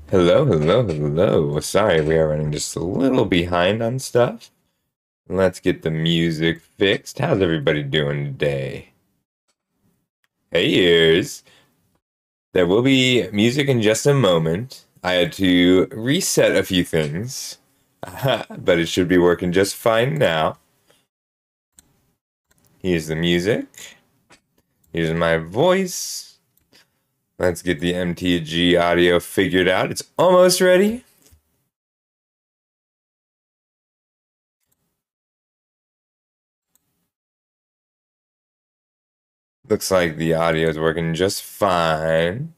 Hello, hello, hello. Sorry, we are running just a little behind on stuff. Let's get the music fixed. How's everybody doing today? Hey, ears. There will be music in just a moment. I had to reset a few things, but it should be working just fine now. Here's the music. Here's my voice. Let's get the MTG audio figured out. It's almost ready. Looks like the audio is working just fine.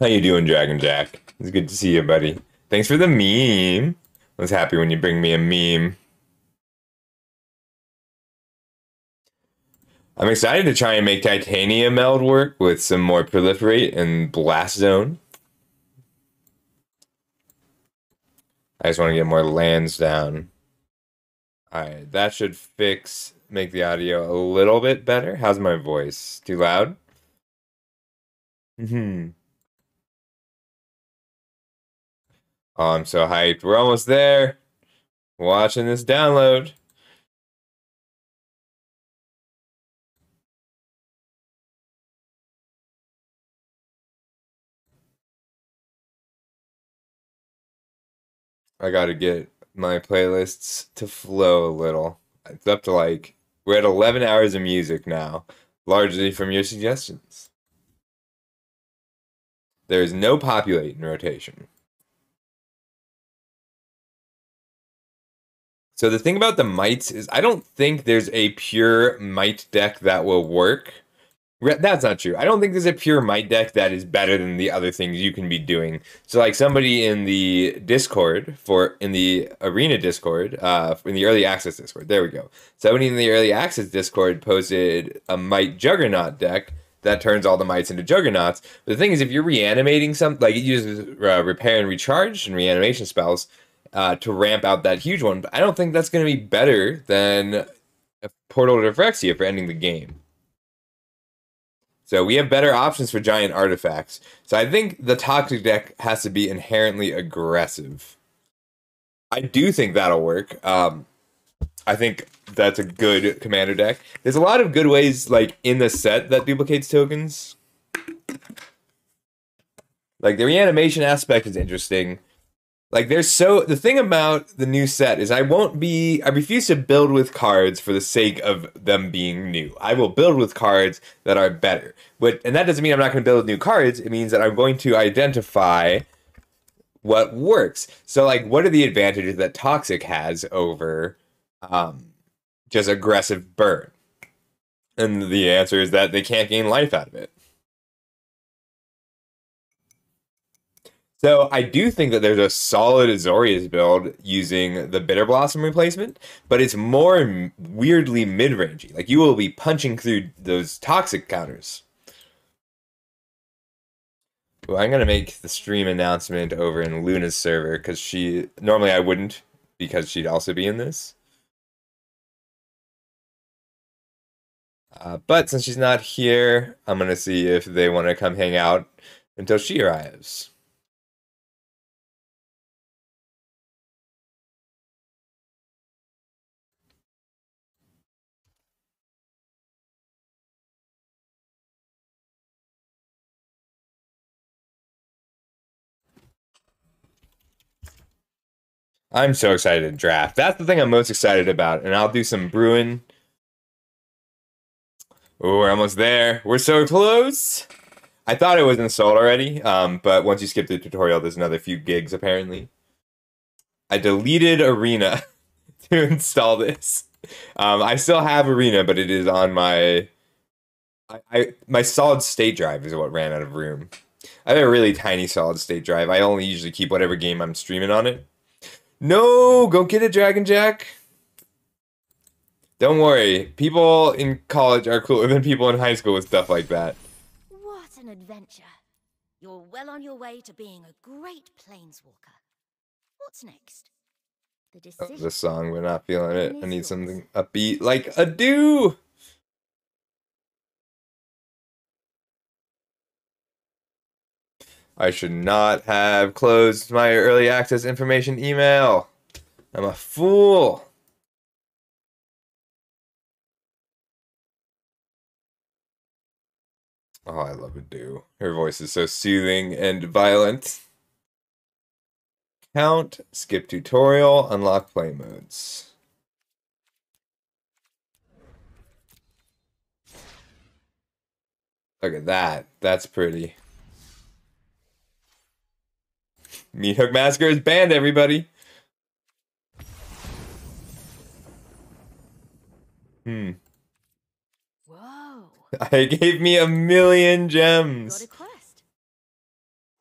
How you doing, Dragon Jack? It's good to see you, buddy. Thanks for the meme. I was happy when you bring me a meme. I'm excited to try and make Titanium Meld work with some more Proliferate and Blast Zone. I just want to get more lands down. Alright, that should make the audio a little bit better. How's my voice? Too loud? Oh, I'm so hyped. We're almost there. Watching this download. I gotta get my playlists to flow a little. It's up to we're at 11 hours of music now, largely from your suggestions. There is no populate in rotation. So the thing about the mites is I don't think there's a pure mite deck that will work. That's not true. I don't think there's a pure might deck that is better than the other things you can be doing. So like somebody in the Discord in the Arena Discord, in the early access Discord, there we go. Somebody in the early access Discord posted a might Juggernaut deck that turns all the mites into Juggernauts. But the thing is, if you're reanimating something, like it uses repair and recharge and reanimation spells to ramp out that huge one, but I don't think that's going to be better than a Portal to Phyrexia for ending the game. So we have better options for giant artifacts. So I think the Toxic deck has to be inherently aggressive. I do think that'll work. I think that's a good commander deck. There's a lot of good ways, like, in the set that duplicates tokens. Like, the reanimation aspect is interesting. Like, the thing about the new set is I refuse to build with cards for the sake of them being new. I will build with cards that are better. And that doesn't mean I'm not going to build with new cards. It means that I'm going to identify what works. So, like, what are the advantages that Toxic has over just aggressive burn? And the answer is that they can't gain life out of it. So I do think that there's a solid Azorius build using the Bitter Blossom replacement, but it's more weirdly mid-rangey. Like, you will be punching through those toxic counters. Well, I'm gonna make the stream announcement over in Luna's server because normally I wouldn't because she'd also be in this. But since she's not here, I'm gonna see if they want to come hang out until she arrives. I'm so excited to draft. That's the thing I'm most excited about, and I'll do some brewing. Oh, we're almost there. We're so close. I thought it was installed already, but once you skip the tutorial, there's another few gigs apparently. I deleted Arena to install this. I still have Arena, but it is on my solid state drive is what ran out of room. I have a really tiny solid state drive. I only usually keep whatever game I'm streaming on it. No, go get it, Dragon Jack. Don't worry. People in college are cooler than people in high school with stuff like that. What an adventure. You're well on your way to being a great planeswalker. What's next? The decision. The song, we're not feeling it. I need something upbeat like a do. I should not have closed my early access information email. I'm a fool. Oh, I love Adu. Her voice is so soothing and violent. Count, skip tutorial, unlock play modes. Look at that. That's pretty. Meat Hook Massacre is banned, everybody. Whoa. I gave me 1,000,000 gems. Got a quest.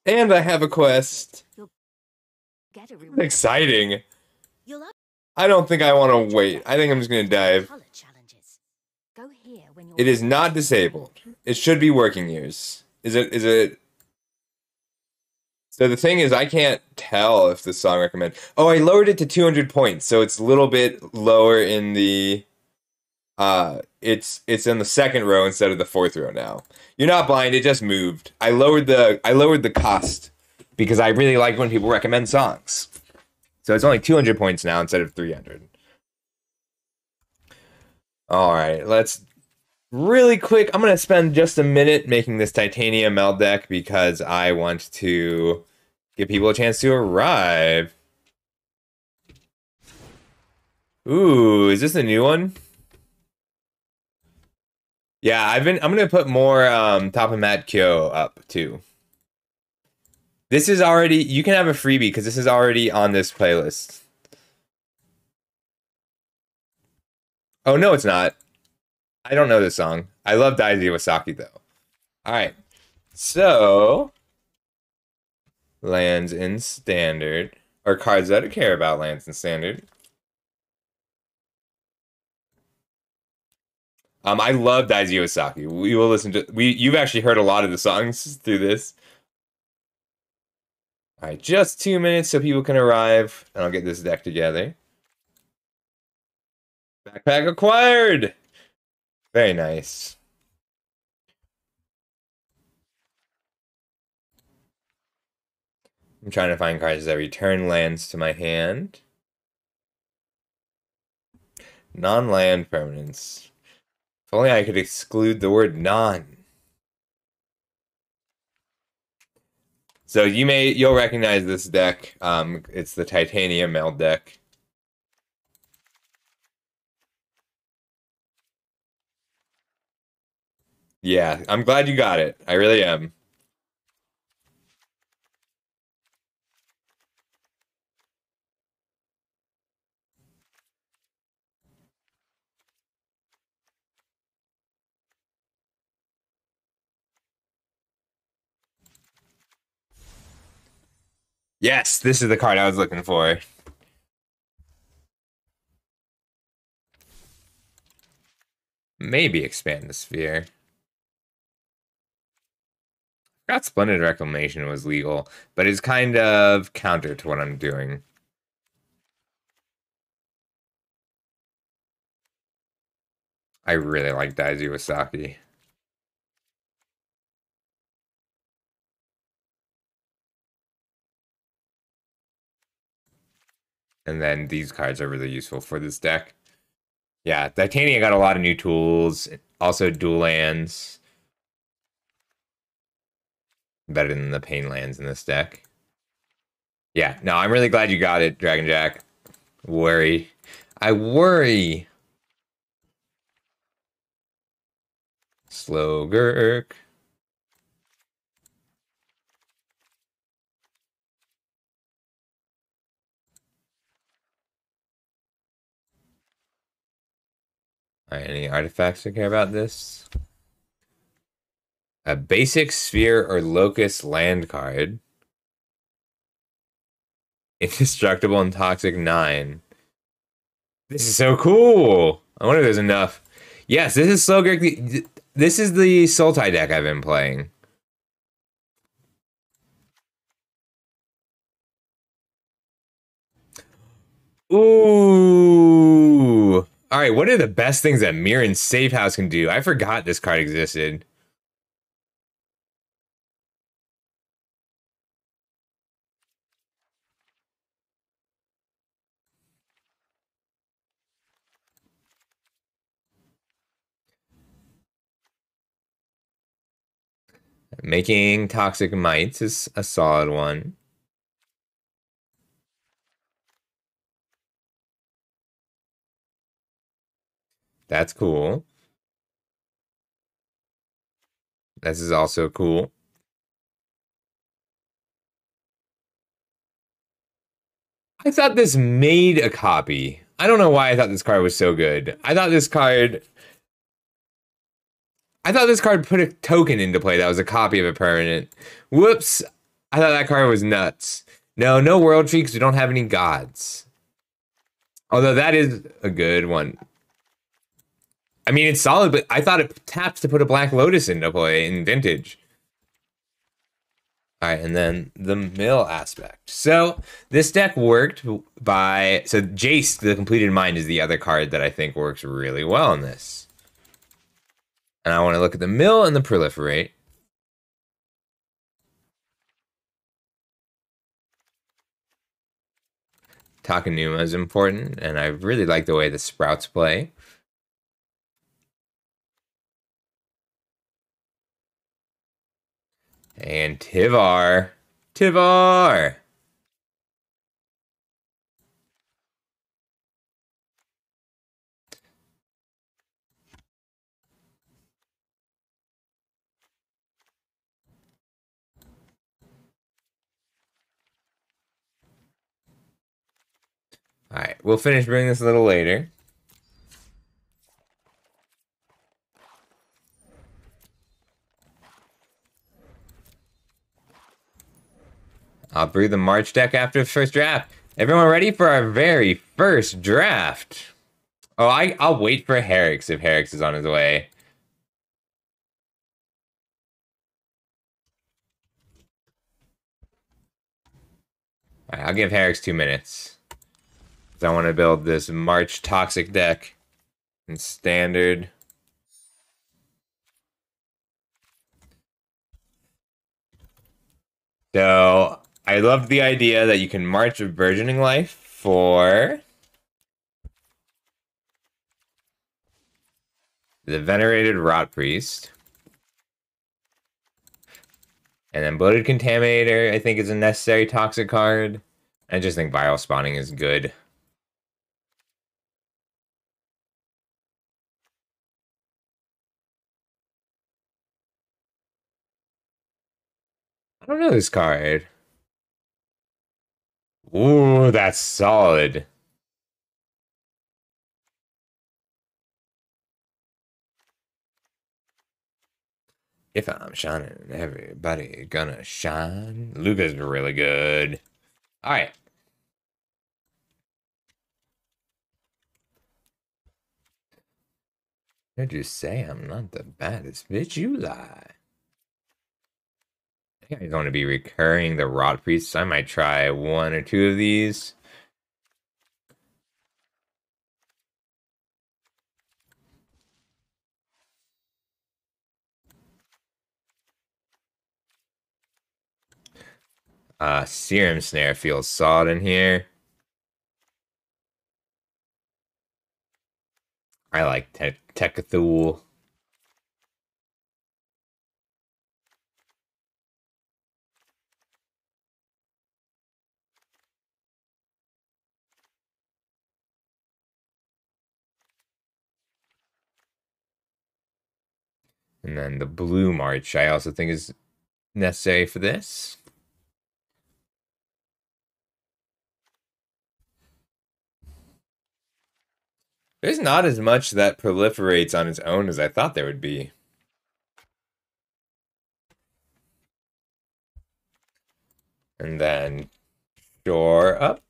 And I have a quest. Get a reward. Exciting. You'll I don't think I want to wait. I think I'm just going to dive. color challenges. Go here when you're It is not disabled. It should be working years. Is it? So the thing is, I can't tell if the song recommend. Oh, I lowered it to 200 points, so it's a little bit lower in the. It's in the second row instead of the fourth row now. You're not blind. It just moved. I lowered the cost because I really like when people recommend songs. So it's only 200 points now instead of 300. All right, let's really quick. I'm gonna spend just a minute making this titanium meld deck because I want to give people a chance to arrive. Ooh, is this a new one? Yeah, I'm gonna put more Top of Mat Kyo up too. This is already, you can have a freebie because this is already on this playlist. Oh no, it's not. I don't know this song. I love Daisy Wasaki though. Alright. So lands in standard. Or cards that I care about lands in standard. I love Daisy Osaki. We will listen to you've actually heard a lot of the songs through this. Alright, just 2 minutes so people can arrive, and I'll get this deck together. Backpack acquired! Very nice. I'm trying to find cards that return lands to my hand. Non-land permanents. If only I could exclude the word non. So you'll recognize this deck. It's the Titanium Meld deck. Yeah, I'm glad you got it. I really am. Yes, this is the card I was looking for. Maybe expand the sphere. I forgot Splendid Reclamation was legal, but it's kind of counter to what I'm doing. I really like Daisy Wasaki. And then these cards are really useful for this deck. Yeah, Titania got a lot of new tools. Also dual lands. Better than the pain lands in this deck. Yeah, no, I'm really glad you got it, Dragon Jack. Worry. I worry. Slow Gurk. Any artifacts to care about this? A basic sphere or locust land card. Indestructible and Toxic 9. This is so cool! I wonder if there's enough. Yes, this is so great. This is the Sultai deck I've been playing. Ooh! Alright, what are the best things that Mirren's Safe House can do? I forgot this card existed. Making Toxic Mites is a solid one. That's cool. This is also cool. I thought this made a copy. I don't know why I thought this card was so good. I thought this card put a token into play that was a copy of a permanent. Whoops. I thought that card was nuts. No, no World Tree because we don't have any gods. Although that is a good one. I mean, it's solid, but I thought it taps to put a Black Lotus into play in Vintage. All right, and then the mill aspect. So this deck worked by... So Jace, the Completed Mind, is the other card that I think works really well in this. And I want to look at the mill and the proliferate. Takenuma is important, and I really like the way the sprouts play. And Tivar. Tivar! Alright, we'll finish bringing this a little later. I'll brew the March deck after the first draft. Everyone ready for our very first draft? Oh, I'll wait for Herix if Herix is on his way. Alright, I'll give Herix 2 minutes. I want to build this March Toxic deck in Standard. So, I love the idea that you can March a Burgeoning Life for the Venerated Rot Priest. And then Bloated Contaminator, I think, is a necessary toxic card. I just think Viral Spawning is good. I don't know this card. Ooh, that's solid. If I'm shining, everybody gonna shine. Luca's really good. All right. Did you say I'm not the baddest bitch? You lie. I think I'm going to be recurring the Rod Priests. I might try 1 or 2 of these. Serum Snare feels solid in here. I like Tekathul. And then the Blue March, I also think is necessary for this. There's not as much that proliferates on its own as I thought there would be. And then Shore Up.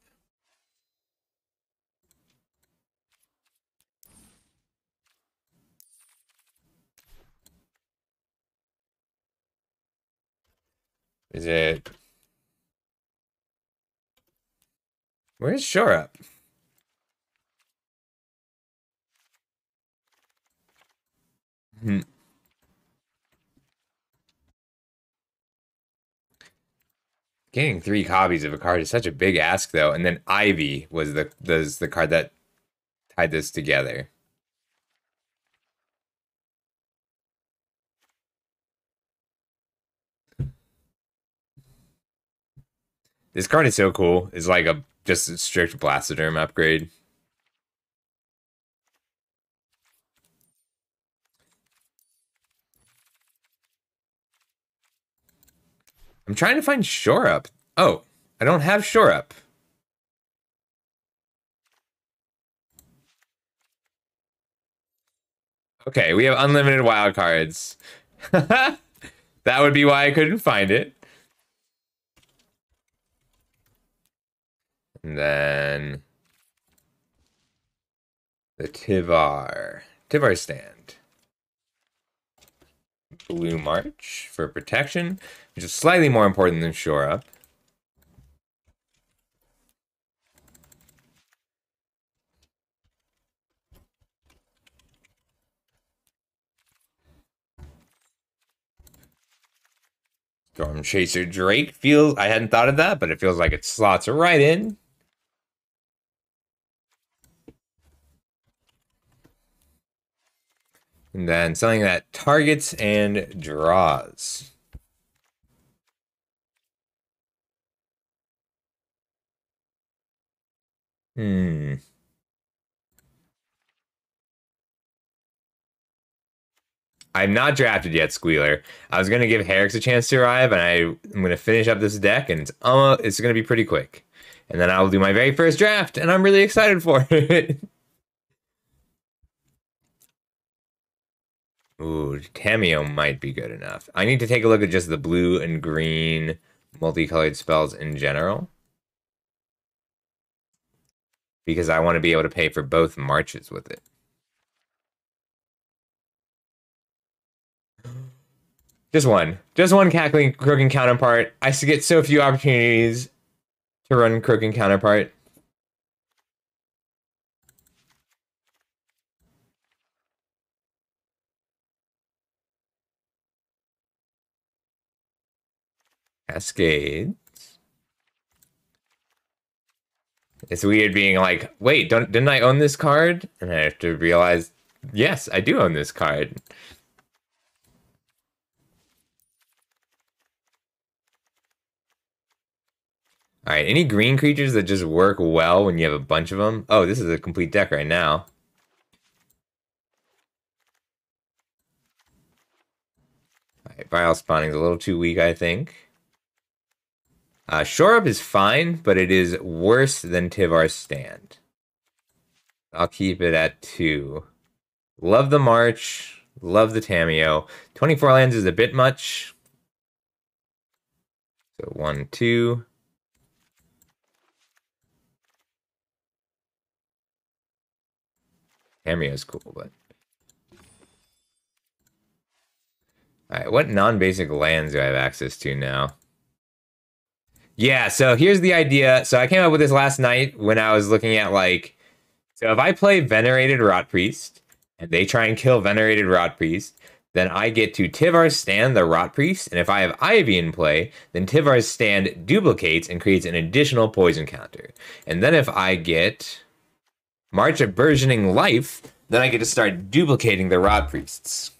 Is it... Where's Shore Up? Hmm. Getting 3 copies of a card is such a big ask, though. And then Ivy was the card that tied this together. This card is so cool. It's like a just a strict Blastoderm upgrade. I'm trying to find Shore Up. Oh, I don't have Shore Up. Okay, we have unlimited wild cards. That would be why I couldn't find it. And then the Tivar. Tivar stand. Blue March for protection, which is slightly more important than Shore Up. Storm Chaser Drake feels, I hadn't thought of that, but it feels like it slots right in. And then something that targets and draws. I'm not drafted yet, Squealer. I was gonna give Herrick's a chance to arrive, and I'm gonna finish up this deck, and it's gonna be pretty quick. And then I will do my very first draft, and I'm really excited for it. Ooh, Tameo might be good enough. I need to take a look at just the blue and green multicolored spells in general. Because I want to be able to pay for both marches with it. Just one. Just one Cackling Croaking Counterpart. I get so few opportunities to run Croaking Counterpart. Cascade. It's weird being like, wait, didn't I own this card? And I have to realize, yes, I do own this card. All right, any green creatures that just work well when you have a bunch of them? Oh, this is a complete deck right now. All right, Vial Spawning's a little too weak, I think. Shore Up is fine, but it is worse than Tivar's stand. I'll keep it at 2. Love the March. Love the Tameo. 24 lands is a bit much. So 1, 2. Tameo's cool, but... Alright, what non-basic lands do I have access to now? Yeah, so here's the idea. So I came up with this last night when I was looking at, like... So if I play Venerated Rot Priest, and they try and kill Venerated Rot Priest, then I get to Tivar's stand the Rot Priest, and if I have Ivy in play, then Tivar's stand duplicates and creates an additional poison counter. And then if I get March of Burgeoning Life, then I get to start duplicating the Rot Priests.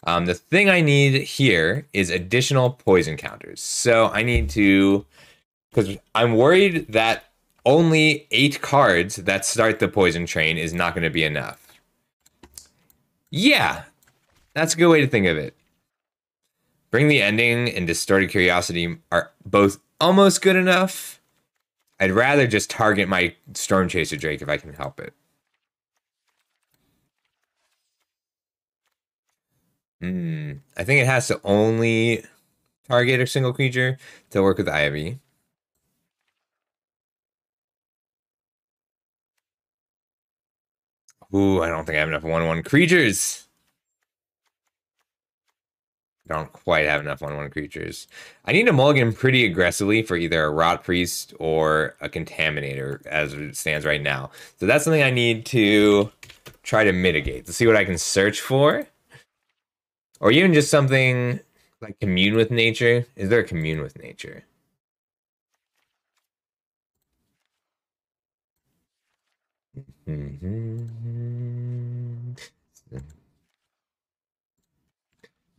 The thing I need here is additional poison counters. So I need to, because I'm worried that only 8 cards that start the poison train is not going to be enough. Yeah, that's a good way to think of it. Bring the Ending and Distorted Curiosity are both almost good enough. I'd rather just target my Storm Chaser Drake if I can help it. I think it has to only target a single creature to work with Ivy. Ooh, I don't think I have enough 1/1 creatures. Don't quite have enough 1/1 creatures. I need to mulligan pretty aggressively for either a Rot Priest or a Contaminator as it stands right now. So that's something I need to try to mitigate. To see what I can search for. Or even just something like Commune with Nature. Is there a Commune with Nature?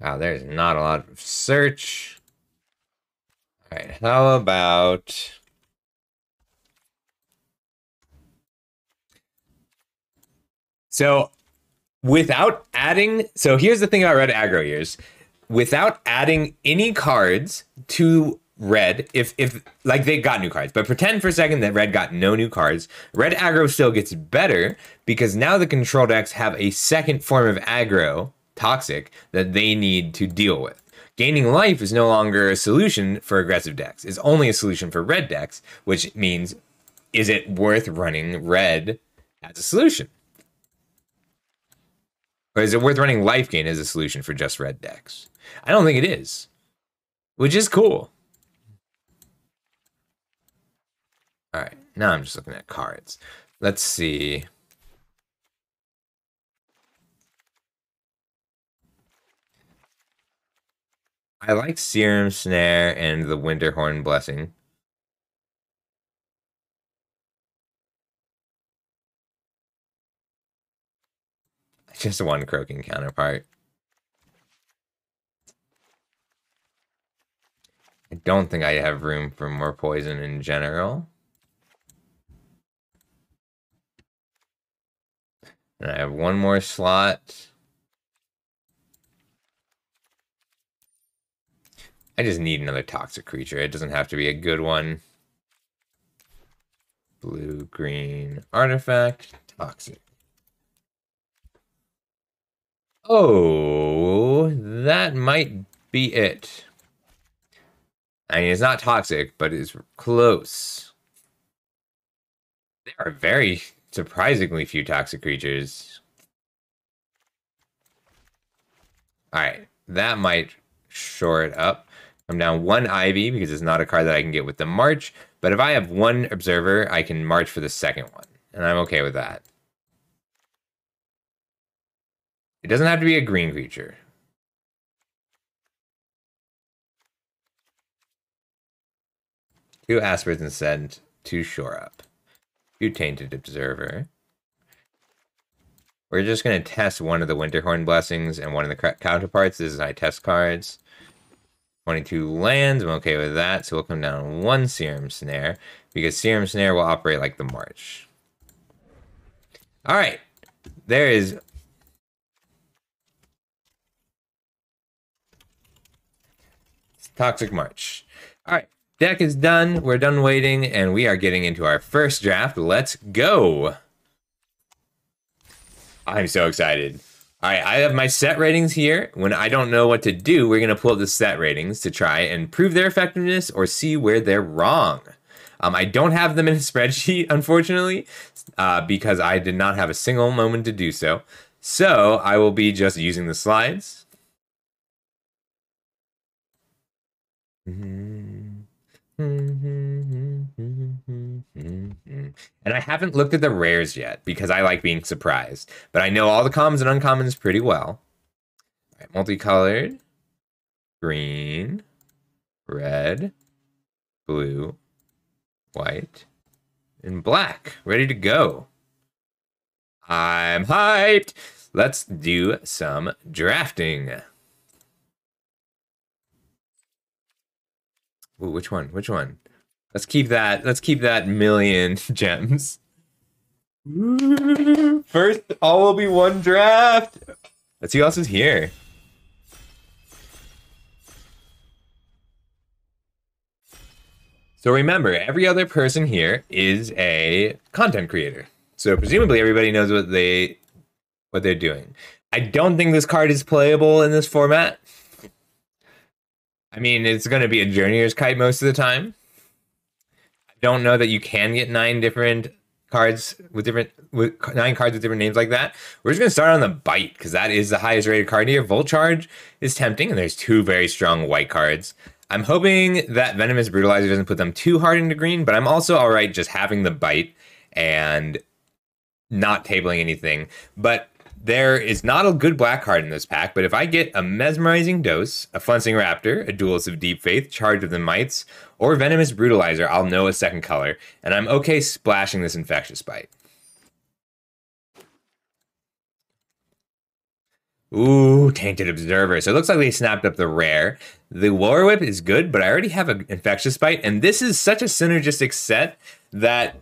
Wow, there's not a lot of search. All right, how about... So without adding... So here's the thing about red aggro ears. Without adding any cards to red, if like they got new cards, but pretend for a second that red got no new cards, red aggro still gets better because now the control decks have a second form of aggro, toxic, that they need to deal with. Gaining life is no longer a solution for aggressive decks. It's only a solution for red decks, which means, is it worth running red as a solution? Or is it worth running life gain as a solution for just red decks? I don't think it is, which is cool. All right, now I'm just looking at cards. Let's see. I like Serum Snare and the Winterhorn Blessing. Just one Croaking counterpart. I don't think I have room for more poison in general. And I have one more slot. I just need another toxic creature. It doesn't have to be a good one. Blue, green, artifact, toxic. Oh, that might be it. I mean, it's not toxic, but it's close. There are very surprisingly few toxic creatures. All right, that might shore it up. I'm down one Ivy because it's not a card that I can get with the March. But if I have one Observer, I can march for the second one. And I'm okay with that. It doesn't have to be a green creature. Two Aspers instead to shore up. Two Tainted Observer. We're just going to test one of the Winterhorn Blessings and one of the counterparts. This is my test cards. 22 lands, I'm okay with that. So we'll come down one Serum Snare because Serum Snare will operate like the March. All right, there is Toxic March. All right, deck is done. We're done waiting, and we are getting into our first draft. Let's go. I'm so excited. All right, I have my set ratings here. When I don't know what to do, we're going to pull up the set ratings to try and prove their effectiveness or see where they're wrong. I don't have them in a spreadsheet, unfortunately, because I did not have a single moment to do so. So I will be just using the slides. And I haven't looked at the rares yet because I like being surprised. But I know all the commons and uncommons pretty well. All right, multicolored, green, red, blue, white, and black. Ready to go. I'm hyped. Let's do some drafting. Ooh, which one? Which one? Let's keep that million gems. First, all will be one draft. Let's see who else is here. So remember, every other person here is a content creator. So presumably everybody knows what they're doing. I don't think this card is playable in this format. I mean, it's going to be a Journeyer's Kite most of the time. I don't know that you can get 9 different cards with 9 cards with different names like that. We're just going to start on the Bite because that is the highest rated card here. Volt Charge is tempting, and there's 2 very strong white cards. I'm hoping that Venomous Brutalizer doesn't put them too hard into green, but I'm also all right just having the Bite and not tabling anything. But there is not a good black card in this pack, but if I get a Mesmerizing Dose, a Fluncing Raptor, a Duelist of Deep Faith, Charge of the Mites, or Venomous Brutalizer, I'll know a second color, and I'm okay splashing this Infectious Bite. Ooh, Tainted Observer. So it looks like they snapped up the rare. The War Whip is good, but I already have an Infectious Bite, and this is such a synergistic set that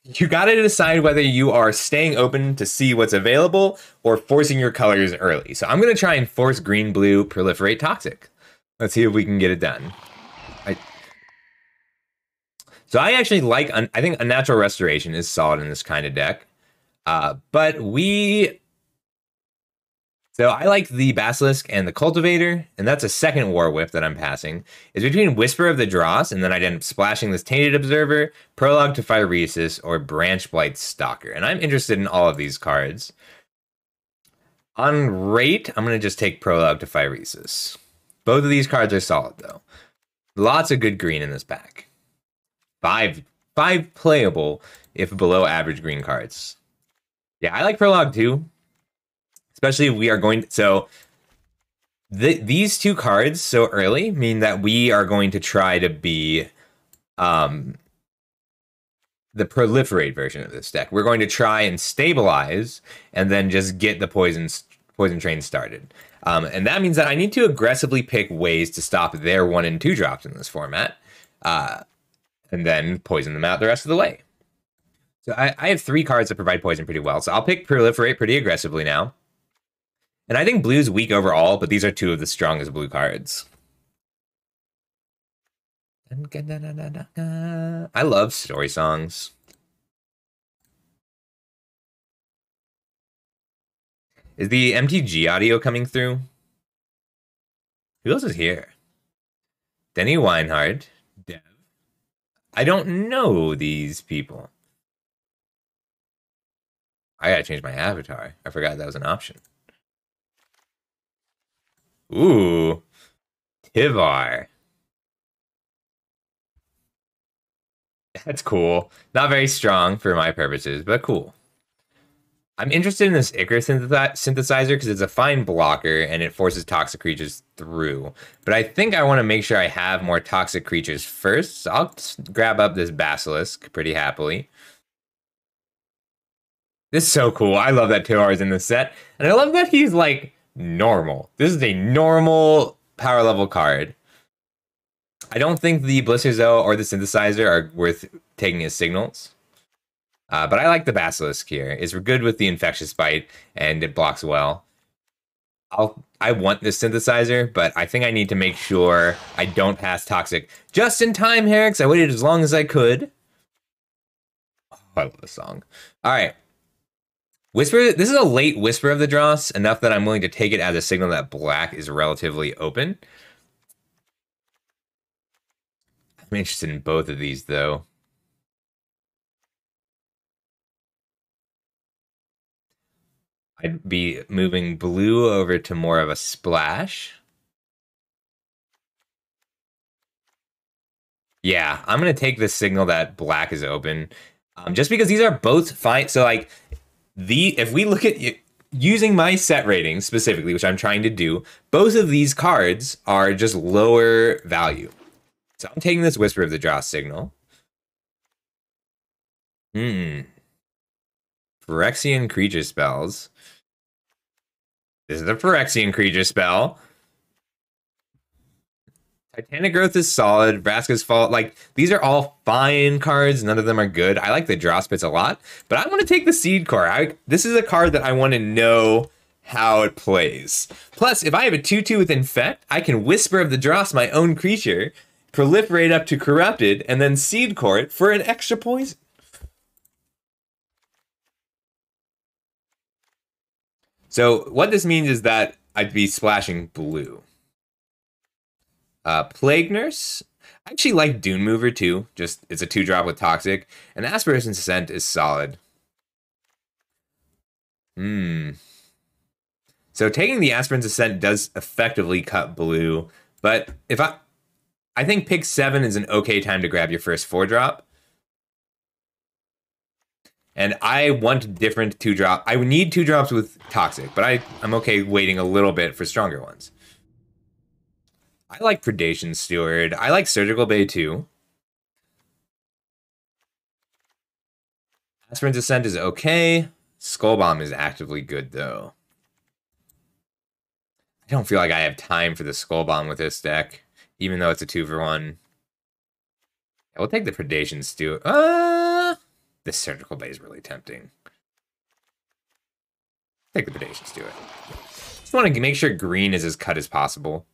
you gotta decide whether you are staying open to see what's available or forcing your colors early. So I'm gonna try and force green, blue, proliferate toxic. Let's see if we can get it done. I, so I actually like, I think Unnatural Restoration is solid in this kind of deck. But so I like the Basilisk and the Cultivator, and that's a second War Whip that I'm passing. It's between Whisper of the Dross, and then I'd end up splashing this Tainted Observer, Prologue to Phyresis, or Branch Blight Stalker. And I'm interested in all of these cards. On rate, I'm going to just take Prologue to Phyresis. Both of these cards are solid, though. Lots of good green in this pack. Five playable, if below average green cards. Yeah, I like Prologue too. Especially if we are going to, so these two cards so early mean that we are going to try to be the proliferate version of this deck. We're going to try and stabilize and then just get the poison train started. And that means that I need to aggressively pick ways to stop their 1 and 2 drops in this format. And then poison them out the rest of the way. So I have 3 cards that provide poison pretty well. So I'll pick Proliferate pretty aggressively now. And I think blue's weak overall, but these are 2 of the strongest blue cards. I love story songs. Is the MTG audio coming through? Who else is here? Denny Weinhardt. Dev. I don't know these people. I gotta change my avatar. I forgot that was an option. Ooh. Tivar. That's cool. Not very strong for my purposes, but cool. I'm interested in this Icar synthesizer because it's a fine blocker and it forces toxic creatures through. But I think I want to make sure I have more toxic creatures first. So I'll grab up this Basilisk pretty happily. This is so cool. I love that Tivar is in the set. And I love that he's like normal. This is a normal power level card. I don't think the Blister Zoe or the Synthesizer are worth taking as signals. But I like the Basilisk here. It's good with the Infectious Bite, and it blocks well. I want this Synthesizer, but I think I need to make sure I don't pass Toxic just in time, Herix. I waited as long as I could. Oh, I love this song. All right. Whisper. This is a late Whisper of the Dross, enough that I'm willing to take it as a signal that black is relatively open. I'm interested in both of these, though. I'd be moving blue over to more of a splash. Yeah, I'm going to take the signal that black is open. Just because these are both fine. So, like, if we look at using my set ratings specifically, which I'm trying to do, both of these cards are just lower value. So I'm taking this Whisper of the Dross signal. Phyrexian creature spells. This is a Phyrexian creature spell. Titanic Growth is solid. Vraska's Fault, like, these are all fine cards. None of them are good. I like the Dross Pits a lot, but I want to take the Seed Core. This is a card that I want to know how it plays. Plus, if I have a 2/2 with Infect, I can Whisper of the Dross my own creature, proliferate up to Corrupted, and then Seed Core it for an extra poison. So what this means is that I'd be splashing blue. Plague Nurse. I actually like Dune Mover too. Just it's a 2-drop with Toxic. And Aspiration's Ascent is solid. So taking the Aspirant's Ascent does effectively cut blue. But if I think pick 7 is an okay time to grab your first 4-drop. And I want different 2-drop. I would need 2-drops with Toxic, but I'm okay waiting a little bit for stronger ones. I like Predation Steward. I like Surgical Bay too. Aspirant's Ascent is okay. Skull Bomb is actively good though. I don't feel like I have time for the Skull Bomb with this deck, even though it's a 2-for-1. We'll take the Predation Stew. This Surgical Bay is really tempting. Take the Predation Stew. Just want to make sure green is as cut as possible.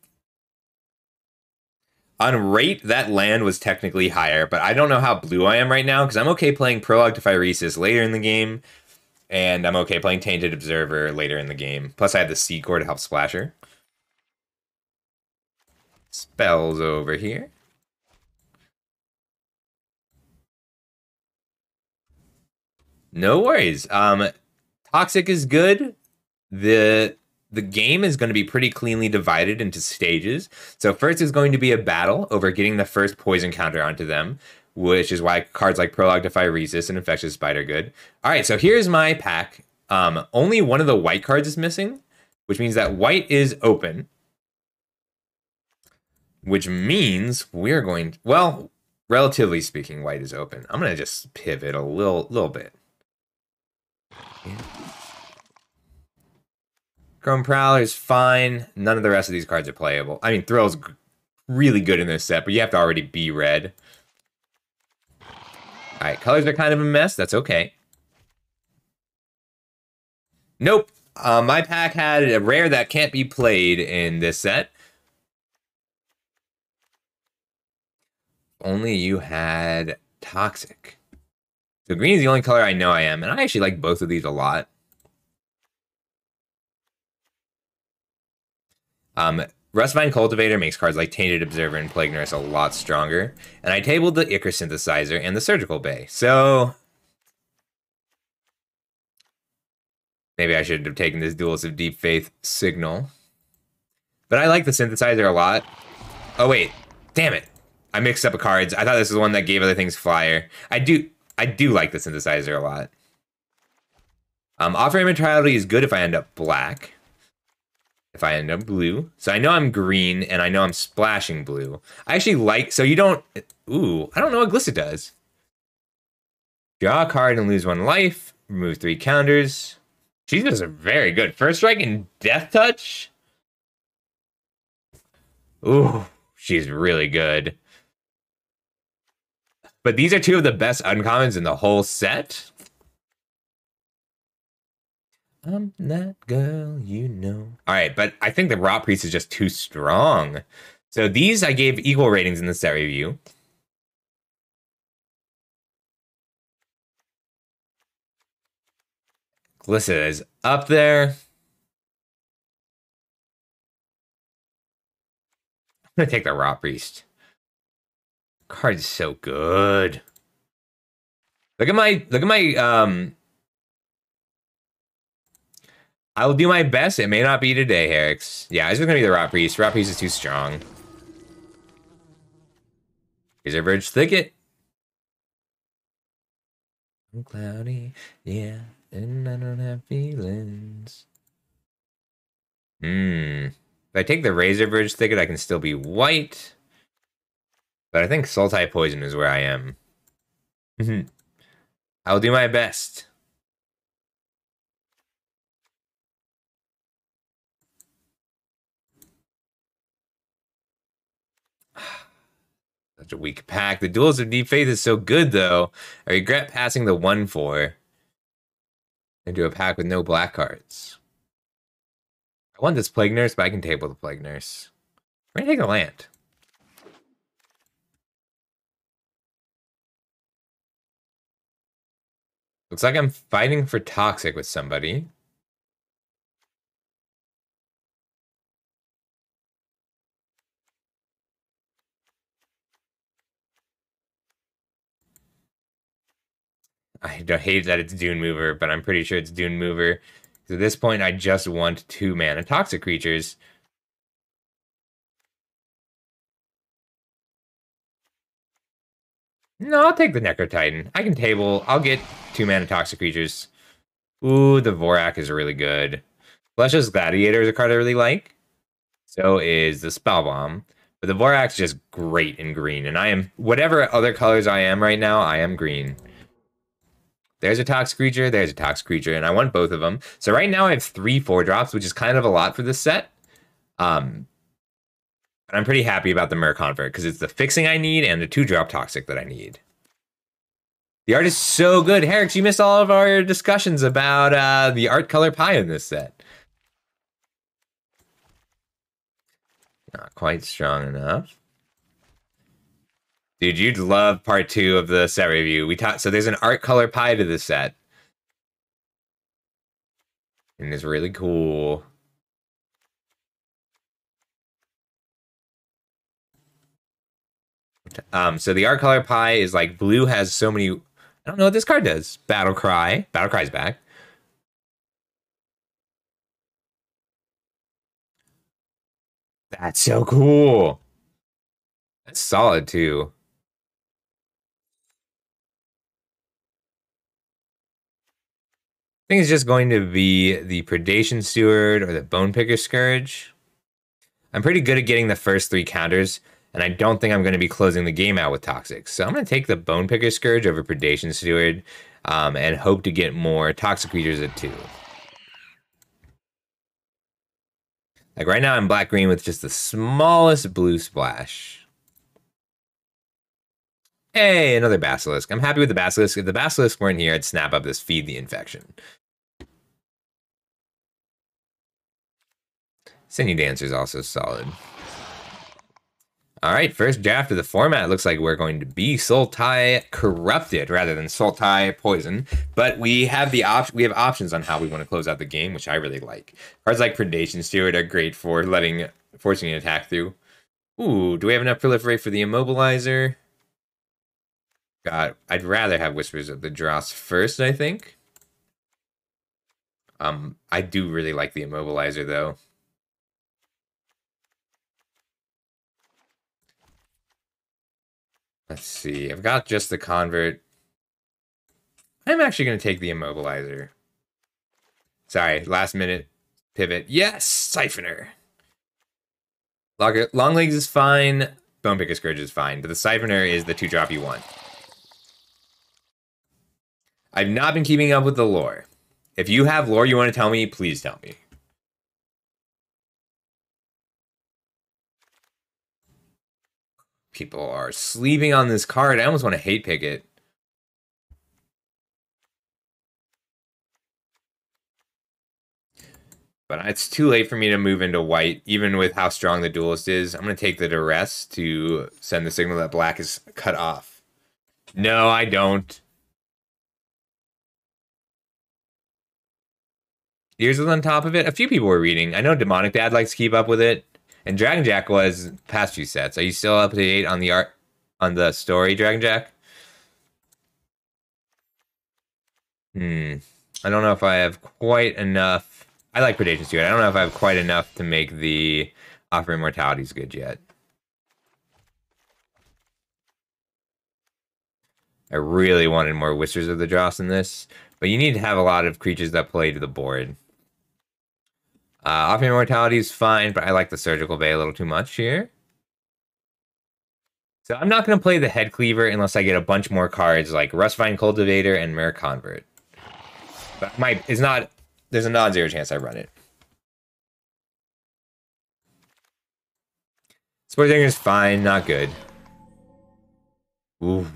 On rate, that land was technically higher, but I don't know how blue I am right now, because I'm okay playing Prologue to Phyresis later in the game, and I'm okay playing Tainted Observer later in the game. Plus, I have the C-Core to help Splasher. Spells over here. No worries. Toxic is good. The game is going to be pretty cleanly divided into stages. So first is going to be a battle over getting the first poison counter onto them, which is why cards like Prologue to Phyresis and Infectious Spider are good. All right, so here's my pack. Only one of the white cards is missing, which means that white is open. Which means we're going... Well, relatively speaking, white is open. I'm going to just pivot a little bit. Yeah. Chrome Prowler is fine. None of the rest of these cards are playable. I mean, Thrill's really good in this set, but you have to already be red. Alright, colors are kind of a mess. That's okay. Nope. My pack had a rare that can't be played in this set. Only you had Toxic. So green is the only color I know I am, and I actually like both of these a lot. Rustvine Cultivator makes cards like Tainted Observer and Plague Nurse a lot stronger. And I tabled the Ichor Synthesizer and the Surgical Bay. So maybe I should have taken this Duelist of Deep Faith signal. But I like the Synthesizer a lot. Oh wait, damn it. I mixed up the cards. I thought this was one that gave other things flyer. I do like the Synthesizer a lot. Off-frame Neutrality is good if I end up black. If I end up blue. So I know I'm green, and I know I'm splashing blue. I actually like... So you don't... Ooh, I don't know what Glissa does. Draw a card and lose 1 life. Remove 3 counters. She does a very good. First Strike and Death Touch. Ooh, she's really good. But these are 2 of the best uncommons in the whole set. I'm that girl, you know. All right, but I think the Rot Priest is just too strong. So these I gave equal ratings in the set review. Glissa is up there. I'm gonna take the Rot Priest. Card is so good. Look at my I will do my best. It may not be today, Herix. Yeah, it's just gonna be the Rot Priest. Rot Priest is too strong. Here's our Verge Thicket. I'm cloudy, yeah, and I don't have feelings. If I take the Razor Verge Thicket, I can still be white. But I think Sultai Poison is where I am. I will do my best. Such a weak pack. The Duels of Deep Faith is so good, though. I regret passing the 1-4 into a pack with no black cards. I want this Plague Nurse, but I can table the Plague Nurse. I'm going to take a land. Looks like I'm fighting for Toxic with somebody. I hate that it's Dune Mover, but I'm pretty sure it's Dune Mover. At this point, I just want 2 mana Toxic creatures. No, I'll take the Necrotitan. I can table. I'll get 2 mana Toxic creatures. Ooh, the Vorak is really good. Fleshless Gladiator is a card I really like. So is the Spellbomb. But the Vorak's just great in green. And I am, whatever other colors I am right now, I am green. There's a Toxic creature, there's a Toxic creature, and I want both of them. So right now I have 3 4-drops, which is kind of a lot for this set. But I'm pretty happy about the Mirror Convert because it's the fixing I need and the 2-drop Toxic that I need. The art is so good. Herrick, you missed all of our discussions about the art color pie in this set. Not quite strong enough. Dude, you'd love part 2 of the set review. So there's an art color pie to this set. And it's really cool. So the art color pie is like blue has so many. I don't know what this card does. Battle Cry. Battle Cry's back. That's so cool. That's solid too. I think it's just going to be the Predation Steward or the Bone Picker Scourge. I'm pretty good at getting the first 3 counters, and I don't think I'm going to be closing the game out with Toxic. So I'm going to take the Bone Picker Scourge over Predation Steward and hope to get more Toxic creatures at 2. Like right now I'm black-green with just the smallest blue splash. Hey, another Basilisk. I'm happy with the Basilisk. If the Basilisk weren't here, I'd snap up this Feed the Infection. Sinew Dancer is also solid. All right, first draft of the format looks like we're going to be Sultai Corrupted rather than Sultai Poison, but we have options on how we want to close out the game, which I really like. Cards like Predation Steward are great for forcing an attack through. Ooh, do we have enough Proliferate for the Immobilizer? God, I'd rather have Whispers of the Dross first, I think. I do really like the Immobilizer though. Let's see. I've got just the Convert. I'm actually going to take the Immobilizer. Sorry, last minute pivot. Yes, Siphoner. Long Legs is fine. Bone Picker Scourge is fine, but the Siphoner is the 2-drop you want. I've not been keeping up with the lore. If you have lore you want to tell me, please tell me. People are sleeping on this card. I almost want to hate pick it. But it's too late for me to move into white, even with how strong the Duelist is. I'm going to take the Duress to send the signal that black is cut off. No, I don't. Ears was on top of it. A few people were reading. I know Demonic Dad likes to keep up with it. And Dragon Jack was past few sets. Are you still up to date on the art, on the story, Dragon Jack? I don't know if I have quite enough. I like Predation Steward. I don't know if I have quite enough to make the Offer Immortalities good yet. I really wanted more Whispers of the Dross in this, but you need to have a lot of creatures that play to the board. Offer Immortality is fine, but I like the Surgical Bay a little too much here. So I'm not going to play the Head Cleaver unless I get a bunch more cards like Rustvine Cultivator and Mirror Convert. But there's a non-zero chance I run it. Spore Dinger is fine, not good. Ooh.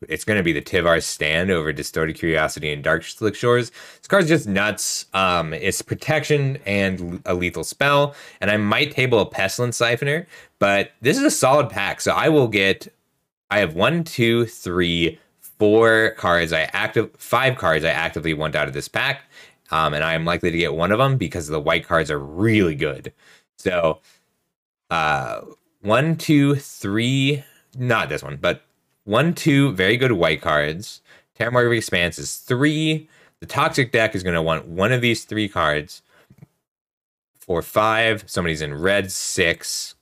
It's going to be the Tivar Stand over Distorted Curiosity and Dark Slick Shores. This card's just nuts. It's protection and a lethal spell, and I might table a Pestilence Siphoner, but this is a solid pack, so I have 1, 2, 3, 4 cards. 5 cards I actively want out of this pack, and I am likely to get one of them because the white cards are really good. So, 1, 2, 3, not this one, but 1, 2 very good white cards. Terramorphic Expanse is 3. The Toxic deck is going to want one of these 3 cards. For 5. Somebody's in red, 6.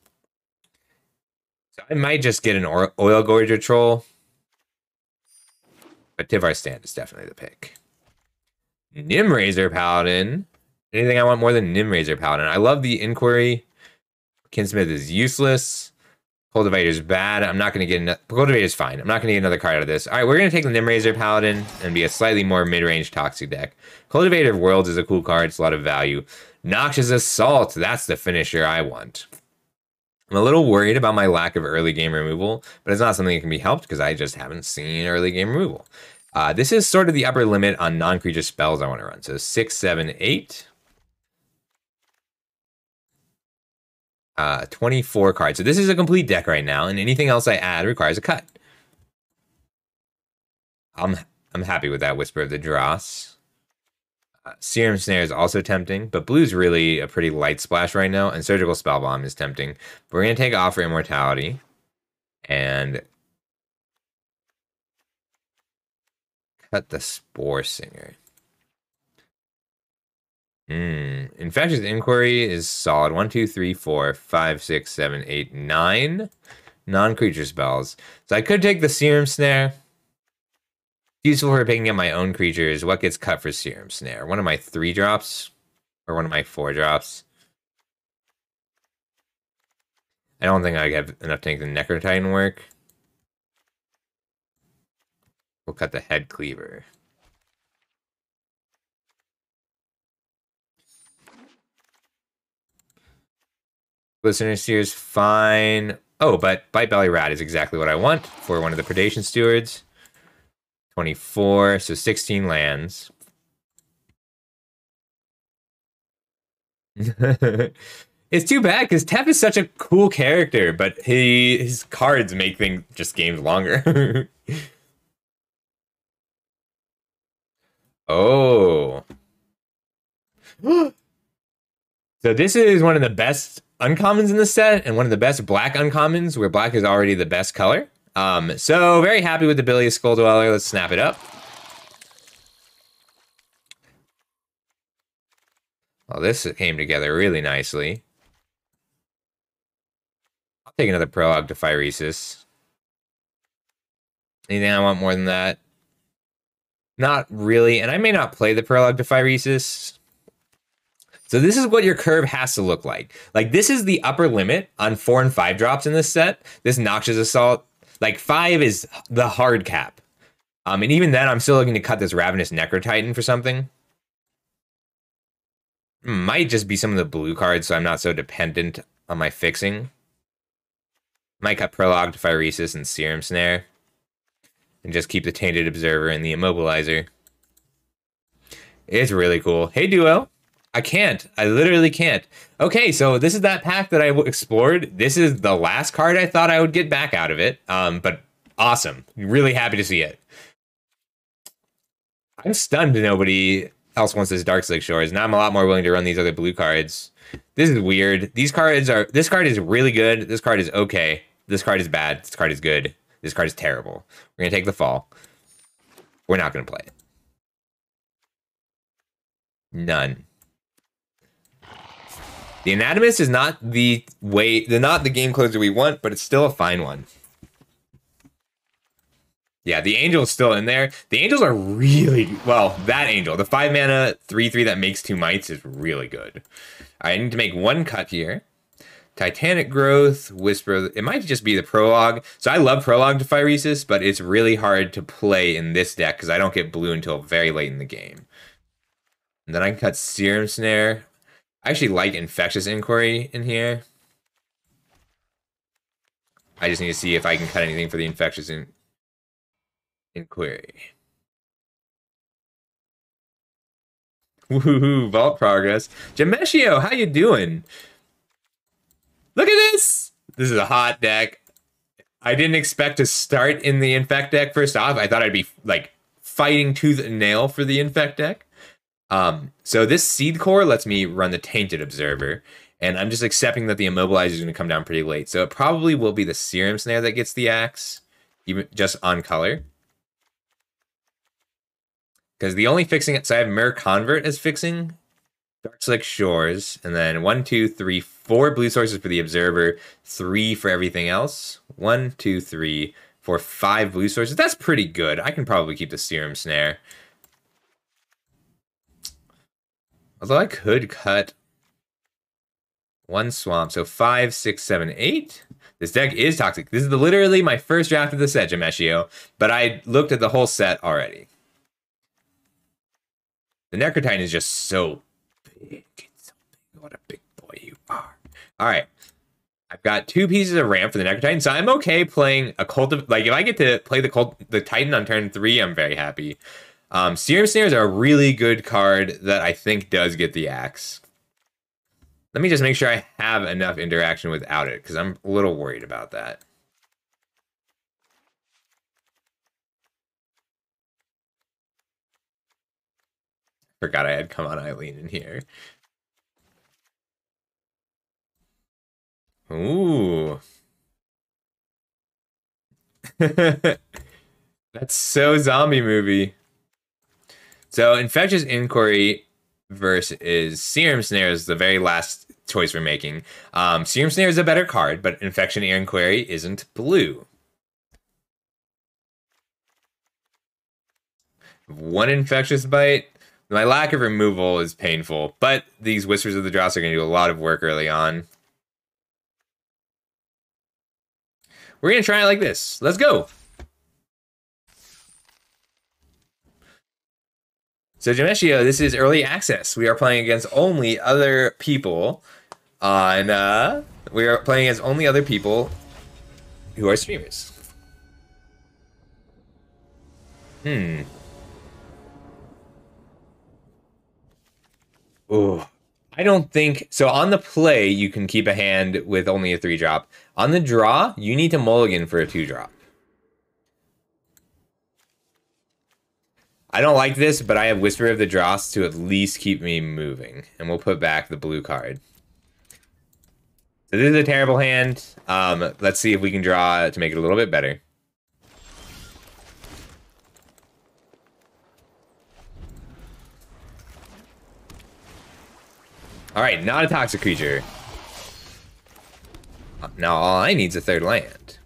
So I might just get an Oil Gorger Troll. But Tivar Stand is definitely the pick. Nimrazor Paladin. Anything I want more than Nimrazor Paladin. I love the Inquiry. Kinsmith is useless. Cultivator's bad. I'm not going to get... Cultivator's fine. I'm not going to get another card out of this. All right, we're going to take the Nimrazor Paladin and be a slightly more mid-range Toxic deck. Cultivator of Worlds is a cool card. It's a lot of value. Noxious Assault. That's the finisher I want. I'm a little worried about my lack of early game removal, but it's not something that can be helped because I just haven't seen early game removal. This is sort of the upper limit on non-creature spells I want to run. So 6, 7, 8. 24 cards. So this is a complete deck right now, and anything else I add requires a cut. I'm happy with that Whisper of the Dross. Serum Snare is also tempting, but blue's really a pretty light splash right now, and Surgical Spell Bomb is tempting. But we're going to take Offer Immortality and cut the Spore Singer. Infectious Inquiry is solid. 1, 2, 3, 4, 5, 6, 7, 8, 9 non-creature spells. So I could take the Serum Snare. Useful for picking up my own creatures. What gets cut for Serum Snare? One of my 3 drops or one of my 4 drops? I don't think I have enough to make the Necrotitan work. We'll cut the Head Cleaver. Listener Seer's fine. Oh, but Bite Belly Rat is exactly what I want for one of the Predation Stewards. 24, so 16 lands. It's too bad because Tep is such a cool character, but his cards make games longer. Oh. So this is one of the best uncommons in the set and one of the best black uncommons where black is already the best color. So very happy with the Bilious Skull Dweller. Let's snap it up. Well, this came together really nicely. I'll take another Prologue to Phyresis. Anything I want more than that? Not really, and I may not play the Prologue to Phyresis. So this is what your curve has to look like. Like, this is the upper limit on 4 and 5 drops in this set. This Noxious Assault. Like, 5 is the hard cap. And even then, I'm still looking to cut this Ravenous Necrotitan for something. Might just be some of the blue cards, so I'm not so dependent on my fixing. Might cut Prologue to Phyresis and Serum Snare. And just keep the Tainted Observer and the Immobilizer. It's really cool. Hey, Duo. I can't. I literally can't. Okay, so this is that pack that I explored. This is the last card I thought I would get back out of it. But awesome. Really happy to see it. I'm stunned nobody else wants this Dark Slick Shores. Now I'm a lot more willing to run these other blue cards. This is weird. This card is really good. This card is okay. This card is bad. This card is good. This card is terrible. We're going to take the fall. We're not going to play it. None. The Anatomist is not the game closer we want, but it's still a fine one. Yeah, the Angel is still in there. The Angels are really, well, that Angel, the 5 mana 3/3 that makes 2 mites is really good. I need to make 1 cut here. Titanic Growth, Whisper, it might just be the Prologue. So I love Prologue to Phyresis, but it's really hard to play in this deck because I don't get blue until very late in the game. And then I can cut Serum Snare. I actually like Infectious Inquiry in here. I just need to see if I can cut anything for the Infectious Inquiry. Woohoo, Vault Progress. Jameshio, how you doing? Look at this! This is a hot deck. I didn't expect to start in the Infect deck first off. I thought I'd be, like, fighting tooth and nail for the Infect deck. So this Seed Core lets me run the Tainted Observer, and I'm just accepting that the Immobilizer is going to come down pretty late. So it probably will be the Serum Snare that gets the axe, even just on color. Because the only fixing it, so I have Mirror Convert as fixing, Dark Slick Shores, and then 1, 2, 3, 4 blue sources for the Observer, 3 for everything else. 1, 2, 3, 4, 5 blue sources. That's pretty good. I can probably keep the Serum Snare. Although I could cut 1 swamp. So 5, 6, 7, 8. This deck is toxic. This is literally my first draft of the set, Jameshio. But I looked at the whole set already. The Necrotitan is just so big. It's so big. what a big boy you are. All right. I've got 2 pieces of ramp for the Necro Titan, so I'm okay playing a Cult of... Like, if I get to play the Titan on turn 3, I'm very happy. Serum Snares are a really good card that I think does get the axe. Let me just make sure I have enough interaction without it, because I'm a little worried about that. Forgot I had Come On Eileen in here. Ooh. That's so zombie movie. So Infectious Inquiry versus Serum Snare is the very last choice we're making. Serum Snare is a better card, but Infection Inquiry isn't blue. 1 Infectious Bite. My lack of removal is painful, but these Whispers of the Dross are going to do a lot of work early on. We're going to try it like this. Let's go. So, Jameshio, this is early access. We are playing against only other people on... we are playing against only other people who are streamers. Ooh. I don't think... So, on the play, you can keep a hand with only a 3-drop. On the draw, you need to mulligan for a 2-drop. I don't like this, but I have Whisper of the Dross to at least keep me moving. And we'll put back the blue card. So this is a terrible hand. Let's see if we can draw to make it a little bit better. Alright, not a toxic creature. Now all I need is a 3rd land.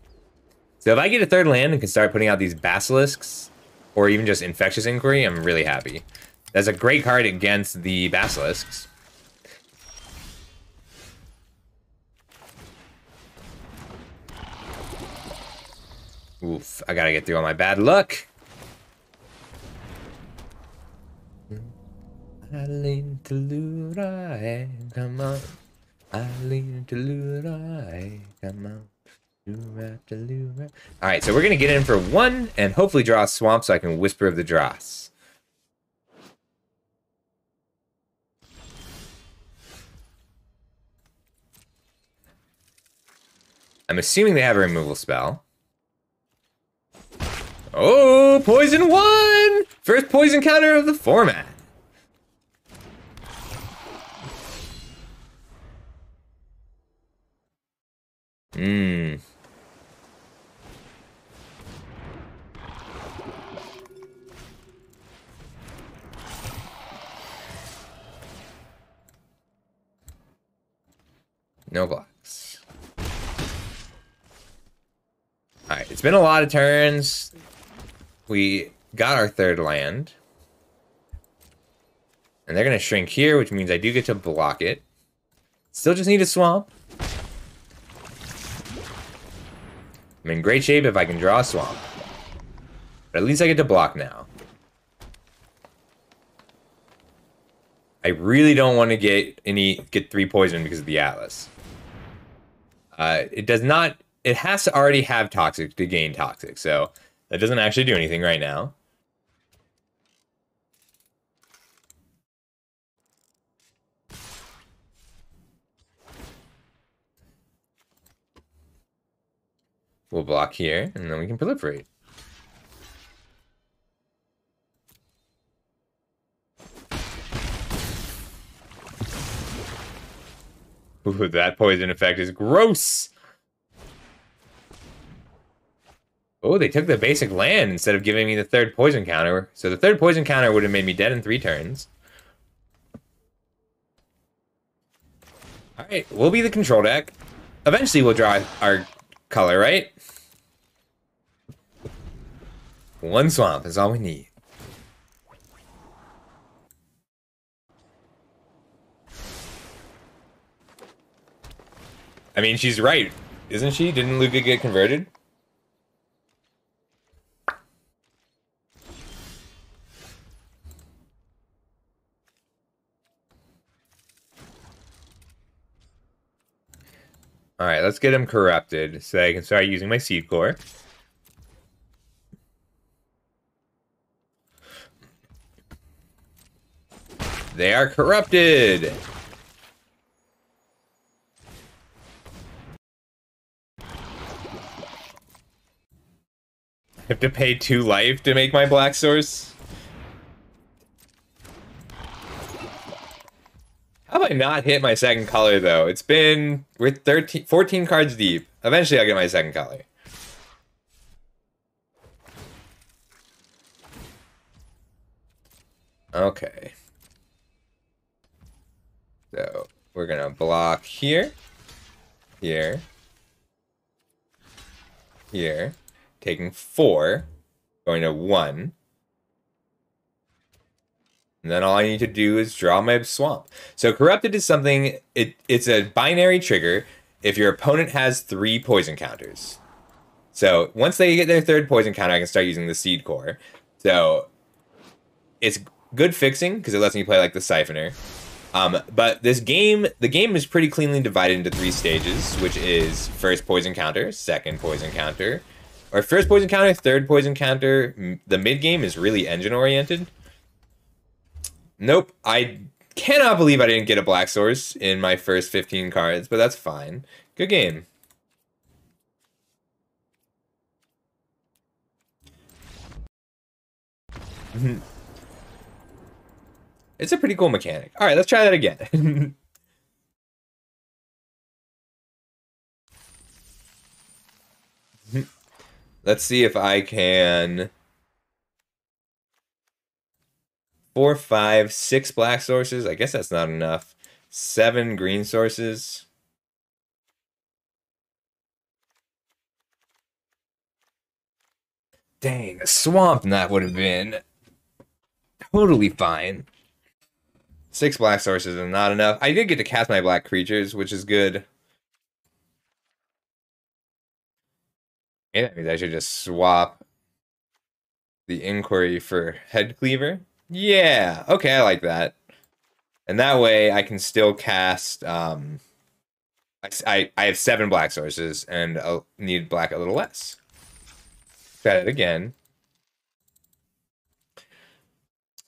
So if I get a 3rd land and can start putting out these basilisks, or even just Infectious Inquiry, I'm really happy. That's a great card against the basilisks. Oof, I gotta get through all my bad luck. Eileen Tallulah, come on. Eileen Tallulah, come on. Alright, so we're going to get in for 1 and hopefully draw a swamp so I can Whisper of the Dross. I'm assuming they have a removal spell. Oh, poison 1! First poison counter of the format. No blocks. Alright, it's been a lot of turns. We got our 3rd land. And they're going to shrink here, which means I do get to block it. Still just need a swamp. I'm in great shape if I can draw a swamp. But at least I get to block now. I really don't want to get 3 poison because of the Atlas. It does not... It has to already have Toxic to gain Toxic, so that doesn't actually do anything right now. We'll block here, and then we can proliferate. Ooh, that poison effect is gross! Oh, they took the basic land instead of giving me the 3rd poison counter. So the 3rd poison counter would have made me dead in 3 turns. Alright, we'll be the control deck. Eventually we'll draw our color, right? 1 swamp is all we need. I mean, she's right, isn't she? Didn't Luca get converted? All right, let's get him corrupted so I can start using my seed core. They are corrupted. I have to pay 2 life to make my black source. How have I not hit my second color, though? It's been... We're 14 cards deep. Eventually, I'll get my second color. Okay. So, we're gonna block here. Here. Here. Taking 4. Going to 1. And then all I need to do is draw my swamp. So corrupted is something, it's a binary trigger if your opponent has 3 poison counters. So once they get their 3rd poison counter, I can start using the seed core. So it's good fixing because it lets me play like the siphoner. But this game, the game is pretty cleanly divided into 3 stages, which is first poison counter, second poison counter, or first poison counter, third poison counter. The mid game is really engine oriented. Nope, I cannot believe I didn't get a black source in my first 15 cards, but that's fine. Good game. It's a pretty cool mechanic. All right, let's try that again. Let's see if I can... 4, 5, 6 black sources. I guess that's not enough. 7 green sources. Dang, a swamp that would have been totally fine. 6 black sources is not enough. I did get to cast my black creatures, which is good. Yeah, that means I should just swap the inquiry for head cleaver. Yeah, okay, I like that. And that way I can still cast, I have 7 black sources and I'll need black a little less. Try it again.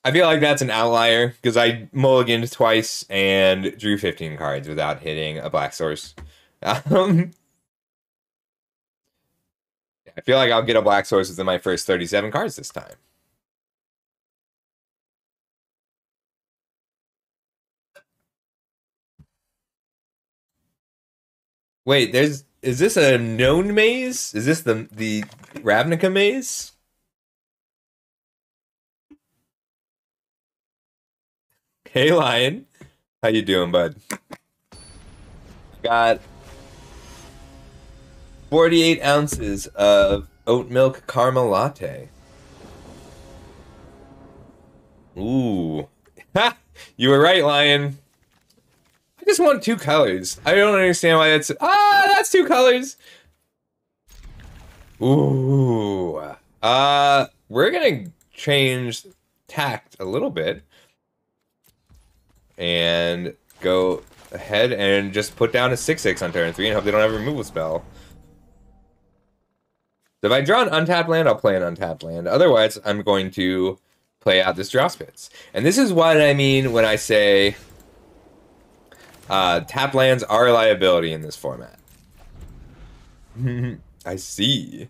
I feel like that's an outlier because I mulliganed twice and drew 15 cards without hitting a black source. I feel like I'll get a black source within my first 37 cards this time. Wait, is this a known maze? Is this the Ravnica maze? Hey, Lion. How you doing, bud? Got 48 ounces of oat milk caramel latte. Ooh. Ha! You were right, Lion. I just want 2 colors. I don't understand why that's... Ah, that's 2 colors! Ooh. We're gonna change tact a little bit. And go ahead and just put down a 6/6 on turn 3 and hope they don't have a removal spell. So if I draw an untapped land, I'll play an untapped land. Otherwise, I'm going to play out this draw spits. And this is what I mean when I say tapped lands are a liability in this format. I see.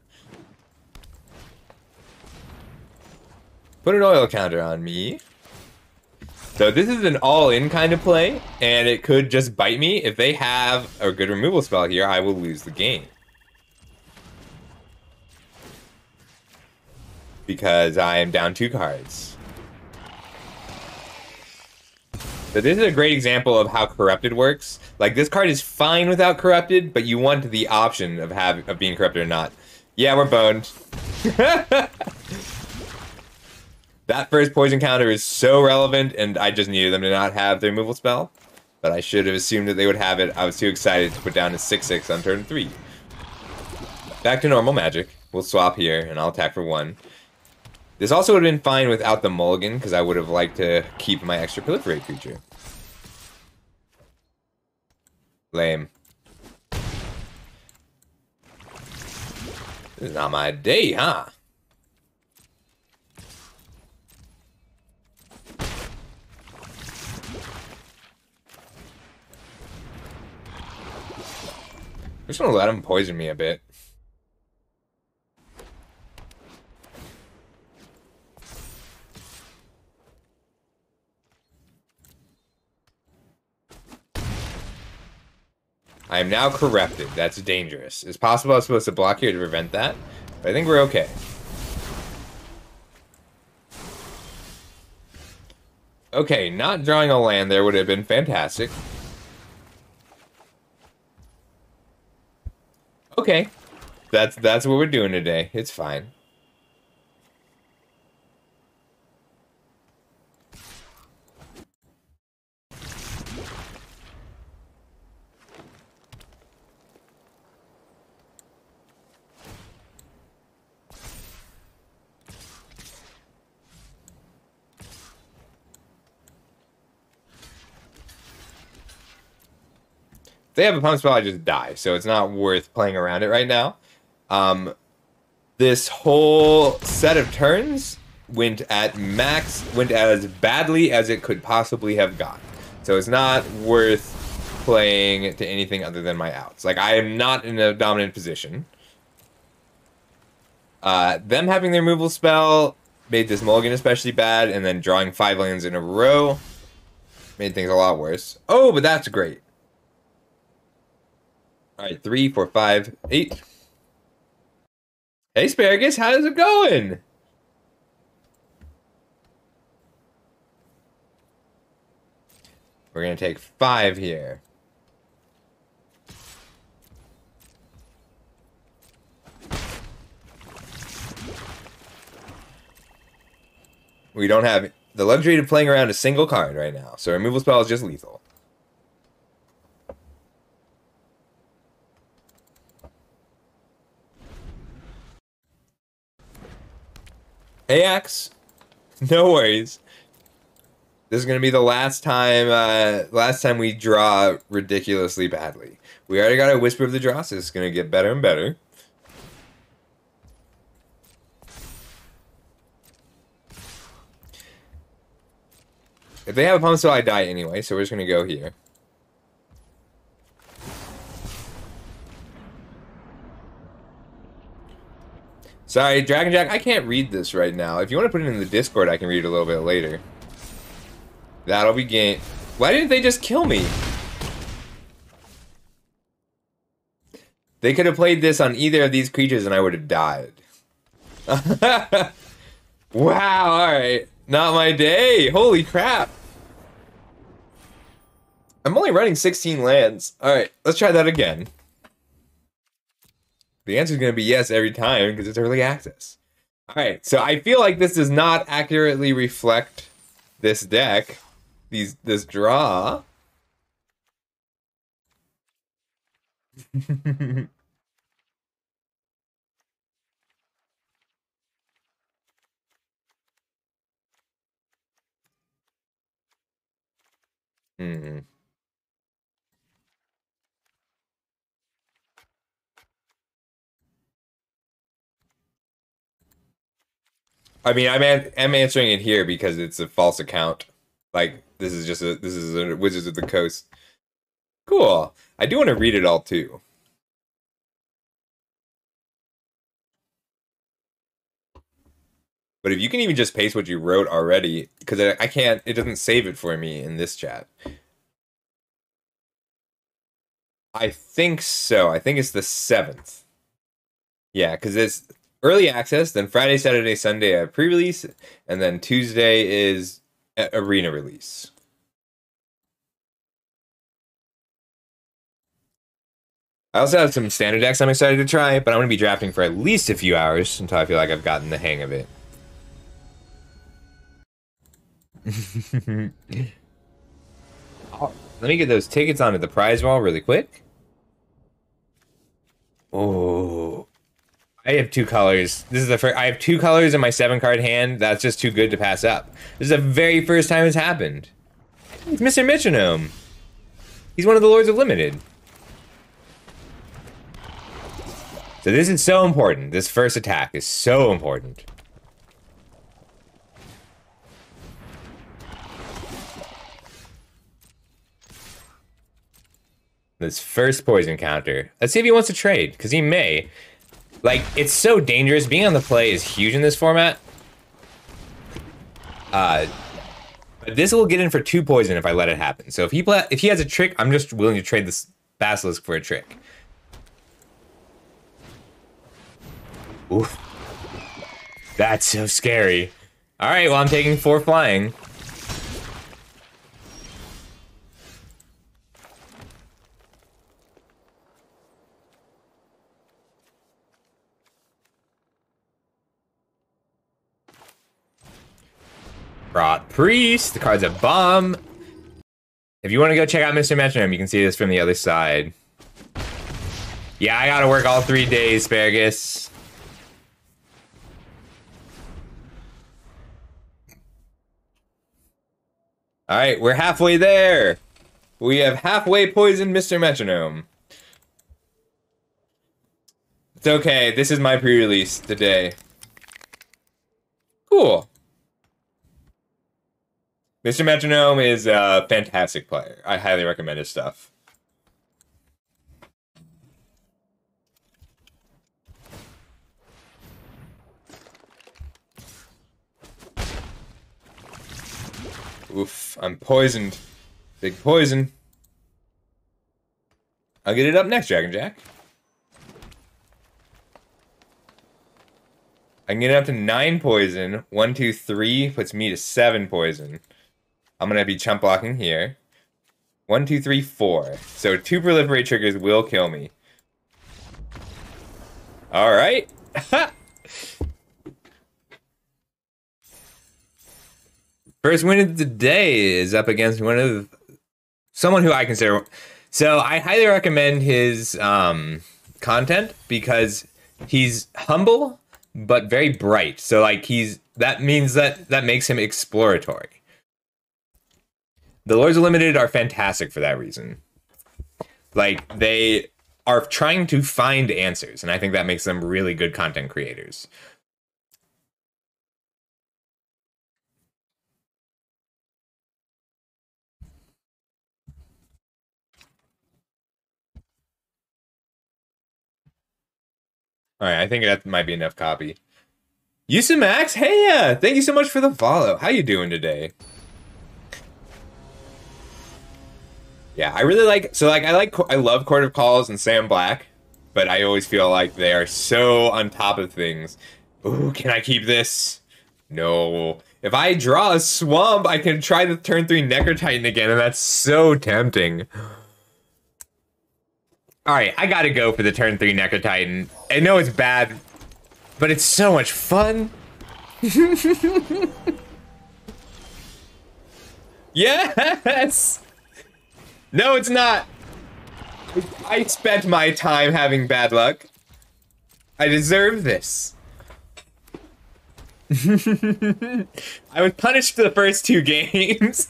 Put an oil counter on me. So this is an all-in kind of play, and it could just bite me. If they have a good removal spell here, I will lose the game. Because I am down 2 cards. So this is a great example of how Corrupted works. Like, this card is fine without Corrupted, but you want the option of being Corrupted or not. Yeah, we're boned. That first poison counter is so relevant, and I just needed them to not have their removal spell. But I should have assumed that they would have it. I was too excited to put down a 6/6 on turn 3. Back to normal magic. We'll swap here, and I'll attack for 1. This also would have been fine without the mulligan, because I would have liked to keep my extra proliferate creature. Lame. This is not my day, huh? I'm just gonna let him poison me a bit. I am now corrupted. That's dangerous. It's possible I was supposed to block here to prevent that, but I think we're okay. Okay, not drawing a land there would have been fantastic. Okay. That's what we're doing today. It's fine. If they have a pump spell, I just die, so it's not worth playing around it right now. This whole set of turns went as badly as it could possibly have gone. So it's not worth playing to anything other than my outs. Like, I am not in a dominant position. Them having their removal spell made this mulligan especially bad, and then drawing 5 lands in a row made things a lot worse. Oh, but that's great. Alright, 3, 4, 5, 8. Hey, Asparagus, how's it going? We're going to take 5 here. We don't have the luxury of playing around a single card right now, so removal spell is just lethal. Hey, Axe. No worries. This is going to be the last time we draw ridiculously badly. We already got a Whisper of the Draw, so it's going to get better and better. If they have a pump spell, I die anyway, so we're just going to go here. Sorry, Dragon Jack, I can't read this right now. If you want to put it in the Discord, I can read it a little bit later. That'll be game. Why didn't they just kill me? They could have played this on either of these creatures and I would have died. Wow, alright. Not my day. Holy crap. I'm only running 16 lands. Alright, let's try that again. The answer is going to be yes every time because it's early access. Alright, so I feel like this does not accurately reflect this deck. This draw. Hmm. I mean, I'm answering it here because it's a false account. Like, this is a Wizards of the Coast. Cool. I do want to read it all too. But if you can even just paste what you wrote already, because I can't, it doesn't save it for me in this chat. I think so. I think it's the 7th. Yeah, because it's early access, then Friday, Saturday, Sunday a pre-release, and then Tuesday is arena release. I also have some standard decks I'm excited to try, but I'm going to be drafting for at least a few hours until I feel like I've gotten the hang of it. Oh, let me get those tickets onto the prize wall really quick. Oh, I have 2 colors. This is the first. I have 2 colors in my 7-card hand. That's just too good to pass up. This is the very first time it's happened. It's Mr. Metronome. He's one of the Lords of Limited. So this is so important. This first attack is so important. This first poison counter. Let's see if he wants to trade, because he may. Like, it's so dangerous. Being on the play is huge in this format. But this will get in for 2 poison if I let it happen. So if he has a trick, I'm just willing to trade this Basilisk for a trick. Oof. That's so scary. Alright, well, I'm taking 4 flying. Brought Priest. The card's a bomb. If you want to go check out Mr. Metronome, you can see this from the other side. Yeah, I gotta work all 3 days, Asparagus. Alright, we're halfway there. We have halfway poisoned Mr. Metronome. It's okay, this is my pre-release today. Cool. Mr. Metronome is a fantastic player. I highly recommend his stuff. Oof, I'm poisoned. Big poison. I'll get it up next, Dragon Jack. I can get it up to 9 poison. 1, 2, 3 puts me to 7 poison. I'm gonna be chump blocking here. 1, 2, 3, 4. So 2 proliferate triggers will kill me. Alright. First win of the day is up against someone who I consider. So I highly recommend his content because he's humble but very bright. So like that means that makes him exploratory. The Lords of Limited are fantastic for that reason. Like they are trying to find answers, and I think that makes them really good content creators. Alright, I think that might be enough copy. Max, hey, thank you so much for the follow. How you doing today? Yeah, I really I love Court of Calls and Sam Black, but I always feel like they are so on top of things. Ooh, can I keep this? No. If I draw a swamp, I can try the turn 3 Necrotitan again, and that's so tempting. Alright, I gotta go for the turn 3 Necrotitan. I know it's bad, but it's so much fun. Yes! No, it's not. I spent my time having bad luck. I deserve this. I was punished for the first 2 games.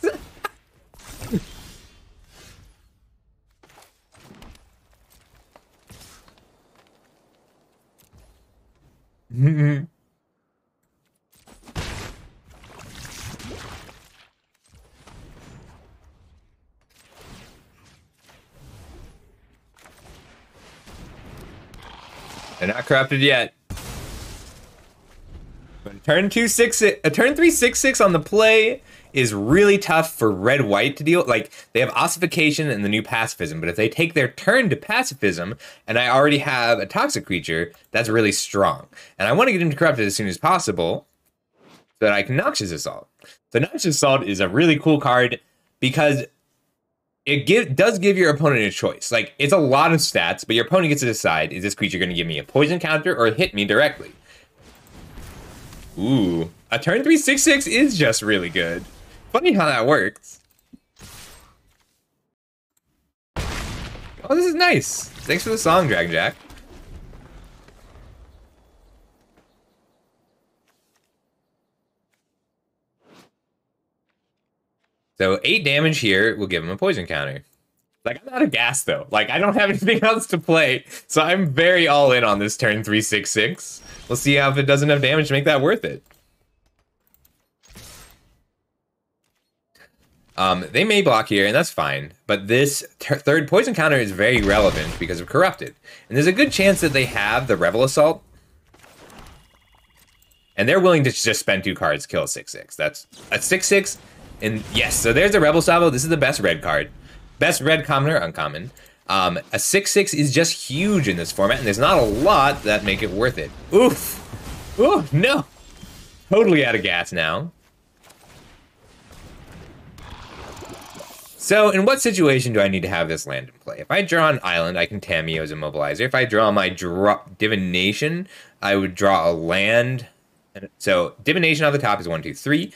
They're not corrupted yet. But a turn 3 6/6 on the play is really tough for red-white to deal. Like, they have ossification and the new pacifism, but if they take their turn to pacifism, and I already have a toxic creature, that's really strong. And I want to get into corrupted as soon as possible so that I can Noxious Assault. So Noxious Assault is a really cool card because it does give your opponent a choice. Like, it's a lot of stats, but your opponent gets to decide, is this creature going to give me a poison counter or hit me directly? Ooh, a turn 3 6/6 is just really good. Funny how that works. Oh, this is nice. Thanks for the song, Dragon Jack. So 8 damage here will give him a poison counter. Like, I'm out of gas, though. Like, I don't have anything else to play, so I'm very all in on this turn 3/6/6. We'll see how if it does enough damage to make that worth it. They may block here, and that's fine, but this third poison counter is very relevant because of Corrupted. And there's a good chance that they have the Revel Assault, and they're willing to just spend 2 cards, kill a 6/6. That's a 6/6, and yes, so there's the Rebel Salvo. This is the best red card. Best red common or uncommon. A 6/6 is just huge in this format, and there's not a lot that make it worth it. Oof! Oh, no! Totally out of gas now. So, in what situation do I need to have this land in play? If I draw an island, I can Tamiyo as Immobilizer. If I draw my Divination, I would draw a land. So, Divination on the top is 1, 2, 3.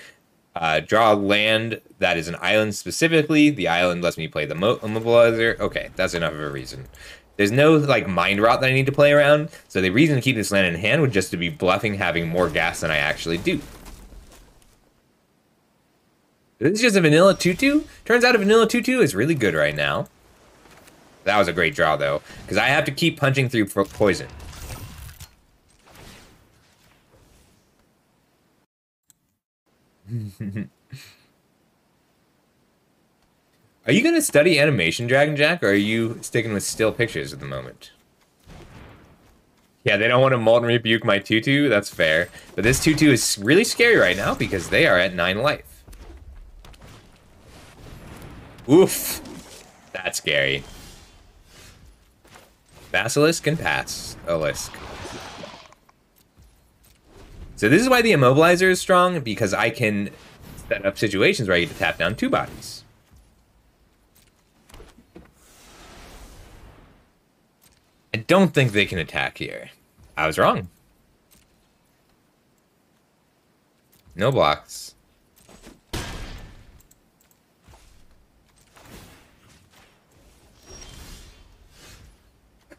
Draw a land that is an island specifically. The island lets me play the Immobilizer. Okay, that's enough of a reason. There's no, like, Mind Rot that I need to play around. So, the reason to keep this land in hand would just to be bluffing having more gas than I actually do. This is just a vanilla 2/2. Turns out a vanilla 2/2 is really good right now. That was a great draw, though, because I have to keep punching through poison. Are you going to study animation, Dragon Jack, or are you sticking with still pictures at the moment? Yeah, they don't want to Molten Rebuke my 2/2. That's fair. But this 2/2 is really scary right now because they are at 9 life. Oof. That's scary. Basilisk and pass. Olisk. So this is why the Immobilizer is strong, because I can set up situations where I get to tap down 2 bodies. I don't think they can attack here. I was wrong. No blocks.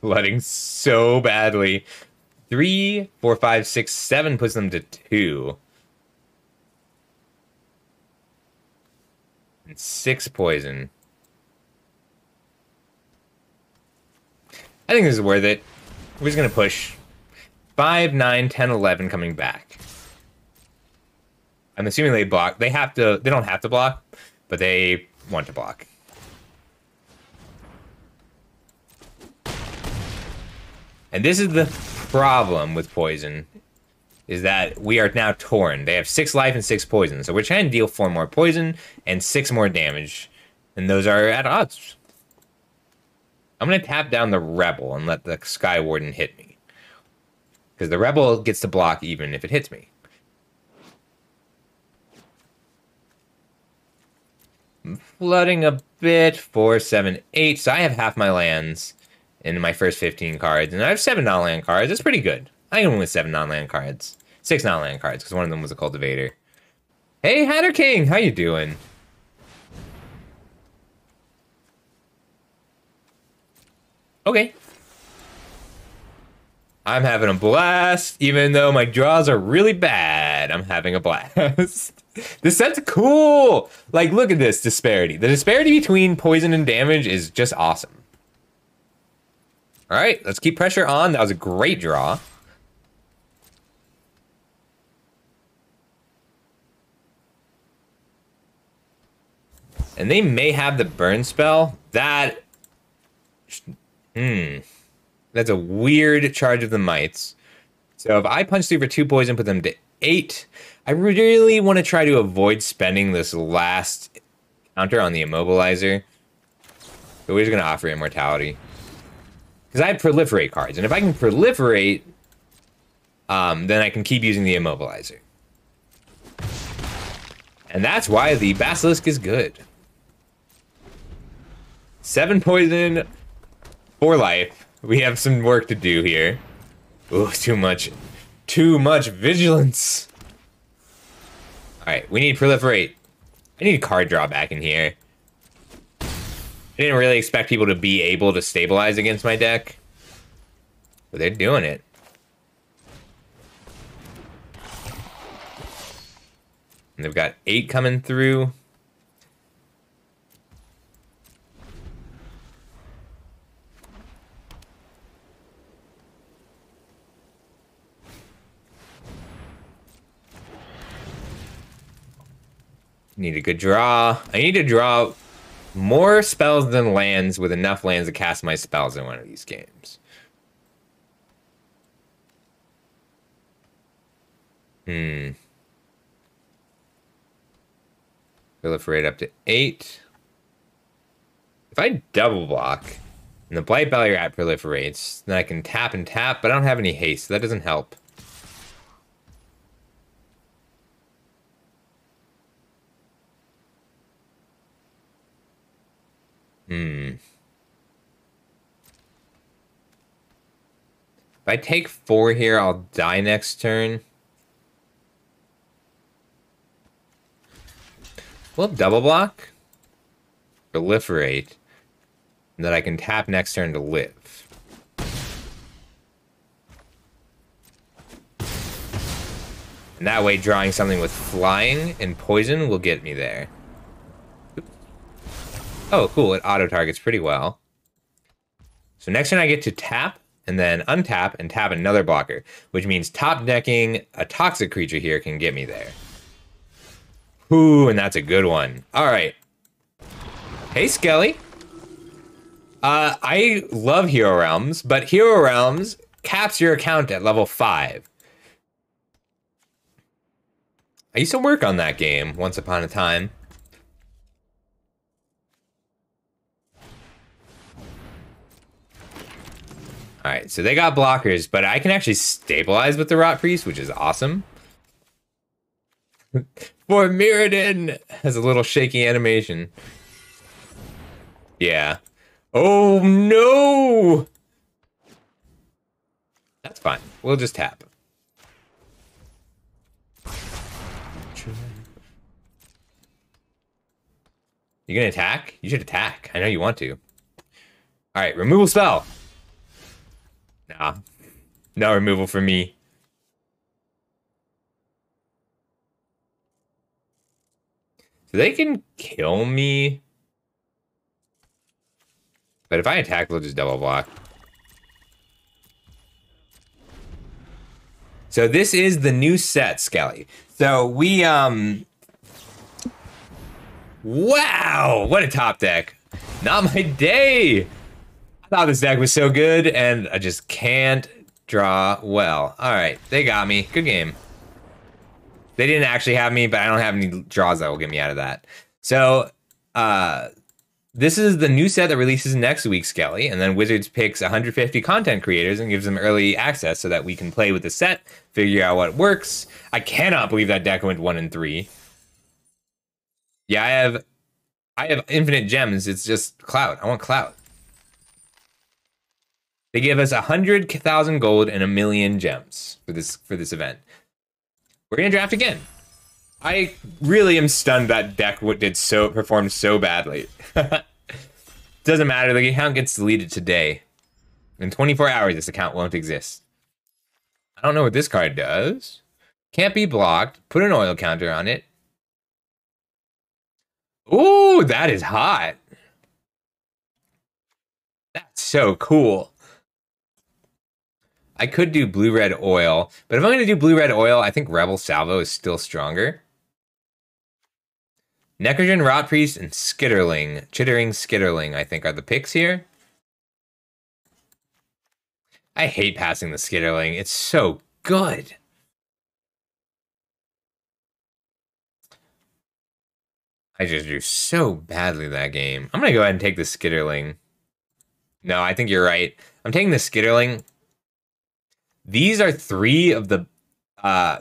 Flooding so badly. 3, 4, 5, 6, 7 puts them to 2. And 6 poison. I think this is worth it. We're just going to push. 5, 9, 10, 11 coming back. I'm assuming they block. They have to. They don't have to block, but they want to block. And this is the problem with poison, is that we are now torn. They have 6 life and 6 poison, so we're trying to deal 4 more poison and 6 more damage, and those are at odds. I'm going to tap down the Rebel and let the Sky Warden hit me, because the Rebel gets to block even if it hits me. I'm flooding a bit, 4, 7, 8, so I have half my lands in my first 15 cards, and I have 7 non-land cards. That's pretty good. I can win with 7 non-land cards. 6 non-land cards, because one of them was a Cultivator. Hey, Hatter King! How you doing? Okay. I'm having a blast, even though my draws are really bad. I'm having a blast. This set's cool! Like, look at this disparity. The disparity between poison and damage is just awesome. All right, let's keep pressure on. That was a great draw. And they may have the burn spell. That's a weird charge of the mites. So if I punch through for 2 poison, put them to 8, I really want to try to avoid spending this last counter on the Immobilizer. But we're just going to offer Immortality. Because I have Proliferate cards, and if I can Proliferate, then I can keep using the Immobilizer. And that's why the Basilisk is good. 7 poison, 4 life. We have some work to do here. Ooh, too much. Too much vigilance. Alright, we need Proliferate. I need card draw back in here. I didn't really expect people to be able to stabilize against my deck, but they're doing it. And they've got 8 coming through. Need a good draw. I need to draw more spells than lands with enough lands to cast my spells in one of these games. Proliferate up to 8. If I double block and the Blight Belly Rat proliferates, then I can tap and tap, but I don't have any haste, so that doesn't help. If I take 4 here, I'll die next turn. We'll double block, proliferate, and then I can tap next turn to live. And that way, drawing something with flying and poison will get me there. Oops. Oh, cool. It auto-targets pretty well. So next turn I get to tap, and then untap, and tap another blocker, which means top decking a toxic creature here can get me there. Ooh, and that's a good one. All right. Hey, Skelly. I love Hero Realms, but Hero Realms caps your account at level 5. I used to work on that game once upon a time. Alright, so they got blockers, but I can actually stabilize with the Rot Priest, which is awesome. For Mirrodin has a little shaky animation. Yeah. Oh no! That's fine. We'll just tap. You gonna attack? You should attack. I know you want to. Alright, removal spell. Nah. No removal for me. So they can kill me. But if I attack, they'll just double block. So this is the new set, Skelly. So we, wow! What a top deck. Not my day! I thought this deck was so good, and I just can't draw well. Alright, they got me. Good game. They didn't actually have me, but I don't have any draws that will get me out of that. So, this is the new set that releases next week, Skelly, and then Wizards picks 150 content creators and gives them early access so that we can play with the set, figure out what works. I cannot believe that deck went 1 and 3. Yeah, I have infinite gems. It's just clout. I want clout. They give us 100,000 gold and 1,000,000 gems for this event. We're gonna draft again. I really am stunned that deck performed so badly. Doesn't matter. The account gets deleted today. In 24 hours, this account won't exist. I don't know what this card does. Can't be blocked. Put an oil counter on it. Ooh, that is hot. That's so cool. I could do blue-red oil, but if I'm going to do blue-red oil, I think Rebel Salvo is still stronger. Necrogen, Rot Priest, and Skitterling. Chittering Skitterling, I think, are the picks here. I hate passing the Skitterling. It's so good. I just drew so badly that game. I'm going to go ahead and take the Skitterling. No, I think you're right. I'm taking the Skitterling. These are 3 of the...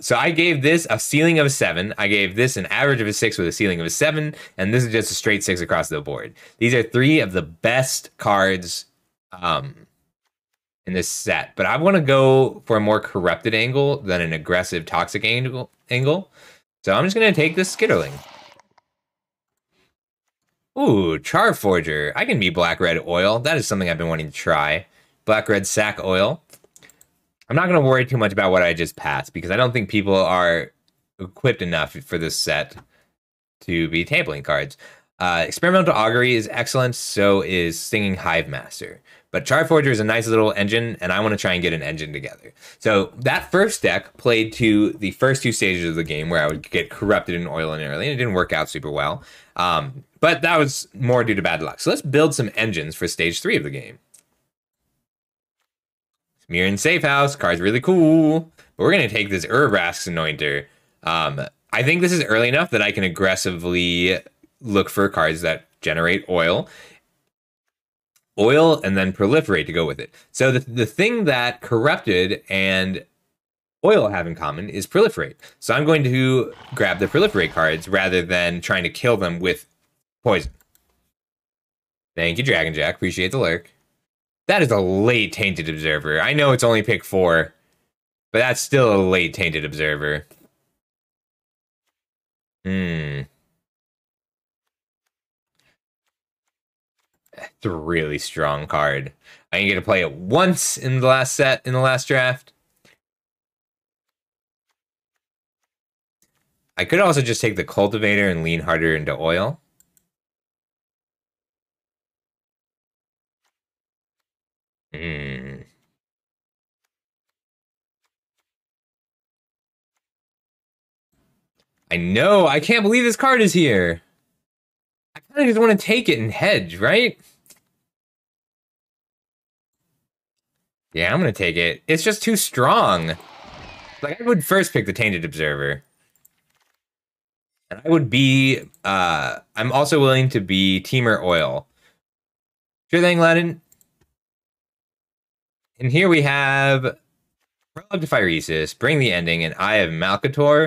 so I gave this a ceiling of a 7. I gave this an average of a 6 with a ceiling of a 7. And this is just a straight 6 across the board. These are 3 of the best cards in this set. But I want to go for a more corrupted angle than an aggressive toxic angle. So I'm just going to take this Skitterling. Ooh, Charforger. I can be black-red oil. That is something I've been wanting to try. Black-red sack oil. I'm not going to worry too much about what I just passed, because I don't think people are equipped enough for this set to be tabling cards. Experimental Augury is excellent, so is Stinging Hive Master. But Charforger is a nice little engine, and I want to try and get an engine together. So that first deck played to the first 2 stages of the game where I would get corrupted in oil and early, and it didn't work out super well. But that was more due to bad luck. So let's build some engines for stage 3 of the game. Mirror and Safe House, card's really cool. But we're going to take this Urabrask's Anointer. I think this is early enough that I can aggressively look for cards that generate oil, and then proliferate to go with it. So the thing that Corrupted and oil have in common is proliferate. So I'm going to grab the proliferate cards rather than trying to kill them with poison. Thank you, Dragon Jack. Appreciate the lurk. That is a late Tainted Observer. I know it's only pick 4, but that's still a late Tainted Observer. It's a really strong card. I didn't get to play it once in the last set, in the last draft. I could also just take the Cultivator and lean harder into oil. I know, I can't believe this card is here. I kind of just want to take it and hedge, right? Yeah, I'm going to take it. It's just too strong. Like, I would first pick the Tainted Observer. And I would be, I'm also willing to be Teamer Oil. Sure thing, Lennon. And here we have Prologue to Phyresis, Bring the Ending, and I have Malcator.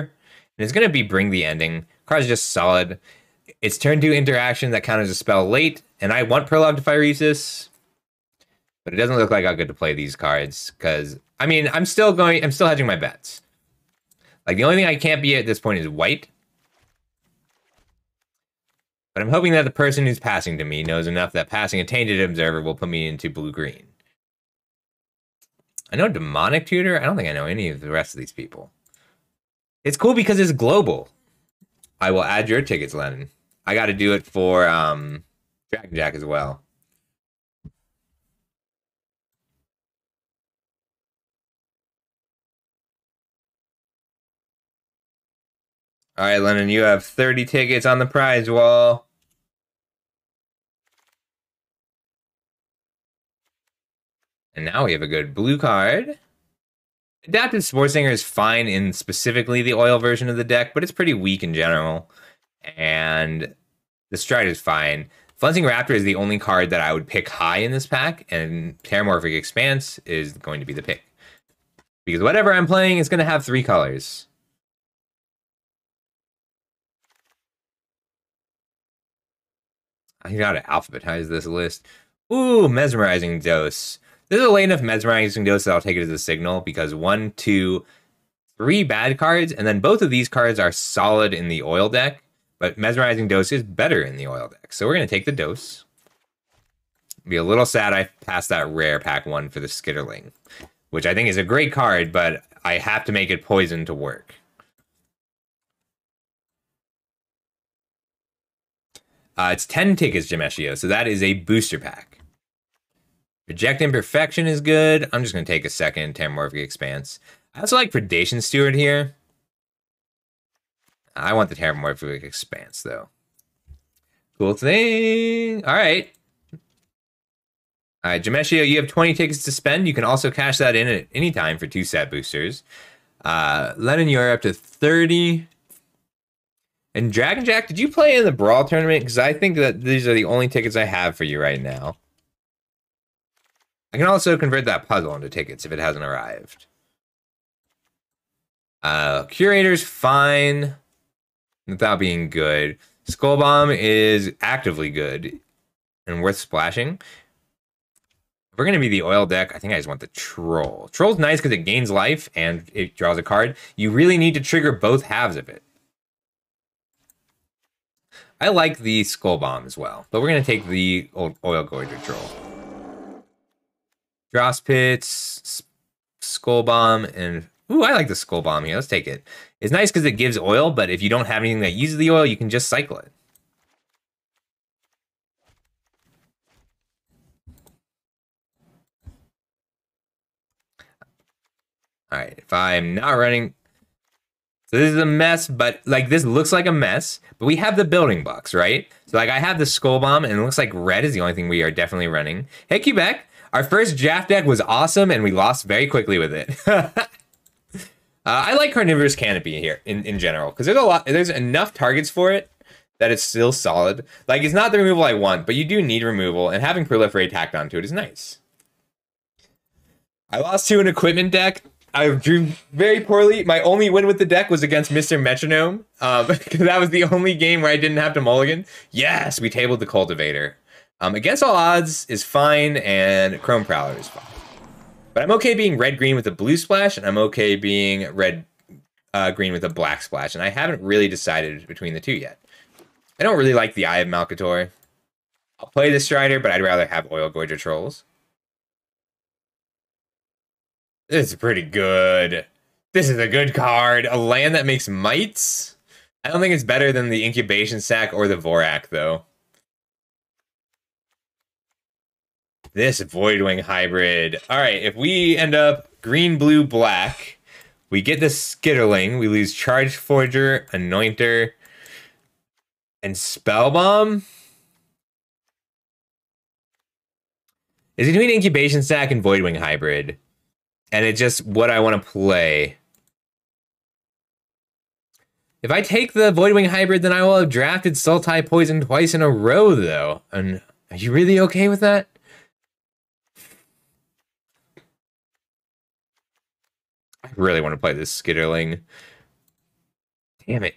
And it's going to be Bring the Ending. Card's just solid. It's turn 2 interaction that counters a spell late, and I want Prologue to Phyresis. But it doesn't look like I'll get to play these cards, because, I mean, I'm still hedging my bets. Like, the only thing I can't be at this point is white. But I'm hoping that the person who's passing to me knows enough that passing a Tainted Observer will put me into blue-green. I know Demonic Tutor. I don't think I know any of the rest of these people. It's cool because it's global. I will add your tickets, Lennon. I got to do it for Dragon Jack as well. All right, Lennon, you have 30 tickets on the prize wall. And now we have a good blue card. Adaptive Sportsinger is fine in specifically the oil version of the deck, but it's pretty weak in general. And the Stride is fine. Flensing Raptor is the only card that I would pick high in this pack, and Terramorphic Expanse is going to be the pick. Because whatever I'm playing is going to have 3 colors. I gotta alphabetize this list. Ooh, Mesmerizing Dose. This is a late enough Mesmerizing Dose that I'll take it as a signal, because 1, 2, 3 bad cards, and then both of these cards are solid in the oil deck, but Mesmerizing Dose is better in the oil deck. So we're going to take the Dose. Be a little sad I passed that rare pack 1 for the Skitterling, which I think is a great card, but I have to make it poison to work. It's 10 tickets, Jameshio, so that is a booster pack. Reject Imperfection is good. I'm just going to take a second Terramorphic Expanse. I also like Predation Steward here. I want the Terramorphic Expanse, though. Cool thing. All right. All right, Jameshio, you have 20 tickets to spend. You can also cash that in at any time for 2 set boosters. Lennon, you're up to 30. And Dragon Jack, did you play in the Brawl tournament? Because I think that these are the only tickets I have for you right now. I can also convert that puzzle into tickets if it hasn't arrived. Curator's fine without being good. Skull Bomb is actively good and worth splashing. If we're going to be the oil deck, I think I just want the Troll. Troll's nice because it gains life and it draws a card. You really need to trigger both halves of it. I like the Skull Bomb as well, but we're going to take the old Oil Gorger Troll. Dross Pits, Skull Bomb, and... Ooh, I like the Skull Bomb here. Let's take it. It's nice because it gives oil, but if you don't have anything that uses the oil, you can just cycle it. All right, if I'm not running... So this is a mess, but like this looks like a mess, but we have the building blocks, right? So like I have the Skull Bomb, and it looks like red is the only thing we are definitely running. Hey, Quebec, our first draft deck was awesome, and we lost very quickly with it. I like Carnivorous Canopy here in general, because there's enough targets for it that it's still solid. Like, it's not the removal I want, but you do need removal, and having Proliferate tacked onto it is nice. I lost to an equipment deck. I drew very poorly. My only win with the deck was against Mr. Metronome, because that was the only game where I didn't have to mulligan. Yes, we tabled the Cultivator. Against all odds is fine, and Chrome Prowler is fine. But I'm okay being red-green with a blue splash, and I'm okay being red-green with a black splash, and I haven't really decided between the two yet. I don't really like the Eye of Malcator. I'll play the Strider, but I'd rather have Oil Gorger Trolls. This is pretty good. This is a good card. A land that makes mites? I don't think it's better than the Incubation Sac or the Vorak, though. This Voidwing hybrid. All right, if we end up green, blue, black, we get the Skitterling. We lose Charge Forger, Anointer, and Spellbomb. It's between Incubation Sac and Voidwing hybrid. And it's just what I want to play. If I take the Voidwing hybrid, then I will have drafted Sultai Poison twice in a row, though. And are you really okay with that? I really want to play this Skitterling. Damn it.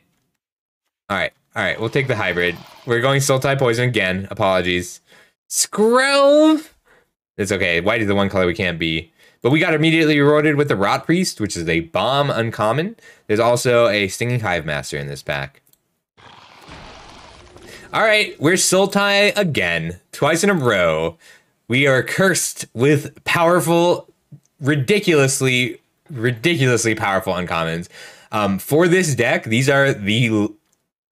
All right, we'll take the hybrid. We're going Sultai Poison again. Apologies. Scrove! It's okay. White is the one color we can't be. But we got immediately rewarded with the Rot Priest, which is a bomb uncommon. There's also a Stinging Hive Master in this pack. All right, we're Sultai again, twice in a row. We are cursed with powerful, ridiculously powerful uncommons. For this deck, these are the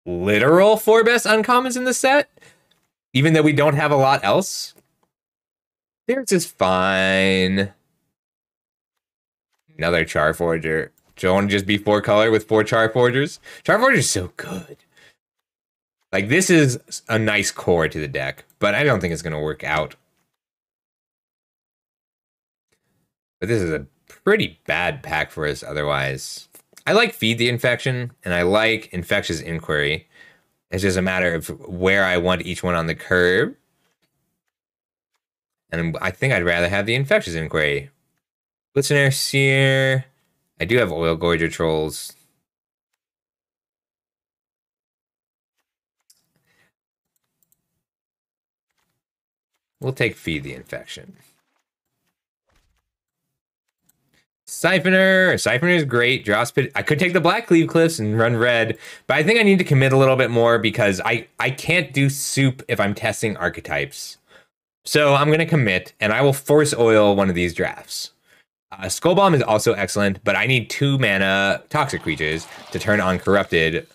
literal 4 best uncommons in the set, even though we don't have a lot else. Theirs is fine. Another Charforger. Do you want to just be 4 color with 4 Charforgers? Charforger's so good. Like, this is a nice core to the deck, but I don't think it's going to work out. But this is a pretty bad pack for us otherwise. I like Feed the Infection, and I like Infectious Inquiry. It's just a matter of where I want each one on the curve. And I think I'd rather have the Infectious Inquiry. Listener Seer. I do have Oil Gorger Trolls. We'll take Feed the Infection. Siphoner. Siphoner is great. Drawspit. I could take the Black Cleave Cliffs and run red, but I think I need to commit a little bit more because I can't do soup if I'm testing archetypes. So I'm going to commit, and I will Force Oil one of these drafts. Skull Bomb is also excellent, but I need 2 mana Toxic Creatures to turn on Corrupted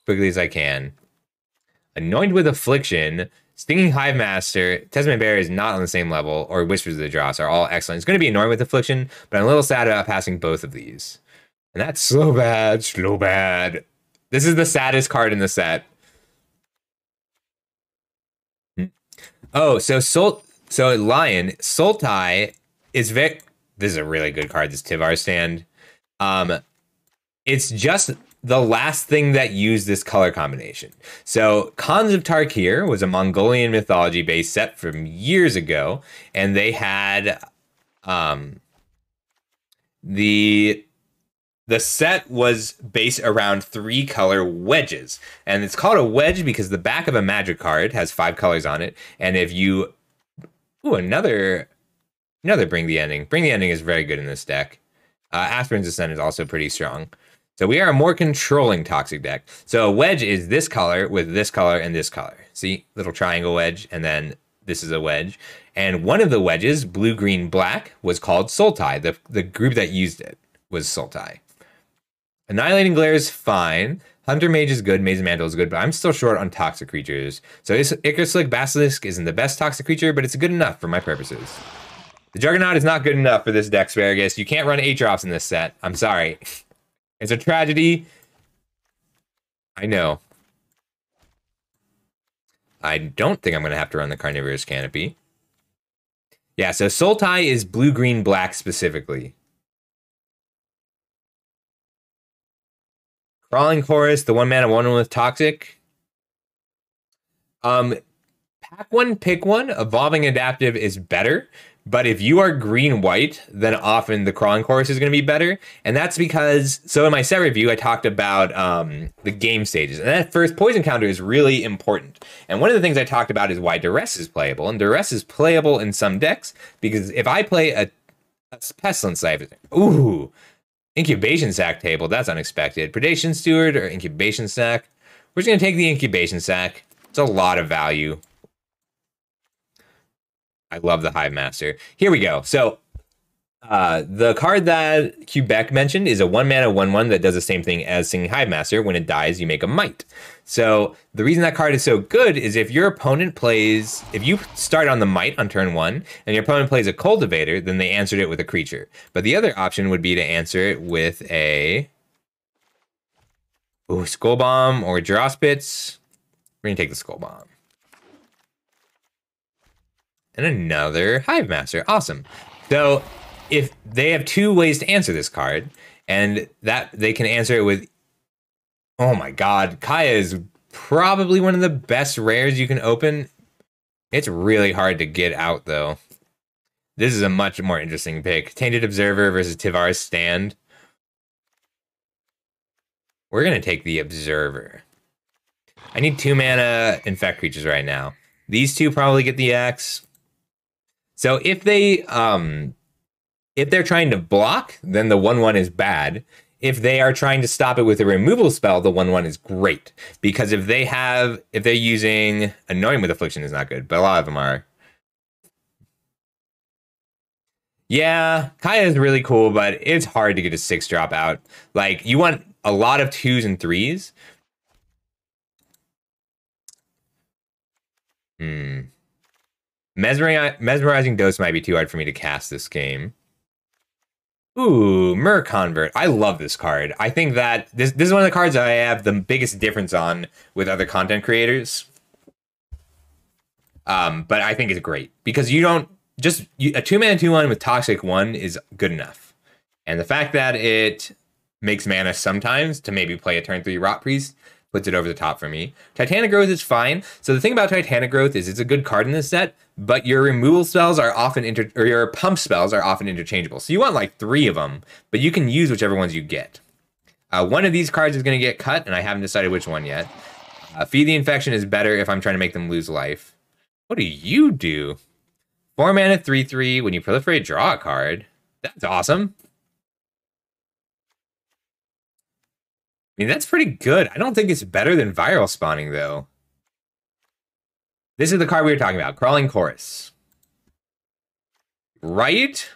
quickly as I can. Anoint with Affliction, Stinging Hive Master, Testament Bearer is not on the same level, or Whispers of the Dross are all excellent. It's going to be Anoint with Affliction, but I'm a little sad about passing both of these. And that's slow bad, slow bad. This is the saddest card in the set. Oh, so Lion, Sultai is very... This is a really good card, this Tivar stand. It's just the last thing that used this color combination. So Khans of Tarkir was a Mongolian mythology-based set from years ago, and they had the set was based around 3 color wedges. And it's called a wedge because the back of a magic card has 5 colors on it. And if you... Ooh, another Bring the Ending. Bring the Ending is very good in this deck. Aspirin's Ascent is also pretty strong. So we are a more controlling Toxic deck. So a wedge is this color with this color and this color. See? Little triangle wedge, and then this is a wedge. And one of the wedges, blue, green, black, was called Sultai. The group that used it was Sultai. Annihilating Glare is fine. Hunter Mage is good. Maze Mantle is good, but I'm still short on Toxic Creatures. So Icarus Basilisk isn't the best Toxic Creature, but it's good enough for my purposes. The Juggernaut is not good enough for this deck, Asparagus. You can't run 8 drops in this set. I'm sorry. It's a tragedy. I know. I don't think I'm going to have to run the Carnivorous Canopy. Yeah, so Sultai is blue, green, black specifically. Crawling Chorus, the 1-mana 1/1 with Toxic. Pack one, pick one. Evolving Adaptive is better. But if you are green-white, then often the Crawling Chorus is going to be better. And that's because, so in my set review, I talked about the game stages. And that first poison counter is really important. And one of the things I talked about is why Duress is playable. And Duress is playable in some decks because if I play a Pestilence Scythe, ooh, Incubation Sac table, that's unexpected. Predation Steward or Incubation Sac. We're just going to take the Incubation Sac. It's a lot of value. I love the Hive Master. Here we go. So the card that Quebec mentioned is a 1-mana 1/1 that does the same thing as Singing Hive Master. When it dies, you make a Might. So the reason that card is so good is if your opponent plays, if you start on the Might on turn 1 and your opponent plays a Cultivator, then they answered it with a creature. But the other option would be to answer it with a Skull Bomb or Drospits. We're going to take the Skull Bomb. And another Hive Master. Awesome. So if they have 2 ways to answer this card, and that they can answer it with, oh my god, Kaya is probably one of the best rares you can open. It's really hard to get out, though. This is a much more interesting pick. Tainted Observer versus Tivar's Stand. We're going to take the Observer. I need 2-mana Infect creatures right now. These 2 probably get the X. So if they're trying to block, then the 1/1 is bad. If they are trying to stop it with a removal spell, the 1/1 is great. Because if they're using Annoying with Affliction is not good, but a lot of them are. Yeah, Kaya is really cool, but it's hard to get a 6-drop out. Like, you want a lot of 2s and 3s. Mesmerizing Dose might be too hard for me to cast this game. Ooh, Mer Convert. I love this card. I think that this is one of the cards I have the biggest difference on with other content creators. But I think it's great because you don't just a 2-mana 2/1 with Toxic 1 is good enough. And the fact that it makes mana sometimes to maybe play a turn 3 Rot Priest puts it over the top for me. Titanic Growth is fine. So the thing about Titanic Growth is it's a good card in this set, but your removal spells are often your pump spells are often interchangeable. So you want like 3 of them, but you can use whichever ones you get. One of these cards is going to get cut, and I haven't decided which one yet. Feed the Infection is better if I'm trying to make them lose life. What do you do? 4-mana 3/3. When you proliferate, draw a card. That's awesome. I mean, that's pretty good. I don't think it's better than Viral Spawning, though. This is the card we were talking about. Crawling Chorus. Right?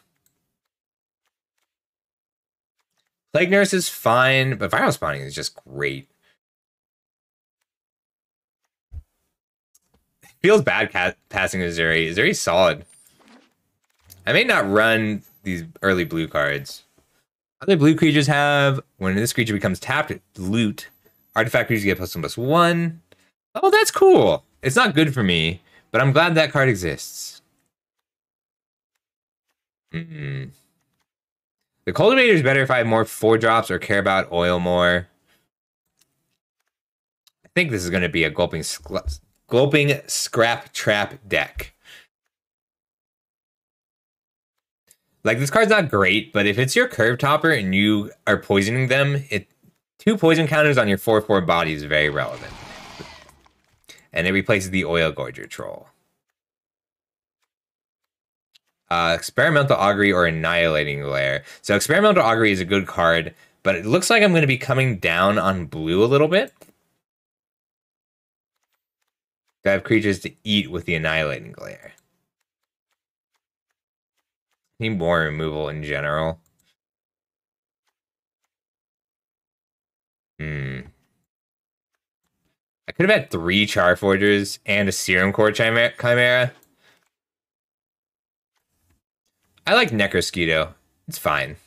Plague Nurse is fine, but Viral Spawning is just great. It feels bad passing Azuri. Azuri's solid. I may not run these early blue cards. Other blue creatures have, when this creature becomes tapped, loot. Artifact creatures get +1/+1. Oh, that's cool. It's not good for me, but I'm glad that card exists. The Cultivator is better if I have more 4-drops or care about oil more. I think this is going to be a Gulping Scrap Trap deck. Like, this card's not great, but if it's your Curve Topper and you are poisoning them, 2 poison counters on your 4/4 body is very relevant. And it replaces the Oil Gorger Troll. Experimental Augury or Annihilating Glare. So Experimental Augury is a good card, but it looks like I'm going to be coming down on blue a little bit. I have creatures to eat with the Annihilating Glare. Need more removal in general. I could have had 3 Charforgers and a Serum Core Chimera. I like Necrosquito. It's fine.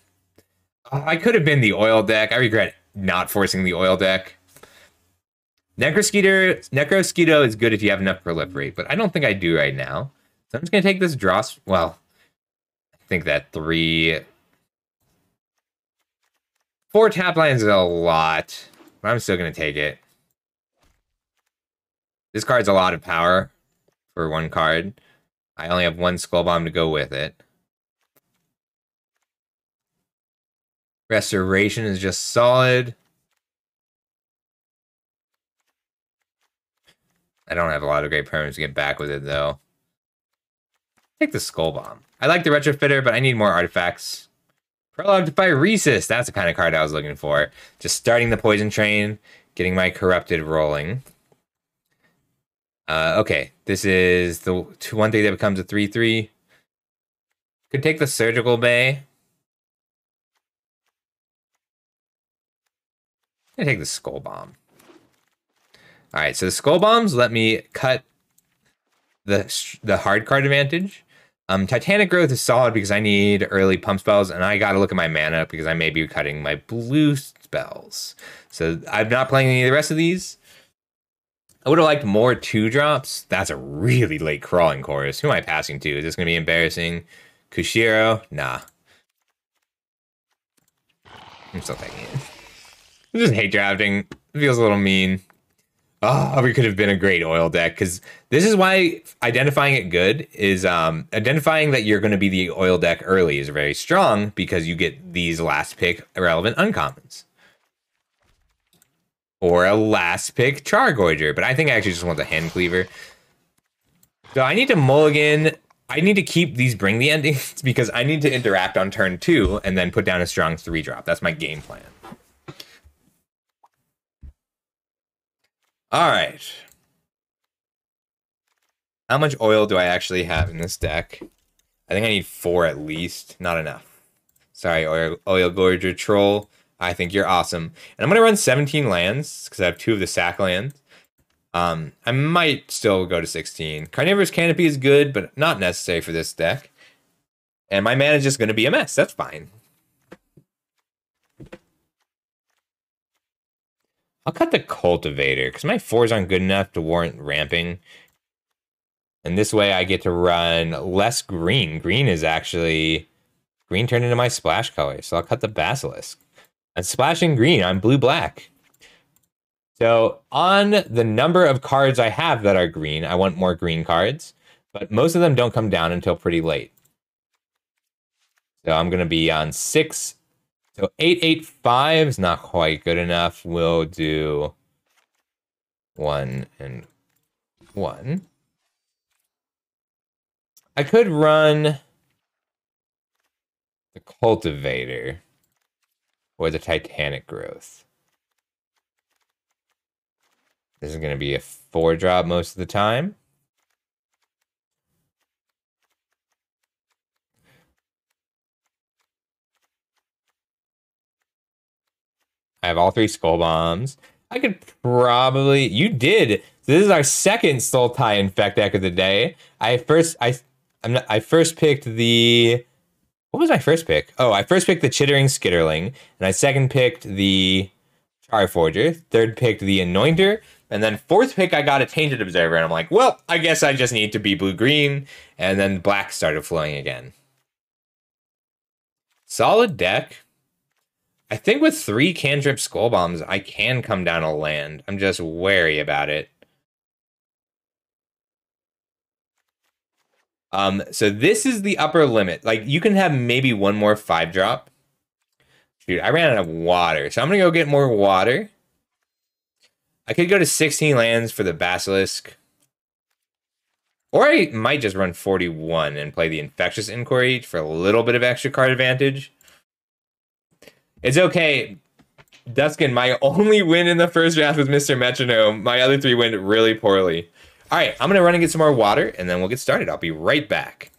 I could have been the oil deck. I regret not forcing the oil deck. Necrosquito is good if you have enough proliferate, but I don't think I do right now. So I'm just going to take this draw. Well, I think that 4 tap lines is a lot, but I'm still going to take it. This card's a lot of power for 1 card. I only have 1 Skull Bomb to go with it. Restoration is just solid. I don't have a lot of great permanents to get back with it, though. Take the Skull Bomb. I like the Retrofitter, but I need more artifacts. Prologue to Phyresis. That's the kind of card I was looking for. Just starting the Poison Train, getting my Corrupted rolling. Okay, this is the 1/3 that becomes a 3/3. Could take the Surgical Bay. I'm gonna take the Skull Bomb. All right, so the Skull Bombs let me cut the hard card advantage. Titanic Growth is solid because I need early pump spells, and I got to look at my mana because I may be cutting my blue spells. So I'm not playing any of the rest of these. I would have liked more 2-drops. That's a really late Crawling Chorus. Who am I passing to? Is this going to be embarrassing? Kushiro? Nah. I'm still taking it. I just hate drafting. It feels a little mean. Oh, we could have been a great oil deck, because this is why identifying it good is identifying that you're going to be the oil deck early is very strong, because you get these last pick irrelevant uncommons. Or a last pick Chargorger, but I think I actually just want the Hand Cleaver. So I need to mulligan. I need to keep these Bring the Endings because I need to interact on turn 2 and then put down a strong 3-drop. That's my game plan. All right. How much oil do I actually have in this deck? I think I need 4 at least. Not enough. Sorry, Oil Gorger Troll. I think you're awesome. And I'm going to run 17 lands because I have 2 of the sack lands. I might still go to 16. Carnivorous Canopy is good, but not necessary for this deck. And my mana is just going to be a mess. That's fine. I'll cut the Cultivator, because my 4s aren't good enough to warrant ramping. And this way I get to run less green. Green is actually... Green turned into my splash color, so I'll cut the Basilisk. I'm splashing green on blue-black. So on the number of cards I have that are green, I want more green cards. But most of them don't come down until pretty late. So I'm going to be on 6... So 885 is not quite good enough. We'll do 1 and 1. I could run the Cultivator or the Titanic Growth. This is going to be a 4-drop most of the time. I have all 3 Skull Bombs. I could probably... You did! So this is our second Sultai Infect deck of the day. I first picked the... What was my first pick? Oh, I first picked the Chittering Skitterling. And I second picked the Charforger. Third picked the Anointer. And then 4th pick, I got a Tainted Observer. And I'm like, well, I guess I just need to be blue-green. And then black started flowing again. Solid deck. I think with 3 Cantrip Skull Bombs, I can come down a land. I'm just wary about it. So this is the upper limit. Like, you can have maybe 1 more 5-drop. Shoot, I ran out of water. So I'm going to go get more water. I could go to 16 lands for the Basilisk. Or I might just run 41 and play the Infectious Inquiry for a little bit of extra card advantage. It's okay. Duskin, my only win in the first draft was Mr. Metronome. My other 3 went really poorly. All right, I'm going to run and get some more water, and then we'll get started. I'll be right back.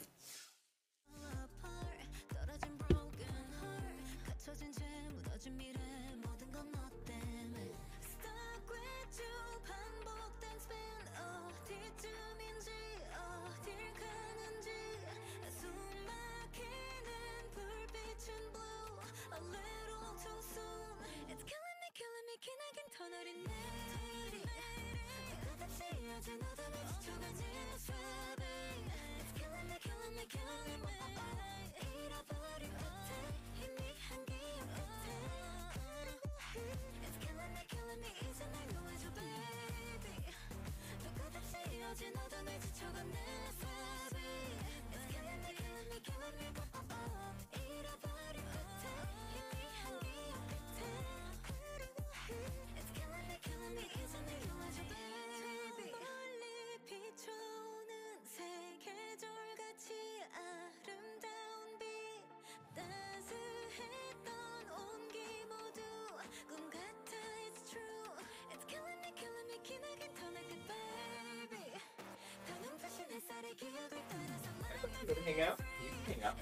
Go to hang out. You can hang out.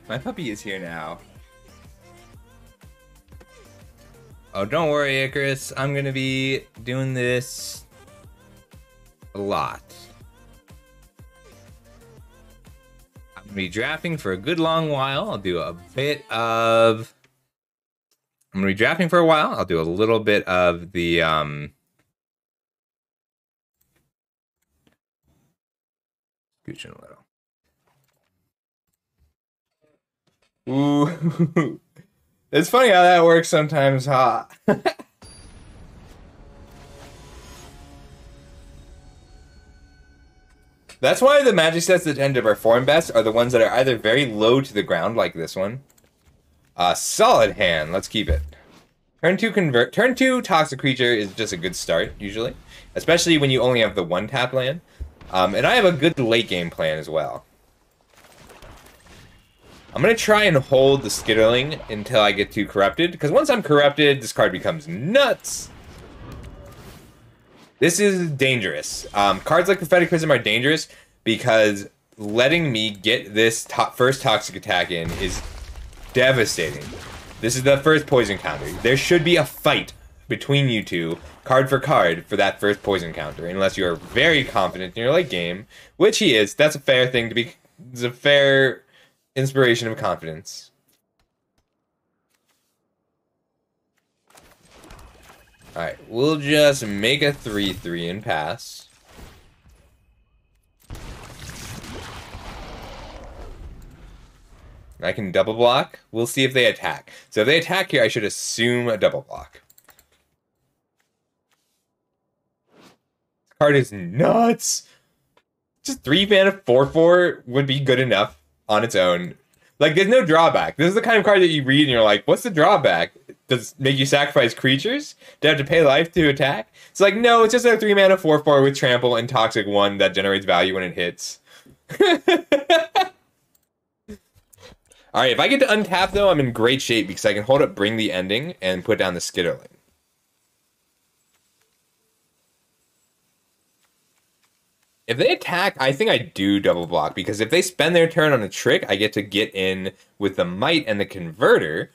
My puppy is here now. Oh, don't worry, Icarus. I'm gonna be doing this a lot. I'm gonna be drafting for a good long while. I'll do a bit of... I'm gonna be drafting for a while. I'll do a little bit of the scooching a little. Ooh. It's funny how that works sometimes, huh? That's why the magic sets that tend to perform best are the ones that are either very low to the ground, like this one. Solid hand. Let's keep it. Turn 2 convert. Turn 2 toxic creature is just a good start, usually. Especially when you only have the 1-tap land. And I have a good late game plan as well. I'm going to try and hold the Skitterling until I get to Corrupted, because once I'm Corrupted, this card becomes nuts. This is dangerous. Cards like Prophetic Prism are dangerous because letting me get this first Toxic attack in is devastating. This is the first poison counter. There should be a fight between you two, card for card, for that first poison counter, unless you're very confident in your late game, which he is. That's a fair thing to be... It's a fair... inspiration of confidence. Alright, we'll just make a 3/3 and pass. I can double block. We'll see if they attack. So if they attack here, I should assume a double block. This card is nuts! Just 3 mana 4/4 would be good enough on its own. Like, there's no drawback. This is the kind of card that you read and you're like, what's the drawback? Does it make you sacrifice creatures? Do you have to pay life to attack? It's like, no, it's just a 3 mana 4/4 with trample and toxic 1 that generates value when it hits. Alright, if I get to untap though, I'm in great shape because I can hold up Bring the Ending and put down the Skitterling. If they attack, I think I do double block, because if they spend their turn on a trick, I get to get in with the Might and the Converter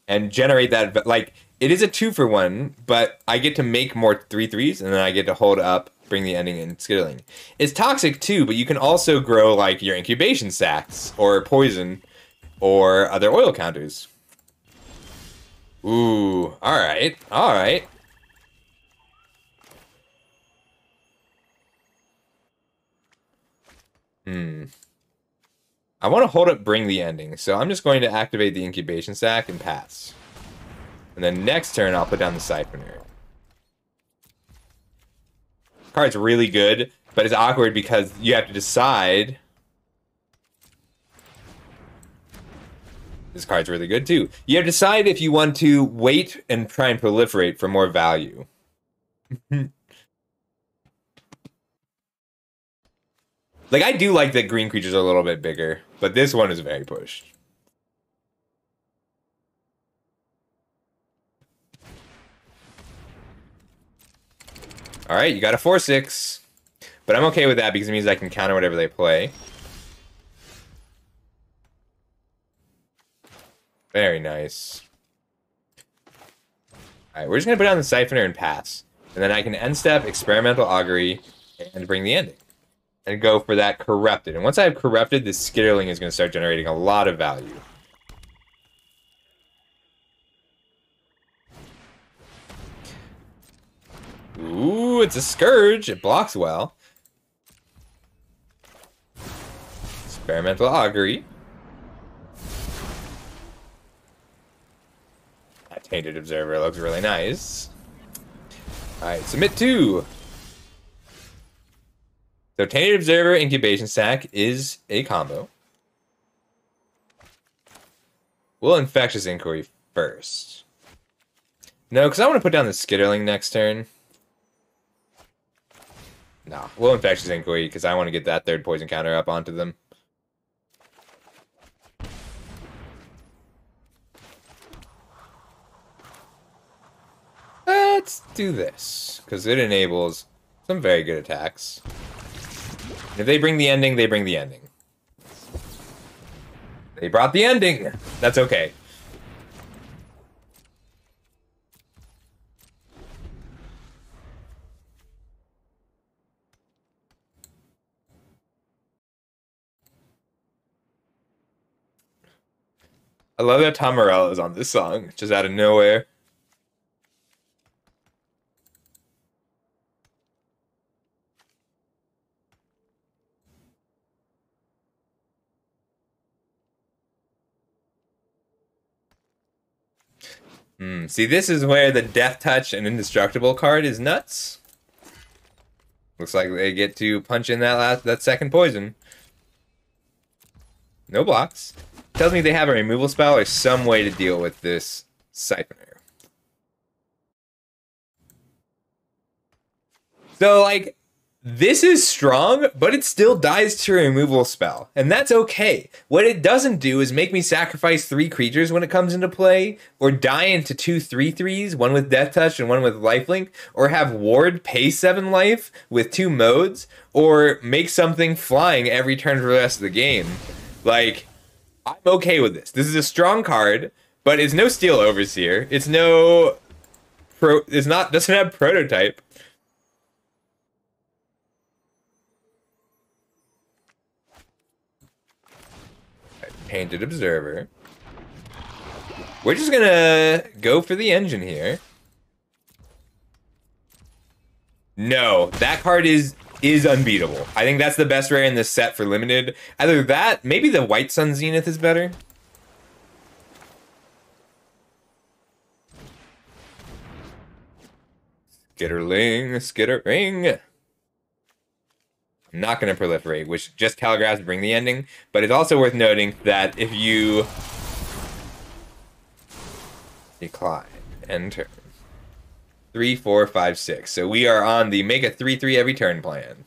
and generate that. Like, it is a 2-for-1, but I get to make more 3/3s, and then I get to hold up, Bring the Ending, and Skitterling. It's toxic too, but you can also grow, like, your incubation sacks, or poison, or other oil counters. Ooh, alright, alright. I want to hold up Bring the Ending, so I'm just going to activate the incubation sac and pass. And then next turn, I'll put down the Siphoner. Card's really good, but it's awkward because you have to decide. This card's really good too. You have to decide if you want to wait and try and proliferate for more value. Like, I do like that green creatures are a little bit bigger, but this one is very pushed. Alright, you got a 4/6. But I'm okay with that because it means I can counter whatever they play. Very nice. Alright, we're just going to put down the Siphoner and pass. And then I can end step, Experimental Augury, and Bring the Ending. And go for that Corrupted. And once I have Corrupted, this Skitterling is going to start generating a lot of value. Ooh, it's a Scourge. It blocks well. Experimental Augury. That Tainted Observer looks really nice. Alright, submit 2. So Tainted Observer, Incubation Sac is a combo. We'll Infectious Inquiry first. No, because I want to put down the Skitterling next turn. No, we'll Infectious Inquiry because I want to get that third poison counter up onto them. do this, because it enables some very good attacks. If they bring the ending, they bring the ending. They brought the ending! That's okay. I love that Tom Morello is on this song, just out of nowhere. See, this is where the Death Touch and Indestructible card is nuts. Looks like they get to punch in that second poison. No blocks. Tells me they have a removal spell or some way to deal with this Siphoner. So, like, this is strong, but it still dies to a removal spell. And that's okay. What it doesn't do is make me sacrifice 3 creatures when it comes into play, or die into 2 3/3s, one with Death Touch and one with Lifelink, or have Ward pay 7 life with 2 modes, or make something flying every turn for the rest of the game. Like, I'm okay with this. This is a strong card, but it's no Steel Overseer. It's no... doesn't have Prototype. Painted Observer. We're just gonna go for the engine here. No, that card is unbeatable. I think that's the best rare in this set for limited. Either that, maybe the White Sun Zenith is better. Skitterling, skittering. I'm not going to proliferate, which just telegraphs bring the ending, but it's also worth noting that if you decline, end turn. 3, 4, 5, 6. So we are on the make a 3/3 every turn plan.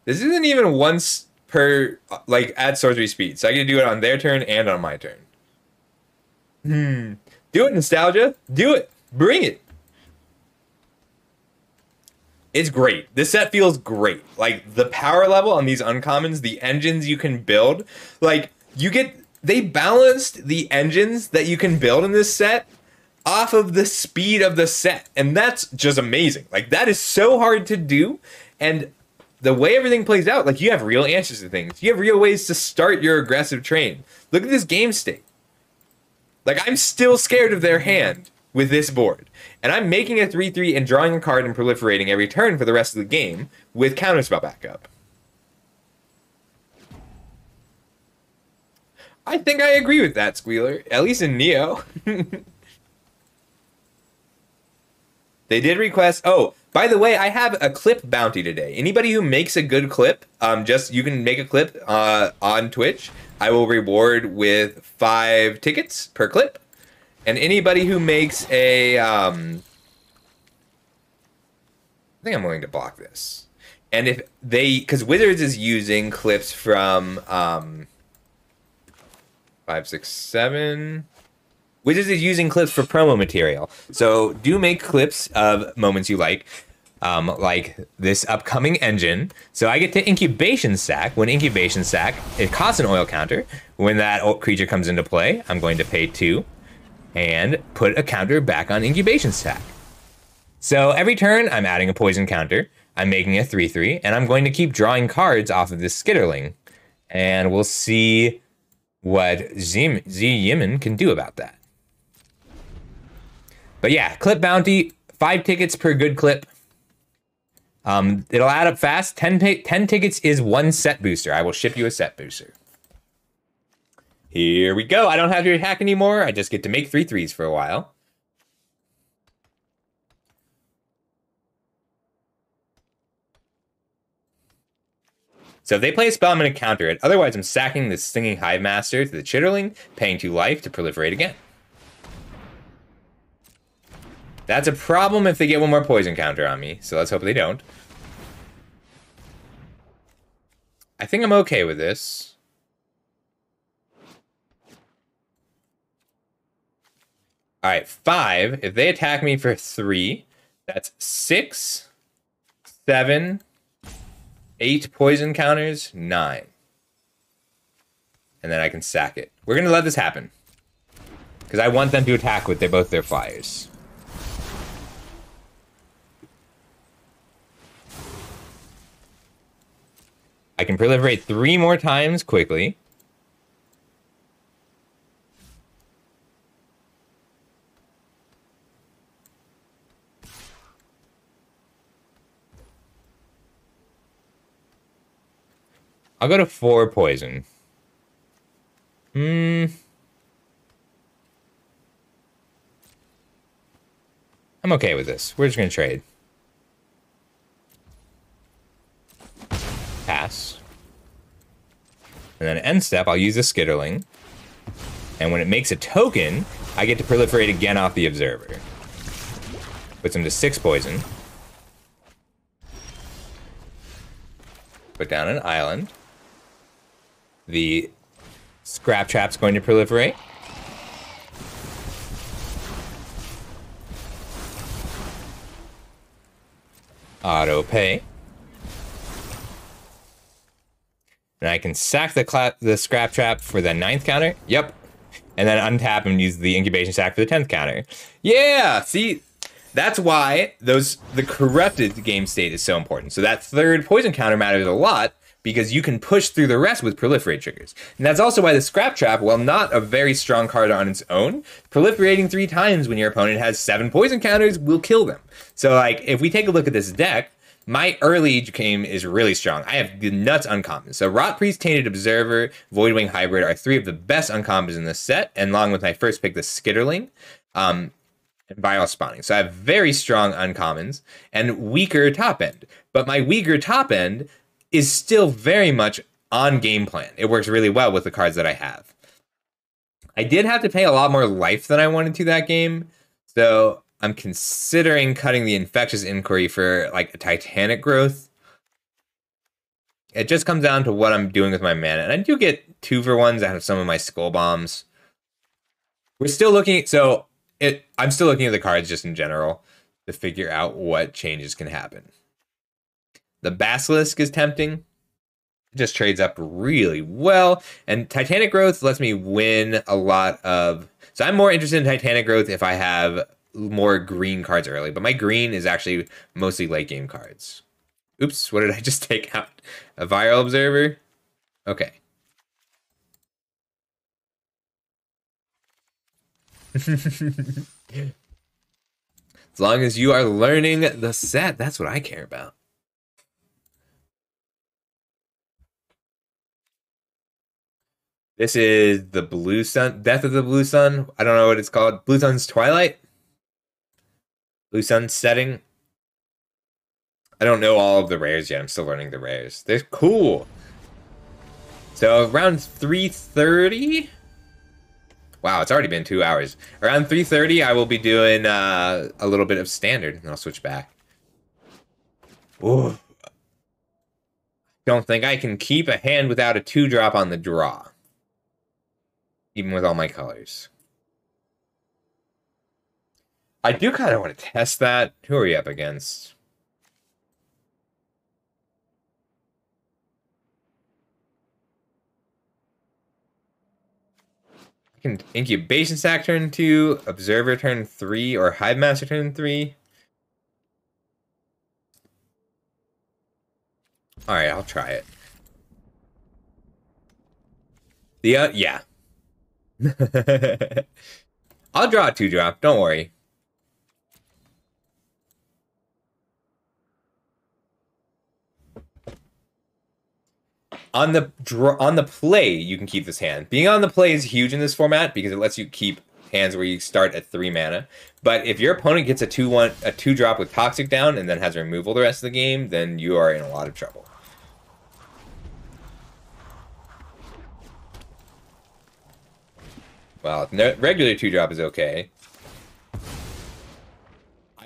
This isn't even once per, like, at sorcery speed. So I can do it on their turn and on my turn. Do it, Nostalgia. Do it. Bring it. It's great. This set feels great. Like, the power level on these uncommons, the engines you can build, like, they balanced the engines that you can build in this set off of the speed of the set. And that's just amazing. Like, that is so hard to do. And the way everything plays out, like, you have real answers to things. You have real ways to start your aggressive train. Look at this game state. Like, I'm still scared of their hand with this board. And I'm making a 3/3 and drawing a card and proliferating every turn for the rest of the game with counterspell backup. I think I agree with that, Squealer. At least in Neo. They did request... Oh, by the way, I have a clip bounty today. Anybody who makes a good clip, you can make a clip on Twitch. I will reward with 5 tickets per clip. And anybody who makes a... I think I'm willing to block this. And if they... Because Wizards is using clips from... 5, 6, 7... Wizards is using clips for promo material. So do make clips of moments you like this upcoming engine. So I get to Incubation Sack. When Incubation Sack, it costs an oil counter. When that creature comes into play, I'm going to pay 2 and put a counter back on Incubation Sack. So every turn, I'm adding a poison counter. I'm making a 3/3, and I'm going to keep drawing cards off of this Skitterling. And we'll see what Z Yimin can do about that. But yeah, clip bounty, 5 tickets per good clip. It'll add up fast. 10 tickets is 1 set booster. I will ship you a set booster. Here we go. I don't have to attack anymore. I just get to make 3/3s for a while. So if they play a spell, I'm going to counter it. Otherwise, I'm sacking the Stinging Hive Master to the Chitterling, paying 2 life to proliferate again. That's a problem if they get 1 more poison counter on me, so let's hope they don't. I think I'm okay with this. All right, 5. If they attack me for 3, that's 6, 7, 8 poison counters, 9. And then I can sack it. We're going to let this happen. Because I want them to attack with both their flyers. I can proliferate 3 more times quickly. I'll go to 4 poison. I'm okay with this. We're just going to trade. Pass. And then end step, I'll use a Skitterling. And when it makes a token, I get to proliferate again off the Observer. Puts him to 6 poison. Put down an island. The Scrap Trap's going to proliferate. Auto pay. And I can sack the Scrap Trap for the 9th counter. Yep. And then untap and use the Incubation Sack for the 10th counter. Yeah! See, that's why the corrupted game state is so important. So that 3rd poison counter matters a lot, because you can push through the rest with proliferate triggers. And that's also why the Scrap Trap, while not a very strong card on its own, proliferating 3 times when your opponent has 7 poison counters will kill them. So, like, if we take a look at this deck, my early game is really strong. I have the nuts uncommons. So Rot Priest, Tainted Observer, Voidwing Hybrid are 3 of the best uncommons in this set, and along with my first pick, the Skitterling, and Vial Spawning. So I have very strong uncommons and weaker top end. But my weaker top end is still very much on game plan. It works really well with the cards that I have. I did have to pay a lot more life than I wanted to that game, so I'm considering cutting the Infectious Inquiry for like a Titanic Growth. It just comes down to what I'm doing with my mana, and I do get 2-for-1s out of some of my Skull Bombs. We're still looking, I'm still looking at the cards just in general to figure out what changes can happen. The Basilisk is tempting. It just trades up really well. And Titanic Growth lets me win a lot of... So I'm more interested in Titanic Growth if I have more green cards early. But my green is actually mostly late game cards. Oops, what did I just take out? A Viral Observer? Okay. As long as you are learning the set, that's what I care about. This is the Blue Sun, Death of the Blue Sun. I don't know what it's called. Blue Sun's Twilight? Blue Sun's Setting? I don't know all of the rares yet. I'm still learning the rares. They're cool. So around 3:30? Wow, it's already been 2 hours. Around 3:30, I will be doing a little bit of Standard, and I'll switch back. Ooh. Don't think I can keep a hand without a 2-drop on the draw. Even with all my colors. I do kind of want to test that. Who are you up against? I can Incubation Sack turn 2, Observer turn 3, or Hive Master turn 3. Alright, I'll try it. Yeah. I'll draw a 2-drop, don't worry. On the play, you can keep this hand. Being on the play is huge in this format because it lets you keep hands where you start at 3 mana. But if your opponent gets a 2-drop with Toxic down and then has removal the rest of the game, then you are in a lot of trouble. Well, regular 2-drop is okay.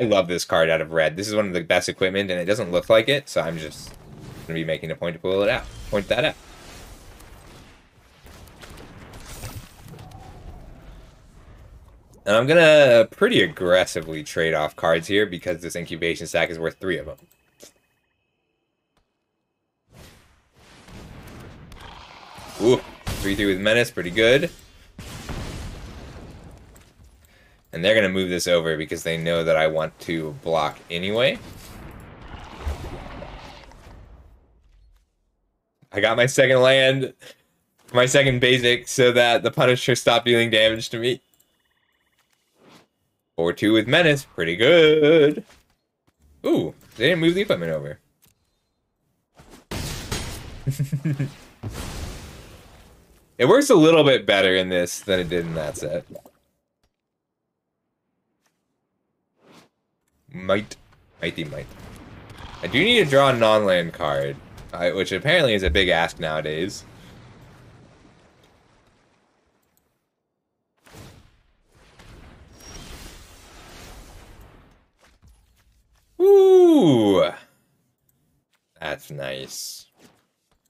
I love this card out of red. This is one of the best equipment, and it doesn't look like it, so I'm just going to be making a point to pull it out. Point that out. And I'm gonna pretty aggressively trade off cards here because this incubation sack is worth 3 of them. Ooh, 3-3 with Menace, pretty good. And they're gonna move this over because they know that I want to block anyway. I got my second land, my second basic, so that the Punisher stopped dealing damage to me. 4-2 with Menace, pretty good. Ooh, they didn't move the equipment over. It works a little bit better in this than it did in that set. Mighty might. I do need to draw a non-land card, which apparently is a big ask nowadays. Ooh! That's nice.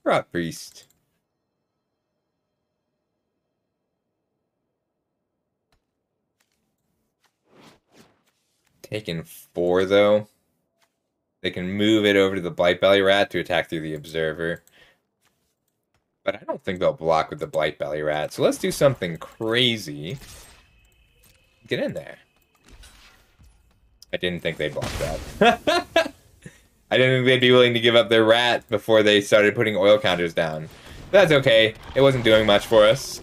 Rot Priest. Taking 4, though. They can move it over to the Blightbelly Rat to attack through the Observer. But I don't think they'll block with the Blightbelly Rat, so let's do something crazy. Get in there. I didn't think they'd block that. I didn't think they'd be willing to give up their rat before they started putting oil counters down. But that's okay. It wasn't doing much for us.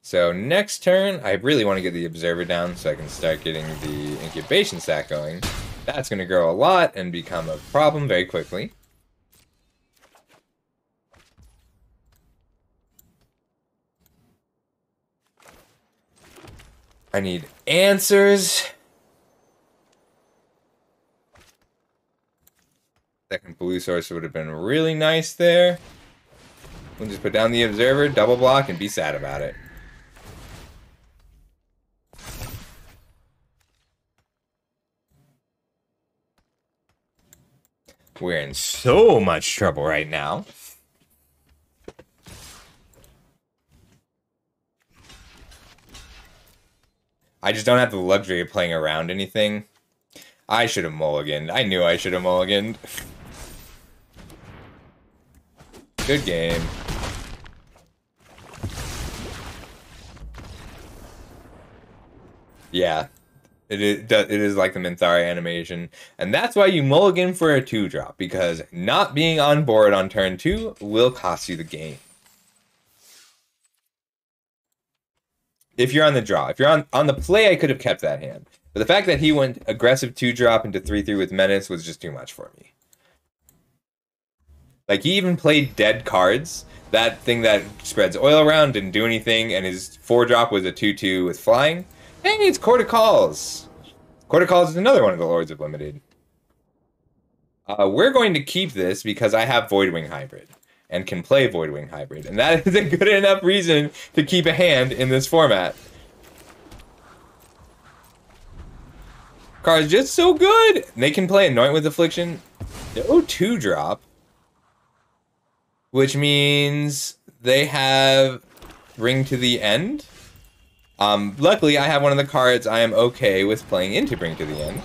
So next turn, I really want to get the Observer down so I can start getting the incubation sack going. That's going to grow a lot and become a problem very quickly. I need answers. Second blue source would have been really nice there. We'll just put down the Observer, double block, and be sad about it. We're in so much trouble right now. I just don't have the luxury of playing around anything. I should have mulliganed. I knew I should have mulliganed. Good game. Yeah. It is like the Minthari animation. And that's why you mulligan for a 2-drop, because not being on board on turn 2 will cost you the game. If you're on the draw. If you're on the play, I could have kept that hand. But the fact that he went aggressive 2-drop into 3-3 with Menace was just too much for me. Like, he even played dead cards. That thing that spreads oil around didn't do anything, and his 4-drop was a 2-2 with flying. Hey, it's Court of Calls. Court of Calls is another one of the Lords of Limited. We're going to keep this because I have Voidwing Hybrid and can play Voidwing Hybrid. And that is a good enough reason to keep a hand in this format. Card's just so good. They can play Anoint with Affliction. No 2-drop. Which means they have Ring to the End. Luckily, I have one of the cards I am okay with playing into Bring to the End.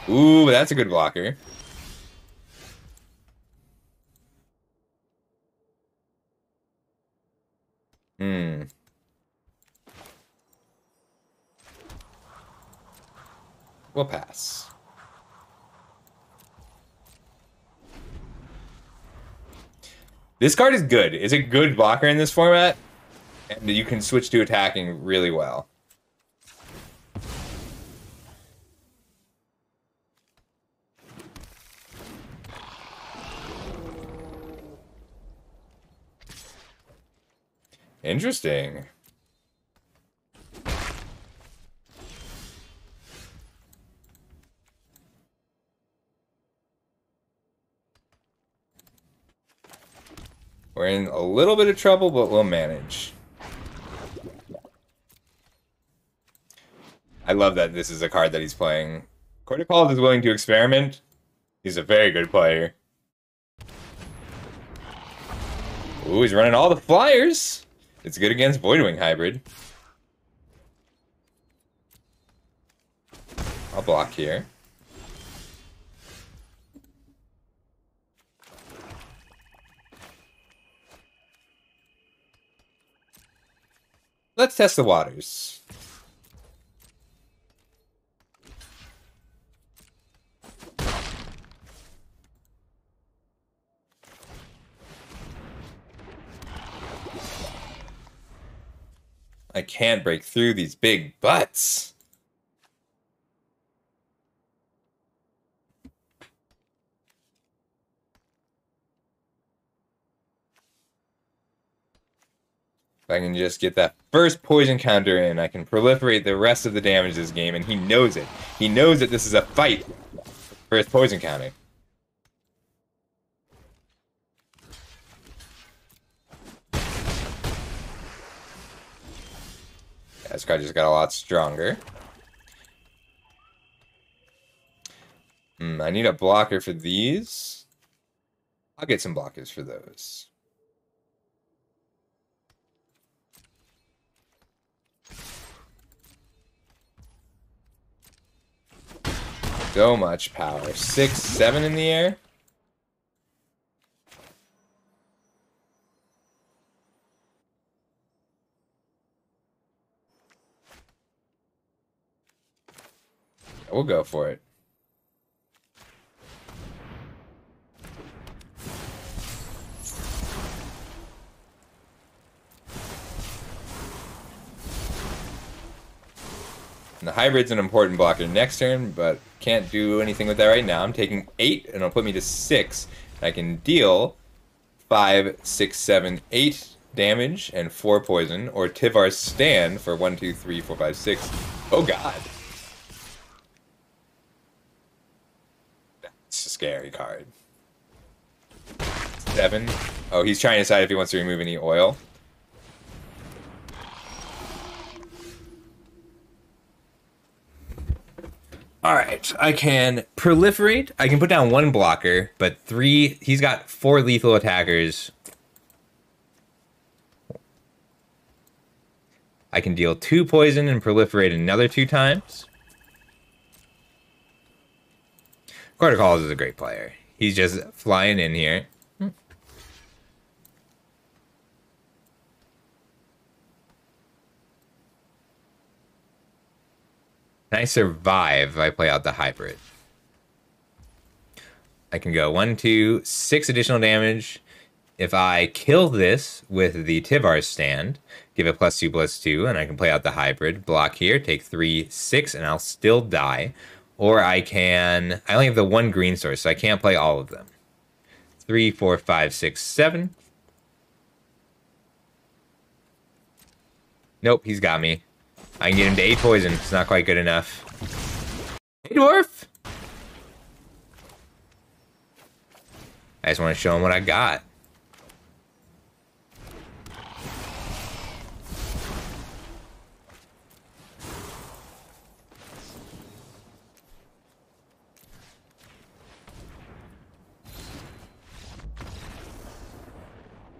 Ooh, that's a good blocker. We'll pass. This card is good. It's a good blocker in this format, and you can switch to attacking really well. Interesting. We're in a little bit of trouble, but we'll manage. I love that this is a card that he's playing. Corticald is willing to experiment. He's a very good player. Ooh, he's running all the flyers. It's good against Voidwing Hybrid. I'll block here. Let's test the waters. I can't break through these big butts. If I can just get that first poison counter in, I can proliferate the rest of the damage this game, and he knows it. He knows that this is a fight for his poison counter. Yeah, this card just got a lot stronger. I need a blocker for these. I'll get some blockers for those. So much power. 6, 7 in the air. We'll go for it. And the hybrid's an important blocker next turn, but can't do anything with that right now. I'm taking 8, and it'll put me to 6. I can deal 5, 6, 7, 8 damage and 4 poison, or Tivar's Stand for 1, 2, 3, 4, 5, 6. Oh god. That's a scary card. 7. Oh, he's trying to decide if he wants to remove any oil. Alright, I can proliferate. I can put down 1 blocker, but 3... He's got 4 lethal attackers. I can deal 2 poison and proliferate another 2 times. Corticald is a great player. He's just flying in here. Can I survive if I play out the hybrid? I can go 1, 2, 6 additional damage. If I kill this with the Tivar's Stand, give it +2/+2, and I can play out the hybrid. Block here, take 3, 6, and I'll still die. Or I can... I only have the 1 green source, so I can't play all of them. 3, 4, 5, 6, 7. Nope, he's got me. I can get him to 8 poison. It's not quite good enough. Hey, dwarf! I just want to show him what I got.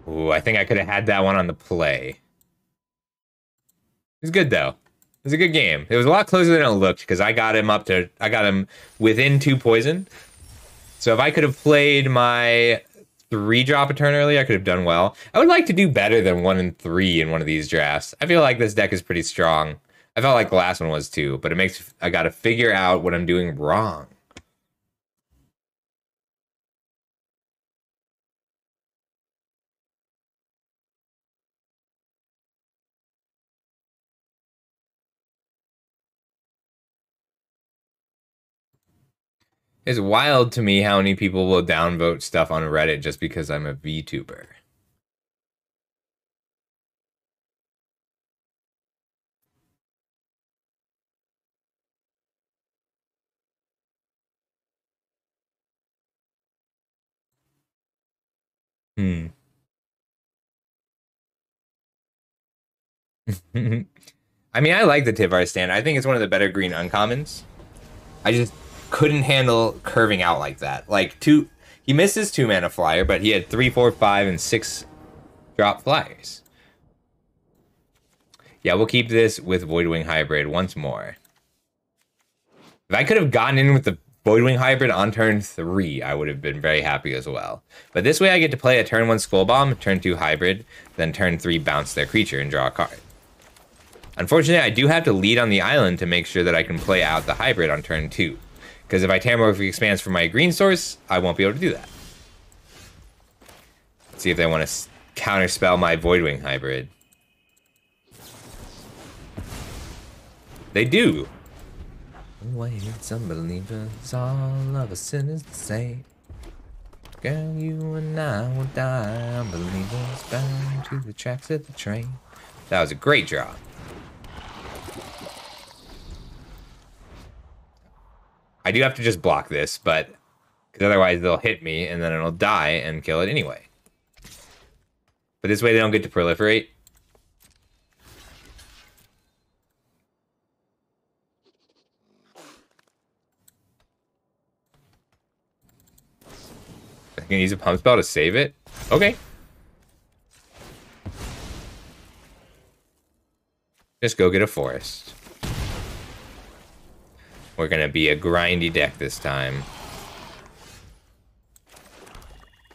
Ooh, I think I could have had that one on the play. It was good, though. It was a good game. It was a lot closer than it looked, because I got him within 2 poison. So if I could have played my 3-drop a turn early, I could have done well. I would like to do better than 1 and 3 in one of these drafts. I feel like this deck is pretty strong. I felt like the last one was too, but I gotta figure out what I'm doing wrong. It's wild to me how many people will downvote stuff on Reddit just because I'm a VTuber. I mean, I like the Tivar stand. I think it's one of the better green uncommons. I just couldn't handle curving out like that. Like he missed his 2-mana flyer, but he had 3, 4, 5, and 6 drop flyers. Yeah, we'll keep this with Voidwing Hybrid once more. If I could have gotten in with the Voidwing Hybrid on turn 3, I would have been very happy as well. But this way I get to play a turn 1 Skull Bomb, turn 2 Hybrid, then turn 3 bounce their creature and draw a card. Unfortunately, I do have to lead on the island to make sure that I can play out the Hybrid on turn 2. Because if I Tamorphic Expanse for my green source, I won't be able to do that. Let's see if they want to counterspell my Voidwing Hybrid. They do. Wait, some believers, all of us sinners the same. Girl, you and I will die, unbelievers, bound to the tracks of the train. That was a great draw. I do have to just block this, but because otherwise they'll hit me and then it'll die and kill it anyway. But this way they don't get to proliferate. I can use a pump spell to save it. Okay. Just go get a forest. We're going to be a grindy deck this time.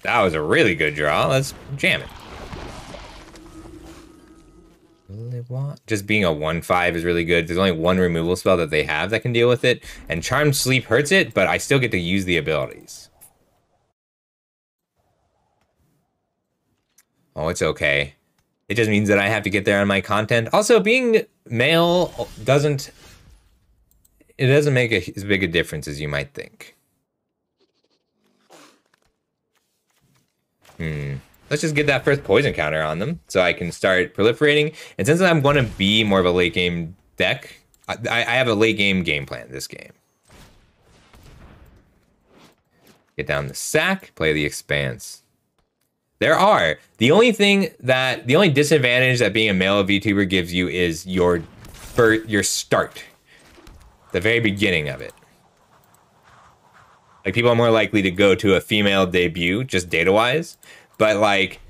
That was a really good draw. Let's jam it. Just being a 1/5 is really good. There's only one removal spell that they have that can deal with it. And Charmed Sleep hurts it, but I still get to use the abilities. Oh, it's okay. It just means that I have to get there on my content. Also, being male doesn't make as big a difference as you might think. Let's just get that first poison counter on them so I can start proliferating. And since I'm going to be more of a late game deck, I have a late game plan this game. Get down the sack, play the Expanse. The only disadvantage that being a male VTuber gives you is your start. The very beginning of it. Like, people are more likely to go to a female debut, just data-wise. But, like,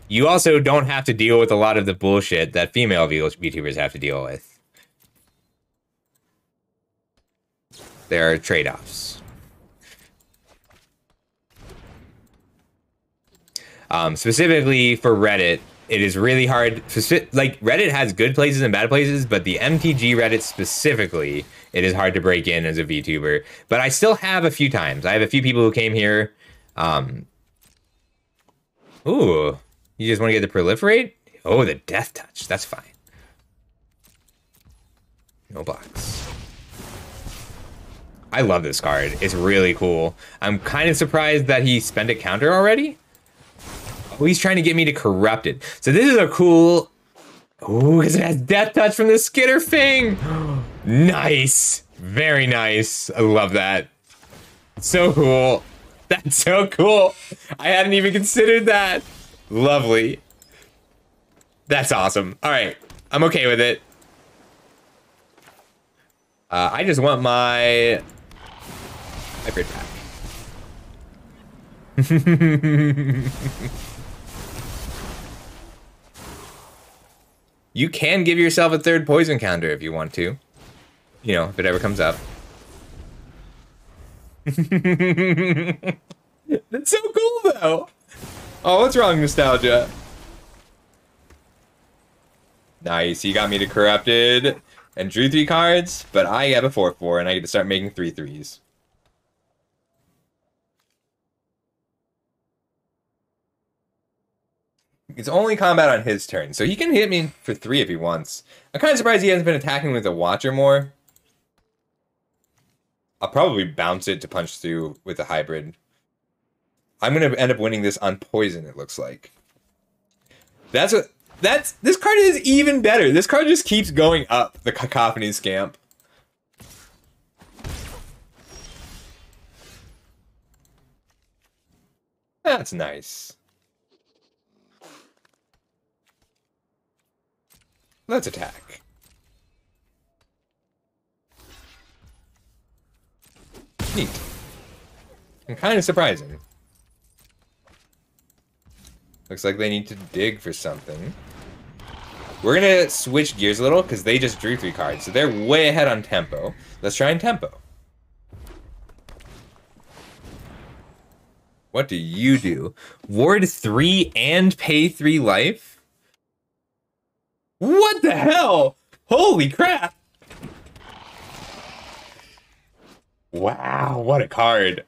you also don't have to deal with a lot of the bullshit that female VTubers have to deal with. There are trade-offs. Specifically for Reddit, it is really hard. Like, Reddit has good places and bad places, but the MTG Reddit specifically, it is hard to break in as a VTuber. But I still have a few times. I have a few people who came here. Ooh, you just want to get the proliferate? Oh, the Death Touch. That's fine. No blocks. I love this card. It's really cool. I'm kind of surprised that he spent a counter already. Oh, he's trying to get me to corrupt it. So this is a cool... Ooh, because it has Death Touch from the Skitterfing. Nice. Very nice. I love that. So cool. That's so cool. I hadn't even considered that. Lovely. That's awesome. All right. I'm okay with it. I just want my hybrid pack. You can give yourself a third poison counter if you want to. You know, if it ever comes up. That's so cool, though. Oh, what's wrong, Nostalgia? Nice, you got me to Corrupted and drew 3 cards, but I have a 4/4 and I get to start making 3/3s. It's only combat on his turn, so he can hit me for 3 if he wants. I'm kind of surprised he hasn't been attacking with a Watcher more. I'll probably bounce it to punch through with the hybrid. I'm gonna end up winning this on poison, it looks like. This card is even better. This card just keeps going up, the Cacophony Scamp. That's nice. Let's attack. Neat. And kind of surprising. Looks like they need to dig for something. We're gonna switch gears a little because they just drew 3 cards, so they're way ahead on tempo. Let's try in tempo. What do you do? Ward 3 and pay 3 life? What the hell? Holy crap! Wow, what a card.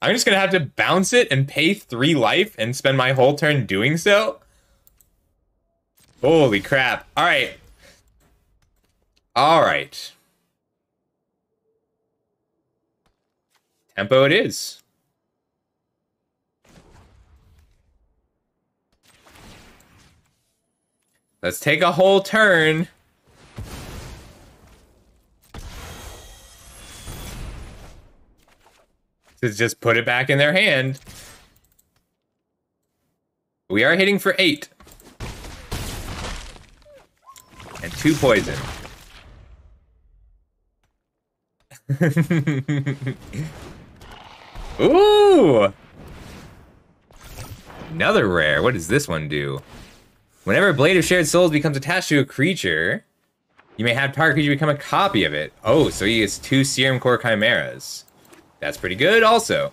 I'm just gonna have to bounce it and pay 3 life and spend my whole turn doing so? Holy crap. Alright. Alright. Tempo it is. Let's take a whole turn. To just put it back in their hand. We are hitting for 8. And 2 poison. Ooh! Another rare. What does this one do? Whenever a Blade of Shared Souls becomes attached to a creature, you may have target creature become a copy of it. Oh, so he gets 2 Serum Core Chimeras. That's pretty good also.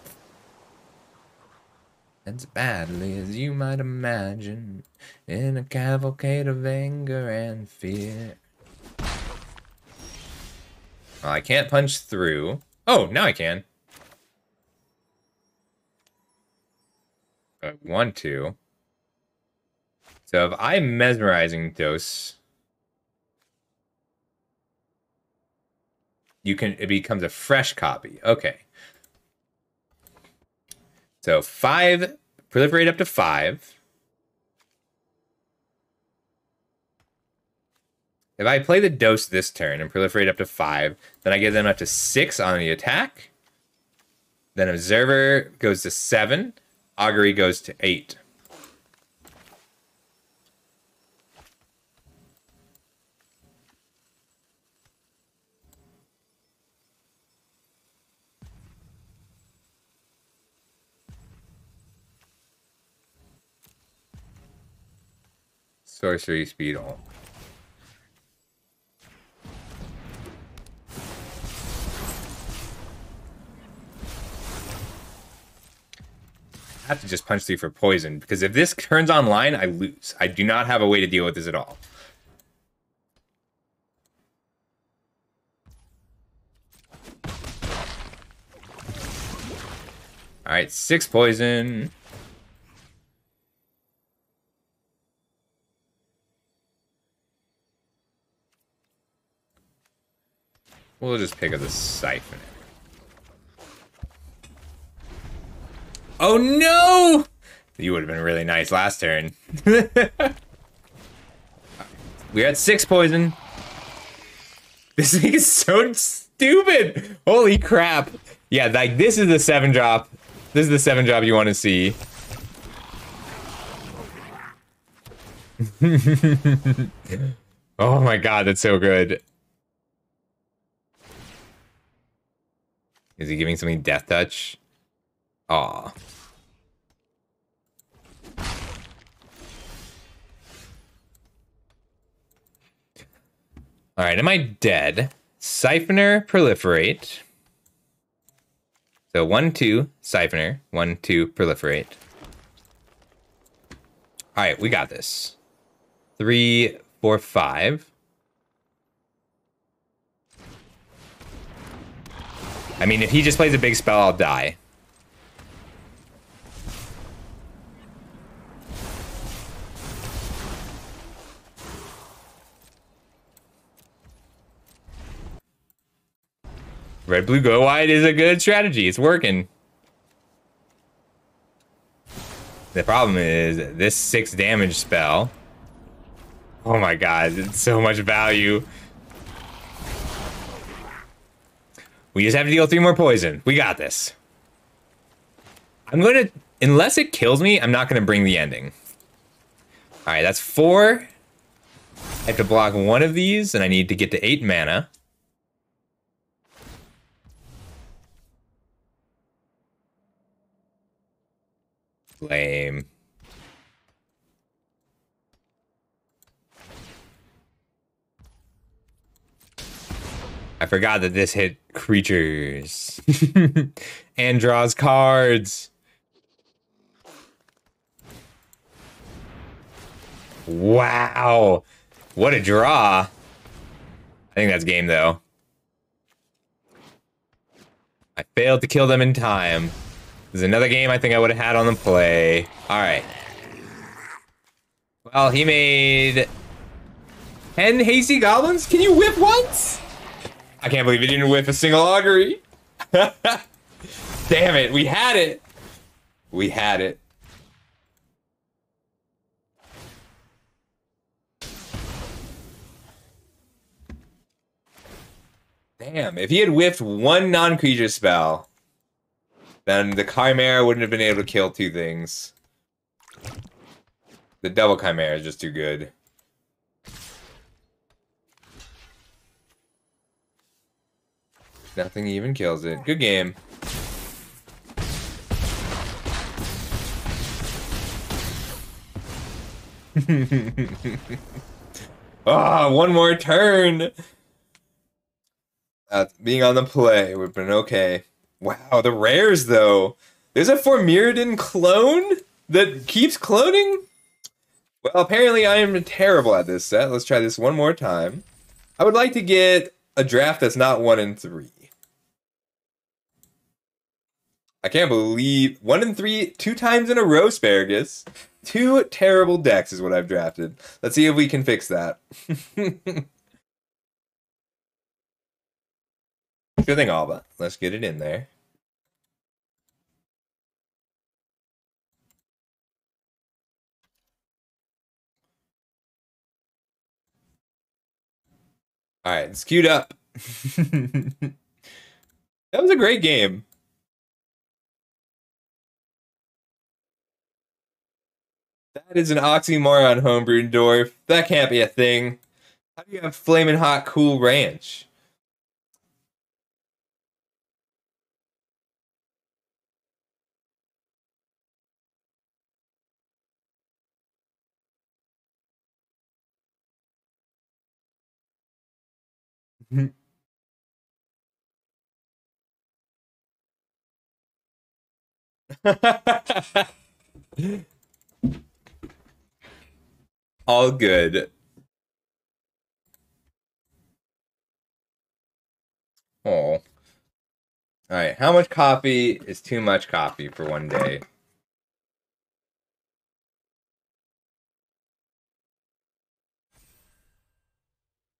As badly as you might imagine, in a cavalcade of anger and fear. Well, I can't punch through. Oh, now I can. I want to. So if I Mesmerizing Dose, it becomes a fresh copy. Okay. So 5, proliferate up to 5. If I play the Dose this turn and proliferate up to 5, then I give them up to 6 on the attack. Then Observer goes to 7. Augury goes to 8. Sorcery speed all. I have to just punch 3 for poison, because if this turns online, I lose. I do not have a way to deal with this at all. Alright, 6 poison. We'll just pick up the Siphoner. Oh no! You would have been really nice last turn. We're at 6 poison. This thing is so stupid! Holy crap. Yeah, like this is the 7-drop. This is the 7-drop you want to see. Oh my god, that's so good. Is he giving something Death Touch? Aw. Alright, am I dead? Siphoner, Proliferate. So 1, 2, Siphoner. 1, 2, Proliferate. Alright, we got this. 3, 4, 5. I mean, if he just plays a big spell, I'll die. Red, blue, go wide is a good strategy. It's working. The problem is this 6 damage spell. Oh my god, it's so much value. We just have to deal 3 more poison. We got this. I'm gonna, unless it kills me, I'm not gonna bring the ending. Alright, that's 4. I have to block one of these, and I need to get to 8 mana. Lame. I forgot that this hit creatures. And draws cards. Wow. What a draw. I think that's game, though. I failed to kill them in time. This is another game I think I would have had on the play. Alright. Well, he made 10 hasty goblins? Can you whip once? I can't believe he didn't whip a single augury. Damn it, we had it. We had it. Damn, if he had whiffed one non-creature spell, then the Chimera wouldn't have been able to kill 2 things. The double Chimera is just too good. Nothing even kills it. Good game. Ah, one more turn. Being on the play would have been okay. Wow, the rares though. There's a Formiridin clone that keeps cloning? Well, apparently I am terrible at this set. Let's try this one more time. I would like to get a draft that's not 1 in 3. I can't believe 1 in 3, 2 times in a row, Asparagus. 2 terrible decks is what I've drafted. Let's see if we can fix that. Good thing, Alba. Let's get it in there. Alright, it's queued up. That was a great game. That is an oxymoron, Homebrewed Dwarf. That can't be a thing. How do you have Flamin' Hot Cool Ranch? All good. Oh. Alright, how much coffee is too much coffee for one day?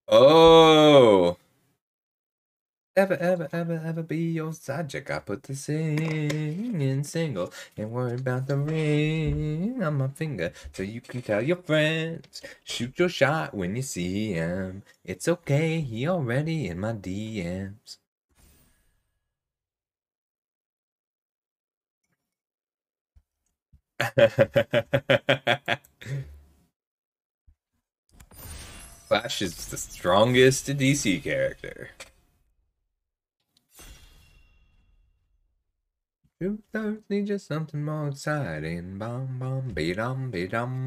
Oh! Ever be your side chick? I put the singing single and worry about the ring on my finger so you can tell your friends. Shoot your shot when you see him. It's okay, he already in my DMs. Flash is the strongest DC character. 2 Thursday, just something more exciting. Bum bum be dum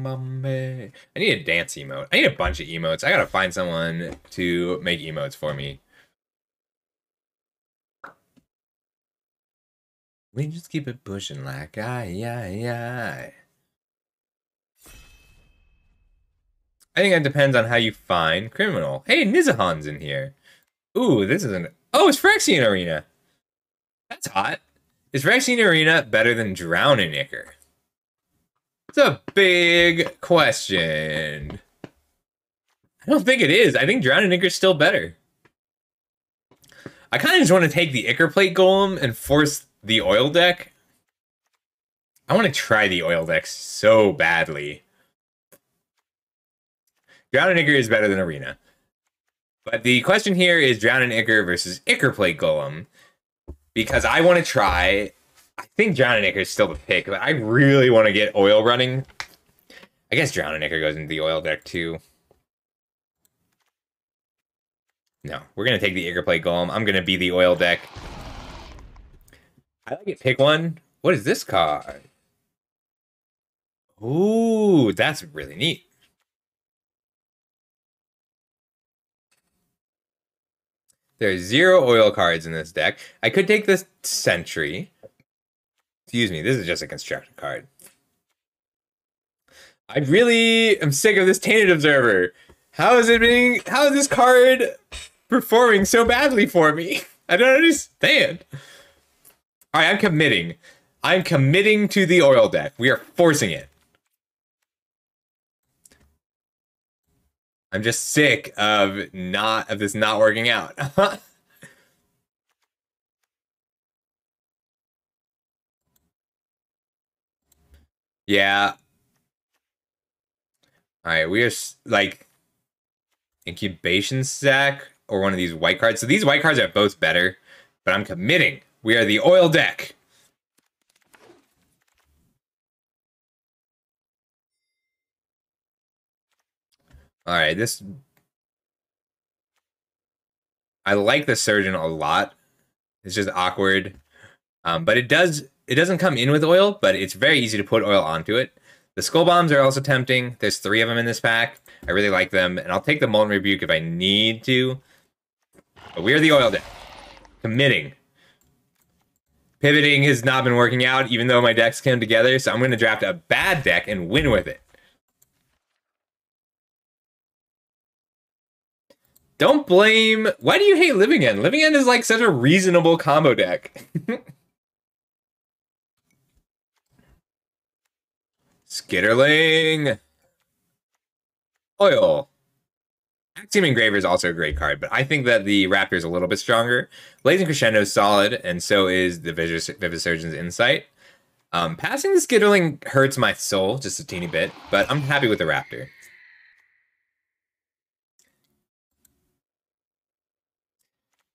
bum be. I need a dance emote. I need a bunch of emotes. I gotta find someone to make emotes for me. We just keep it pushing like I think it depends on how you find criminal. Hey, Nizahan's in here. Ooh, this isn't. Oh, it's Phyrexian Arena. That's hot. Is Phyrexian Arena better than Drowning Ichor? It's a big question. I don't think it is. I think Drowning Ichor is still better. I kind of just want to take the Ichor Plate Golem and force the oil deck. I want to try the oil deck so badly. Drowning Ichor is better than Arena. But the question here is Drowning Ichor versus Ichor Plate Golem. Because I want to try... I think Drowning Ichor is still the pick, but I really want to get oil running. I guess Drowning Ichor goes into the oil deck too. No, we're gonna take the Ichor Plate Golem. I'm gonna be the oil deck. I like it. Pick one. What is this card? Ooh, that's really neat. There's 0 oil cards in this deck. I could take this Sentry. Excuse me, this is just a constructed card. I really am sick of this Tainted Observer. How is this card performing so badly for me? I don't understand. All right, I'm committing. I'm committing to the oil deck. We are forcing it. I'm just sick of this not working out. Yeah. All right, we are like incubation sack or one of these white cards. So these white cards are both better, but I'm committing. We are the oil deck. All right, this I like the Surgeon a lot. It's just awkward. But it doesn't come in with oil, but it's very easy to put oil onto it. The Skull Bombs are also tempting. There's 3 of them in this pack. I really like them, and I'll take the Molten Rebuke if I need to. But we're the oil deck. Committing. Pivoting has not been working out, even though my decks came together, so I'm going to draft a bad deck and win with it. Don't blame... Why do you hate Living End? Living End is like such a reasonable combo deck. Skitterling. Oil. Axiom Engraver is also a great card, but I think that the Raptor is a little bit stronger. Blazing Crescendo is solid, and so is the Vivid Surgeon's Insight. Passing the Skitterling hurts my soul just a teeny bit, but I'm happy with the Raptor.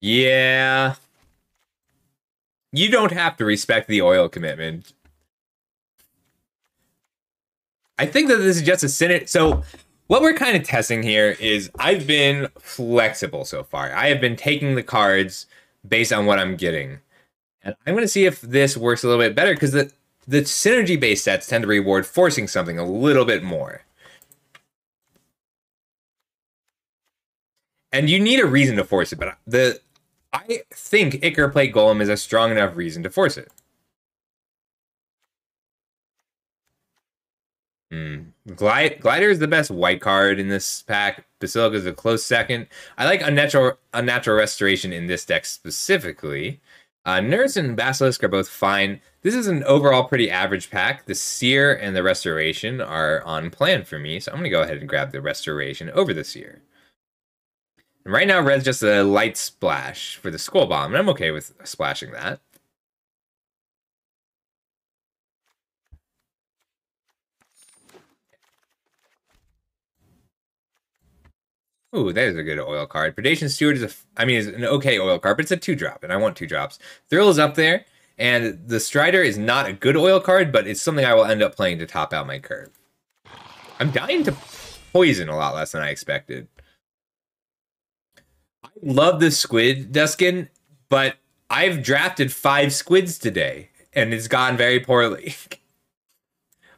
Yeah. You don't have to respect the oil commitment. I think that this is just a Senate. So what we're kind of testing here is I've been flexible so far. I have been taking the cards based on what I'm getting. And I'm going to see if this works a little bit better because the synergy-based sets tend to reward forcing something a little bit more. And you need a reason to force it, but I think Ichor Plate Golem is a strong enough reason to force it. Glider is the best white card in this pack. Basilica is a close second. I like Unnatural Restoration in this deck specifically. Nurse and Basilisk are both fine. This is an overall pretty average pack. The Seer and the Restoration are on plan for me, so I'm going to go ahead and grab the Restoration over the Seer. And right now, red's just a light splash for the Skull Bomb, and I'm okay with splashing that. Ooh, that is a good oil card. Predation Steward is is an okay oil card, but it's a 2-drop, and I want 2 drops. Thrill is up there, and the Strider is not a good oil card, but it's something I will end up playing to top out my curve. I'm dying to poison a lot less than I expected. I love this Squid, Duskin, but I've drafted 5 squids today, and it's gone very poorly.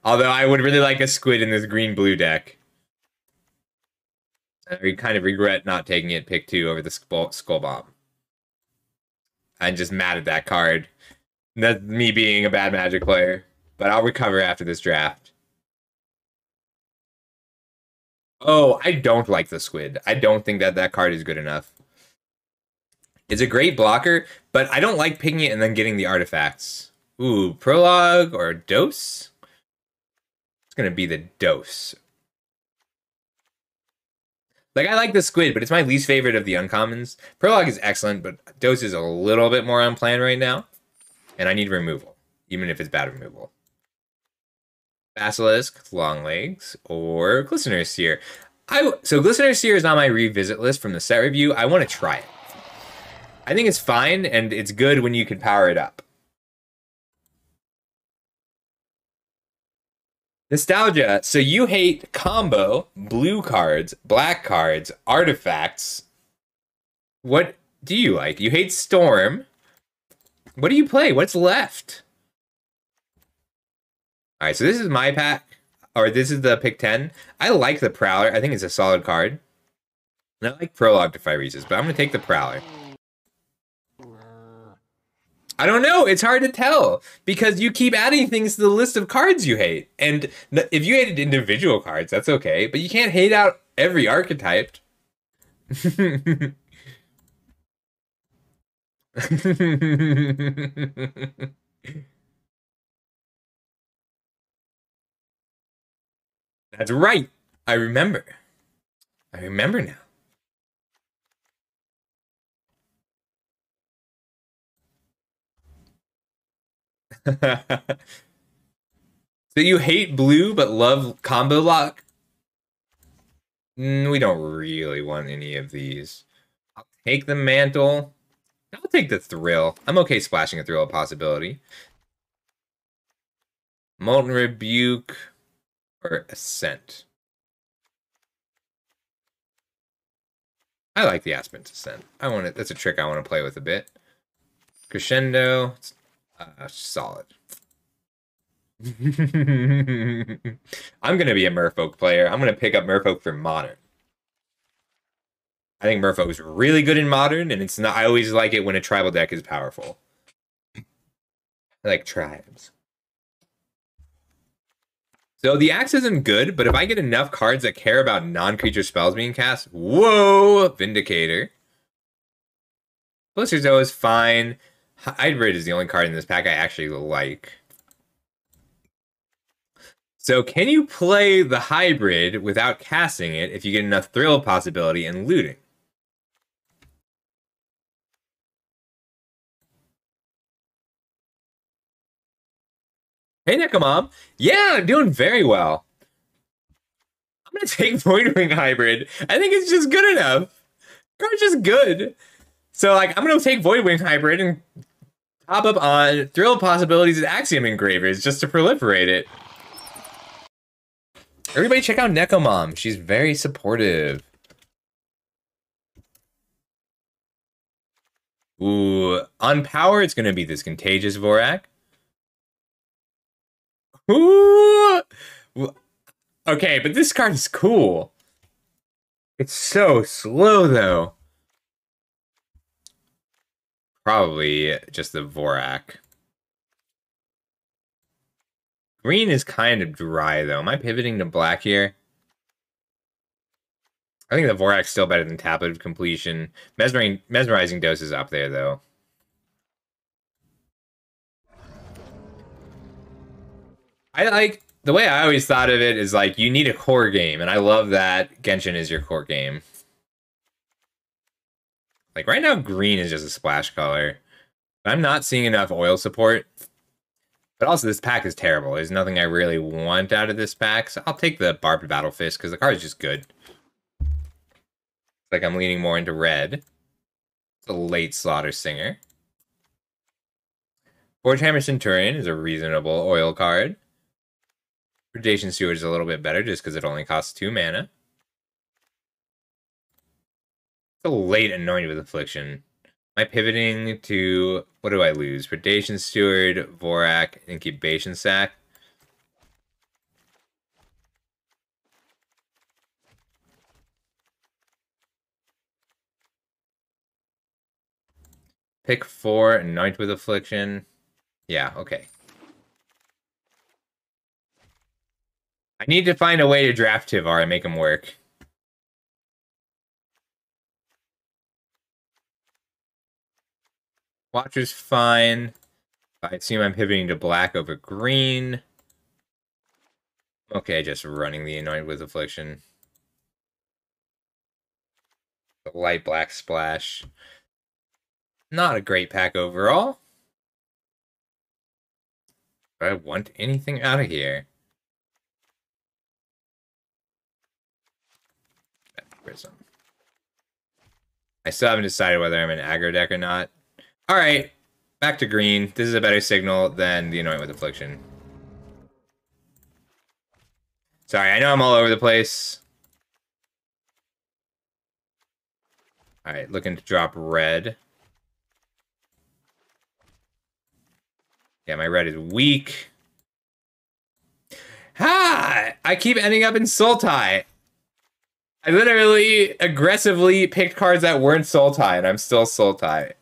Although I would really like a squid in this green-blue deck. I kind of regret not taking it pick 2 over the Skull Bomb. I'm just mad at that card. That's me being a bad Magic player. But I'll recover after this draft. Oh, I don't like the Squid. I don't think that card is good enough. It's a great blocker, but I don't like picking it and then getting the artifacts. Ooh, Prologue or Dose? It's going to be the Dose. Like, I like the Squid, but it's my least favorite of the uncommons. Prologue is excellent, but Dose is a little bit more on plan right now. And I need removal, even if it's bad removal. Basilisk, Long Legs, or Glistener Seer. So Glistener Seer is on my revisit list from the set review. I want to try it. I think it's fine, and it's good when you can power it up. Nostalgia. So you hate combo, blue cards, black cards, artifacts. What do you like? You hate Storm. What do you play? What's left? All right, so this is my pack, or this is the pick 10. I like the Prowler. I think it's a solid card. And I like Prologue to Phyresis, but I'm going to take the Prowler. I don't know. It's hard to tell because you keep adding things to the list of cards you hate. And if you hated individual cards, that's okay, but you can't hate out every archetype. That's right. I remember. I remember now. So you hate blue but love combo lock? We don't really want any of these. I'll take the mantle. I'll take the thrill. I'm okay splashing a thrill a possibility. Molten Rebuke or Ascent. I like the Aspen's Ascent. I want it. That's a trick I want to play with a bit. Crescendo, solid. I'm gonna be a Merfolk player. I'm gonna pick up Merfolk for Modern. I think Merfolk is really good in Modern, and it's not. I always like it when a tribal deck is powerful. I like tribes. So the axe isn't good, but if I get enough cards that care about non-creature spells being cast, whoa, Vindicator. Blizzard's is fine. Hybrid is the only card in this pack I actually like. So can you play the Hybrid without casting it if you get enough thrill possibility and looting? Hey, Necomom. Yeah, I'm doing very well. I'm going to take Voidwing Hybrid. I think it's just good enough. The card's just good. So, like, I'm going to take Voidwing Hybrid and top up on Thrill Possibilities' Axiom Engravers just to proliferate it. Everybody check out Necomom. She's very supportive. Ooh, on power, it's going to be this Contagious Vorak. Ooh! Okay, but this card is cool. It's so slow, though. Probably just the Vorak. Green is kind of dry, though. Am I pivoting to black here? I think the Vorak's still better than Tablet of Completion. Mesmerizing Dose is up there, though. I like... The way I always thought of it is, like, you need a core game, and I love that Genshin is your core game. Like, right now, green is just a splash color. I'm not seeing enough oil support. But also, this pack is terrible. There's nothing I really want out of this pack, so I'll take the Barbed Battle Fist, because the card is just good. It's like I'm leaning more into red. It's a late Slaughter Singer. Forgehammer Centurion is a reasonable oil card. Predation Steward is a little bit better, just because it only costs 2 mana. It's a late Anointed with Affliction. Am I pivoting to... What do I lose? Predation Steward, Vorak, Incubation Sac. Pick 4, Anoint with Affliction. Yeah, okay. I need to find a way to draft Tivar and make him work. Watcher's fine. I assume I'm pivoting to black over green. Okay, just running the Anointed with Affliction. The light black splash. Not a great pack overall. Do I want anything out of here? Prism. I still haven't decided whether I'm an aggro deck or not. Alright, back to green. This is a better signal than the Anoint with Affliction. Sorry, I know I'm all over the place. Alright, looking to drop red. Yeah, my red is weak. Ha! I keep ending up in Sultai. I literally aggressively picked cards that weren't Sultai, and I'm still Sultai.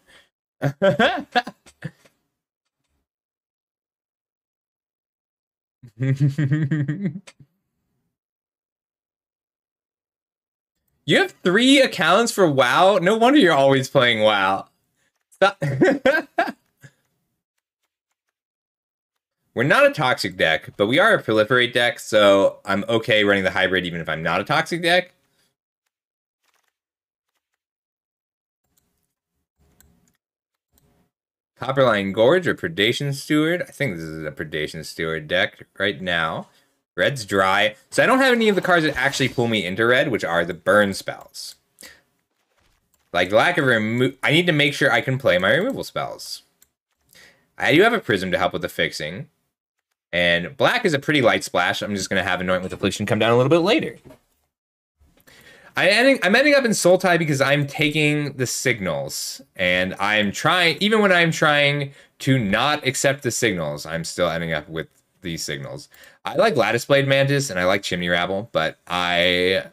You have 3 accounts for WoW? No wonder you're always playing WoW. Stop. We're not a toxic deck, but we are a proliferate deck, so I'm okay running the hybrid even if I'm not a toxic deck. Copperline Gorge or Predation Steward. I think this is a Predation Steward deck right now. Red's dry. So I don't have any of the cards that actually pull me into red, which are the burn spells. Like lack of I need to make sure I can play my removal spells. I do have a Prism to help with the fixing. And black is a pretty light splash. I'm just going to have Anoint with Affliction come down a little bit later. I'm ending up in Sultai because I'm taking the signals. And I'm trying, even when I'm trying to not accept the signals, I'm still ending up with these signals. I like Lattice Blade Mantis and I like Chimney Rabble, but I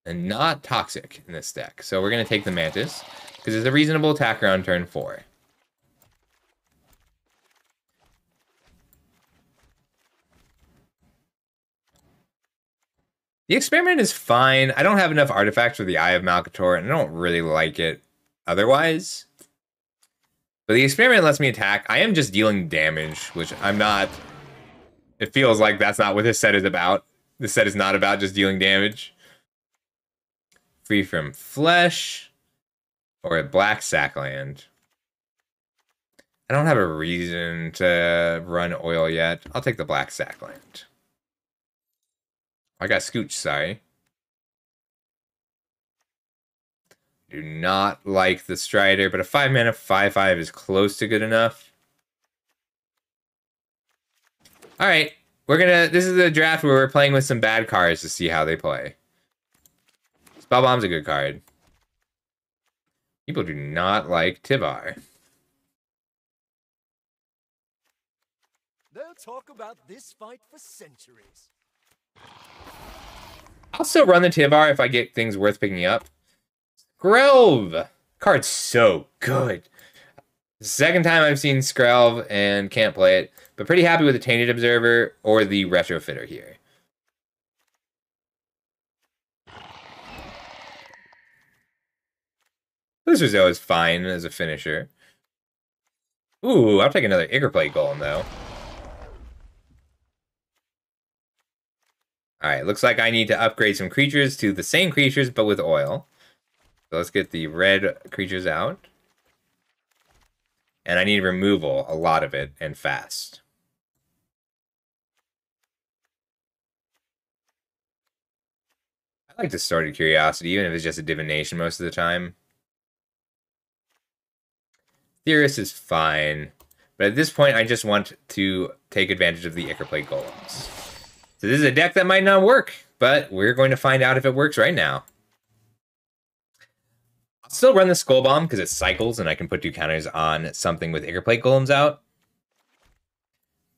am not toxic in this deck. So we're going to take the Mantis because it's a reasonable attacker on turn 4. The Experiment is fine. I don't have enough artifacts for the Eye of Malcator, and I don't really like it otherwise. But the Experiment lets me attack. I am just dealing damage, which I'm not... It feels like that's not what this set is about. This set is not about just dealing damage. Free from Flesh. Or a Black Sackland. I don't have a reason to run oil yet. I'll take the Black Sackland. I got Scooch, sorry. Do not like the Strider, but a 5-mana 5/5 is close to good enough. Alright, this is a draft where we're playing with some bad cards to see how they play. Spellbomb's a good card. People do not like Tivar. They'll talk about this fight for centuries. I'll still run the Tivar if I get things worth picking up. Skrelv! Card's so good. Second time I've seen Skrelv and can't play it, but pretty happy with the Tainted Observer or the Retrofitter here. Booster Zoe is fine as a finisher. Ooh, I'll take another Ichorplate Golem though. Alright, looks like I need to upgrade some creatures to the same creatures, but with oil. So let's get the red creatures out. And I need removal, a lot of it, and fast. I like to start a Curiosity, even if it's just a Divination most of the time. Theorist is fine. But at this point, I just want to take advantage of the Ichorplate Golems. So this is a deck that might not work, but we're going to find out if it works right now. I'll still run the Skull Bomb because it cycles and I can put 2 counters on something with Ichorplate Golems out.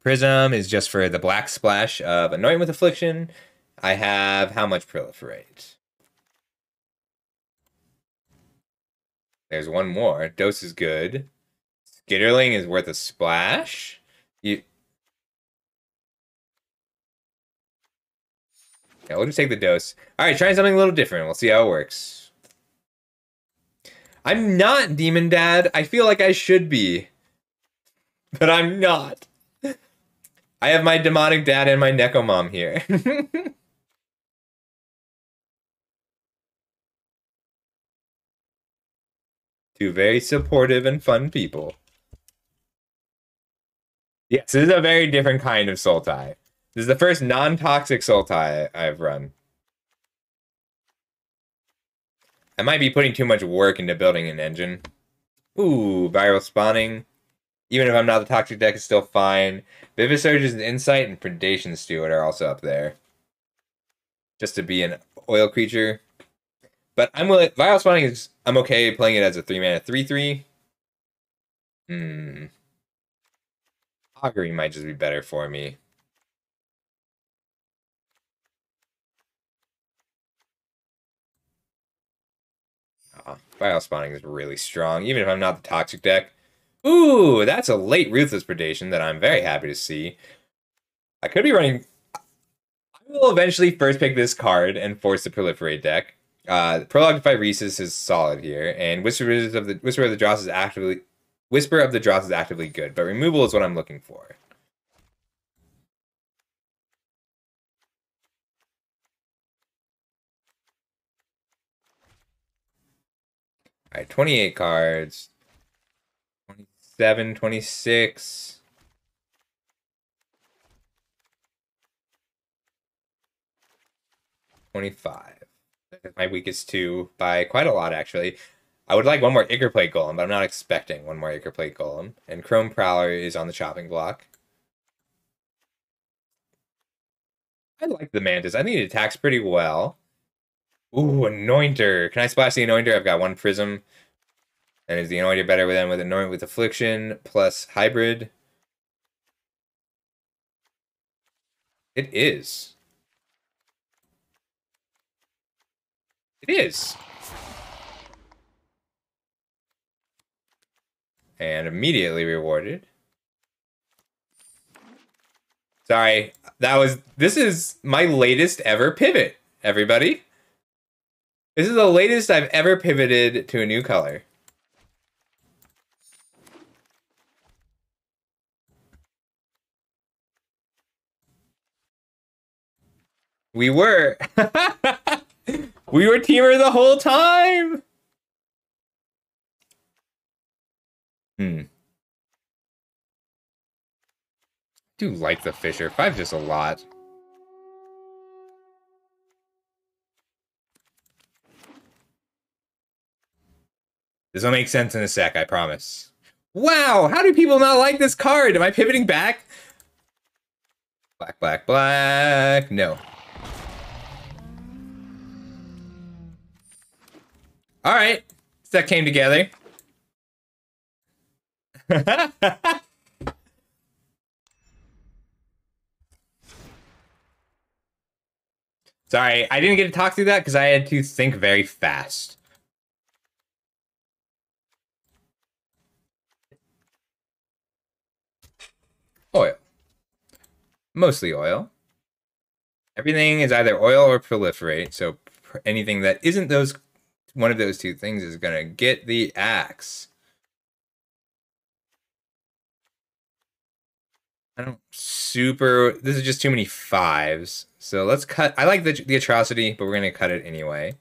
Prism is just for the black splash of Anoint with Affliction. I have how much Proliferate? There's one more. Dose is good. Skitterling is worth a splash. Yeah, we'll just take the dose. Alright, trying something a little different. We'll see how it works. I'm not Demon Dad. I feel like I should be. But I'm not. I have my Demonic Dad and my Neko Mom here. 2 very supportive and fun people. Yes, this is a very different kind of Sultai. This is the first non-toxic Sultai I've run. I might be putting too much work into building an engine. Ooh, viral spawning. Even if I'm not the toxic deck, it's still fine. Vivisurge's Insight and Predation Steward are also up there. Just to be an oil creature. But I'm willing. Viral spawning is I'm okay playing it as a 3-mana 3/3. Hmm. Augury might just be better for me. File spawning is really strong, even if I'm not the toxic deck. Ooh, that's a late Ruthless Predation that I'm very happy to see. I could be running... I will eventually first pick this card and force the Proliferate deck. Prologue to Rhesus is solid here, and Whisper of the Dross is actively... Whisper of the Dross is actively good, but removal is what I'm looking for. Alright, 28 cards. 27, 26. 25. My weakest two by quite a lot, actually. I would like one more Ichor Plate Golem, but I'm not expecting one more Ichor Plate Golem. And Chrome Prowler is on the chopping block. I like the Mantis. I think it attacks pretty well. Ooh, Anointer. Can I splash the Anointer? I've got one Prism. And is the Anointer better than with Anoint with Affliction plus Hybrid? It is. It is. And immediately rewarded. Sorry, this is my latest ever pivot, everybody. This is the latest I've ever pivoted to a new color. We were. We were teamer the whole time. Do like the Fisher. 5 just a lot. This will make sense in a sec, I promise. Wow, how do people not like this card? Am I pivoting back? Black, black, black. No. All right. That came together. Sorry, I didn't get to talk through that because I had to think very fast. Oil. Mostly oil. Everything is either oil or proliferate, so anything that isn't one of those two things is gonna get the axe. This is just too many 5s. So let's cut. I like the atrocity, but we're gonna cut it anyway.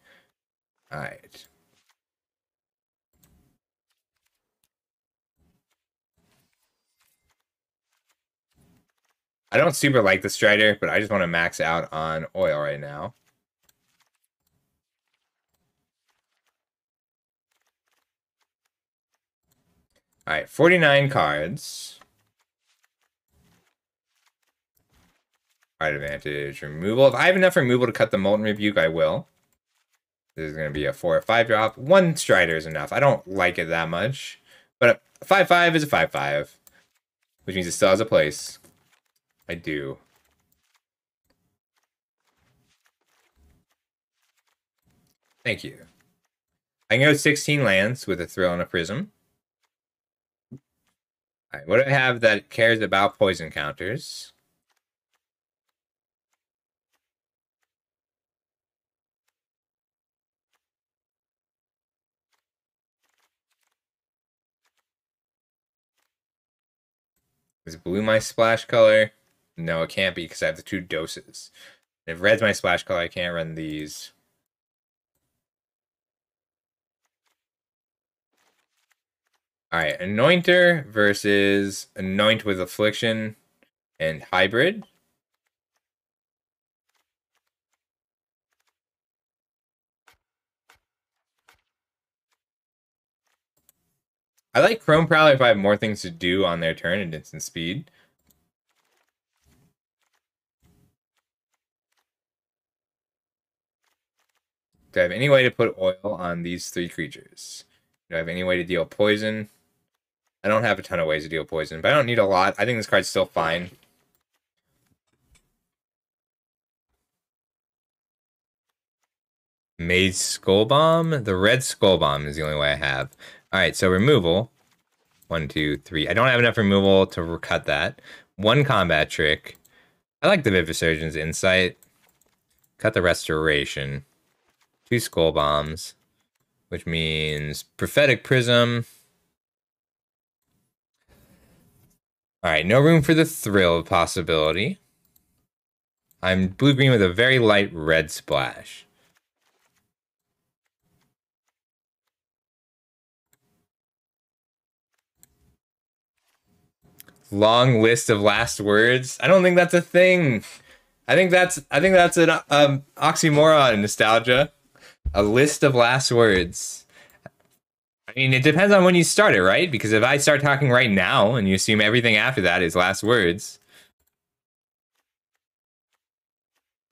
All right. I don't super like the Strider, but I just want to max out on oil right now. All right, 49 cards. Right advantage, removal. If I have enough removal to cut the Molten Rebuke, I will. This is going to be a 4 or 5 drop. 1 Strider is enough. I don't like it that much. But a 5/5 is a 5/5. Which means it still has a place. I do. Thank you. I can go 16 lands with a Thrill and a Prism. Alright, what do I have that cares about poison counters? Is blue my splash color? No, it can't be because I have the 2 doses. If red's my splash color, I can't run these. Alright, Anointer versus Anoint with Affliction and Hybrid. I like Chrome Prowler if I have more things to do on their turn and instant speed. Do I have any way to put oil on these 3 creatures? Do I have any way to deal poison? I don't have a ton of ways to deal poison, but I don't need a lot. I think this card's still fine. Made Skull Bomb? The red Skull Bomb is the only way I have. Alright, so removal. 1, 2, 3. I don't have enough removal to cut that. 1 combat trick. I like the Vivisurgeon's Insight. Cut the Restoration. 2 Skull Bombs. Which means Prophetic Prism. Alright, no room for the Thrill possibility. I'm blue-green with a very light red splash. Long list of last words. I don't think that's a thing. I think that's an oxymoron, Nostalgia. A list of last words. I mean, it depends on when you start it, right? Because if I start talking right now and you assume everything after that is last words.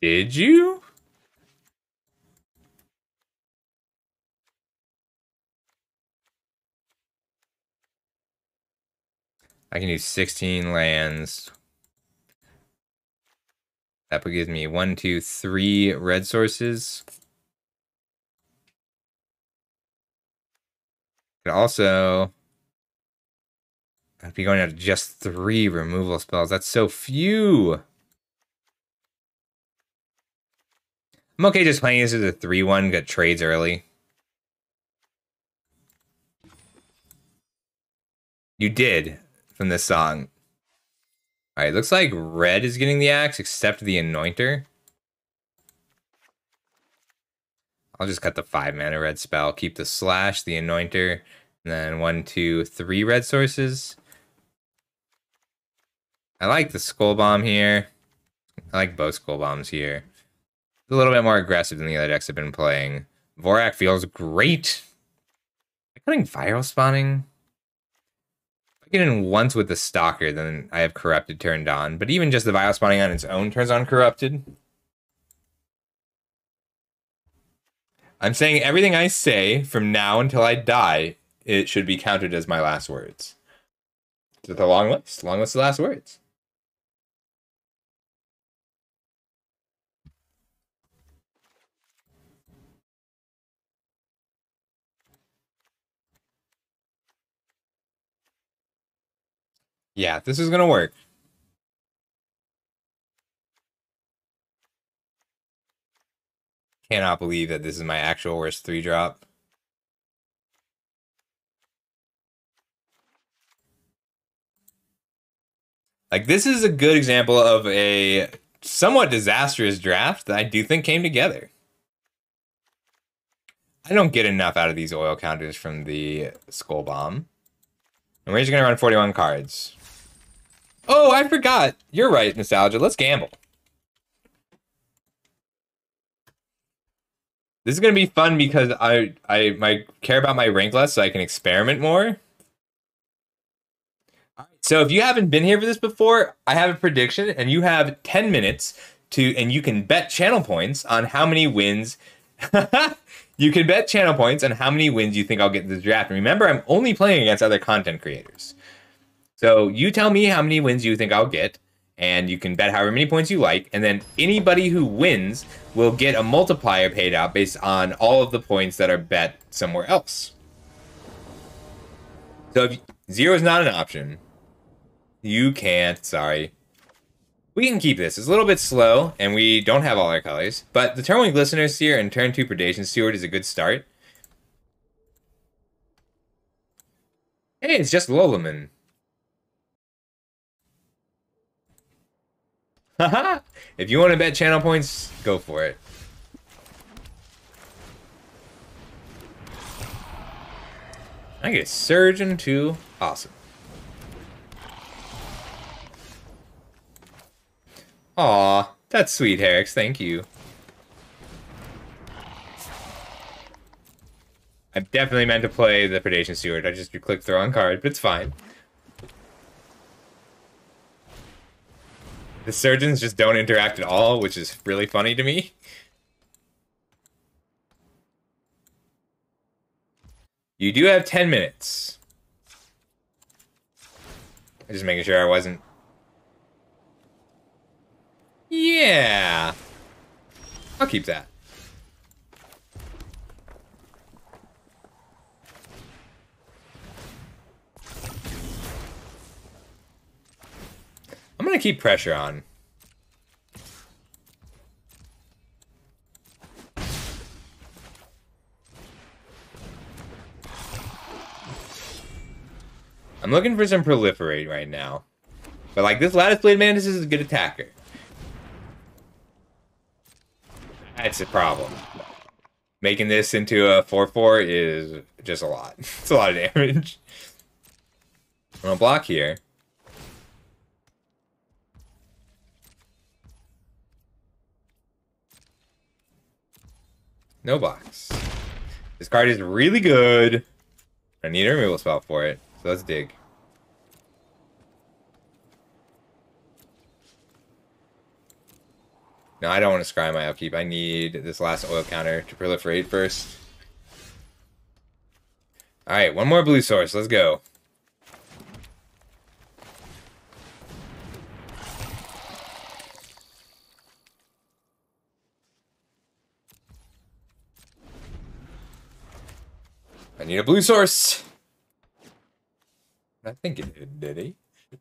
Did you? I can use 16 lands. That gives me 1, 2, 3 red sources. Could also, I'd be going out to just 3 removal spells. That's so few. I'm okay just playing this as a 3-1, get trades early. You did from this song. Alright, looks like red is getting the axe, except the Anointer. I'll just cut the 5 mana red spell, keep the slash, the Anointer, and then 1, 2, 3 red sources. I like the Skull Bomb here. I like both Skull Bombs here. It's a little bit more aggressive than the other decks I've been playing. Vorak feels great. Am I cutting Viral Spawning? If I get in once with the Stalker, then I have Corrupted turned on. But even just the Viral Spawning on its own turns on Corrupted. I'm saying everything I say from now until I die, it should be counted as my last words. It's a long list. Long list of last words. Yeah, this is gonna work. Cannot believe that this is my actual worst 3-drop. Like, this is a good example of a somewhat disastrous draft that I do think came together. I don't get enough out of these oil counters from the Skull Bomb. And we're just going to run 41 cards. Oh, I forgot. You're right, Nostalgia. Let's gamble. This is going to be fun because I care about my rank less so I can experiment more. So if you haven't been here for this before, I have a prediction, and you have 10 minutes and you can bet channel points on how many wins. You can bet channel points on how many wins you think I'll get in this draft. And remember, I'm only playing against other content creators. So you tell me how many wins you think I'll get, and you can bet however many points you like, and then anybody who wins will get a multiplier paid out based on all of the points that are bet somewhere else. So if 0 is not an option, you can't, sorry. We can keep this. It's a little bit slow, and we don't have all our colors. But the turn 1 Glistener Seer and turn 2 Predation Steward is a good start. Hey, it's just Lolaman. Haha! If you want to bet channel points, go for it. I get Surgeon too. Awesome. Aw, that's sweet, Herix. Thank you. I definitely meant to play the Predation Steward. I just clicked the wrong card, but it's fine. The surgeons just don't interact at all, which is really funny to me. You do have 10 minutes. Just making sure I wasn't... Yeah. I'll keep that. I'm gonna keep pressure on. I'm looking for some proliferate right now. But like this Lattice Blade Mantis is a good attacker. That's a problem. Making this into a 4/4 is just a lot. It's a lot of damage. I'm gonna block here. No blocks. This card is really good. I need a removal spell for it. So let's dig. No, I don't want to scry my upkeep. I need this last oil counter to proliferate first. Alright, one more blue source. Let's go. I need a blue source. I think it did he?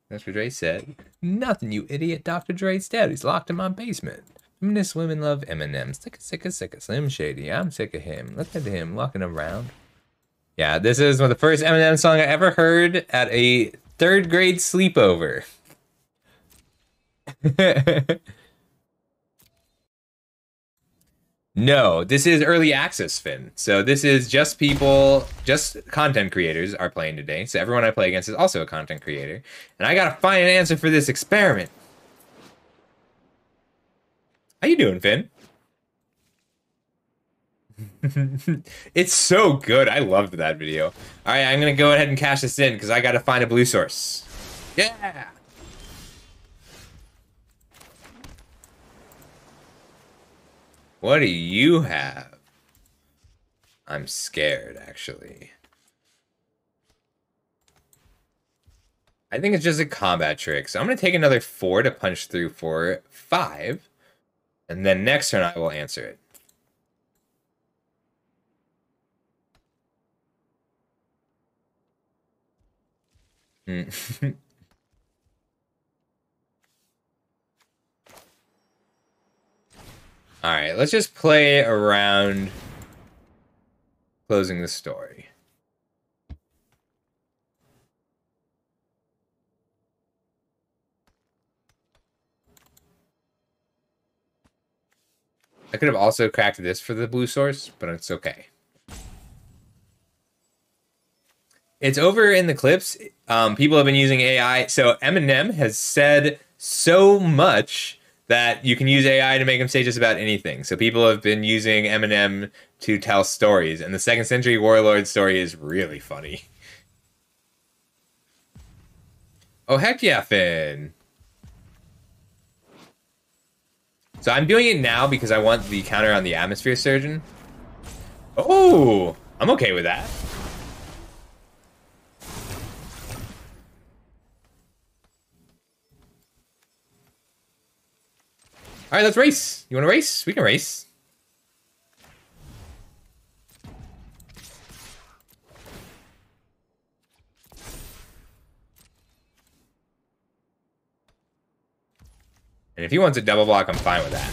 That's what Dre said. Nothing, you idiot. Dr. Dre's dead. He's locked in my basement. Feminist women love Eminem. Sick of Slim Shady. I'm sick of him. Look at him walking around. Yeah, this is the first Eminem song I ever heard at a 3rd grade sleepover. No, this is early access, Finn. So this is just people, just content creators are playing today. So everyone I play against is also a content creator. And I gotta find an answer for this experiment. How you doing, Finn? It's so good. I loved that video. All right, I'm gonna go ahead and cash this in because I gotta find a blue source. Yeah. What do you have? I'm scared, actually. I think it's just a combat trick. So I'm going to take another 4 to punch through for 5. And then next turn I will answer it. Alright, let's just play around closing the story. I could have also cracked this for the blue source, but it's okay. It's over in the clips. People have been using AI. So Eminem has said so much that you can use AI to make him say just about anything. So people have been using Eminem to tell stories. And the 2nd Century Warlord story is really funny. Oh, heck yeah, Finn. So I'm doing it now because I want the counter on the Atmosphere Surgeon. Oh, I'm okay with that. All right, let's race. You want to race? We can race. And if he wants a double block, I'm fine with that.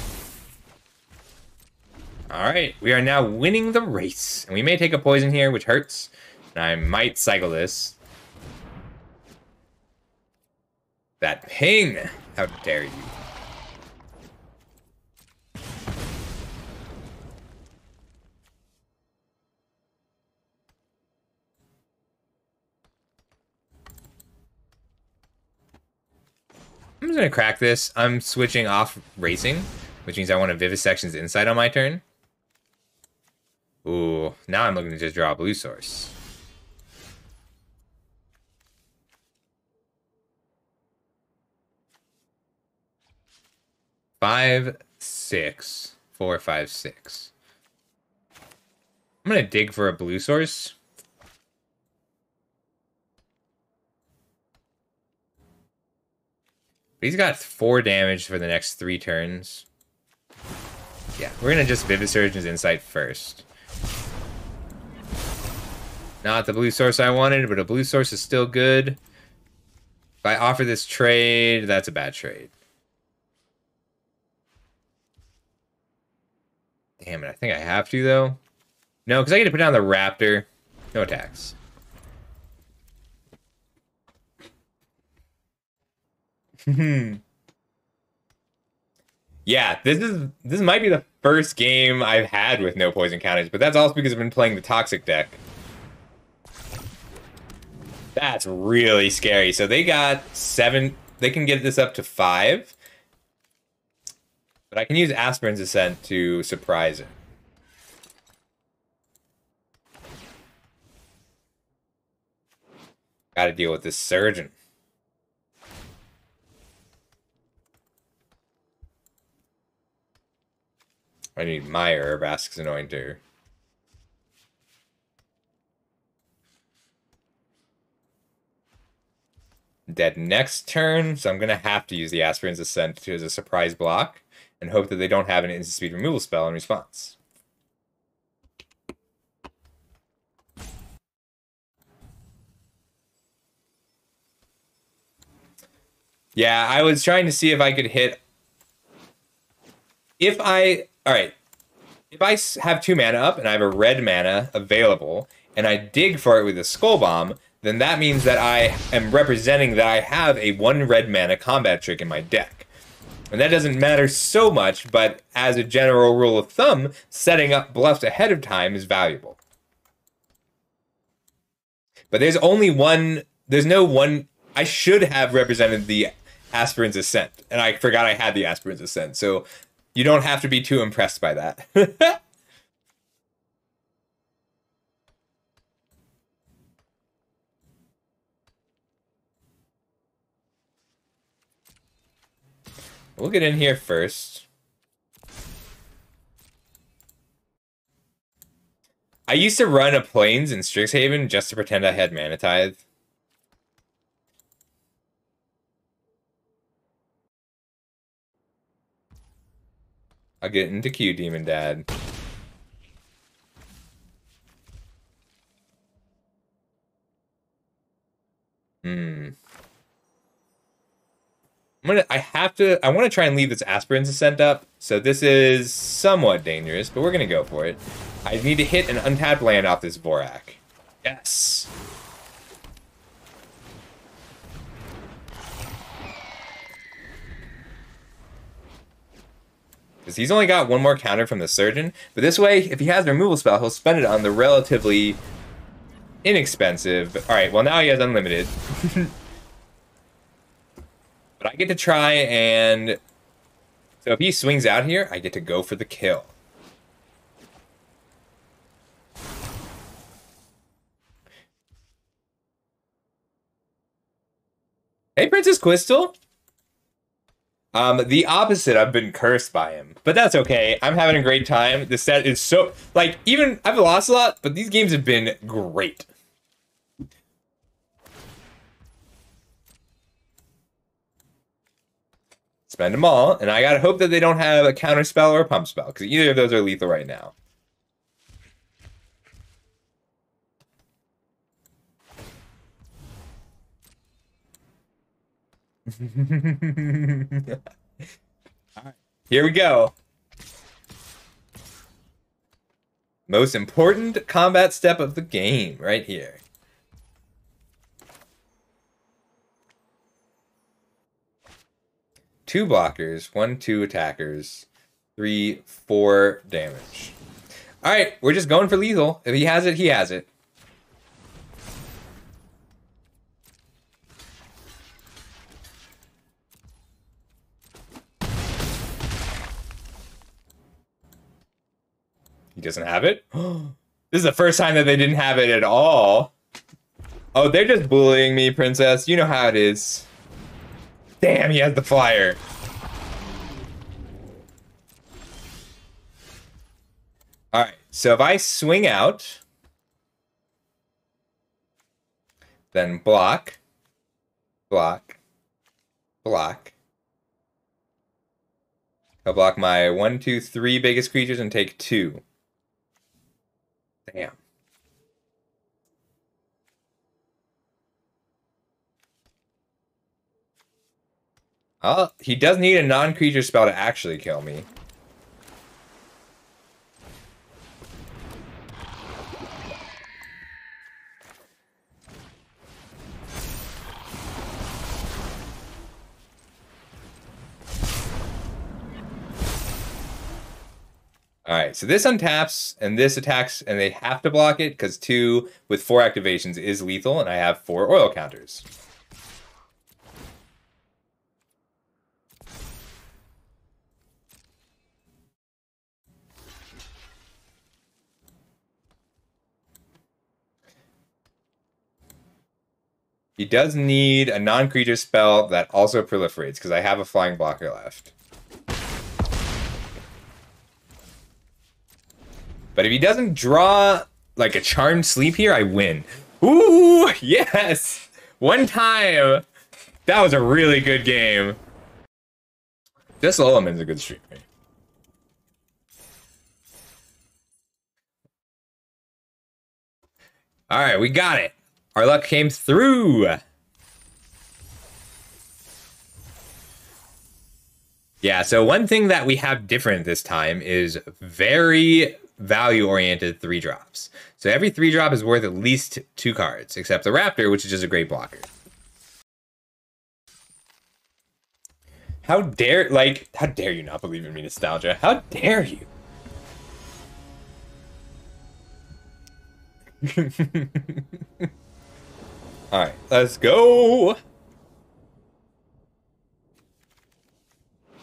All right, we are now winning the race. And we may take a poison here, which hurts. And I might cycle this. That ping! How dare you? I'm just going to crack this. I'm switching off racing, which means I want to Vivisection's Insight on my turn. Ooh, now I'm looking to just draw a blue source. Five, 6, 4, 5, 6. I'm going to dig for a blue source. He's got 4 damage for the next 3 turns. Yeah, we're gonna just Vivisurgeon's Insight first. Not the blue source I wanted, but a blue source is still good. If I offer this trade, that's a bad trade. Damn it, I think I have to, though. No, because I get to put down the Raptor. No attacks. Yeah, this might be the first game I've had with no poison counters, but that's also because I've been playing the Toxic deck. That's really scary. So they got 7. They can get this up to 5. But I can use Aspirin's Ascent to surprise it. Gotta deal with this Surgeon. I need my Urabrask's Anointer. Dead next turn, so I'm going to have to use the Aspirin's Ascent as a surprise block and hope that they don't have an instant speed removal spell in response. Yeah, I was trying to see if I could hit... Alright. If I have 2 mana up and I have a red mana available, and I dig for it with a Skull Bomb, then that means that I am representing that I have a 1 red mana combat trick in my deck. And that doesn't matter so much, but as a general rule of thumb, setting up bluffs ahead of time is valuable. But there's no one... I should have represented the Aspirin's Ascent, and I forgot I had the Aspirin's Ascent, so you don't have to be too impressed by that. We'll get in here first. I used to run a Plains in Strixhaven just to pretend I had Mana Tithe. I'll get into Q, Demon Dad. I want to try and leave this Aspirin's Ascent up, so this is somewhat dangerous, but we're going to go for it. I need to hit an untapped land off this Vorak. Yes! Because he's only got 1 more counter from the Surgeon, but this way, if he has a removal spell, he'll spend it on the relatively inexpensive... Alright, well now he has unlimited. But I get to try and... So if he swings out here, I get to go for the kill. Hey, Princess Quistel. The opposite, I've been cursed by him. But that's okay. I'm having a great time. The set is so... Like, even... I've lost a lot, but these games have been great. Spend them all, and I gotta hope that they don't have a counter spell or a pump spell, because either of those are lethal right now. Alright, here we go. Most important combat step of the game, right here. Two blockers, 1/2 attackers, 3/4 damage. All right, we're just going for lethal. If he has it, he has it. He doesn't have it? This is the first time that they didn't have it at all. Oh, they're just bullying me, Princess. You know how it is. Damn, he has the flyer. Alright, so if I swing out, then block, block, block, He'll block my 1, 2, 3 biggest creatures and take 2. Damn. Oh, he does need a non-creature spell to actually kill me. Alright, so this untaps, and this attacks, and they have to block it, because 2 with 4 activations is lethal, and I have 4 oil counters. He does need a non-creature spell that also proliferates, because I have a flying blocker left. But if he doesn't draw, like, a Charmed Sleep here, I win. Ooh, yes! One time! That was a really good game. Just Lolaman's a good streamer. Alright, we got it. Our luck came through. Yeah, so one thing that we have different this time is very value-oriented 3-drops. So every 3-drop is worth at least 2 cards, except the Raptor, which is just a great blocker. How dare you not believe in me, Nostalgia? How dare you? Alright, let's go!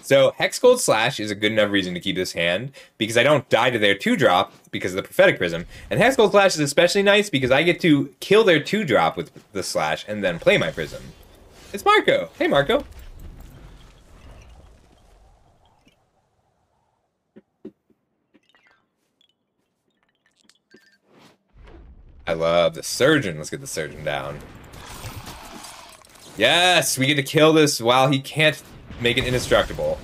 So, Hexgold Slash is a good enough reason to keep this hand, because I don't die to their 2-drop because of the Prophetic Prism. And Hexgold Slash is especially nice because I get to kill their 2-drop with the Slash and then play my Prism. It's Marco! Hey, Marco! I love the Surgeon. Let's get the Surgeon down. Yes! We get to kill this while he can't make it indestructible.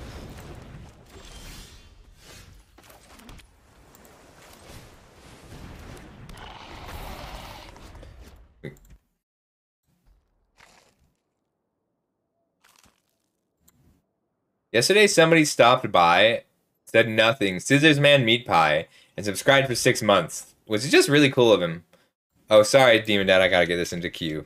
Yesterday, somebody stopped by, said nothing, Scissors Man Meat Pie, and subscribed for 6 months, which is just really cool of him. Oh, sorry, Demon Dad, I gotta get this into queue.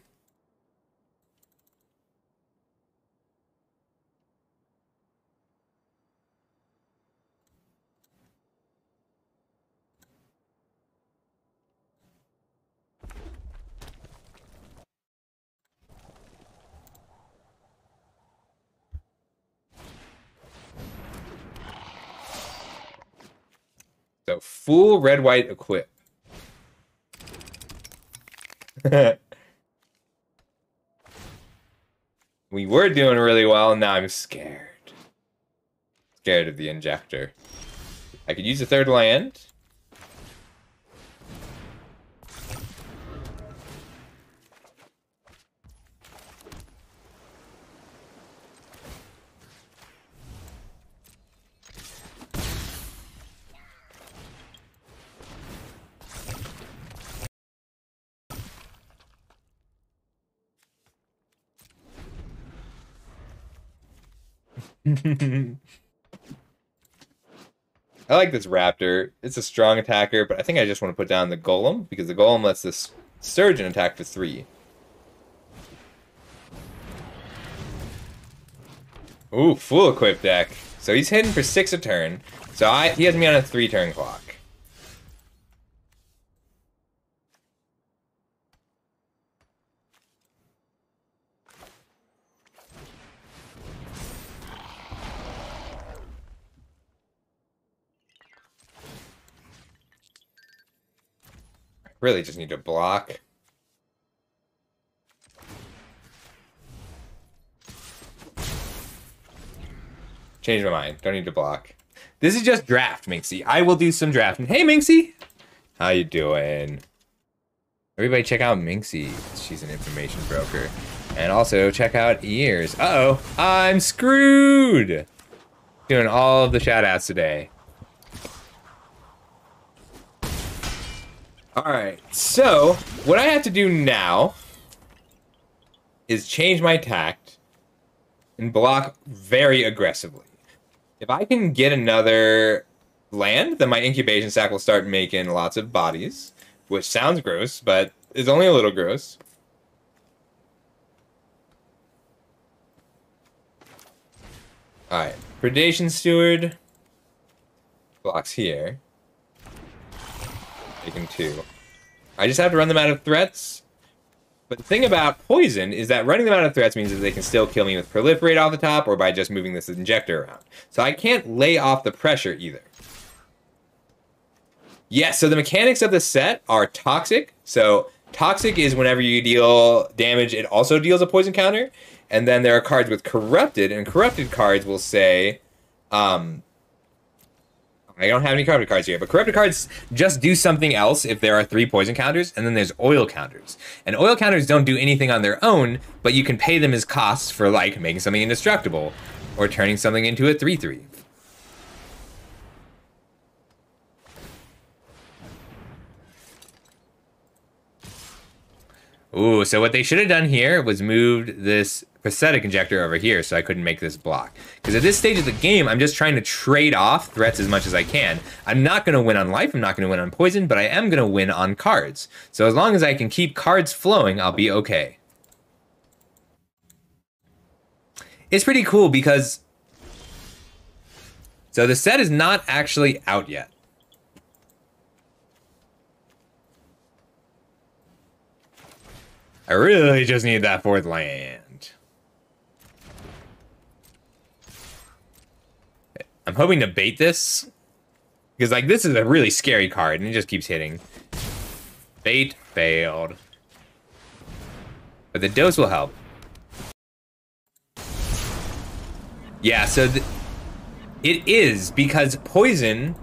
So, full red-white equip. We were doing really well, now I'm scared. Scared of the injector. I could use a 3rd land. I like this Raptor. It's a strong attacker, but I think I just want to put down the Golem, because the Golem lets this Surgeon attack for 3. Ooh, full equip deck. So he's hitting for 6 a turn. So he has me on a 3-turn clock. Really just need to block. Change my mind. Don't need to block. This is just draft, Minxie. I will do some drafting. Hey, Minxie! How you doing? Everybody check out Minxie. She's an information broker. And also check out Ears. Uh-oh. I'm screwed! Doing all of the shout-outs today. Alright, so what I have to do now is change my tact and block very aggressively. If I can get another land, then my incubation sac will start making lots of bodies, which sounds gross, but is only a little gross. Alright, Predation Steward blocks here. Taking 2. I just have to run them out of threats. But the thing about poison is that running them out of threats means that they can still kill me with proliferate off the top or by just moving this injector around. So I can't lay off the pressure either. Yes, so the mechanics of the set are toxic. So toxic is whenever you deal damage, it also deals a poison counter. And then there are cards with corrupted, and corrupted cards will say, I don't have any corrupted cards here, but corrupted cards just do something else if there are 3 poison counters, and then there's oil counters. And oil counters don't do anything on their own, but you can pay them as costs for, like, making something indestructible, or turning something into a 3/3. Ooh, so what they should have done here was moved this prosthetic injector over here so I couldn't make this block. Because at this stage of the game, I'm just trying to trade off threats as much as I can. I'm not going to win on life, I'm not going to win on poison, but I am going to win on cards. So as long as I can keep cards flowing, I'll be okay. It's pretty cool because... So the set is not actually out yet. I really just need that 4th land. I'm hoping to bait this. Because, like, this is a really scary card, and it just keeps hitting. Bait failed. But the dose will help. Yeah, so... it is, because poison...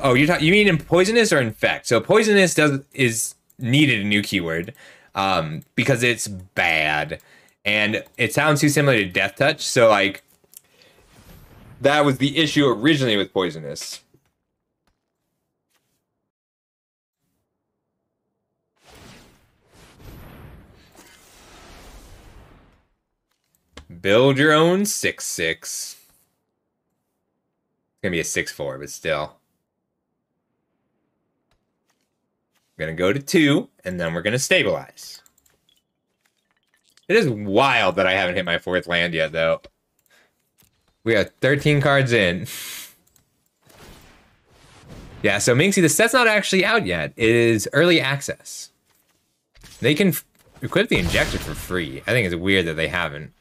oh, you mean in poisonous or infect? So poisonous is needed a new keyword because it's bad. And it sounds too similar to Death Touch, so, like... that was the issue originally with poisonous. Build your own 6/6. It's gonna be a 6/4, but still. We're gonna go to 2, and then we're gonna stabilize. It is wild that I haven't hit my 4th land yet, though. We are 13 cards in. Yeah, so Minxie, the set's not actually out yet. It is early access. They can equip the injector for free. I think it's weird that they haven't.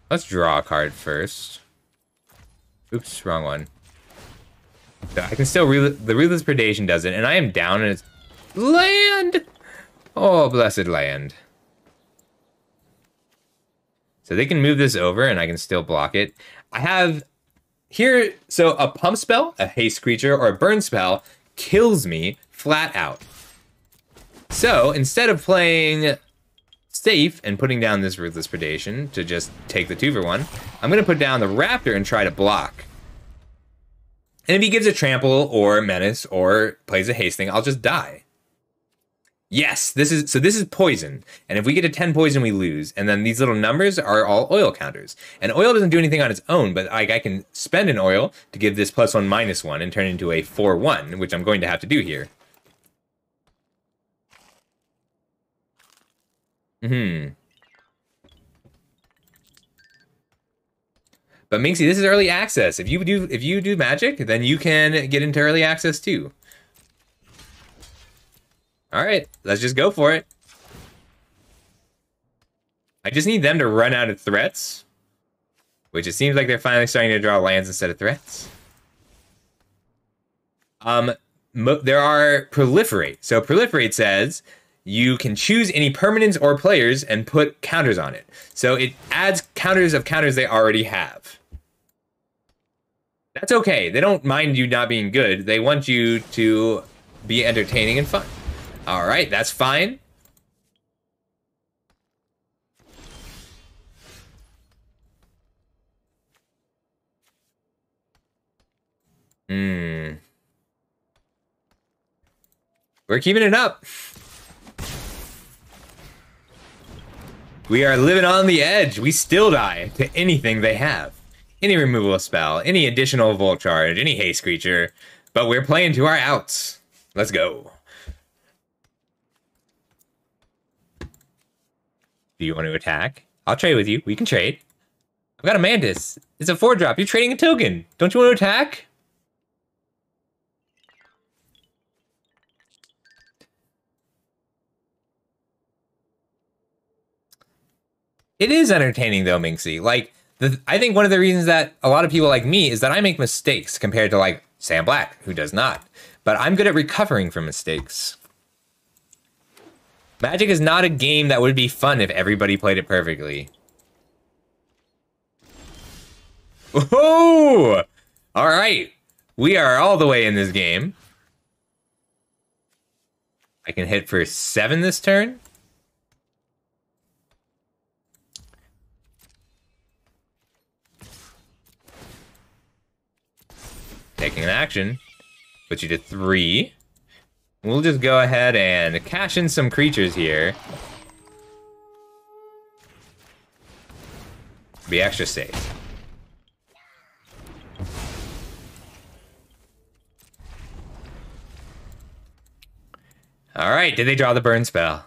Let's draw a card first. Oops, wrong one. So I can still the Ruthless Predation does it, and I am down and it's land! Oh, blessed land. So they can move this over and I can still block it. I have here, so a pump spell, a haste creature, or a burn spell kills me flat out. So instead of playing safe and putting down this Ruthless Predation to just take the 2-for-1, I'm going to put down the Raptor and try to block. And if he gives a trample or a menace or plays a haste thing, I'll just die. Yes, this is poison. And if we get to 10 poison, we lose. And then these little numbers are all oil counters. And oil doesn't do anything on its own, but I can spend an oil to give this +1/-1 and turn it into a 4/1, which I'm going to have to do here. But Minxie, this is early access. If you do magic, then you can get into early access too. All right, let's just go for it. I just need them to run out of threats, which it seems like they're finally starting to draw lands instead of threats. There are proliferate. So proliferate says you can choose any permanents or players and put counters on it. So it adds counters of counters they already have. That's okay. They don't mind you not being good. They want you to be entertaining and fun. All right, that's fine. We're keeping it up. We are living on the edge. We still die to anything they have. Any removal spell, any additional Volt Charge, any haste creature. But we're playing to our outs. Let's go. Do you want to attack? I'll trade with you. We can trade. I've got a Mantis. It's a 4-drop. You're trading a token. Don't you want to attack? It is entertaining though, Minxie. Like, I think one of the reasons that a lot of people like me is that I make mistakes compared to like Sam Black, who does not. But I'm good at recovering from mistakes. Magic is not a game that would be fun if everybody played it perfectly. Oh! All right. We are all the way in this game. I can hit for 7 this turn. Taking an action. Put you to 3. We'll just go ahead and cash in some creatures here. Be extra safe. Alright, did they draw the burn spell?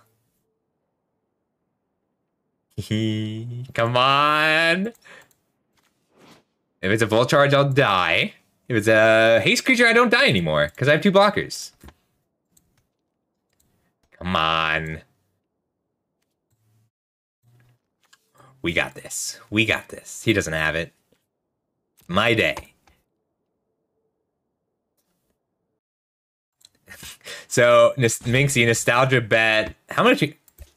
Come on! If it's a Volt Charge, I'll die. If it's a haste creature, I don't die anymore, because I have 2 blockers. Come on. We got this. We got this. He doesn't have it. My day. So, Minxie, Nostalgia bet. How much?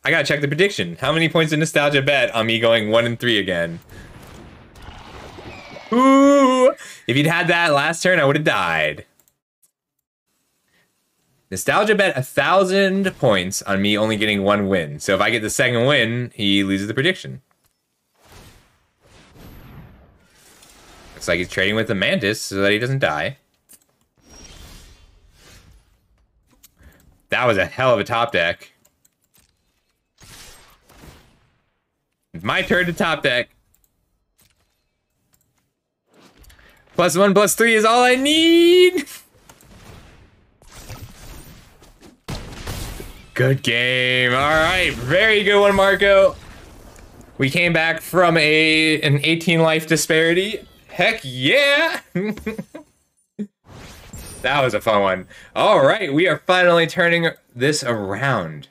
I gotta check the prediction. How many points did Nostalgia bet on me going 1 and 3 again? Ooh! If you'd had that last turn, I would have died. Nostalgia bet 1,000 points on me only getting 1 win. So if I get the second win, he loses the prediction. Looks like he's trading with the Mantis so that he doesn't die. That was a hell of a top deck. My turn to top deck. +1/+3 is all I need. Good game. All right, very good one, Marco. We came back from an 18 life disparity. Heck yeah. That was a fun one. All right, we are finally turning this around.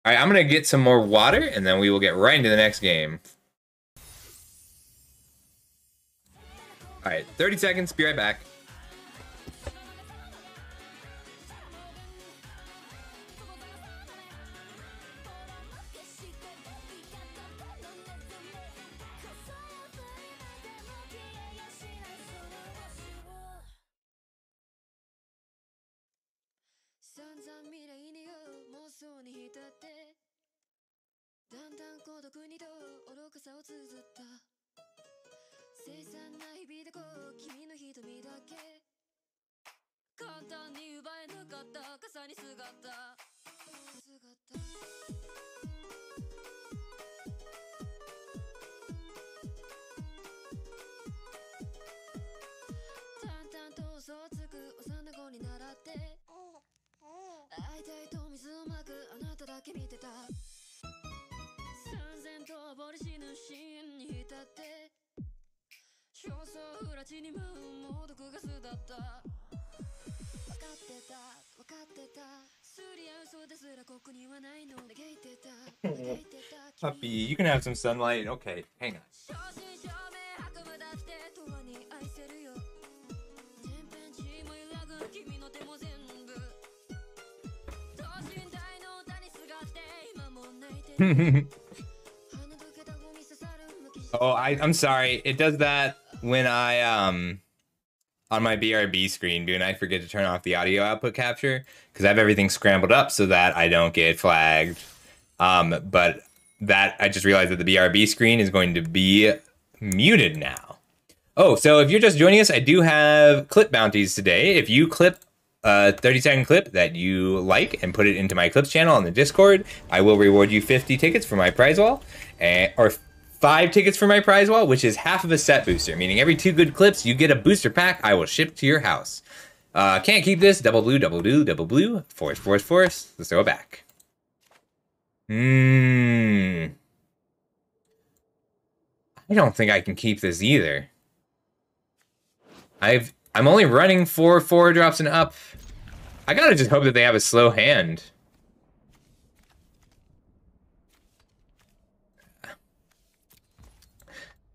All right, I'm gonna get some more water and then we will get right into the next game. All right, 30 seconds, be right back. Puppy, you can have some sunlight. Okay, hang on. Oh, I'm sorry. It does that when I on my BRB screen, do I forget to turn off the audio output capture because I have everything scrambled up so that I don't get flagged. But that I just realized that the BRB screen is going to be muted now. Oh, so if you're just joining us, I do have clip bounties today. If you clip a 30-second clip that you like and put it into my clips channel on the Discord, I will reward you 50 tickets for my prize wall, or 5 tickets for my prize wall, which is half of a set booster, meaning every 2 good clips, you get a booster pack I will ship to your house. Can't keep this. Double blue, double blue, double blue. Force, force, force. Let's throw it back. I don't think I can keep this either. I'm only running 4 drops and up. I gotta just hope that they have a slow hand.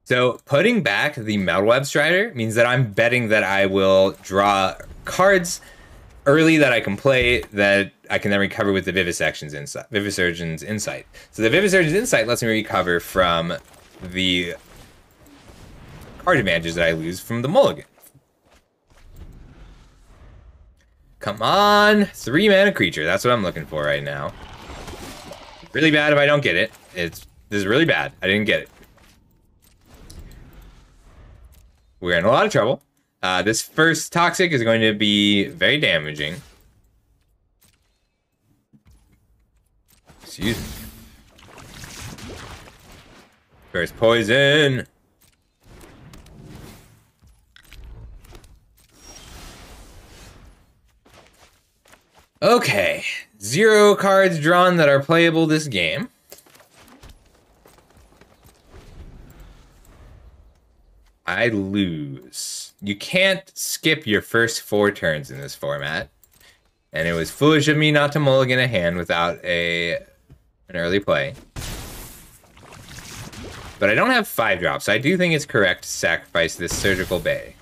So putting back the Metalweb Strider means that I'm betting that I will draw cards early that I can play that I can then recover with the Vivisurgeon's Insight. So the Vivisurgeon's Insight lets me recover from the card advantages that I lose from the mulligan. Come on, 3-mana creature. That's what I'm looking for right now. Really bad if I don't get it. This is really bad. I didn't get it. We're in a lot of trouble. This first Toxic is going to be very damaging. Excuse me. First Poison. Okay. 0 cards drawn that are playable this game. I lose. You can't skip your first 4 turns in this format. And it was foolish of me not to mulligan a hand without an early play. But I don't have 5 drops. I do think it's correct to sacrifice this Surgical Bay.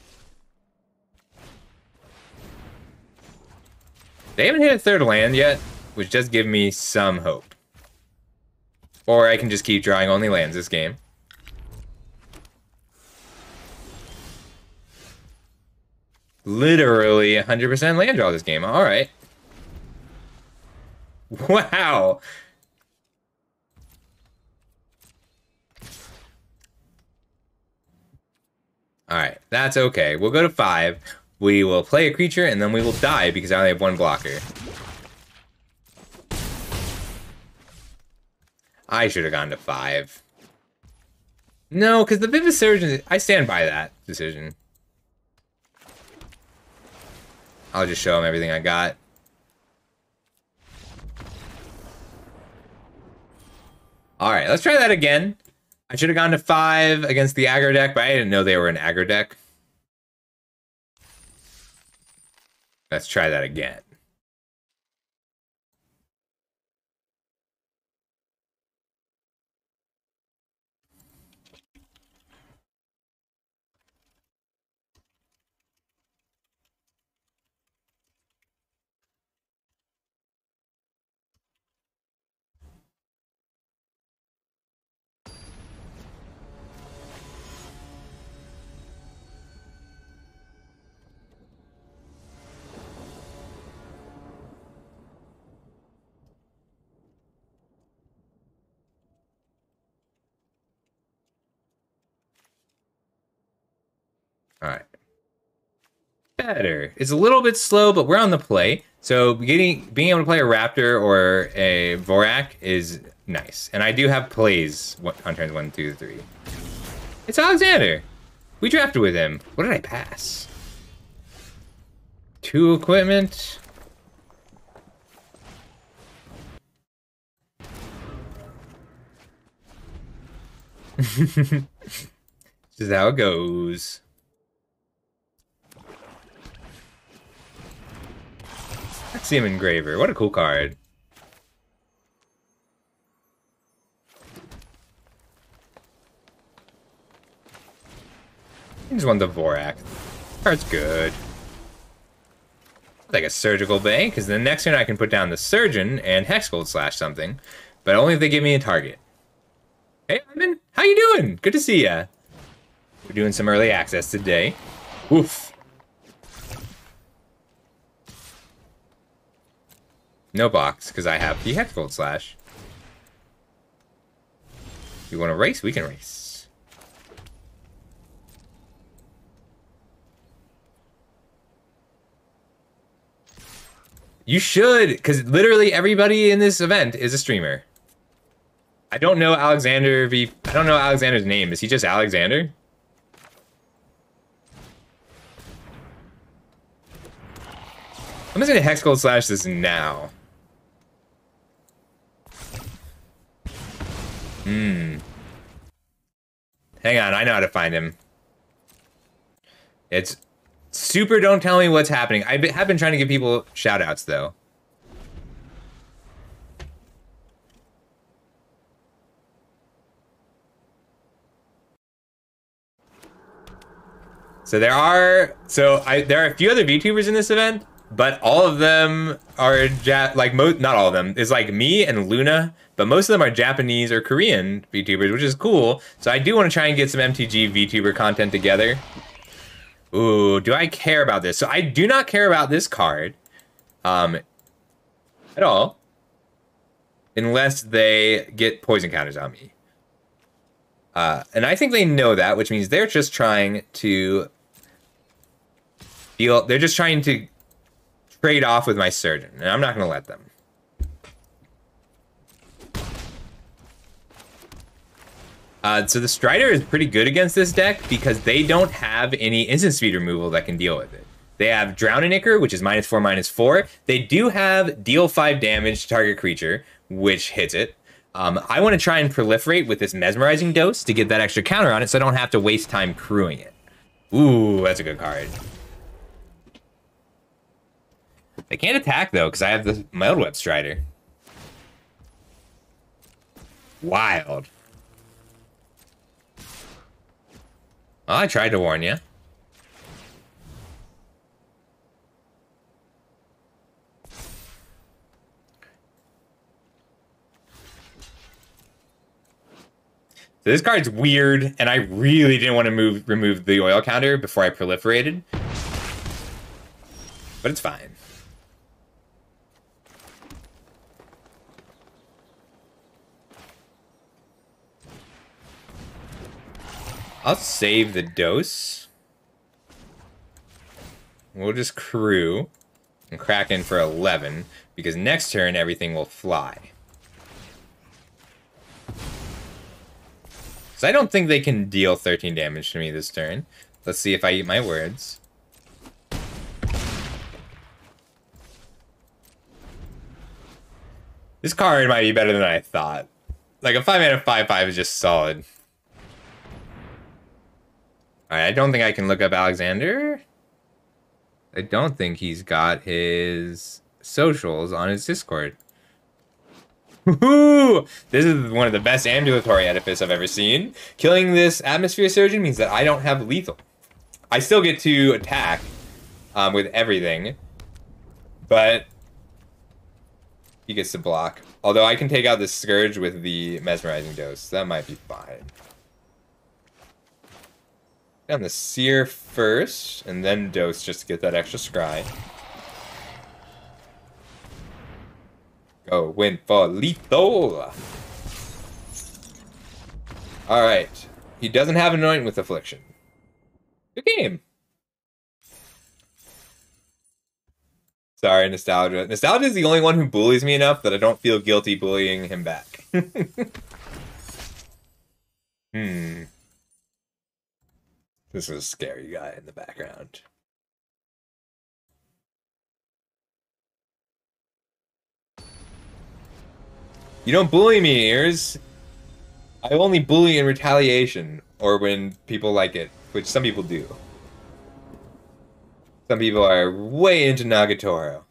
They haven't hit a 3rd land yet, which does give me some hope. Or I can just keep drawing only lands this game. Literally 100% land draw this game. All right. Wow. All right, that's okay. We'll go to 5. We will play a creature, and then we will die because I only have 1 blocker. I should have gone to 5. No, because the Vivisurgeon, I stand by that decision. I'll just show him everything I got. Alright, let's try that again. I should have gone to 5 against the aggro deck, but I didn't know they were an aggro deck. Let's try that again. Alright. Better. It's a little bit slow, but we're on the play. So being able to play a Raptor or a Vorak is nice. And I do have plays on turns 1, 2, 3. It's Alexander. We drafted with him. What did I pass? 2 equipment. This is how it goes. Axiom Engraver. What a cool card. I just want the Vorak. Card's good. Like a Surgical Bay, because the next turn I can put down the Surgeon and Hexgold Slash something, but only if they give me a target. Hey, Ivan, how you doing? Good to see ya. We're doing some early access today. Oof. No box, because I have the Hexgold Slash. If you want to race, we can race. You should, because literally everybody in this event is a streamer. I don't know I don't know Alexander's name. Is he just Alexander? I'm just gonna Hexgold Slash this now. Hang on, I know how to find him. It's super don't tell me what's happening. I have been trying to give people shoutouts though. So there are a few other VTubers in this event, but all of them are not all of them. It's like me and Luna, but most of them are Japanese or Korean VTubers, which is cool. So I do want to try and get some MTG VTuber content together. Ooh, do I care about this? So I do not care about this card at all, unless they get poison counters on me. And I think they know that, which means they're just trying to they're just trying to trade off with my Surgeon, and I'm not going to let them. So the Strider is pretty good against this deck because they don't have any instant speed removal that can deal with it. They have Drowning-Ichor, which is -4/-4. They do have deal 5 damage to target creature, which hits it. I want to try and proliferate with this Mesmerizing Dose to get that extra counter on it so I don't have to waste time crewing it. Ooh, that's a good card. They can't attack, though, because I have the Mild Web Strider. Wild. Well, I tried to warn you. So this card's weird, and I really didn't want to remove the oil counter before I proliferated. But it's fine. I'll save the dose. We'll just crew and crack in for 11, because next turn everything will fly. So I don't think they can deal 13 damage to me this turn. Let's see if I eat my words. This card might be better than I thought. Like a 5-mana 5/5 is just solid. Alright, I don't think I can look up Alexander. I don't think he's got his socials on his Discord. Woohoo! This is one of the best ambulatory edifice I've ever seen. Killing this Atmosphere Surgeon means that I don't have lethal. I still get to attack with everything, but he gets to block. Although I can take out the Scourge with the Mesmerizing Dose. That might be fine. Down the Seer first, and then Dose just to get that extra scry. Go, win for lethal! Alright. He doesn't have Anoint with Affliction. Good game. Sorry, Nostalgia. Nostalgia is the only one who bullies me enough that I don't feel guilty bullying him back. This is a scary guy in the background. You don't bully me, Ears. I only bully in retaliation, or when people like it, which some people do. Some people are way into Nagatoro.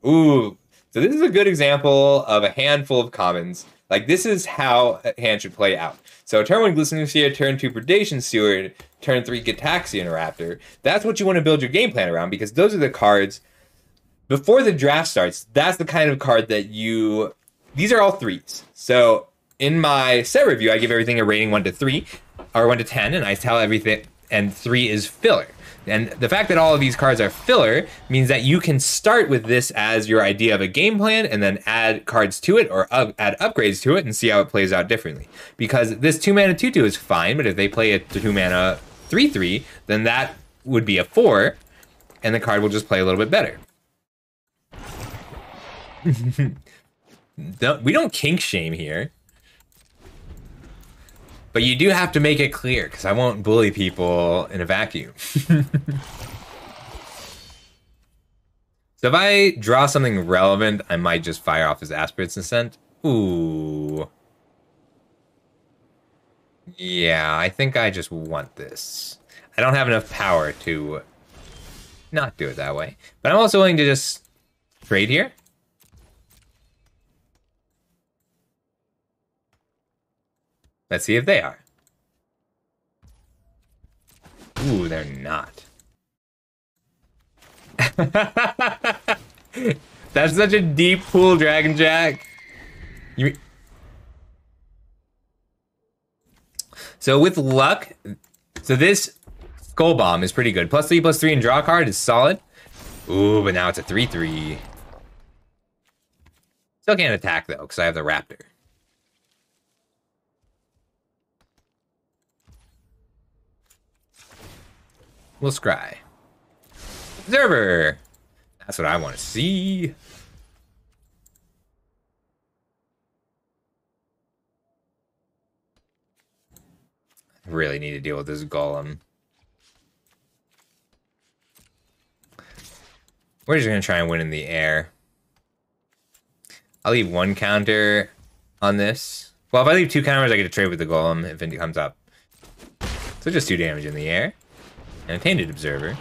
Ooh, so this is a good example of a handful of commons. Like, this is how a hand should play out. So turn 1 Glistening Sphere, turn 2 Predation Steward, turn 3 Gitaxian Raptor. That's what you want to build your game plan around, because those are the cards, before the draft starts, that's the kind of card that you... These are all 3s. So in my set review, I give everything a rating 1 to 3, or 1 to 10, and I tell everything, and 3 is filler. And the fact that all of these cards are filler means that you can start with this as your idea of a game plan and then add cards to it or add upgrades to it and see how it plays out differently. Because this 2-mana 2/2 is fine, but if they play a 2-mana 3/3, then that would be a 4, and the card will just play a little bit better. We don't kink shame here. But you do have to make it clear, because I won't bully people in a vacuum. So if I draw something relevant, I might just fire off his Aspirate's Ascent. Ooh. Yeah, I think I just want this. I don't have enough power to not do it that way. But I'm also willing to just trade here. Let's see if they are. Ooh, they're not. That's such a deep pool, Dragon Jack. So with luck, so this Skull Bomb is pretty good. +3/+3 and draw card is solid. Ooh, but now it's a 3/3. Still can't attack though, because I have the Raptor. We'll scry. Observer! That's what I want to see. I really need to deal with this golem. We're just going to try and win in the air. I'll leave 1 counter on this. Well, if I leave 2 counters, I get to trade with the golem if it comes up. So just 2 damage in the air. And a Tainted Observer.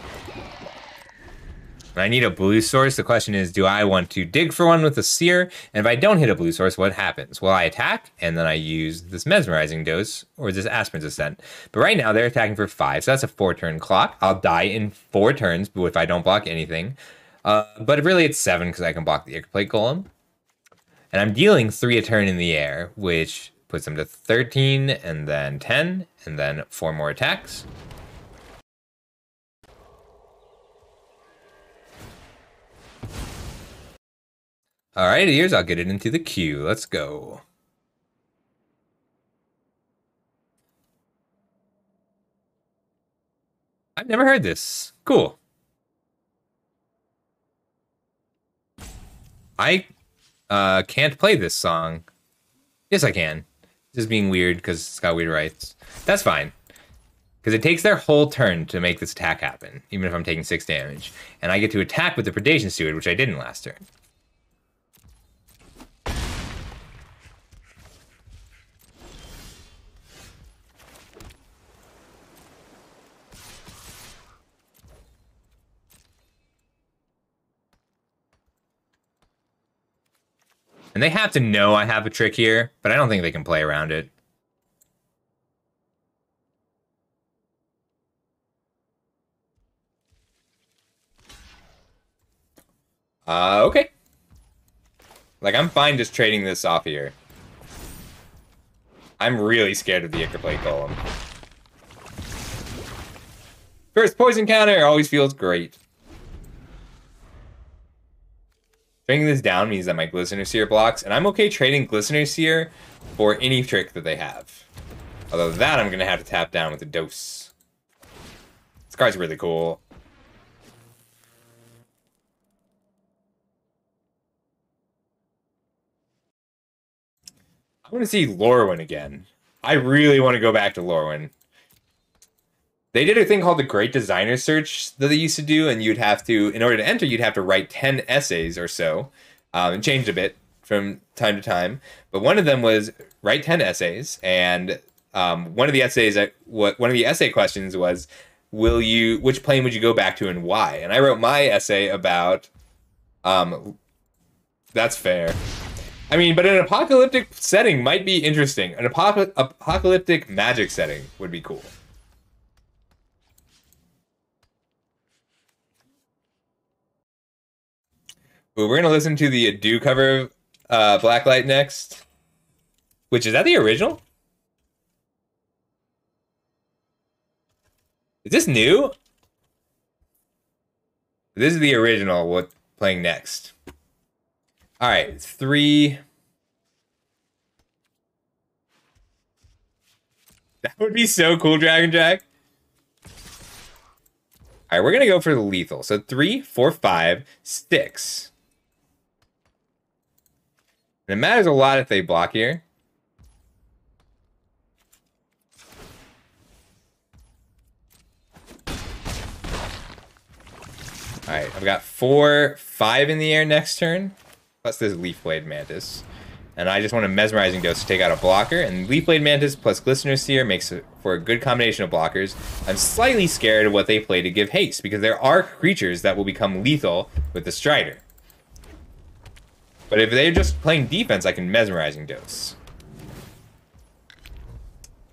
And I need a blue source. The question is, do I want to dig for one with a Seer? And if I don't hit a blue source, what happens? Well, I attack, and then I use this Mesmerizing Dose, or this Aspirant's Ascent. But right now, they're attacking for 5, so that's a 4-turn clock. I'll die in 4 turns if I don't block anything. But really, it's 7, because I can block the Ichorplate Golem. And I'm dealing 3 a turn in the air, which puts them to 13, and then 10, and then 4 more attacks. Alright, here's I'll get it into the queue. Let's go. I've never heard this. Cool. I can't play this song. Yes, I can. This is being weird because it's got weird rights. That's fine. Because it takes their whole turn to make this attack happen, even if I'm taking 6 damage. And I get to attack with the Predation Steward, which I didn't last turn. And they have to know I have a trick here, but I don't think they can play around it. Okay. Like, I'm fine just trading this off here. I'm really scared of the Ichorplate Golem. First poison counter always feels great. Bringing this down means that my Glistener Seer blocks, and I'm okay trading Glistener Seer for any trick that they have. Although that I'm going to have to tap down with a Dose. This card's really cool. I want to see Lorwyn again. I really want to go back to Lorwyn. They did a thing called the Great Designer Search that they used to do, and you'd have to, in order to enter, you'd have to write 10 essays or so. It changed a bit from time to time, but one of them was write 10 essays, and one of the essay questions was, which plane would you go back to and why? And I wrote my essay about, that's fair. I mean, but an apocalyptic setting might be interesting. An apocalyptic magic setting would be cool. Ooh, we're gonna listen to the Adieu cover of Blacklight next. Which, is that the original? Is this new? This is the original. What playing next? All right, 3. That would be so cool, Dragon Jack. All right, we're gonna go for the lethal. So 3, 4, 5, 6. And it matters a lot if they block here. All right, I've got 4, 5 in the air next turn, plus this Leaf Blade Mantis. And I just want a Mesmerizing Dose to take out a blocker, and Leaf Blade Mantis plus Glistener Seer makes it for a good combination of blockers. I'm slightly scared of what they play to give haste, because there are creatures that will become lethal with the Strider. But if they're just playing defense, I can Mesmerizing Dose.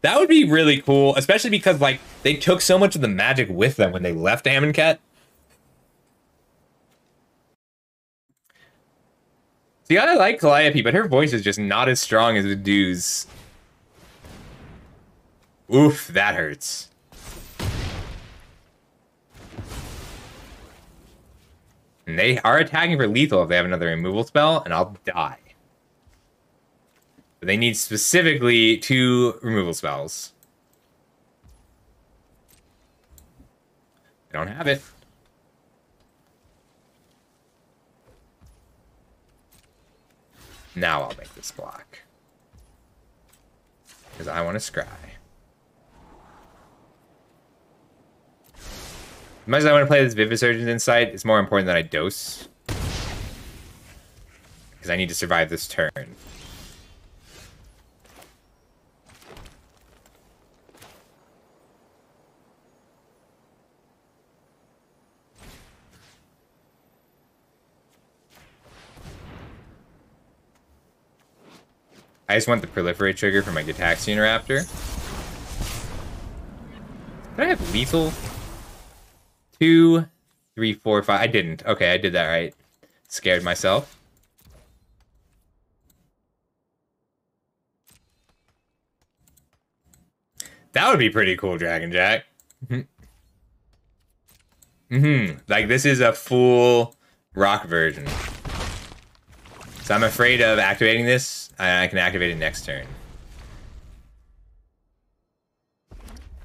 That would be really cool, especially because, like, they took so much of the magic with them when they left Amonkhet. See, I like Calliope, but her voice is just not as strong as Adu's. Oof, that hurts. And they are attacking for lethal if they have another removal spell, and I'll die. But they need specifically 2 removal spells. I don't have it. Now I'll make this block. Because I want to scry. As much as I want to play this Vivisurgeon's Insight, it's more important that I dose. Because I need to survive this turn. I just want the Proliferate trigger for my Gitaxian Raptor. Did I have lethal? 2, 3, 4, 5. I didn't. Okay, I did that right. Scared myself. That would be pretty cool, Dragon Jack. Like, this is a full rock version. So I'm afraid of activating this. I can activate it next turn.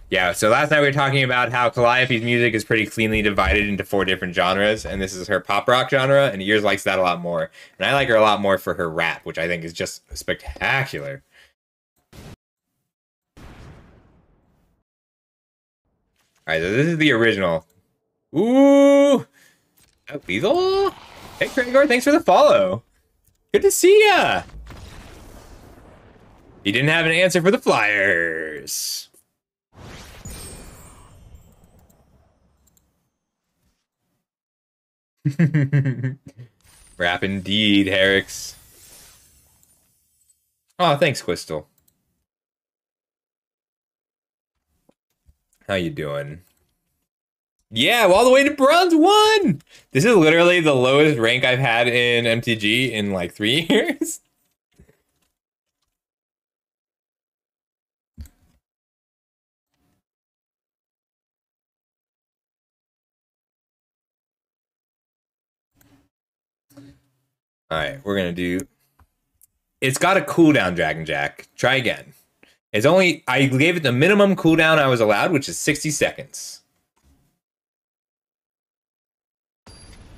Yeah, so last night we were talking about how Calliope's music is pretty cleanly divided into 4 different genres, and this is her pop rock genre, and Ears likes that a lot more. And I like her a lot more for her rap, which I think is just spectacular. Alright, so this is the original. Ooh! Lethal? Hey, Kragor, thanks for the follow. Good to see ya! He didn't have an answer for the Flyers. Rap indeed, Herrix. Oh, thanks, Quistel. How you doing? Yeah, all the way to bronze 1! This is literally the lowest rank I've had in MTG in like 3 years. Alright, we're gonna do... It's got a cooldown, Dragon Jack. Try again. It's only... I gave it the minimum cooldown I was allowed, which is 60 seconds.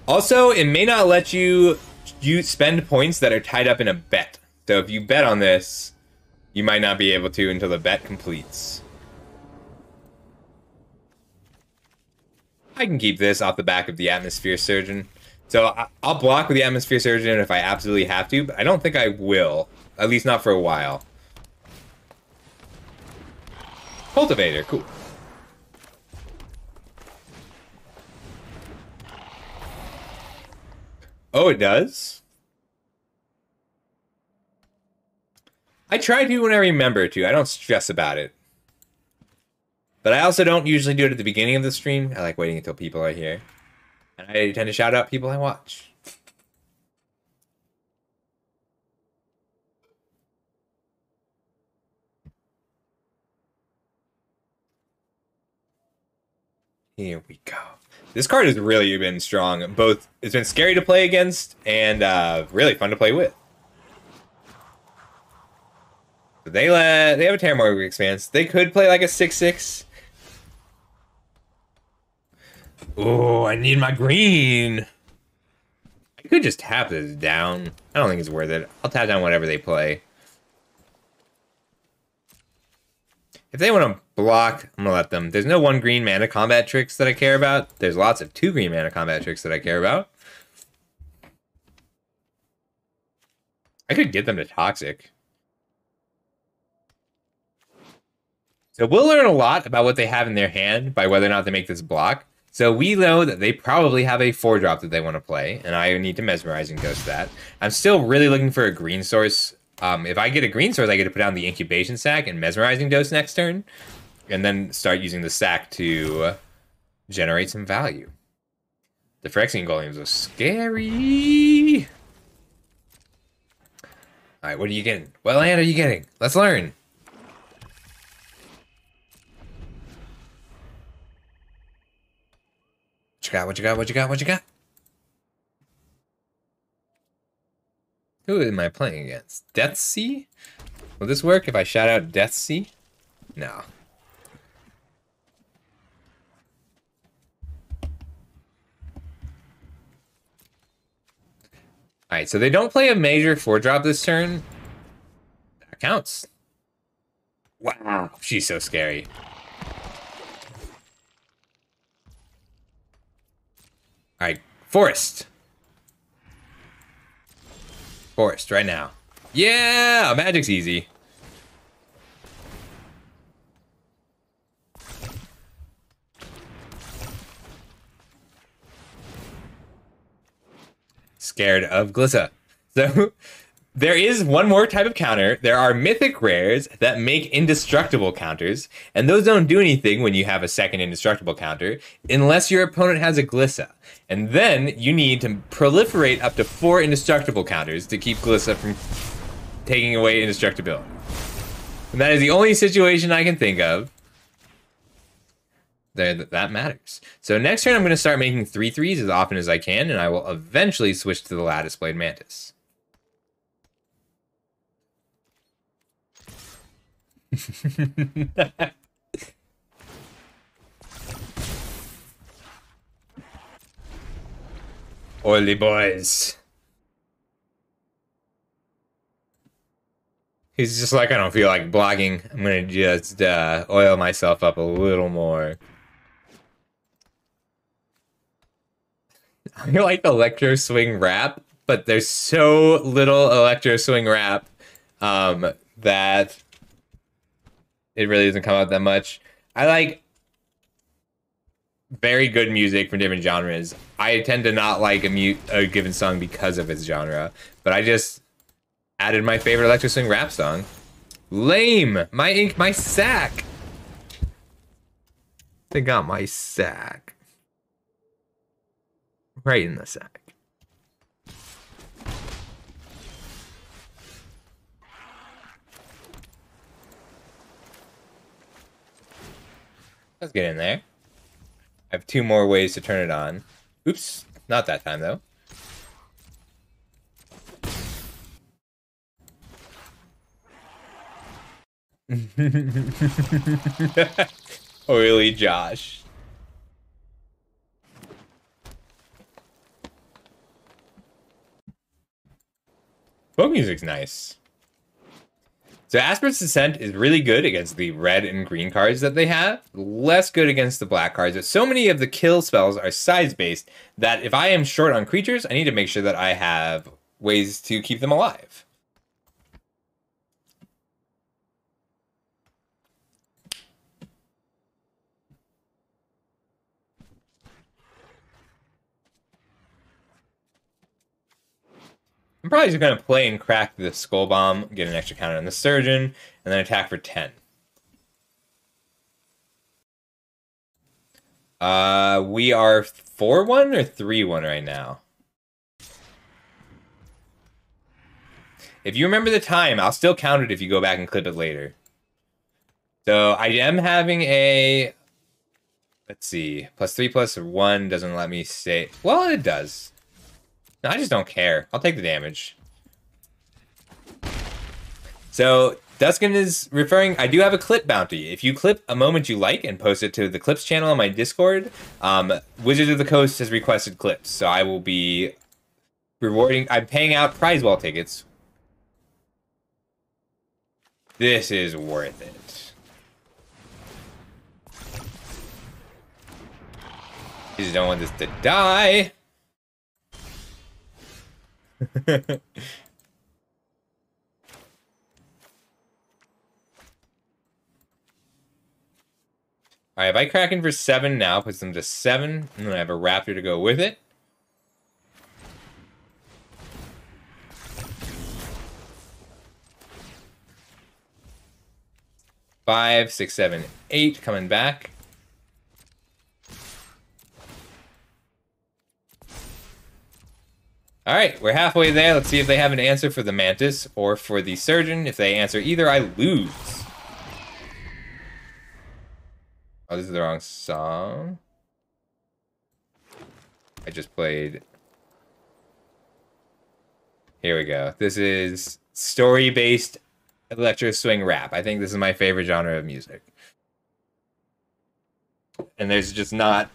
Also, it may not let you spend points that are tied up in a bet. So if you bet on this, you might not be able to until the bet completes. I can keep this off the back of the Atmosphere Surgeon. So I'll block with the Atmosphere Surgeon if I absolutely have to, but I don't think I will. At least not for a while. Cultivator, cool. Oh, it does? I try to when I remember to. I don't stress about it. But I also don't usually do it at the beginning of the stream. I like waiting until people are here. And I tend to shout out people I watch. Here we go. This card has really been strong. Both, it's been scary to play against and really fun to play with. They have a Terramorphic Expanse. They could play like a 6/6. Oh, I need my green. I could just tap this down. I don't think it's worth it. I'll tap down whatever they play. If they want to block, I'm going to let them. There's no 1 green mana combat tricks that I care about. There's lots of 2 green mana combat tricks that I care about. I could get them to Toxic. So we'll learn a lot about what they have in their hand by whether or not they make this block. So we know that they probably have a 4-drop that they want to play, and I need to Mesmerize and Ghost that. I'm still really looking for a green source. If I get a green source, I get to put down the Incubation Sac and Mesmerizing Dose next turn, and then start using the sack to generate some value. The Phyrexian Golems are scary. All right, what are you getting? What land are you getting? Let's learn. What you got? What you got? What you got? What you got? Who am I playing against? Deathsea? Will this work if I shout out Deathsea? No. Alright, so they don't play a major 4-drop this turn. That counts. Wow, she's so scary. Alright, Forest. Forest, right now. Yeah! Magic's easy. Scared of Glissa. So, there is one more type of counter. There are mythic rares that make indestructible counters, and those don't do anything when you have a second indestructible counter, unless your opponent has a Glissa. And then you need to proliferate up to 4 indestructible counters to keep Glissa from taking away indestructibility. And that is the only situation I can think of that matters. So next turn I'm going to start making 3/3s as often as I can, and I will eventually switch to the Lattice Blade Mantis. Oily boys. He's just like, I don't feel like blocking. I'm gonna just oil myself up a little more. I like Electro Swing Wrap, but there's so little Electro Swing Wrap that it really doesn't come out that much. I like very good music from different genres. I tend to not like a given song because of its genre, but I just added my favorite Electro Swing Rap song. Lame! My ink, my sack! They got my sack. Right in the sack. Let's get in there. I have 2 more ways to turn it on. Oops, not that time though. Oily Josh. Folk music's nice. So Asper's Descent is really good against the red and green cards that they have. Less good against the black cards. But so many of the kill spells are size-based that if I am short on creatures, I need to make sure that I have ways to keep them alive. I'm probably just going to play and crack the Skull Bomb, get an extra counter on the Surgeon, and then attack for 10. We are 4-1 or 3-1 right now. If you remember the time, I'll still count it if you go back and clip it later. So I am having a Let's see. +3/+1 doesn't let me stay. Well, it does. No, I just don't care. I'll take the damage. So Duskin is referring. I do have a clip bounty. If you clip a moment you like and post it to the clips channel on my Discord, Wizards of the Coast has requested clips, so I will be rewarding. I'm paying out prize wall tickets. This is worth it. I just don't want this to die. Alright, if I crack in for 7 now, puts them to 7, and then I have a raptor to go with it. Five, 6, 7, 8 coming back. Alright, we're halfway there. Let's see if they have an answer for the Mantis or for the Surgeon. If they answer either, I lose. Oh, this is the wrong song. I just played. Here we go. This is story-based electro swing rap. I think this is my favorite genre of music. And there's just not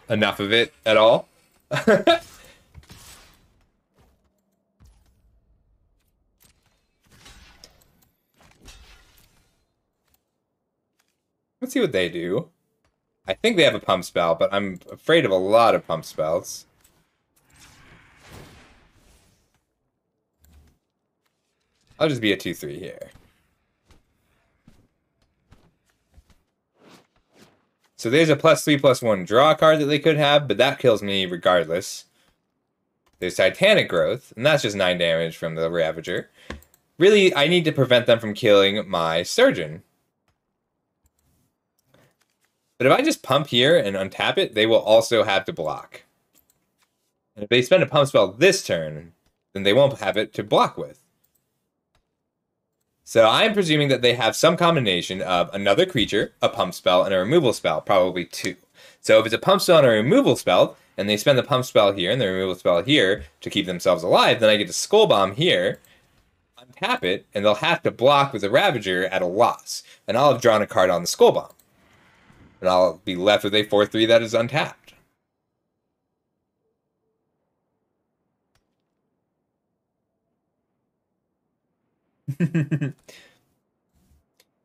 enough of it at all. Let's see what they do. I think they have a pump spell, but I'm afraid of a lot of pump spells. I'll just be a 2/3 here. So there's a +3/+1 draw card that they could have, but that kills me regardless. There's Titanic Growth, and that's just 9 damage from the Ravager. Really, I need to prevent them from killing my Surgeon. But if I just pump here and untap it, they will also have to block. And if they spend a pump spell this turn, then they won't have it to block with. So I'm presuming that they have some combination of another creature, a pump spell, and a removal spell, probably 2. So if it's a pump spell and a removal spell, and they spend the pump spell here and the removal spell here to keep themselves alive, then I get to Skull Bomb here, untap it, and they'll have to block with the Ravager at a loss. And I'll have drawn a card on the Skull Bomb. And I'll be left with a 4/3 that is untapped.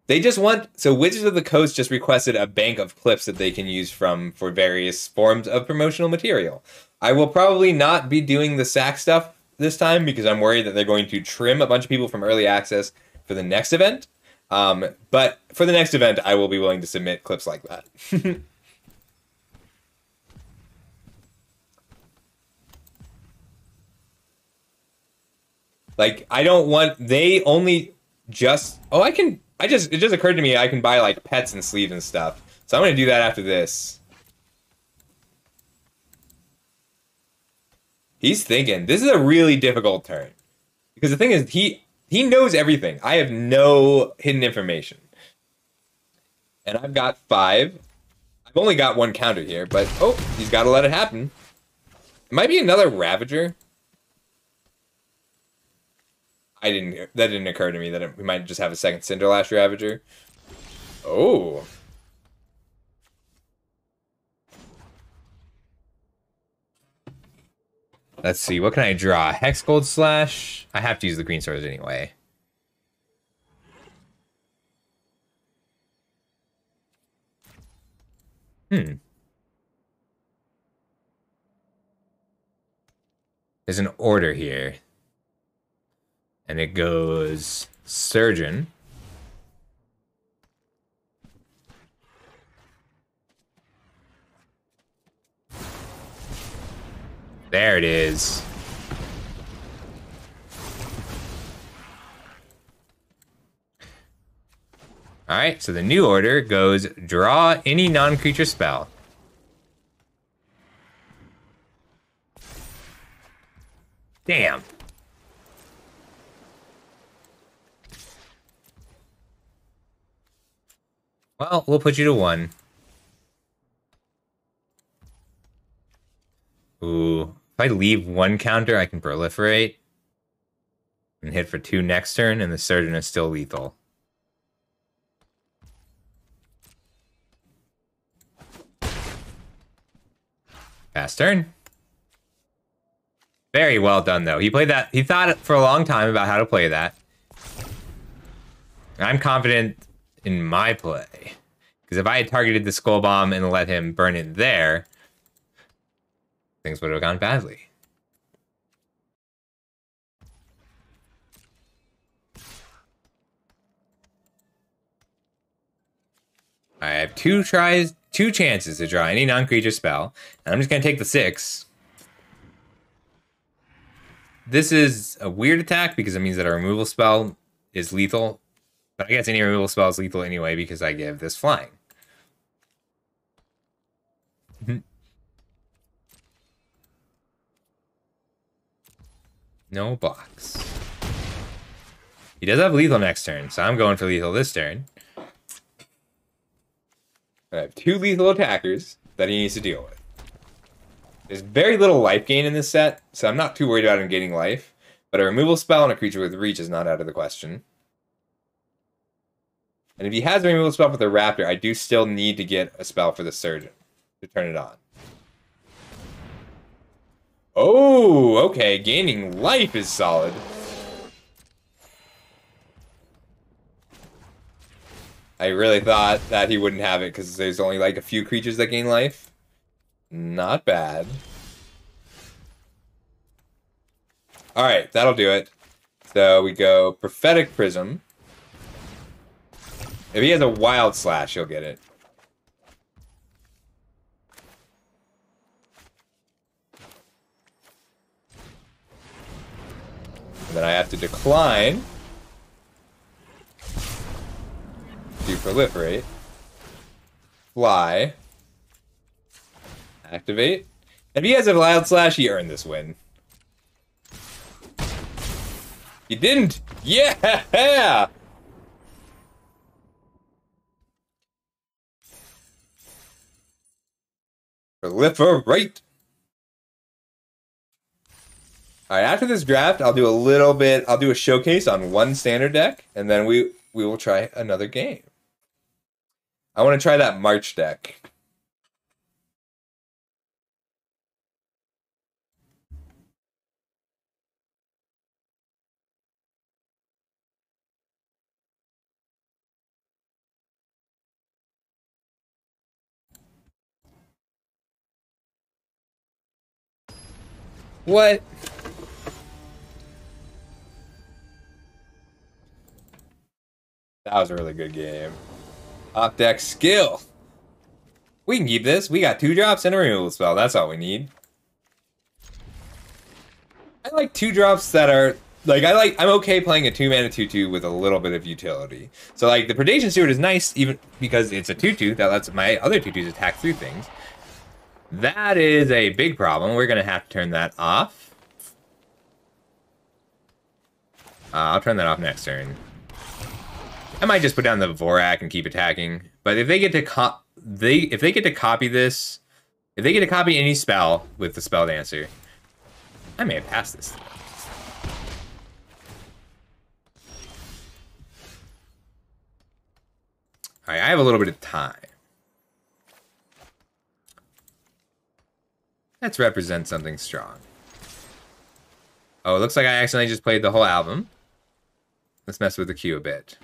They just want... So Wizards of the Coast just requested a bank of clips that they can use for various forms of promotional material. I will probably not be doing the sack stuff this time because I'm worried that they're going to trim a bunch of people from early access for the next event. But for the next event, I will be willing to submit clips like that. Like, I don't want... They only just... Oh, I can... It just occurred to me I can buy, like, pets and sleeves and stuff. So I'm going to do that after this. He's thinking. This is a really difficult turn. Because the thing is, he knows everything. I have no hidden information. And I've got 5. I've only got 1 counter here, but... Oh, he's got to let it happen. It might be another Ravager. That didn't occur to me that we might just have a second Cinderlash Ravager. Oh. Let's see, what can I draw? Hex Gold Slash? I have to use the green swords anyway. There's an order here. And it goes Surgeon. There it is. Alright, so the new order goes draw any non-creature spell. Damn. Well, we'll put you to 1. Ooh. If I leave one counter, I can proliferate and hit for 2 next turn, and the Surgeon is still lethal. Pass turn. Very well done, though. He played that. He thought for a long time about how to play that. I'm confident in my play. Because if I had targeted the Skull Bomb and let him burn it there, things would have gone badly. I have 2 chances to draw any non-creature spell, and I'm just going to take the 6. This is a weird attack because it means that a removal spell is lethal, but I guess any removal spell is lethal anyway because I give this flying. No blocks. He does have lethal next turn, so I'm going for lethal this turn. I have 2 lethal attackers that he needs to deal with. There's very little life gain in this set, so I'm not too worried about him gaining life. But a removal spell on a creature with reach is not out of the question. And if he has a removal spell for the Raptor, I do still need to get a spell for the Surgeon to turn it on. Oh, okay. Gaining life is solid. I really thought that he wouldn't have it because there's only like a few creatures that gain life. Not bad. Alright, that'll do it. So we go Prophetic Prism. If he has a Wild Slash, he'll get it. And then I have to decline to proliferate. Fly. Activate. If he has a Wild Slash, he earned this win. He didn't! Yeah! Proliferate! Alright, after this draft, I'll do a showcase on one standard deck, and then we will try another game. I want to try that March deck. What? That was a really good game. Top deck skill. We can keep this. We got 2 drops and a removal spell. That's all we need. I like 2 drops that are like I'm okay playing a 2-mana 2/2 with a little bit of utility. So like the Predation Steward is nice even because it's a 2/2 that lets my other 2/2s attack through things. That is a big problem. We're going to have to turn that off. I'll turn that off next turn. I might just put down the Vorak and keep attacking. But if they get to if they get to copy this, if they get to copy any spell with the Spell Dancer, I may have passed this. Alright, I have a little bit of time. Let's represent something strong. Oh, it looks like I accidentally just played the whole album. Let's mess with the queue a bit.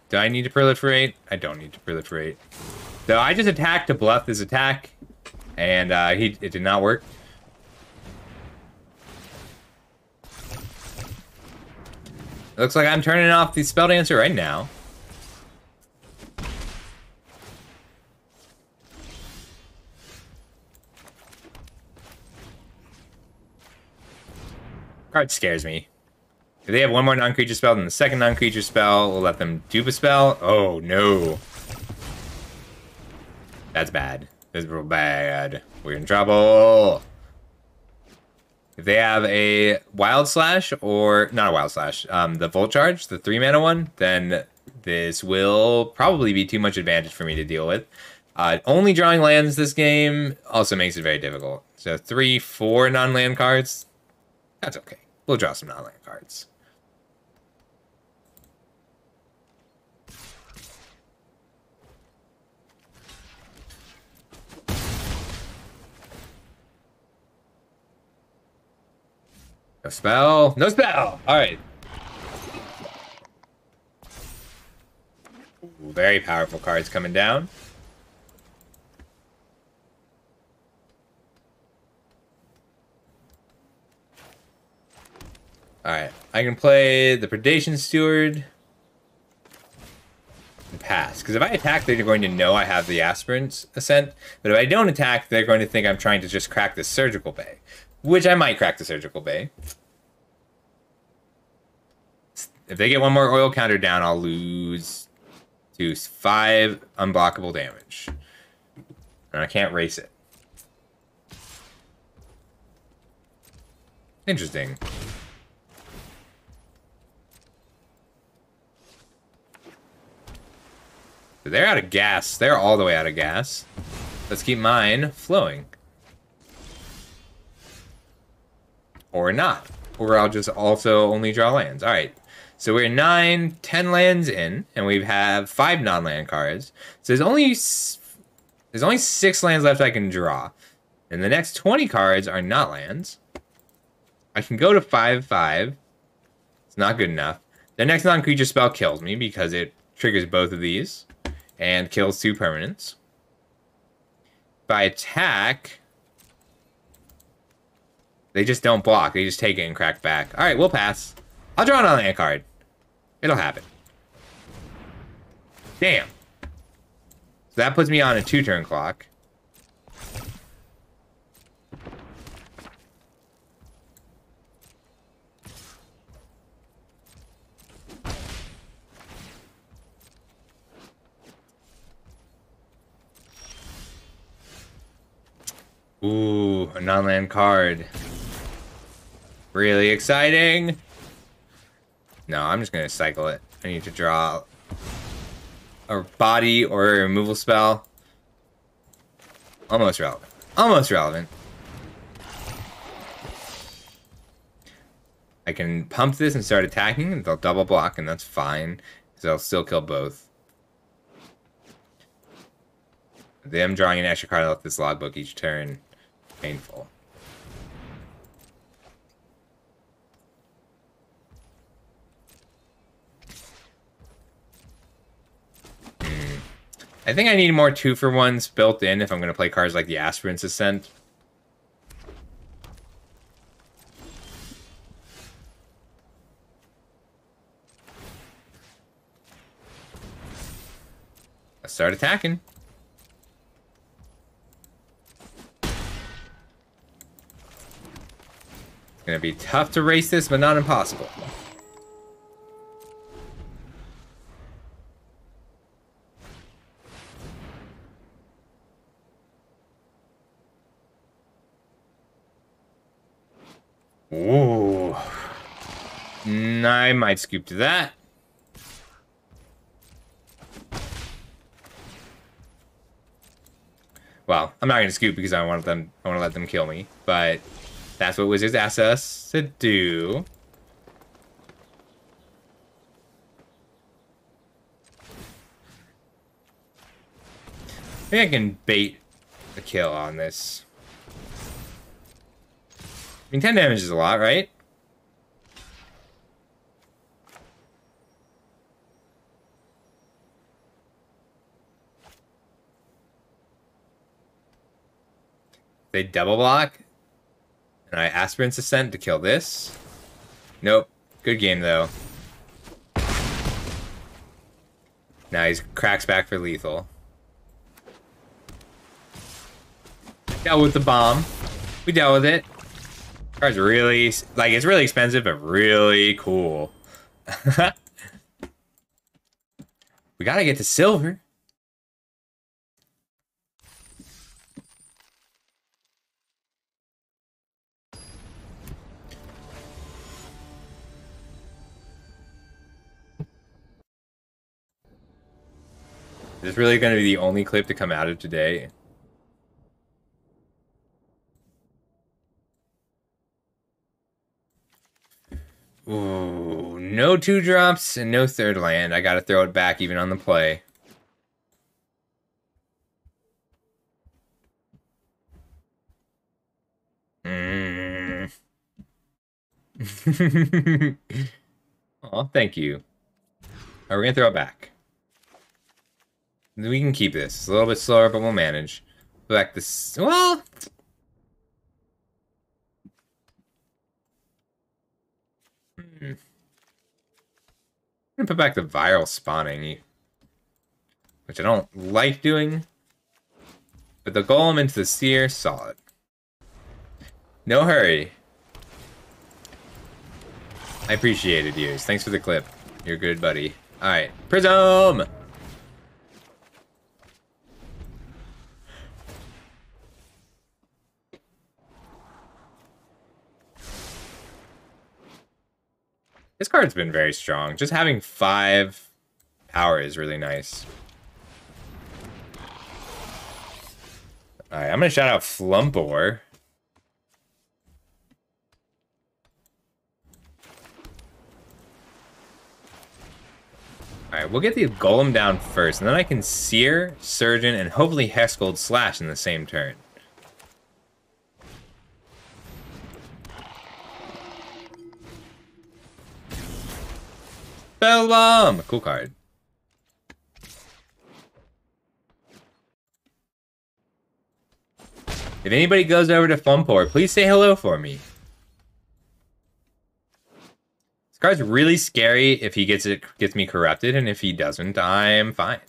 Do I need to proliferate? I don't need to proliferate. So I just attacked to bluff this attack, and it did not work. Looks like I'm turning off the Spell Dancer right now. Card scares me. If they have one more non-creature spell than the second non-creature spell, we'll let them dupe a spell. Oh, no. That's bad. That's real bad. We're in trouble. If they have a Wild Slash, or not a Wild Slash, the Volt Charge, the 3-mana one, then this will probably be too much advantage for me to deal with. Only drawing lands this game also makes it very difficult. So 3, 4 non-land cards, that's okay. We'll draw some non-land cards. No spell. No spell. All right. Ooh, very powerful cards coming down. All right. I can play the Predation Steward and pass. Because if I attack, they're going to know I have the Aspirant's Ascent. But if I don't attack, they're going to think I'm trying to just crack the Surgical Bay. Which I might crack the Surgical Bay. If they get one more oil counter down, I'll lose to 5 unblockable damage. And I can't race it. Interesting. So they're out of gas. They're all the way out of gas. Let's keep mine flowing. Or not. Or I'll just also only draw lands. Alright. So we're 9, 10 lands in, and we have 5 non-land cards. So there's only 6 lands left I can draw. And the next 20 cards are not lands. I can go to 5/5. It's not good enough. The next non-creature spell kills me because it triggers both of these. And kills 2 permanents. If I attack, they just don't block. They just take it and crack back. Alright, we'll pass. I'll draw an non-land card. It'll happen. Damn. So that puts me on a 2-turn clock. Ooh, a non-land card. Really exciting. No, I'm just going to cycle it. I need to draw a body or a removal spell. Almost relevant. Almost relevant. I can pump this and start attacking, and they'll double block, and that's fine, because I'll still kill both. Them drawing an extra card off this logbook each turn. Painful. I think I need more 2-for-1s built in if I'm going to play cards like the Aspirant's Ascent. Let's start attacking. It's going to be tough to race this, but not impossible. Ooh. I might scoop to that. Well, I'm not going to scoop because I want to let them kill me, but that's what Wizards asked us to do. I think I can bait the kill on this. I mean, 10 damage is a lot, right? They double block. And I Aspirant's Ascent to kill this. Nope. Good game, though. Now he cracks back for lethal. Dealt with the bomb. We dealt with it. Card's really, like, it's really expensive, but really cool. We gotta get to silver. Is this really going to be the only clip to come out of today? Ooh, no 2-drops and no third land. I gotta throw it back even on the play. Oh, thank you. Alright, we're gonna throw it back. We can keep this. It's a little bit slower, but we'll manage. Put back this. Well. I'm gonna put back the viral spawning, which I don't like doing. But the golem into the seer, solid. No hurry. I appreciate it, Years. Thanks for the clip. You're good, buddy. Alright. Prism! This card's been very strong. Just having 5 power is really nice. Alright, I'm gonna shout out Flumpor. Alright, we'll get the golem down first, and then I can Seer, Surgeon, and hopefully Hexgold Slash in the same turn. Spell Bomb! Cool card. If anybody goes over to Flumpor, please say hello for me. This card's really scary if he gets me corrupted, and if he doesn't, I'm fine.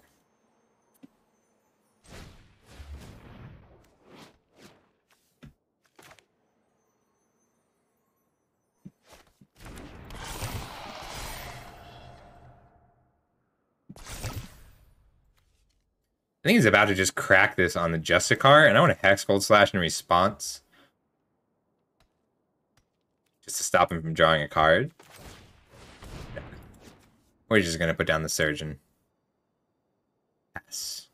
I think he's about to just crack this on the Justicar, and I want to Hexgold Slash in response. Just to stop him from drawing a card. Or he's just going to put down the Surgeon. Yes.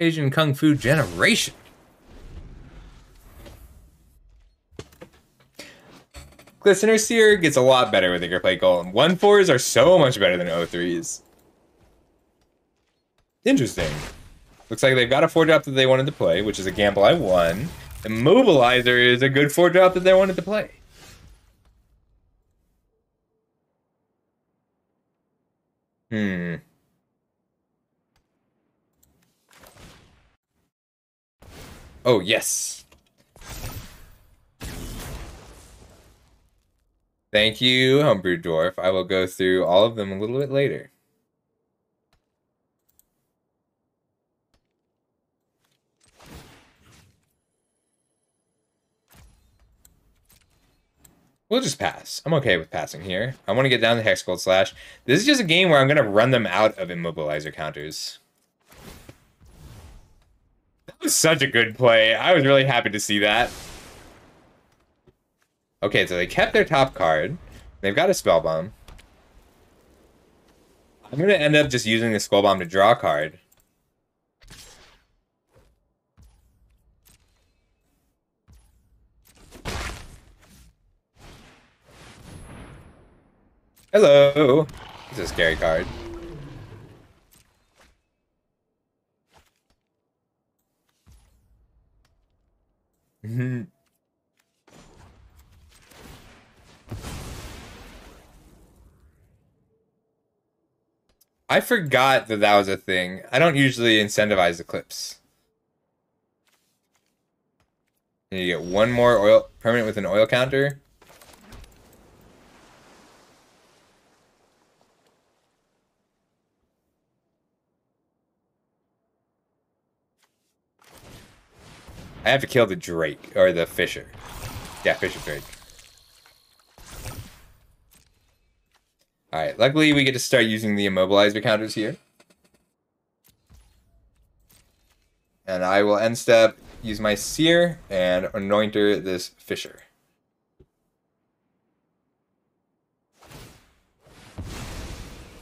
Asian Kung Fu Generation. Glistener Seer gets a lot better with Interplay Golem. 1/4s are so much better than 0/3s. Interesting. Looks like they've got a 4-drop that they wanted to play, which is a gamble I won. Immobilizer is a good 4-drop that they wanted to play. Oh, yes. Thank you, Homebrew Dwarf. I will go through all of them a little bit later. We'll just pass. I'm okay with passing here. I want to get down to Hexgold Slash. This is just a game where I'm going to run them out of Immobilizer counters. That was such a good play. I was really happy to see that. Okay, so they kept their top card. They've got a Spell Bomb. I'm going to end up just using the Spell Bomb to draw a card. Hello. This is a scary card. I forgot that that was a thing. I don't usually incentivize Eclipse. And you get one more oil permanent with an oil counter. I have to kill the Drake, or the Fisher. Yeah, Fisher Drake. Alright, luckily we get to start using the immobilizer counters here. And I will end step, use my Seer, and anointer this Fisher.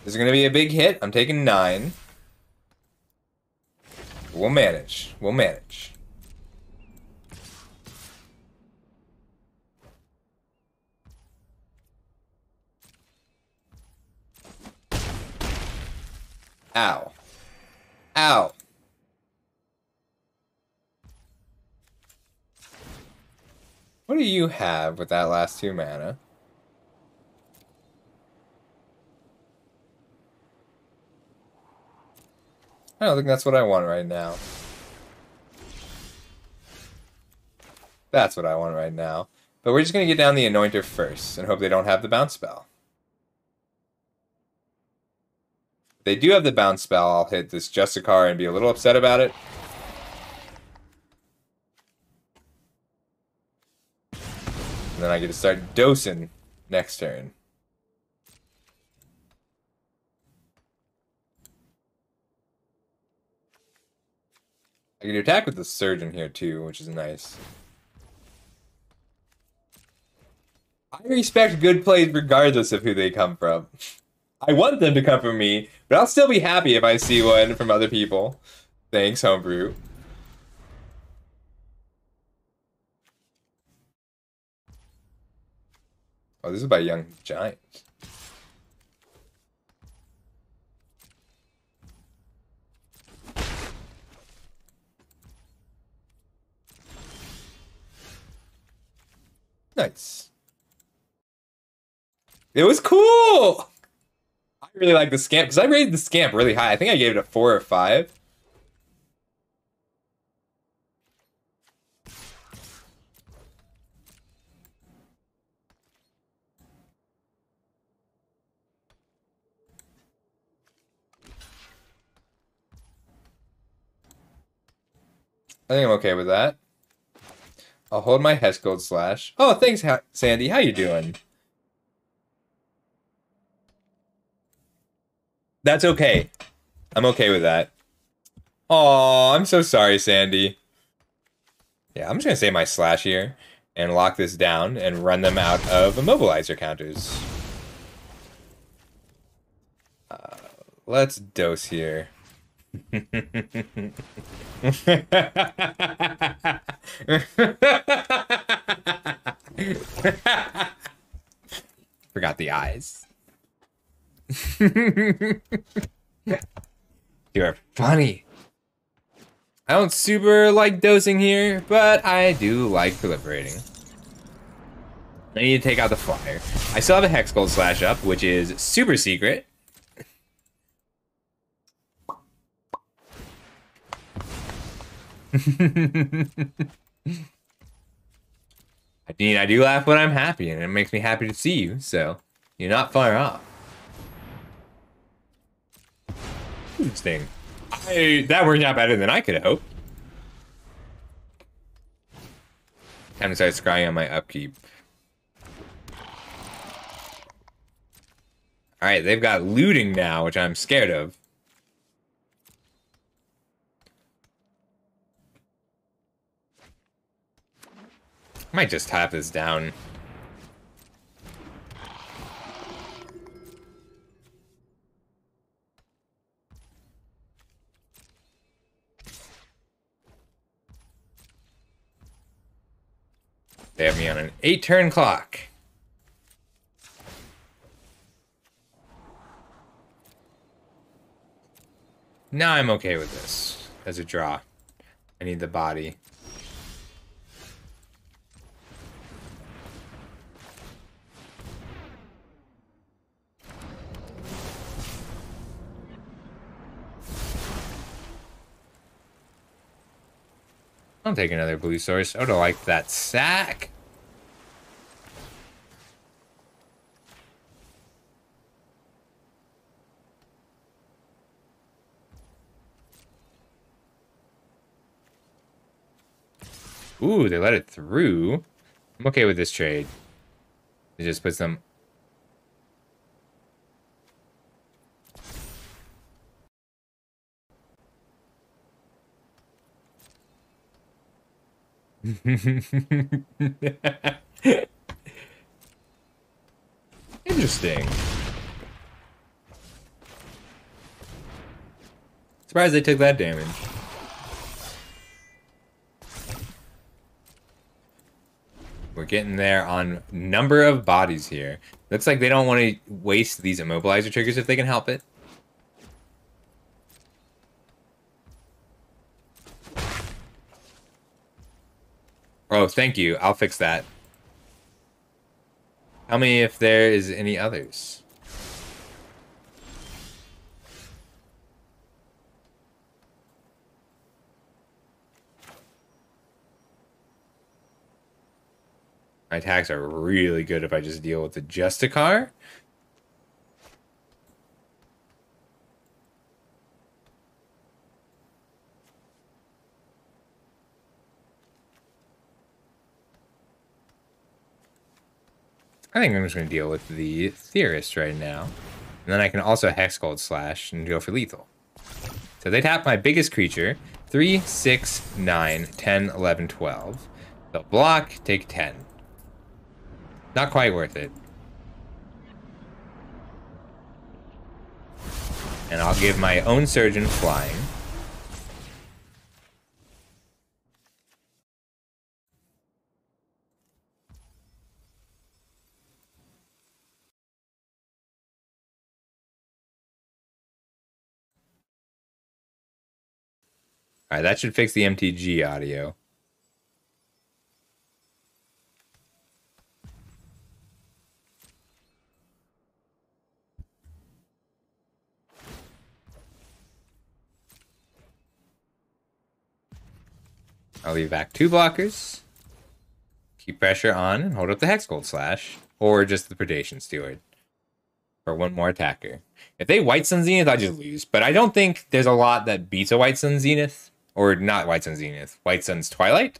This is going to be a big hit. I'm taking 9. We'll manage. We'll manage. Ow. Ow. What do you have with that last 2 mana? I don't think that's what I want right now. That's what I want right now. But we're just going to get down the Anointer first and hope they don't have the bounce spell. If they do have the bounce spell, I'll hit this Justicar and be a little upset about it. And then I get to start dosing next turn. I can attack with the Surgeon here too, which is nice. I respect good plays regardless of who they come from. I want them to come from me, but I'll still be happy if I see one from other people. Thanks, Homebrew. Oh, this is by Young Giant. Nice. It was cool! I really like the Scamp, because I rated the Scamp really high. I think I gave it a 4 or 5. I think I'm okay with that. I'll hold my Hexgold Slash. Oh, thanks, Sandy. How you doing? That's okay. I'm okay with that. Aw, I'm so sorry, Sandy. Yeah, I'm just gonna say my Slash here and lock this down and run them out of immobilizer counters. Let's dose here. Forgot the eyes. You're funny. I don't super like dosing here, but I do like proliferating. I need to take out the flyer. I still have a Hexgold Slash up, which is super secret. I do laugh when I'm happy, and it makes me happy to see you, so you're not far off. Interesting. That worked out better than I could have hoped. Time to start scrying on my upkeep. Alright, they've got looting now, which I'm scared of. I might just tap this down. They have me on an 8-turn clock. Now I'm okay with this as a draw. I need the body. I'll take another blue source. I would have liked that sack. Ooh, they let it through. I'm okay with this trade. It just puts them... Interesting. Surprised they took that damage. We're getting there on number of bodies here. Looks like they don't want to waste these immobilizer triggers if they can help it. Oh, thank you. I'll fix that. Tell me if there is any others. My attacks are really good if I just deal with the Justicar. I think I'm just going to deal with the Theorist right now. And then I can also Hex Gold Slash and go for lethal. So they tap my biggest creature. 3, 6, 9, 10, 11, 12. They'll block, take 10. Not quite worth it. And I'll give my own Surgeon flying. Alright, that should fix the MTG audio. I'll leave back 2 blockers. Keep pressure on and hold up the Hex Gold Slash. Or just the Predation Steward. For 1 more attacker. If they White Sun Zenith, I just lose. But I don't think there's a lot that beats a White Sun Zenith. Or not White Sun Zenith. White Sun's Twilight?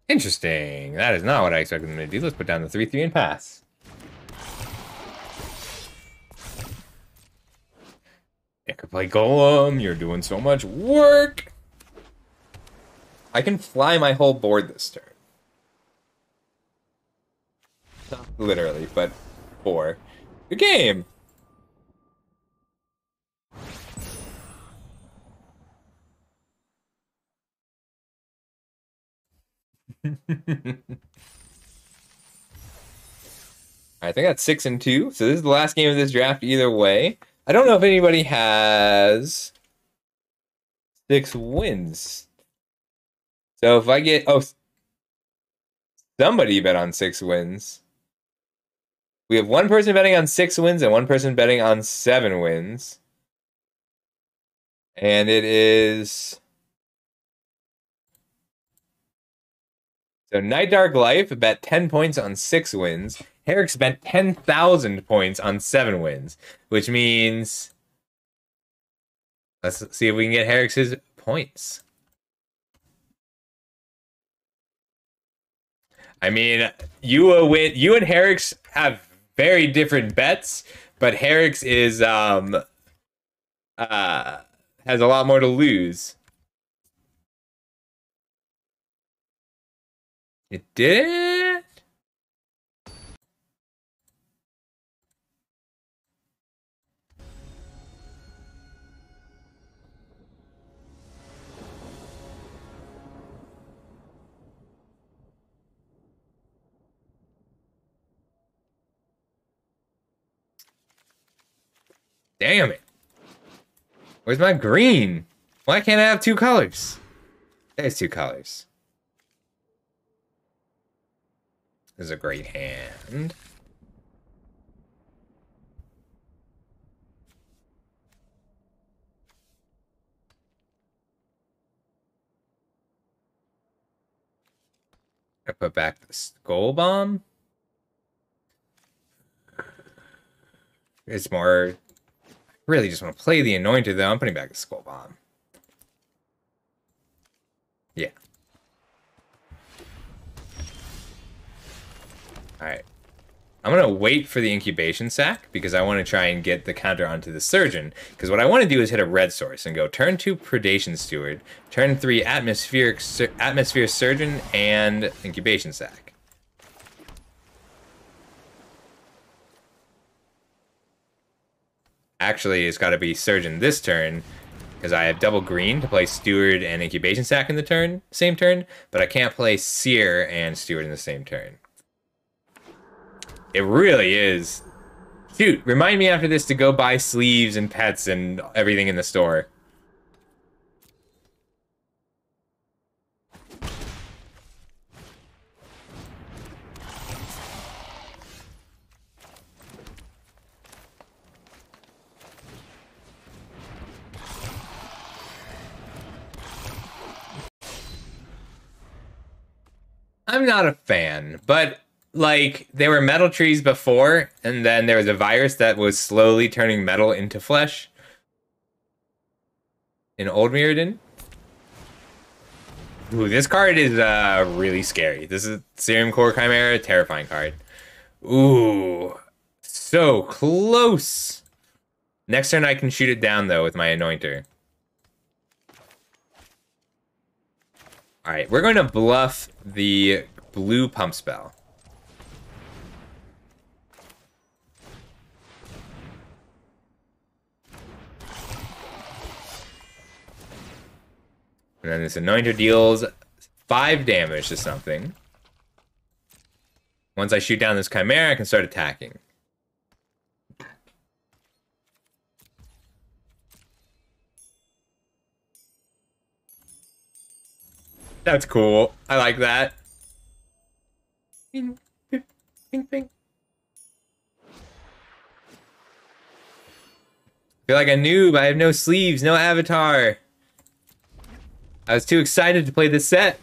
Interesting. That is not what I expected them to do. Let's put down the 3/3 and pass. I could play Golem. You're doing so much work. I can fly my whole board this turn. Not literally, but 4. Good game. I think that's 6 and 2. So this is the last game of this draft either way. I don't know if anybody has 6 wins. So if I get... Oh, somebody bet on 6 wins. We have 1 person betting on 6 wins and 1 person betting on 7 wins. And it is... So Night Dark Life bet 10 points on 6 wins. Herrick's bet 10,000 points on 7 wins. Which means... Let's see if we can get Herrick's points. I mean, you and Herrick's have very different bets, but Herrick's is has a lot more to lose. It did? Damn it. Where's my green? Why can't I have 2 colors? There's 2 colors. This is a great hand. I put back the Skull Bomb. It's more... Really just want to play the Anointed, though. I'm putting back the Skull Bomb. Yeah. Alright. I'm going to wait for the Incubation Sac, because I want to try and get the counter onto the Surgeon. Because what I want to do is hit a red source and go turn 2 Predation Steward, turn 3 Atmosphere Surgeon, and Incubation Sac. Actually, it's got to be Surgeon this turn, because I have double green to play Steward and Incubation Sac in the same turn, but I can't play Seer and Steward in the same turn. It really is. Shoot, remind me after this to go buy sleeves and pets and everything in the store. I'm not a fan, but like, there were metal trees before, and then there was a virus that was slowly turning metal into flesh. In Old Mirrodin. Ooh, this card is really scary. This is Serum Core Chimera, terrifying card. Ooh, so close. Next turn I can shoot it down, though, with my Anointer. Alright, we're going to bluff the blue pump spell. And then this Anointer deals 5 damage to something. Once I shoot down this Chimera, I can start attacking. That's cool. I like that. Bing, bing, bing, bing. Feel like a noob. I have no sleeves, no avatar. I was too excited to play this set.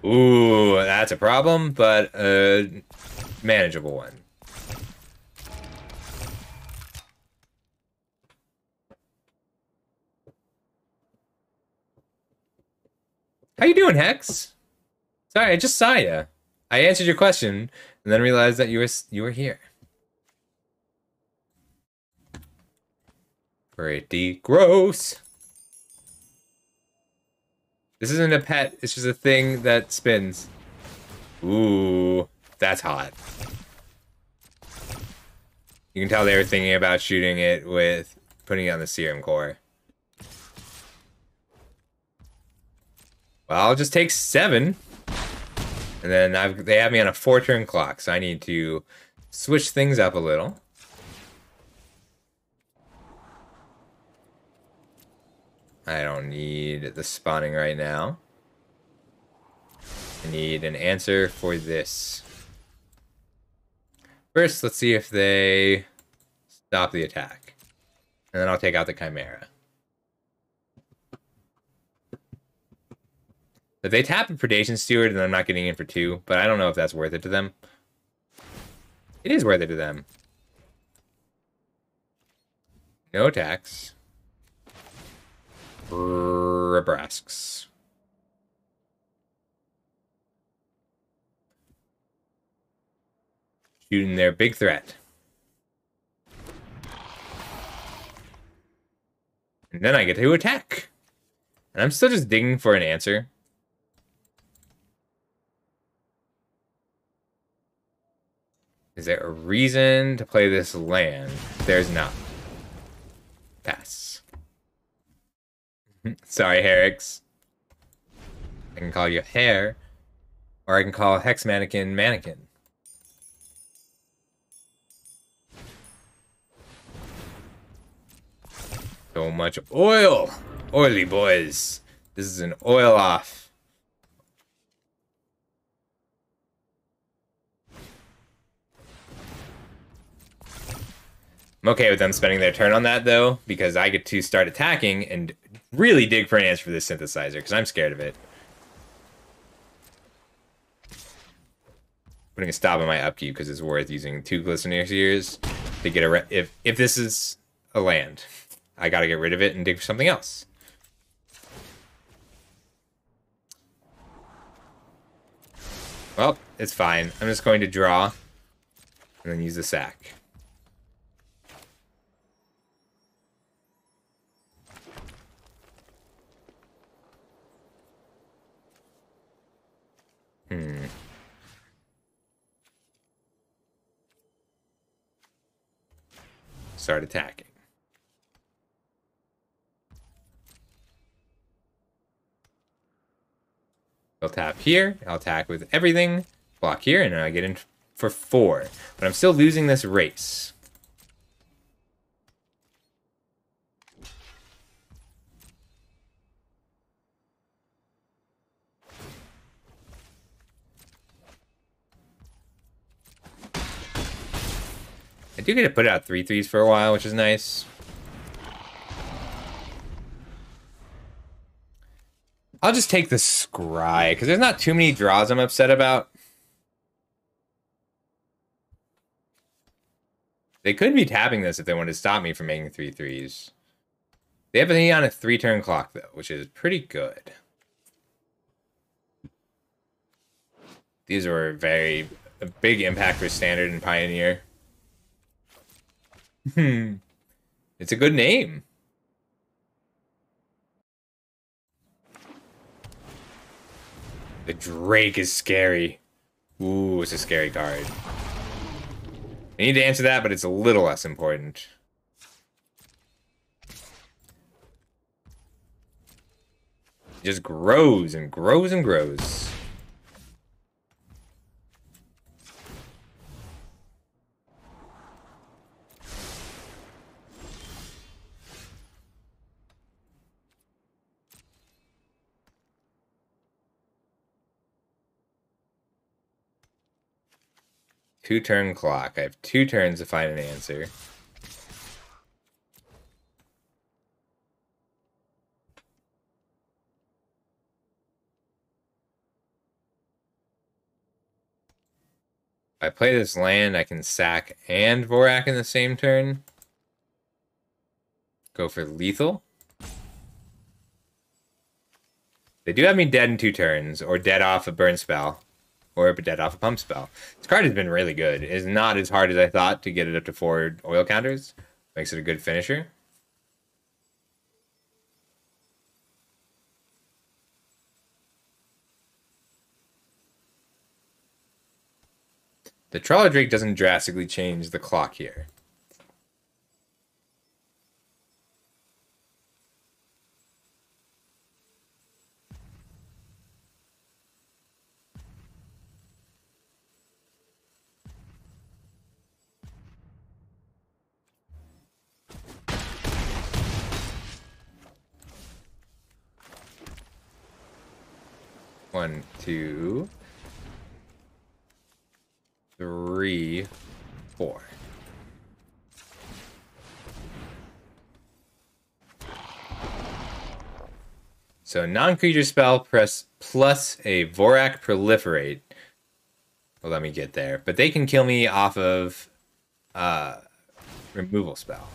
Ooh, that's a problem, but a manageable one. How you doing, Hex? Sorry, I just saw you. I answered your question and then realized that you were here. Pretty gross. This isn't a pet, it's just a thing that spins. Ooh, that's hot. You can tell they were thinking about shooting it with putting it on the Serum Core. Well, I'll just take 7. And then they have me on a 4-turn clock, so I need to switch things up a little. I don't need the spawning right now. I need an answer for this. First, let's see if they stop the attack. And then I'll take out the Chimera. If they tap a Predation Steward, then I'm not getting in for 2, but I don't know if that's worth it to them. It is worth it to them. No attacks. Rebrasks. Shooting their big threat. And then I get to attack. And I'm still just digging for an answer. Is there a reason to play this land? There's not. Pass. Sorry, Herix. I can call you Hair, or I can call Hex Mannequin Mannequin. So much oil! Oily boys. This is an oil off. I'm okay with them spending their turn on that, though, because I get to start attacking and really dig for an answer for this synthesizer, because I'm scared of it. Putting a stop on my upkeep, because it's worth using 2 Glistener Seers to get a... If this is a land. I gotta get rid of it and dig for something else. Well, it's fine. I'm just going to draw and then use the sack. Start attacking. I'll tap here. I'll attack with everything. Block here, and then I get in for 4. But I'm still losing this race. I do get to put out 3/3s for a while, which is nice. I'll just take the scry, because there's not too many draws I'm upset about. They could be tapping this if they wanted to stop me from making 3/3s. They have me on a 3-turn clock, though, which is pretty good. These were a big impact for Standard and Pioneer. It's a good name. The Drake is scary. Ooh, it's a scary card. I need to answer that, but it's a little less important. It just grows and grows and grows. Two-turn clock. I have 2 turns to find an answer. If I play this land, I can sack and Vorak in the same turn. Go for lethal. They do have me dead in 2 turns, or dead off a burn spell, or dead off a pump spell. This card has been really good. It is not as hard as I thought to get it up to 4 oil counters. Makes it a good finisher. The Trawler Drake doesn't drastically change the clock here. One, 2, 3, 4. So non-creature spell plus a Vorak Proliferate will let me get there. But they can kill me off of removal spell.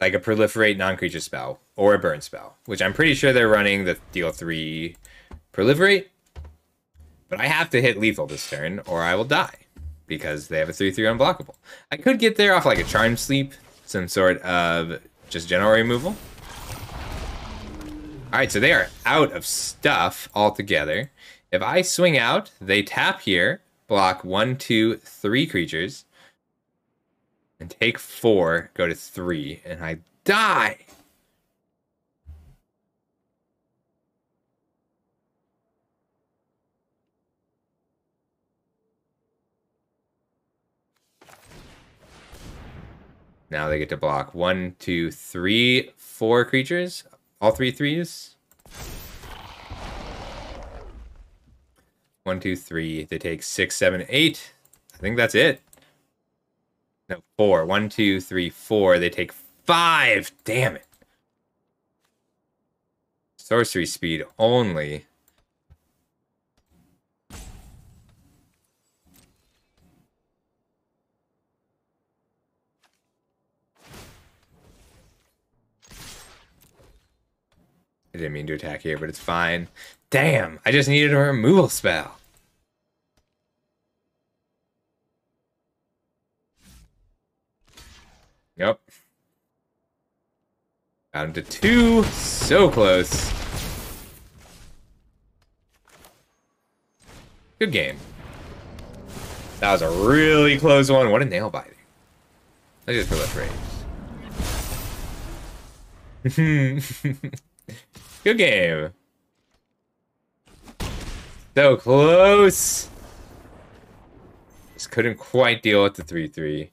Like a Proliferate non-creature spell or a burn spell, which I'm pretty sure they're running the deal 3 Proliferate. But I have to hit lethal this turn or I will die because they have a 3/3 unblockable. I could get there off like a Charmed Sleep, some sort of just general removal. Alright, so they are out of stuff altogether. If I swing out, they tap here, block 1, 2, 3 creatures, and take 4, go to 3, and I die! Now they get to block 1, 2, 3, 4 creatures. All 3 3s. 1, 2, 3. They take 6, 7, 8. I think that's it. No, 4. 1, 2, 3, 4. They take 5. Damn it. Sorcery speed only. I didn't mean to attack here, but it's fine. Damn, I just needed a removal spell. Yep. Got him to 2. So close. Good game. That was a really close one. What a nail biter. Let's just proliferate. Good game. So close. Just couldn't quite deal with the 3-3.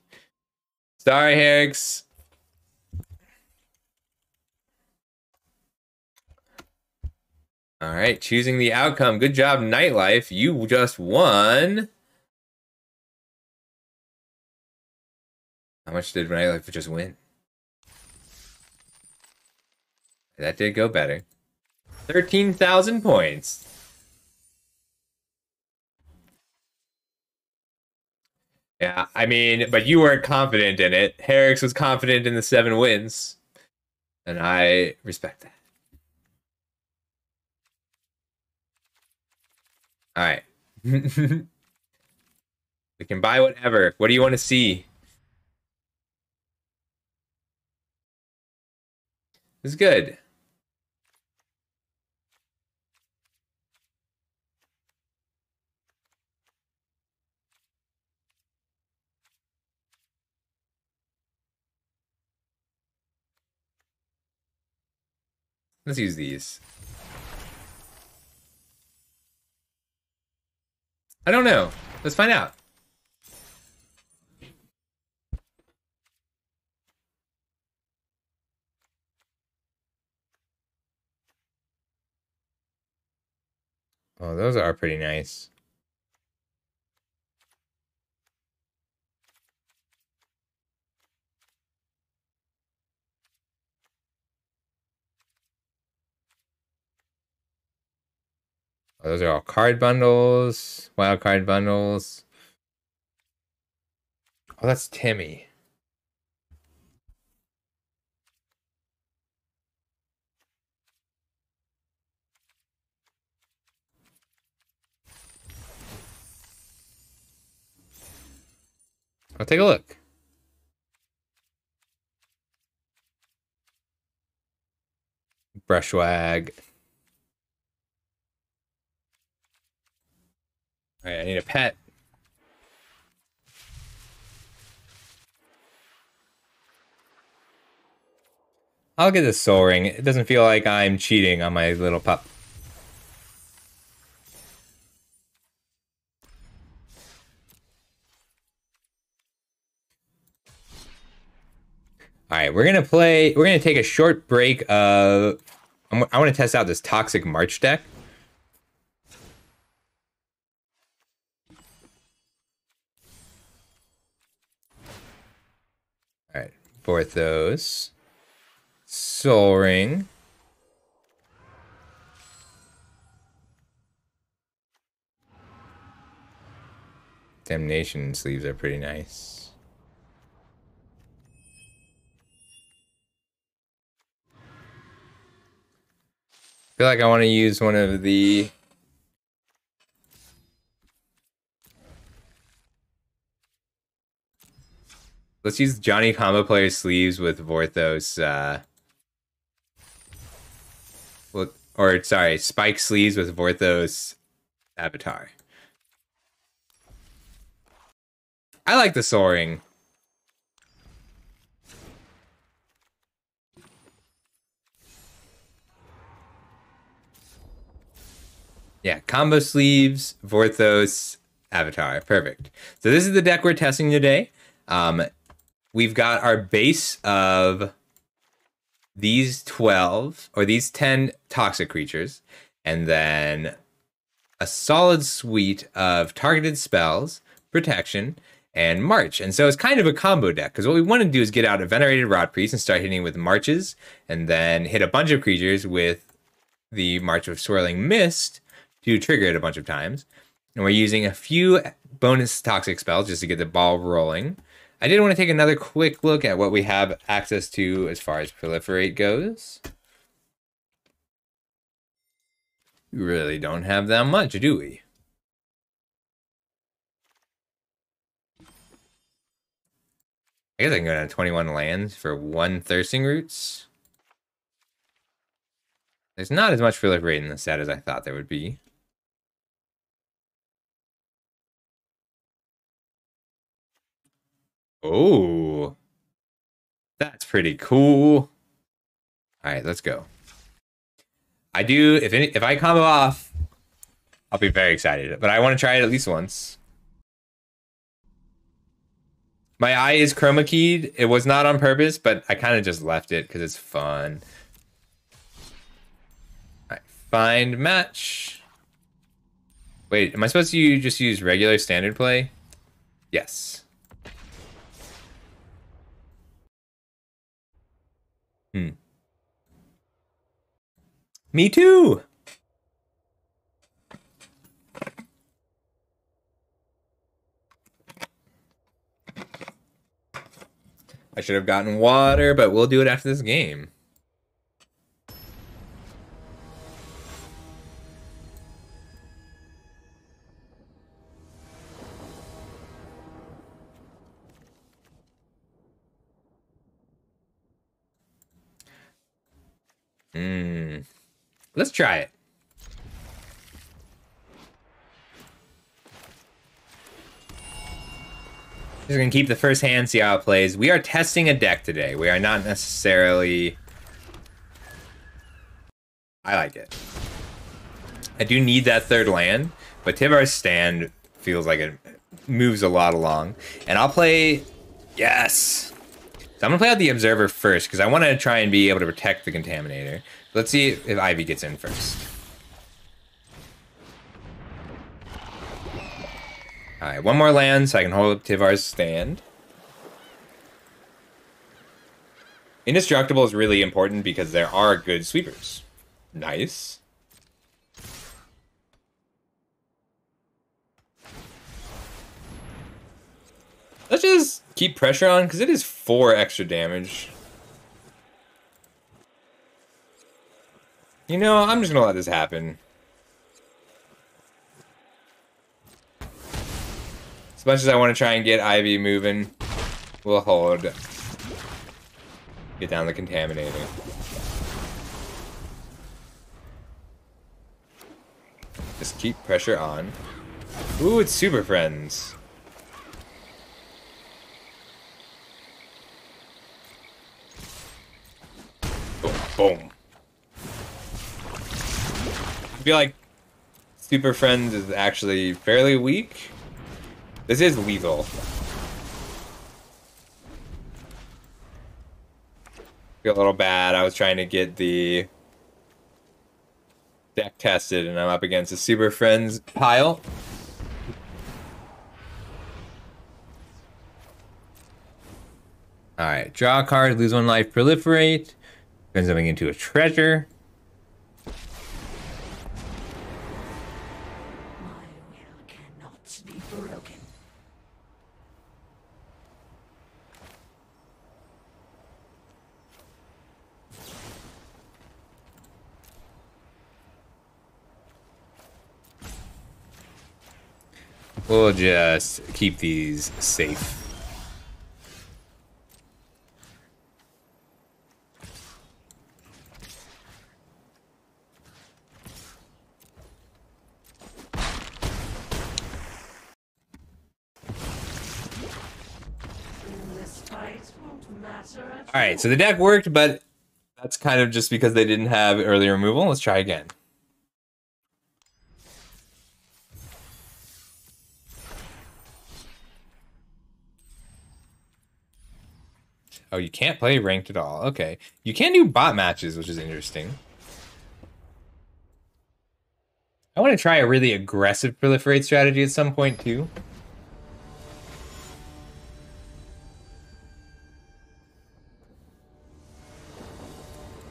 Sorry, Herix. All right, choosing the outcome. Good job, Nightlife. You just won. How much did Nightlife just win? That did go better. 13,000 points. Yeah, I mean, but you weren't confident in it. Herix was confident in the 7 wins. And I respect that. All right. We can buy whatever. What do you want to see? This is good. Let's use these. I don't know. Let's find out. Oh, those are pretty nice. Oh, those are all card bundles, wild card bundles. Oh, that's Timmy. I'll take a look. Brushwag. All right, I need a pet. I'll get this Soul Ring. It doesn't feel like I'm cheating on my little pup. All right, we're gonna take a short break of. I want to test out this Toxic March deck. All right, Vorthos, Soul Ring. Damnation sleeves are pretty nice. I feel like I want to use one of the... Let's use Johnny Combo Player sleeves with Vorthos, or sorry, Spike sleeves with Vorthos Avatar. I like the Soul Ring. Yeah, combo sleeves, Vorthos, Avatar. Perfect. So this is the deck we're testing today. We've got our base of these 12, or these 10 toxic creatures, and then a solid suite of targeted spells, protection, and March. And so it's kind of a combo deck, because what we want to do is get out a Venerated Rot Priest and start hitting with Marches, and then hit a bunch of creatures with the March of Swirling Mist to trigger it a bunch of times. And we're using a few bonus toxic spells just to get the ball rolling. I did want to take another quick look at what we have access to as far as Proliferate goes. We really don't have that much, do we? I guess I can go down to 21 lands for 1 thirsting roots. There's not as much proliferate in the set as I thought there would be. Oh, that's pretty cool. All right, let's go. I do, if I combo off, I'll be very excited, but I want to try it at least once. My eye is chroma keyed. It was not on purpose, but I kind of just left it because it's fun. All right, find match. Wait, am I supposed to just use regular standard play? Yes. Me too. I should have gotten water, but we'll do it after this game. Let's try it. Just gonna keep the first hand, see how it plays. We are testing a deck today. We are not necessarily... I like it. I do need that third land, but Tivar's stand feels like it moves a lot along. And I'll play... Yes! So I'm gonna play out the Observer first, because I want to try and be able to protect the Contaminator. Let's see if Ivy gets in first. Alright, 1 more land so I can hold up Tivar's stand. Indestructible is really important because there are good sweepers. Nice. Let's just keep pressure on because it is 4 extra damage. You know, I'm just gonna let this happen. As much as I want to try and get Ivy moving, we'll hold. Get down the Contaminator. Just keep pressure on. Ooh, it's Super Friends. Boom, boom. I feel like Super Friends is actually fairly weak. This is lethal. Feel a little bad. I was trying to get the deck tested, and I'm up against a Super Friends pile. Alright, draw a card, lose 1 life, proliferate. Turn something into a treasure. We'll just keep these safe. Alright, so the deck worked, but that's kind of just because they didn't have early removal. Let's try again. Oh, you can't play ranked at all. Okay. You can do bot matches, which is interesting. I want to try a really aggressive proliferate strategy at some point, too.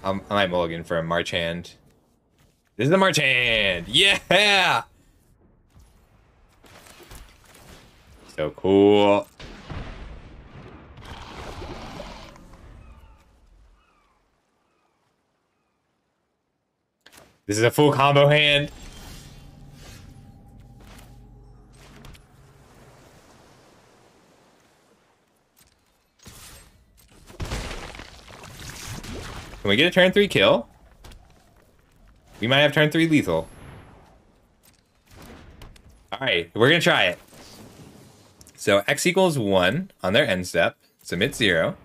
I might mulligan for a March Hand. This is the March Hand! Yeah! So cool. This is a full combo hand. Can we get a turn 3 kill? We might have turn 3 lethal. Alright, we're gonna try it. So X equals 1 on their end step. Submit 0.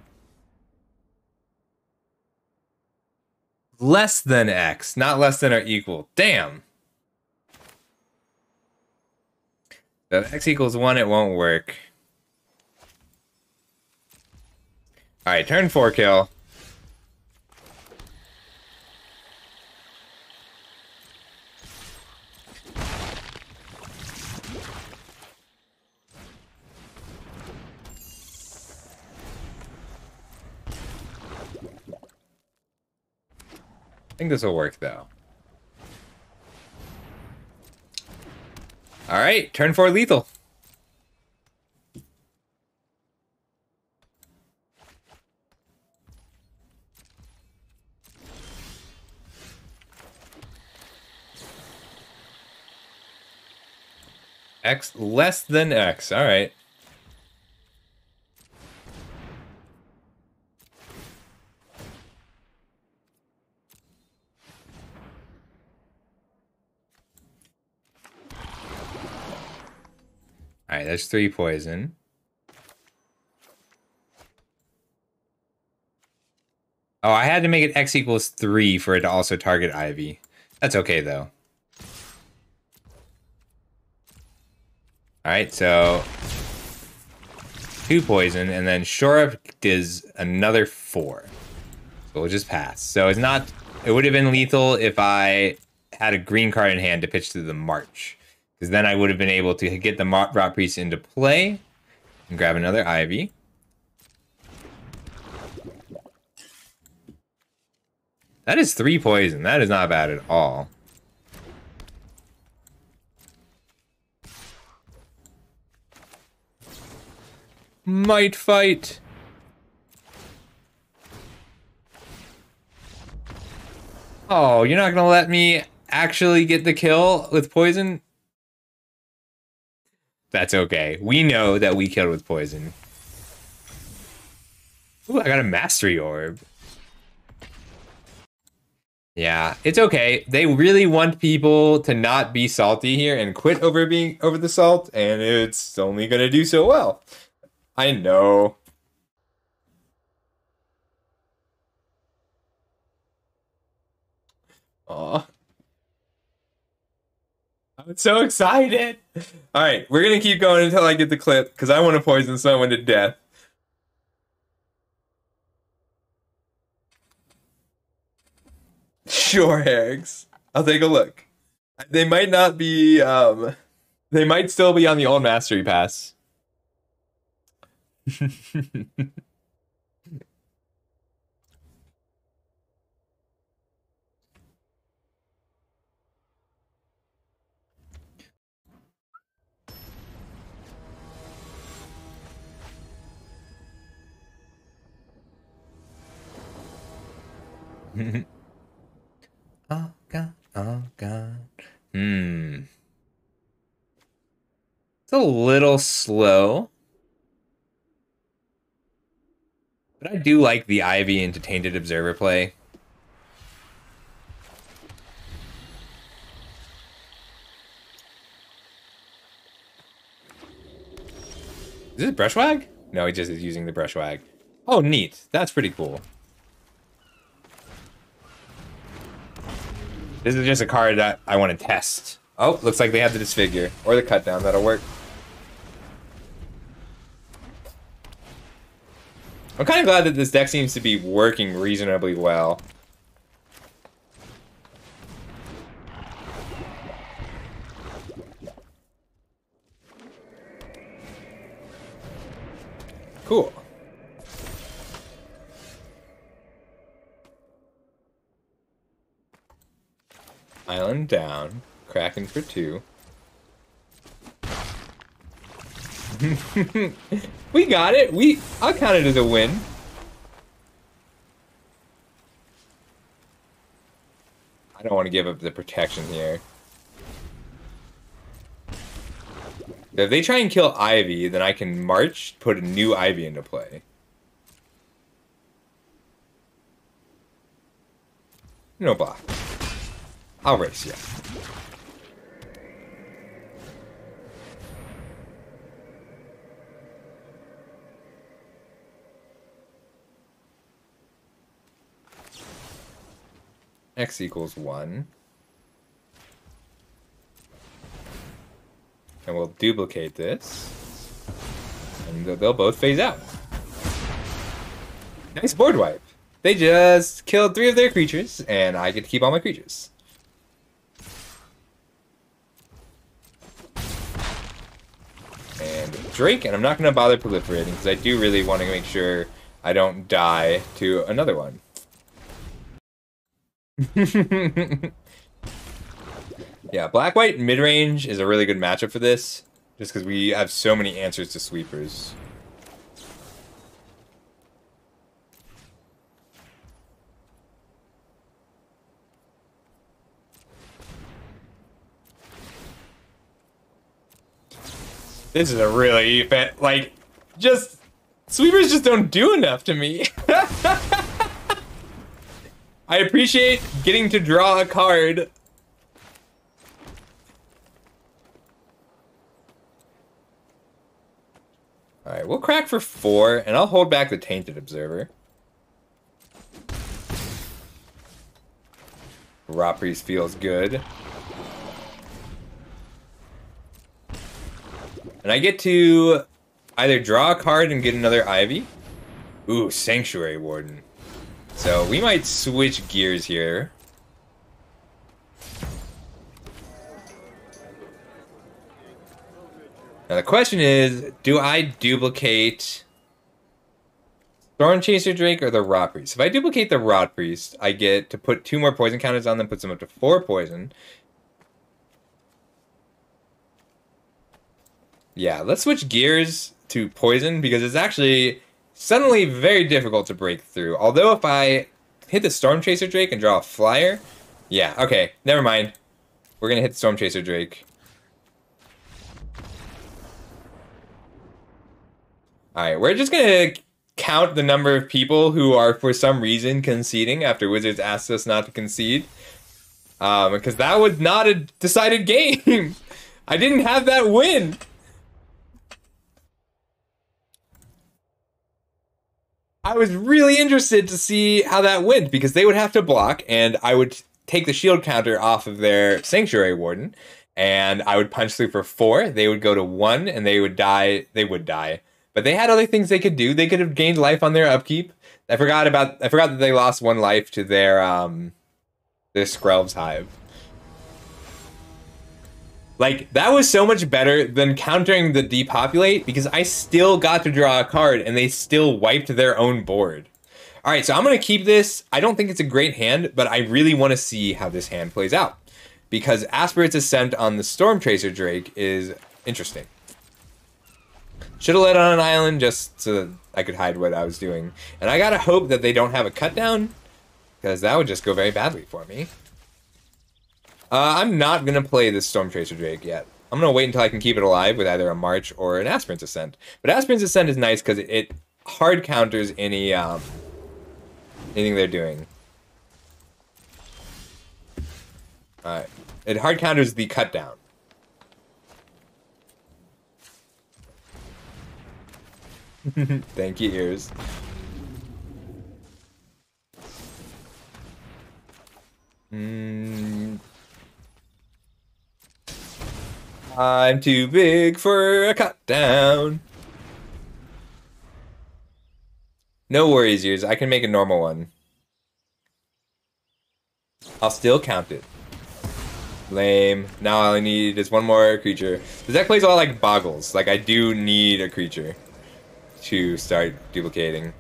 Less than X, not less than or equal. Damn. So if X equals 1, it won't work. Alright, turn 4 kill. I think this will work though. All right, turn 4 lethal. X less than X. All right. All right, that's 3 poison. Oh, I had to make it X equals 3 for it to also target Ivy. That's okay, though. All right, so 2 poison, and then Shoreup does another 4. So we'll just pass. So it's not... It would have been lethal if I had a green card in hand to pitch to the March. Because then I would have been able to get the Rot Priest into play and grab another Ivy. That is 3 poison. That is not bad at all. Might fight. Oh, you're not gonna let me actually get the kill with poison? That's okay. We know that we killed with poison. Ooh, I got a mastery orb. Yeah, it's okay. They really want people to not be salty here and quit over the salt, and it's only gonna do so well. I know. Aw. I'm so excited. All right, we're gonna keep going until I get the clip because I want to poison someone to death. Sure, Herrigs. I'll take a look. They might not be. They might still be on the old mastery pass. Oh god, oh god. It's a little slow. But I do like the Ivy into Tainted Observer play. Is it Brushwag? No, he just is using the Brushwag. Oh, neat. That's pretty cool. This is just a card that I want to test. Oh, looks like they have the Disfigure. Or the Cut Down. That'll work. I'm kind of glad that this deck seems to be working reasonably well. Cool. Island down. Kraken for 2. We got it. I'll count it as a win. don't want to give up the protection here. If they try and kill Ivy, then I can march, put a new Ivy into play. No block. I'll race you. X equals 1. And we'll duplicate this. And they'll both phase out. Nice board wipe. They just killed 3 of their creatures, and I get to keep all my creatures. And Drake, and I'm not going to bother proliferating, because I do really want to make sure I don't die to another one. Yeah, black-white mid-range is a really good matchup for this, just because we have so many answers to sweepers. This is a really like, just sweepers just don't do enough to me. I appreciate getting to draw a card. Alright, we'll crack for 4, and I'll hold back the Tainted Observer. Raw Priest feels good. And I get to either draw a card and get another Ivy. Ooh, Sanctuary Warden. So we might switch gears here. Now the question is, do I duplicate Storm Chaser Drake or the Rot Priest? If I duplicate the Rot Priest, I get to put 2 more poison counters on them, puts them up to 4 poison. Yeah, let's switch gears to poison, because it's actually suddenly very difficult to break through. Although if I hit the Storm Chaser Drake and draw a flyer... Yeah, okay, never mind. We're going to hit the Storm Chaser Drake. Alright, we're just going to count the number of people who are, for some reason, conceding after Wizards asked us not to concede. Because that was not a decided game. I didn't have that win. I was really interested to see how that went, because they would have to block, and I would take the shield counter off of their Sanctuary Warden, and I would punch through for 4. They would go to 1, and they would die. They would die. But they had other things they could do. They could have gained life on their upkeep. I forgot that they lost 1 life to their Skrelv's Hive. Like, that was so much better than countering the depopulate, because I still got to draw a card and they still wiped their own board. Alright, so I'm going to keep this. I don't think it's a great hand, but I really want to see how this hand plays out. Because Aspirate's Ascent on the Storm Chaser Drake is interesting. Should have led on an island just so that I could hide what I was doing. And I gotta hope that they don't have a cut down, because that would just go very badly for me. I'm not going to play this Storm Chaser Drake yet. I'm going to wait until I can keep it alive with either a March or an Aspirant's Ascent. But Aspirant's Ascent is nice because it hard counters any anything they're doing. Alright. It hard counters the cut down. Thank you, ears. I'm too big for a cut down. No worries, ears. I can make a normal one. I'll still count it. Lame. Now all I need is 1 more creature. This deck plays a lot like Boggles. Like, I do need a creature to start duplicating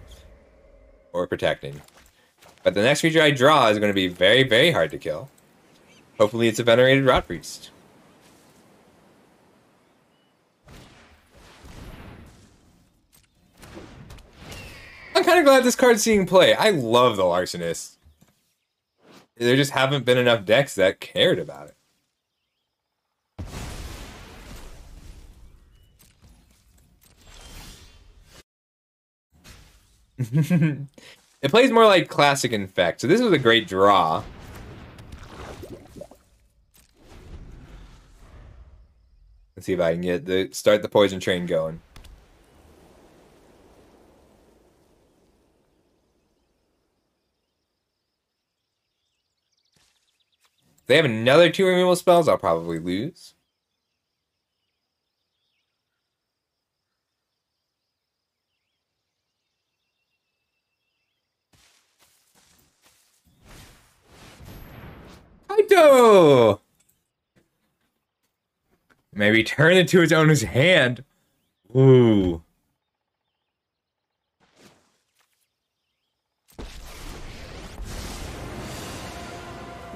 or protecting. But the next creature I draw is going to be very, very hard to kill. Hopefully it's a Venerated Rot Priest. I'm kind of glad this card's seeing play. I love the Larcenist. There just haven't been enough decks that cared about it. It plays more like Classic Infect, so this was a great draw. Let's see if I can start the poison train going. If they have another 2 removal spells, I'll probably lose. Kaito! Maybe turn it to its owner's hand. Ooh.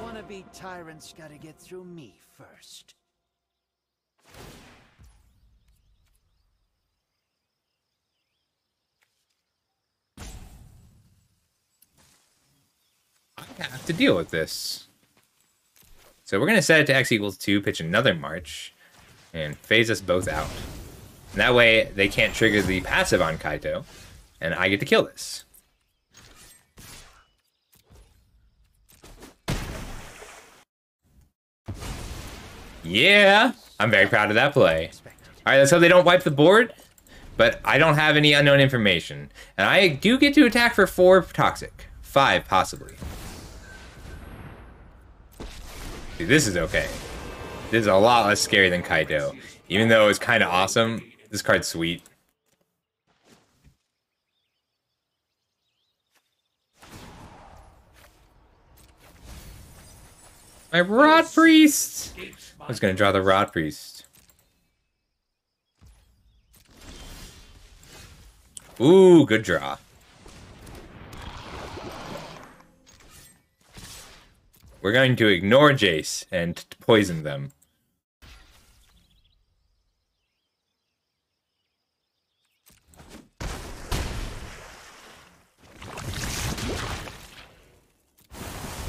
Wannabe tyrants gotta get through me first. I have to deal with this. So we're going to set it to x equals 2, pitch another march, and phase us both out. And that way, they can't trigger the passive on Kaito, and I get to kill this. Yeah! I'm very proud of that play. Alright, let's hope they don't wipe the board, but I don't have any unknown information. And I do get to attack for 4 toxic. 5, possibly. Dude, this is okay. This is a lot less scary than Kaito. Even though it's kind of awesome, this card's sweet. My Rod Priest! I was gonna draw the Rod Priest. Ooh, good draw. We're going to ignore Jace and poison them.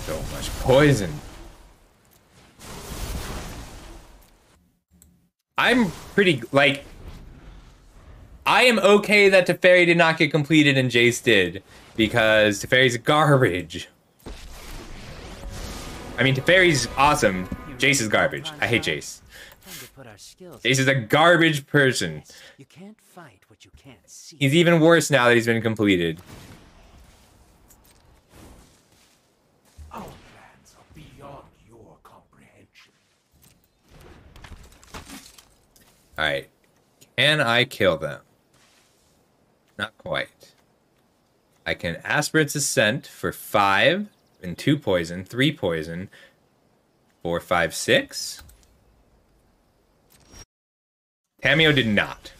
So much poison. I'm pretty, like... I am okay that Teferi did not get completed and Jace did, because Teferi's garbage. I mean, Teferi's awesome. Jace is garbage. I hate Jace. Jace is a garbage person. You can't fight what you can't see. He's even worse now that he's been completed. Our plans are beyond your comprehension. Alright. Can I kill them? Not quite. I can Aspirate's Ascent for 5 and 2 poison, 3 poison, 4, 5, 6. Tamio did not.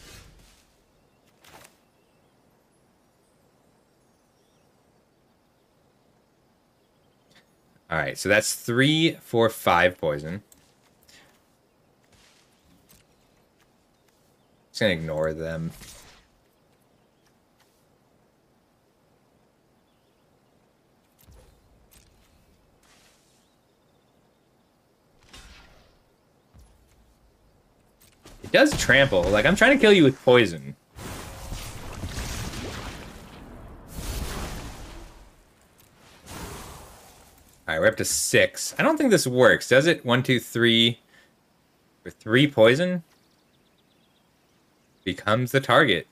Alright, so that's 3, 4, 5 poison. Just gonna ignore them. It does trample. Like, I'm trying to kill you with poison. Alright, we're up to 6. I don't think this works. Does it? 1, 2, 3. For 3 poison? Becomes the target.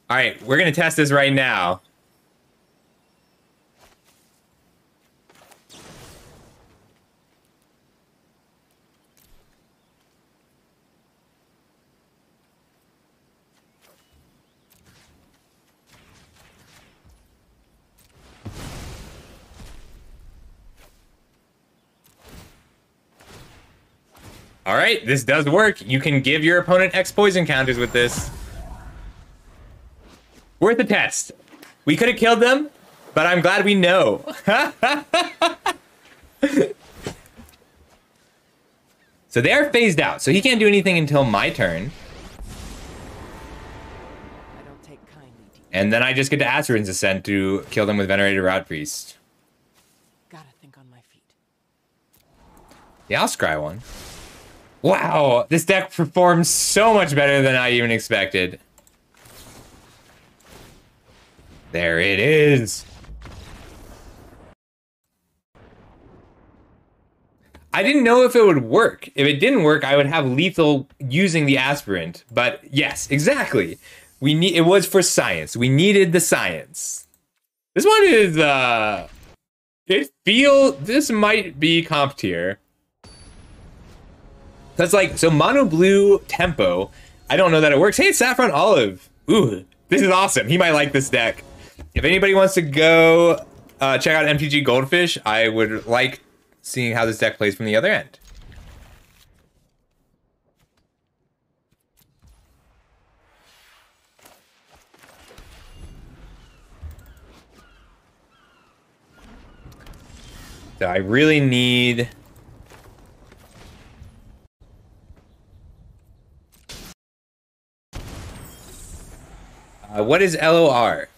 Alright, we're gonna test this right now. Alright, this does work. You can give your opponent X poison counters with this. Worth a test. We could have killed them, but I'm glad we know. So they are phased out, so he can't do anything until my turn. I don't take kindly to. And then I just get to Aspirin's Ascent to kill them with Venerated Rot Priest. Gotta think on my feet. Yeah, I'll scry one. Wow, this deck performs so much better than I even expected. There it is. I didn't know if it would work. If it didn't work, I would have lethal using the aspirant. But yes, exactly. It was for science. We needed the science. This one is this might be comp tier. That's like, so mono blue tempo. I don't know that it works. Hey, Saffron Olive. Ooh, this is awesome. He might like this deck. If anybody wants to go check out MTG Goldfish, I would like seeing how this deck plays from the other end. So I really need... what is LOR?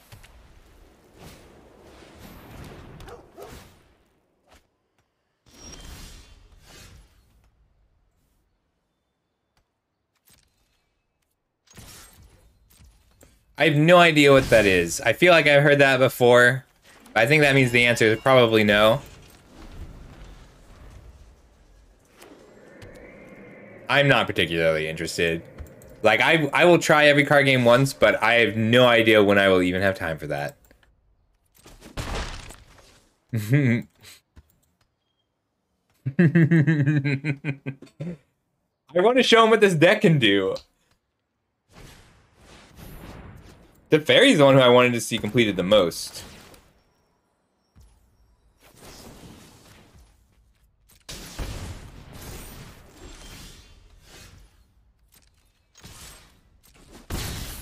I have no idea what that is. I feel like I've heard that before. I think that means the answer is probably no. I'm not particularly interested. Like, I will try every card game once, but I have no idea when I will even have time for that. I want to show him what this deck can do. The fairy's the one who I wanted to see completed the most.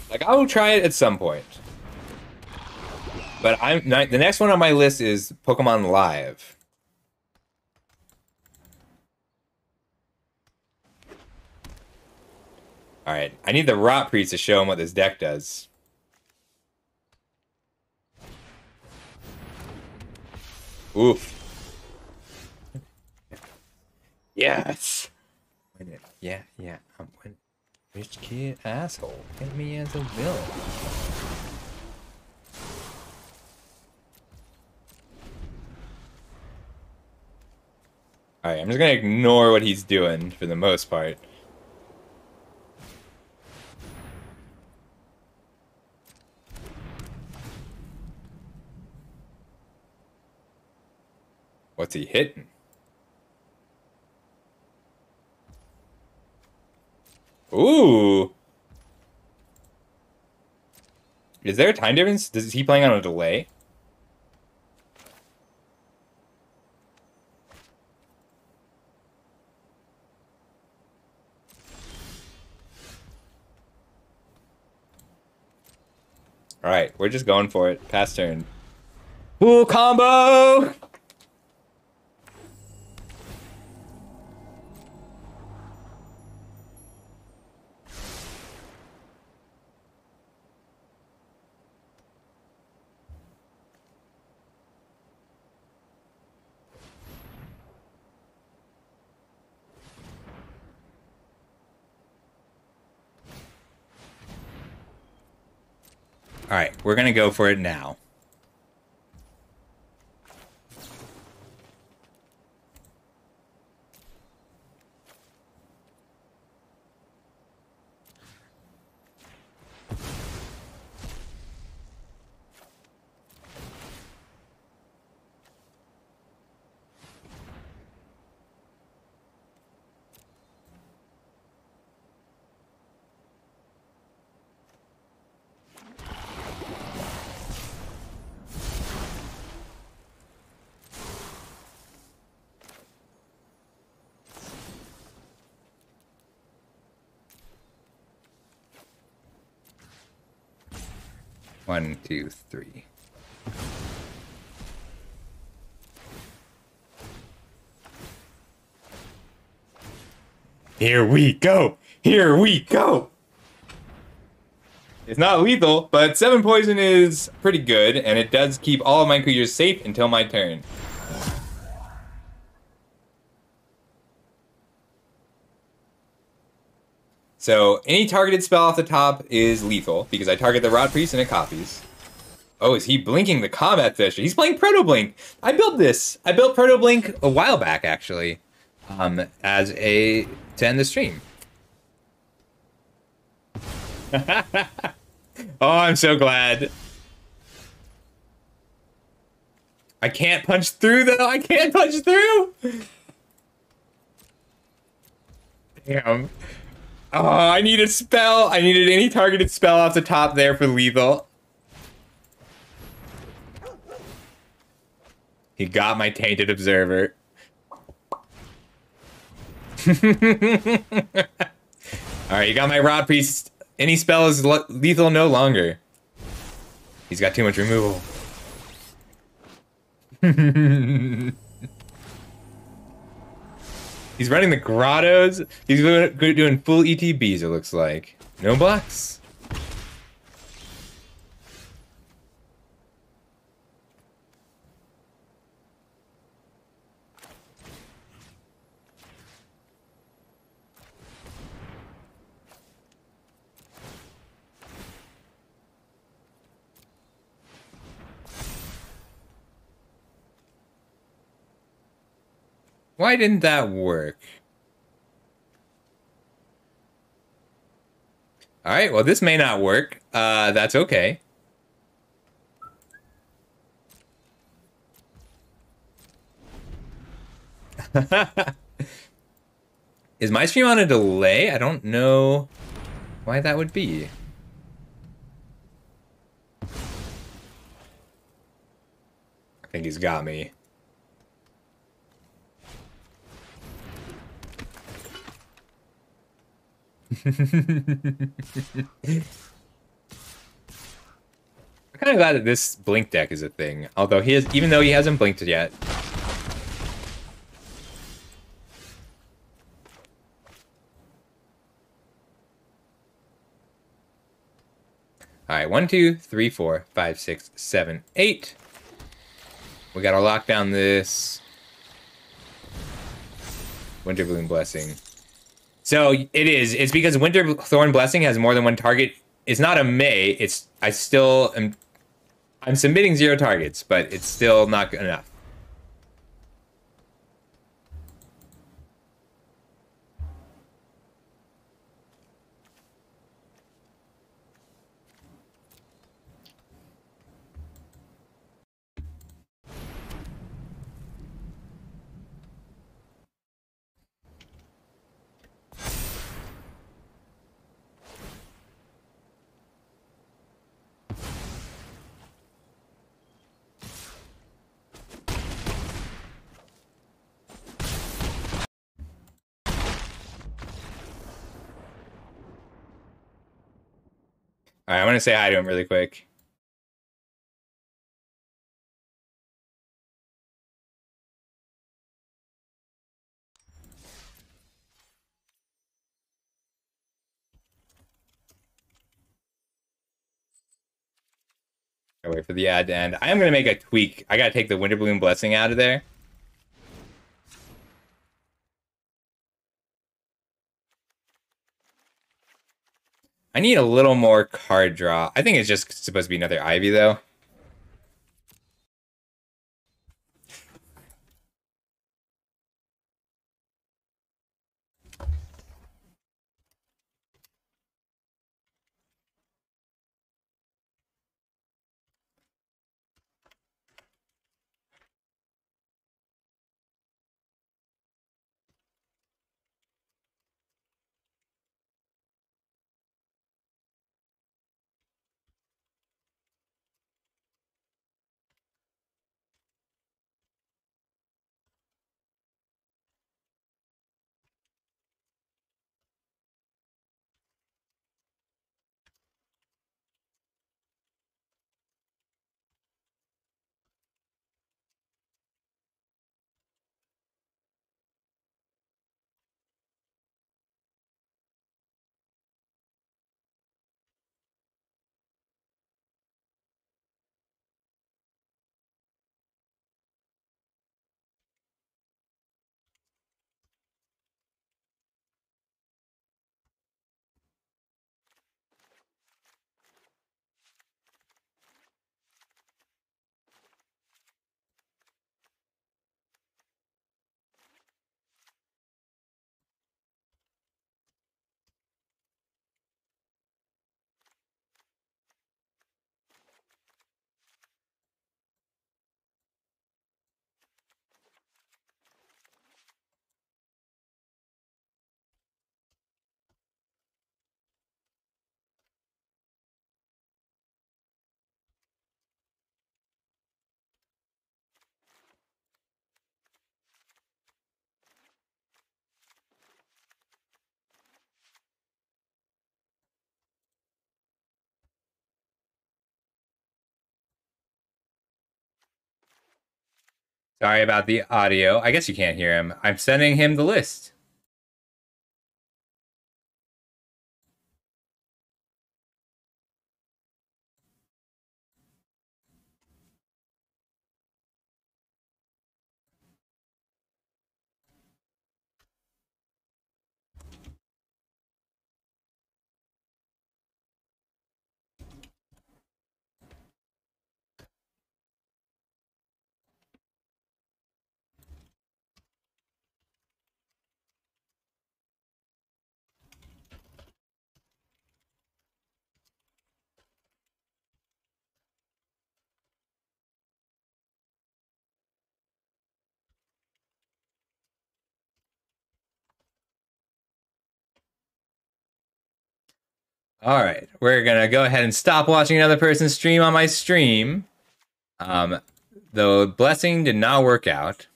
Like, I will try it at some point. But the next one on my list is Pokemon Live. Alright, I need the Rot Priest to show him what this deck does. Oof. Yes. Yeah. I'm winning. Rich kid asshole. Get me as a villain. Alright, I'm just gonna ignore what he's doing for the most part. What's he hitting? Ooh. Is there a time difference? Is he playing on a delay? Alright, we're just going for it. Pass turn. Full combo! Alright, we're gonna go for it now. One, two, three. Here we go! Here we go! It's not lethal, but 7 poison is pretty good, and it does keep all of my creatures safe until my turn. So any targeted spell off the top is lethal, because I target the Rot Priest and it copies. Oh, is he blinking the Combat Fisher? He's playing Proto Blink. I built this. I built Proto Blink a while back, actually, as a to end the stream. Oh, I'm so glad. I can't punch through, though. I can't punch through. Damn. Oh, I need a spell. I needed any targeted spell off the top there for lethal. He got my Tainted Observer. Alright, you got my Rod Priest. Any spell is lethal no longer. He's got too much removal. He's running the grottos. He's doing full ETBs, it looks like. No blocks. Why didn't that work? Alright, well this may not work. That's okay. Is my stream on a delay? I don't know why that would be. I think he's got me. I'm kind of glad that this blink deck is a thing. Although even though he hasn't blinked yet. All right, 1, 2, 3, 4, 5, 6, 7, 8. We gotta lock down this Winterbloom Blessing. So it is. It's because Winterthorn Blessing has more than one target. It's not a May. I'm submitting 0 targets, but it's still not good enough. All right, I'm gonna say hi to him really quick. I'll wait for the ad to end. I am gonna make a tweak. I gotta take the Winterbloom Blessing out of there. I need a little more card draw. I think it's just supposed to be another Ivy, though. Sorry about the audio. I guess you can't hear him. I'm sending him the list. All right, we're gonna go ahead and stop watching another person's stream on my stream. The blessing did not work out.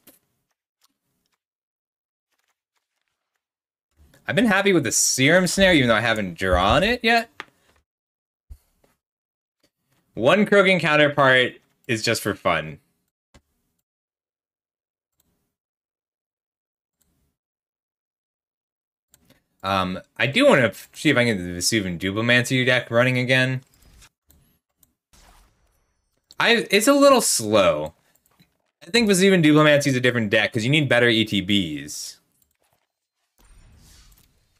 I've been happy with the serum snare, even though I haven't drawn it yet. One croaking counterpart is just for fun. I do want to see if I can get the Vesuvian Dubomancy deck running again. It's a little slow. I think Vesuvian Dubomancy is a different deck because you need better ETBs.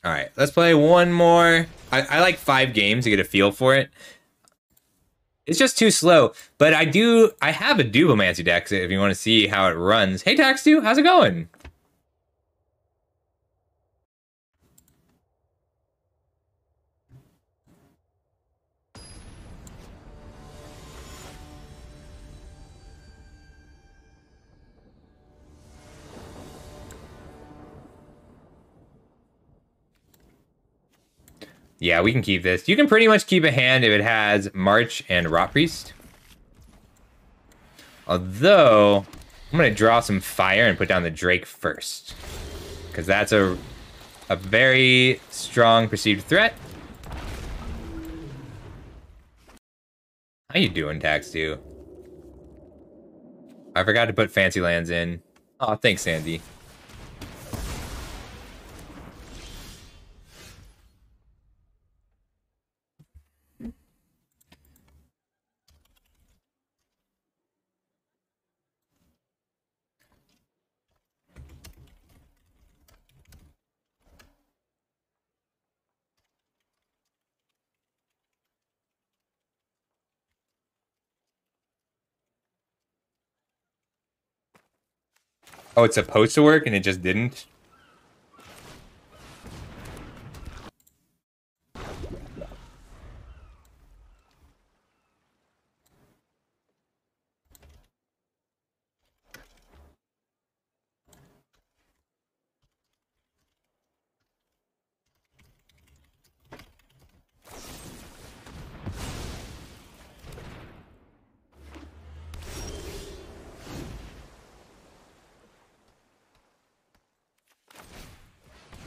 All right, let's play one more. I like 5 games to get a feel for it. It's just too slow, but I have a Dubomancy deck if you want to see how it runs. Hey, Tax2, how's it going? Yeah, we can keep this. You can pretty much keep a hand if it has March and Rot Priest. Although, I'm going to draw some fire and put down the Drake first. Because that's a very strong perceived threat. How you doing, Tax2? I forgot to put Fancy Lands in. Oh, thanks, Sandy. Oh, it's supposed to work and it just didn't?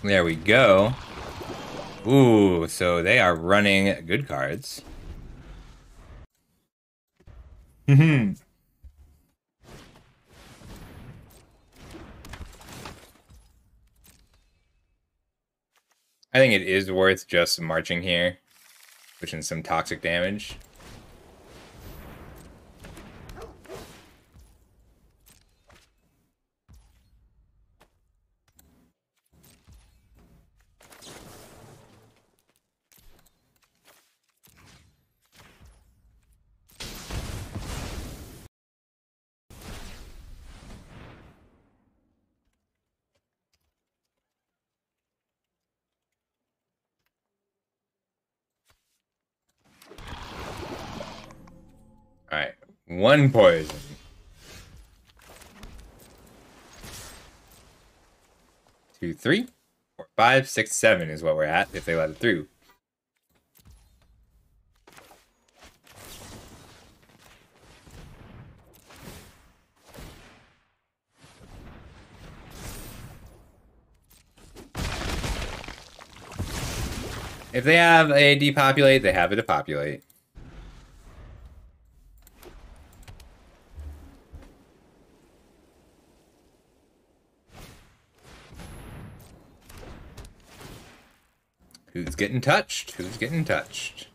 There we go. Ooh, so they are running good cards. I think it is worth just marching here, pushing some toxic damage. All right, 1 poison. 2, 3, 4, 5, 6, 7 is what we're at if they let it through. If they have a depopulate, they have a depopulate. Who's getting touched? Who's getting touched?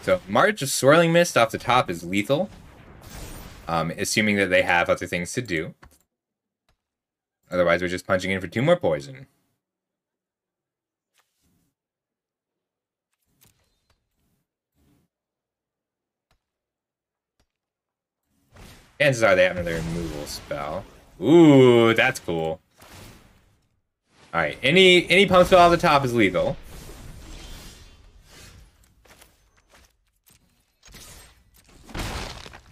So March of Swirling Mist off the top is lethal. Assuming that they have other things to do. Otherwise, we're just punching in for 2 more poison. Chances are they have another removal spell. Ooh, that's cool. Alright, any pump spell off the top is lethal.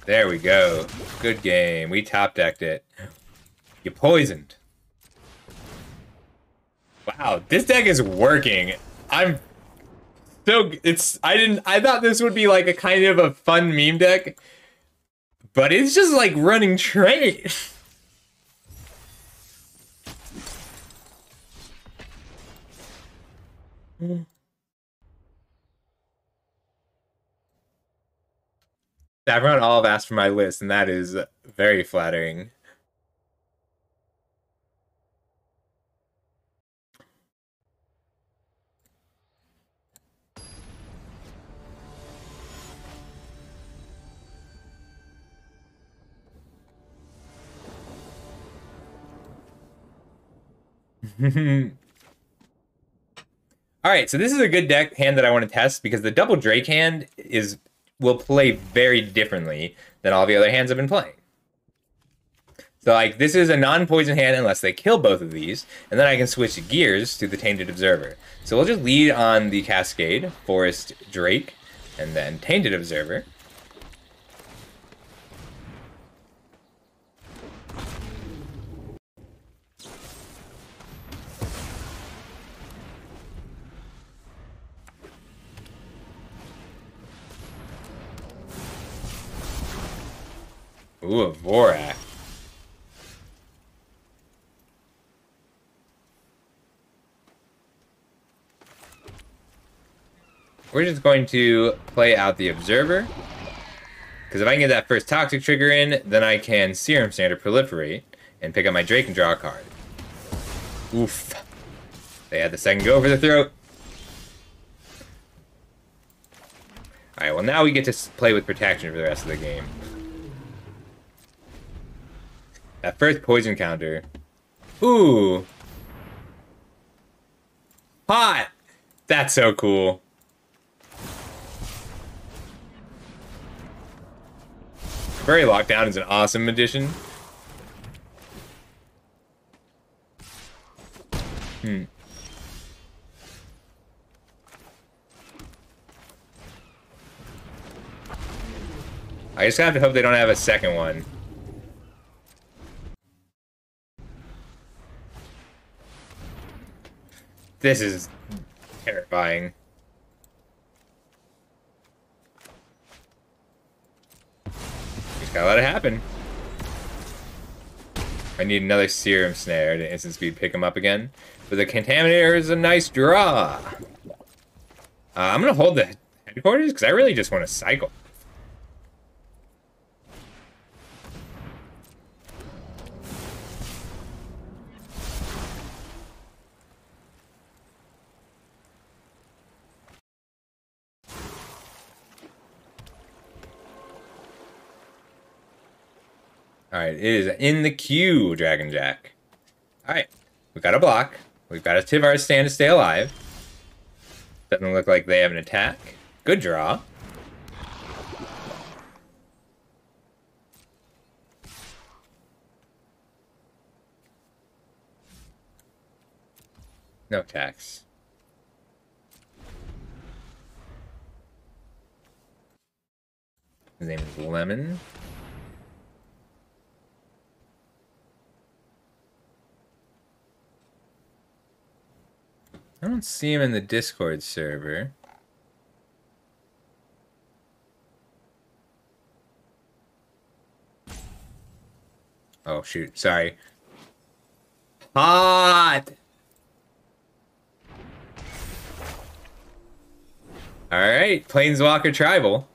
There we go. Good game. We top decked it. You poisoned. Wow, this deck is working. I thought this would be like a kind of a fun meme deck, but it's just like running train. Everyone all have asked for my list, and that is very flattering. Alright, so this is a good deck hand that I want to test because the double Drake hand will play very differently than all the other hands I've been playing. So like this is a non-poison hand unless they kill both of these, and then I can switch gears to the Tainted Observer. So we'll just lead on the Cascade, Forest Drake, and then Tainted Observer. Ooh, a Vorak. We're just going to play out the Observer. Because if I can get that first Toxic trigger in, then I can Serum Sand or Proliferate and pick up my Drake and draw a card. Oof. They had the second go for the throat. Alright, well now we get to play with protection for the rest of the game. That first poison counter. Ooh. Hot! That's so cool. Furry Lockdown is an awesome addition. I just have to hope they don't have a second one. This is terrifying. Just gotta let it happen. I need another Serum Snare to instant speed pick him up again. But the Contaminator is a nice draw. I'm gonna hold the headquarters because I really just want to cycle. Alright, it is in the queue, Dragon Jack. Alright, we got a block. We've got a Tivar stand to stay alive. Doesn't look like they have an attack. Good draw. No attacks. His name is Lemon. I don't see him in the Discord server. Oh, shoot. Sorry. Hot! Alright, Planeswalker Tribal.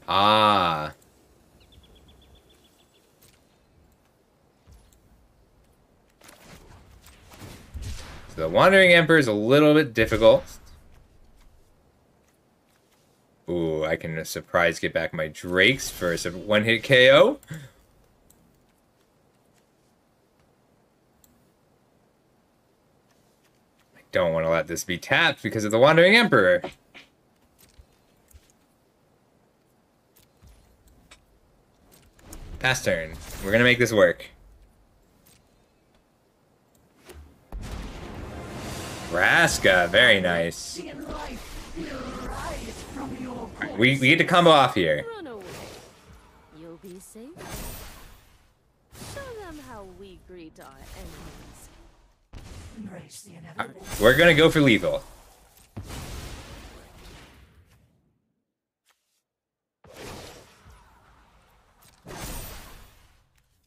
Ah. So the Wandering Emperor is a little bit difficult. Ooh, I can surprise get back my Drakes for a one-hit KO. I don't want to let this be tapped because of the Wandering Emperor. Pass turn. We're gonna make this work. Vraska, very nice. Right, we get to combo off here. Run away. You'll be safe. Show them how we greet our enemies. Embrace the inevitable. Right, we're gonna go for lethal.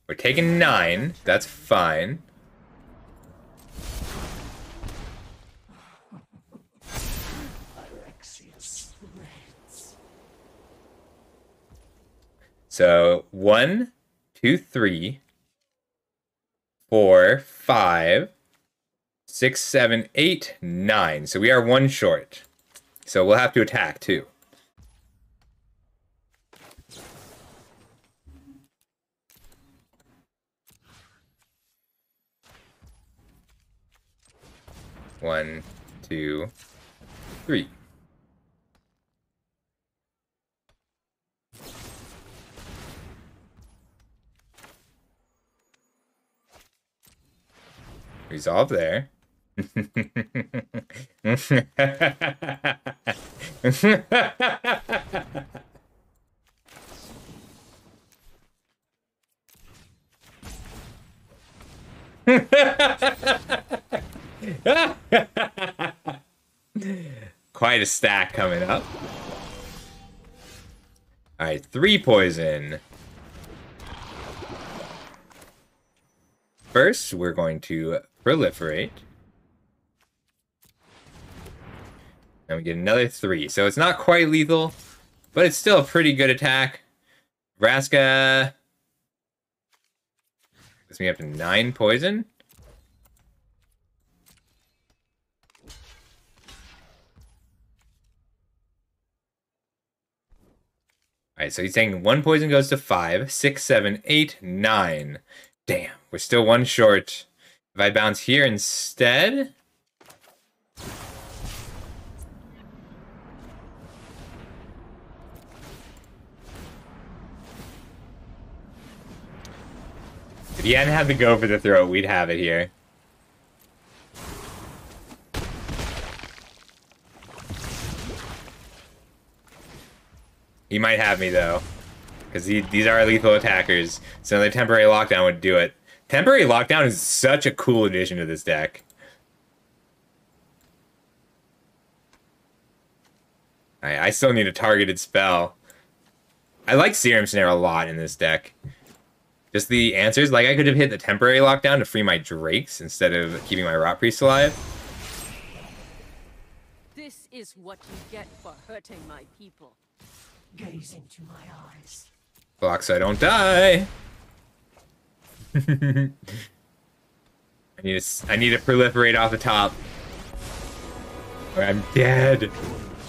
We're taking 9. That's fine. So 1, 2, 3, 4, 5, 6, 7, 8, 9. So we are 1 short. So we'll have to attack too. One, 2, 3. Resolve there. Quite a stack coming up. Alright, 3 poison. First, we're going to proliferate. And we get another 3. So it's not quite lethal, but it's still a pretty good attack. Vraska gets me up to 9 poison. Alright, so he's saying 1 poison goes to 5, 6, 7, 8, 9. Damn, we're still 1 short. If I bounce here instead... If he hadn't had to go for the throat, we'd have it here. He might have me, though. Because these are lethal attackers. So the temporary lockdown would do it. Temporary lockdown is such a cool addition to this deck. I still need a targeted spell. I like Serum Snare a lot in this deck. Just the answers. Like, I could have hit the temporary lockdown to free my Drakes instead of keeping my Rot Priest alive. This is what you get for hurting my people. Gaze into my eyes. Block so I don't die. I need to proliferate off the top. Or I'm dead.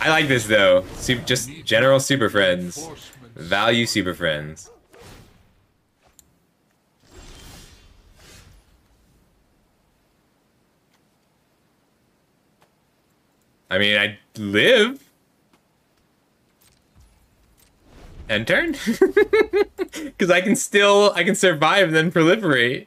I like this though. Just general super friends. Value super friends. I mean, I live. End turn? Because I can survive and then proliferate.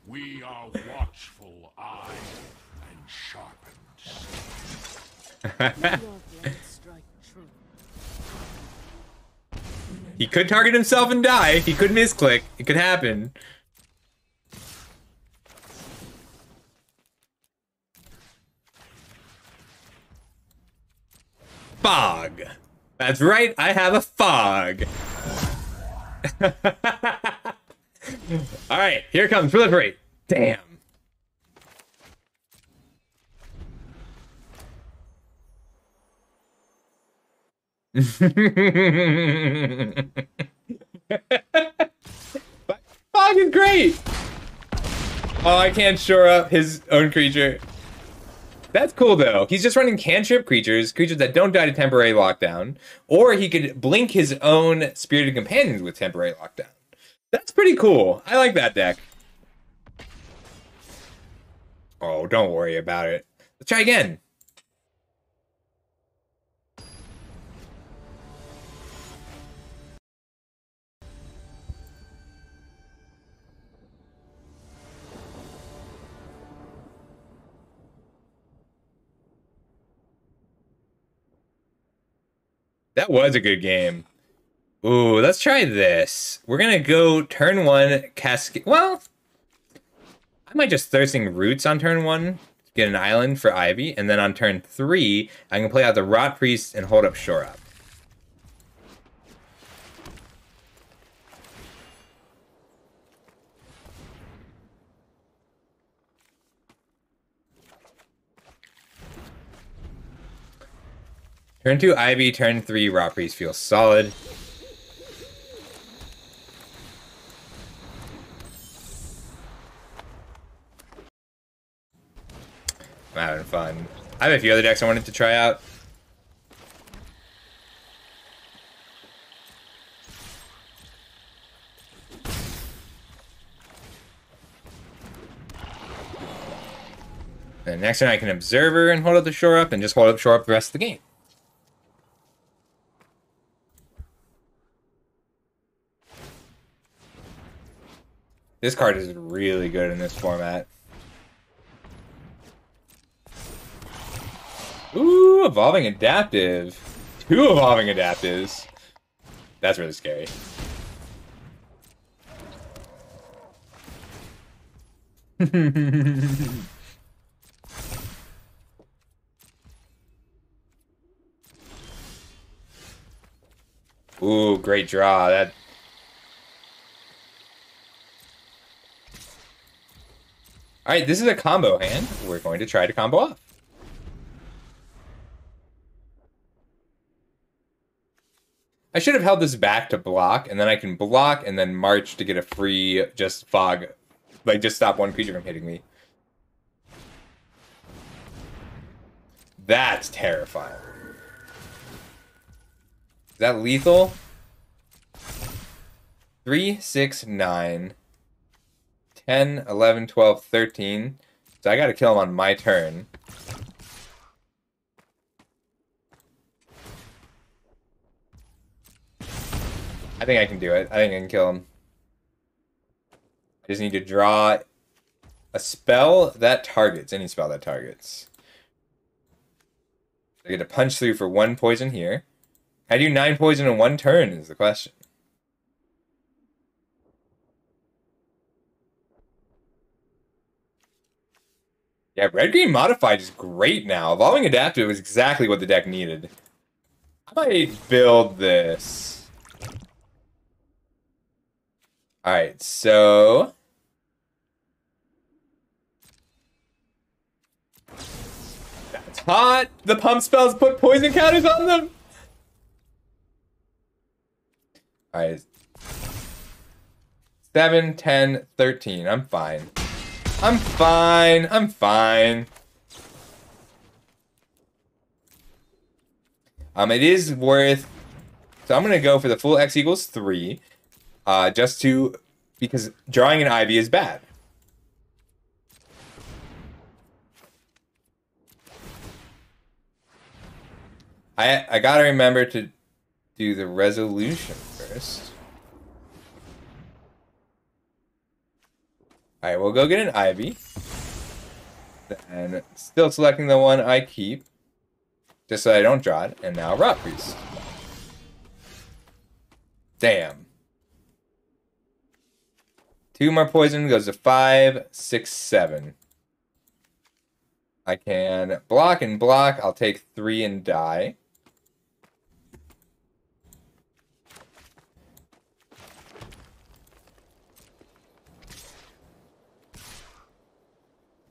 We are watchful eye and sharpened. He could target himself and die. He could misclick. It could happen. Fog. That's right, I have a fog. All right, here comes proliferate. Damn. Fog is great. Oh, I can't shore up his own creature. That's cool though. He's just running cantrip creatures that don't die to temporary lockdown, or he could blink his own spirited companions with temporary lockdown. That's pretty cool. I like that deck. Oh, don't worry about it. Let's try again. That was a good game. Ooh, let's try this. We're gonna go turn 1, cascade. Well, I might just Thirsting Roots on turn 1, get an island for Ivy, and then on turn 3, I can play out the Rot Priest and hold up Shore Up. Turn 2 Ivy, turn 3 Rot Priest feels solid. I'm having fun. I have a few other decks I wanted to try out. And next turn I can Observer and hold up the Shore Up and just hold up Shore Up the rest of the game. This card is really good in this format. Ooh, Evolving Adaptive. 2 Evolving Adaptives. That's really scary. Ooh, great draw. That. Alright, this is a combo hand. We're going to try to combo off. I should have held this back to block, and then I can block and then march to get a free just fog. Like, just stop one creature from hitting me. That's terrifying. Is that lethal? 3, 6, 9, 10, 11, 12, 13. So I gotta kill him on my turn. I think I can do it. I think I can kill him. I just need to draw a spell that targets. Any spell that targets. I get to punch through for 1 poison here. I do 9 poison in 1 turn is the question. Yeah, red-green modified is great now. Evolving Adaptive is exactly what the deck needed. I might build this. Alright, so... That's hot! The pump spells put poison counters on them! Alright. 7, 10, 13. I'm fine. I'm fine. I'm fine. It is worth... So I'm going to go for the full X equals 3. Just to... Because drawing an Ivy is bad. I gotta remember to do the resolution first. Alright, we'll go get an Ivy. And still selecting the one I keep. Just so I don't draw it. And now Rot Priest. Damn. 2 more poison goes to 5, 6, 7. I can block and block. I'll take 3 and die.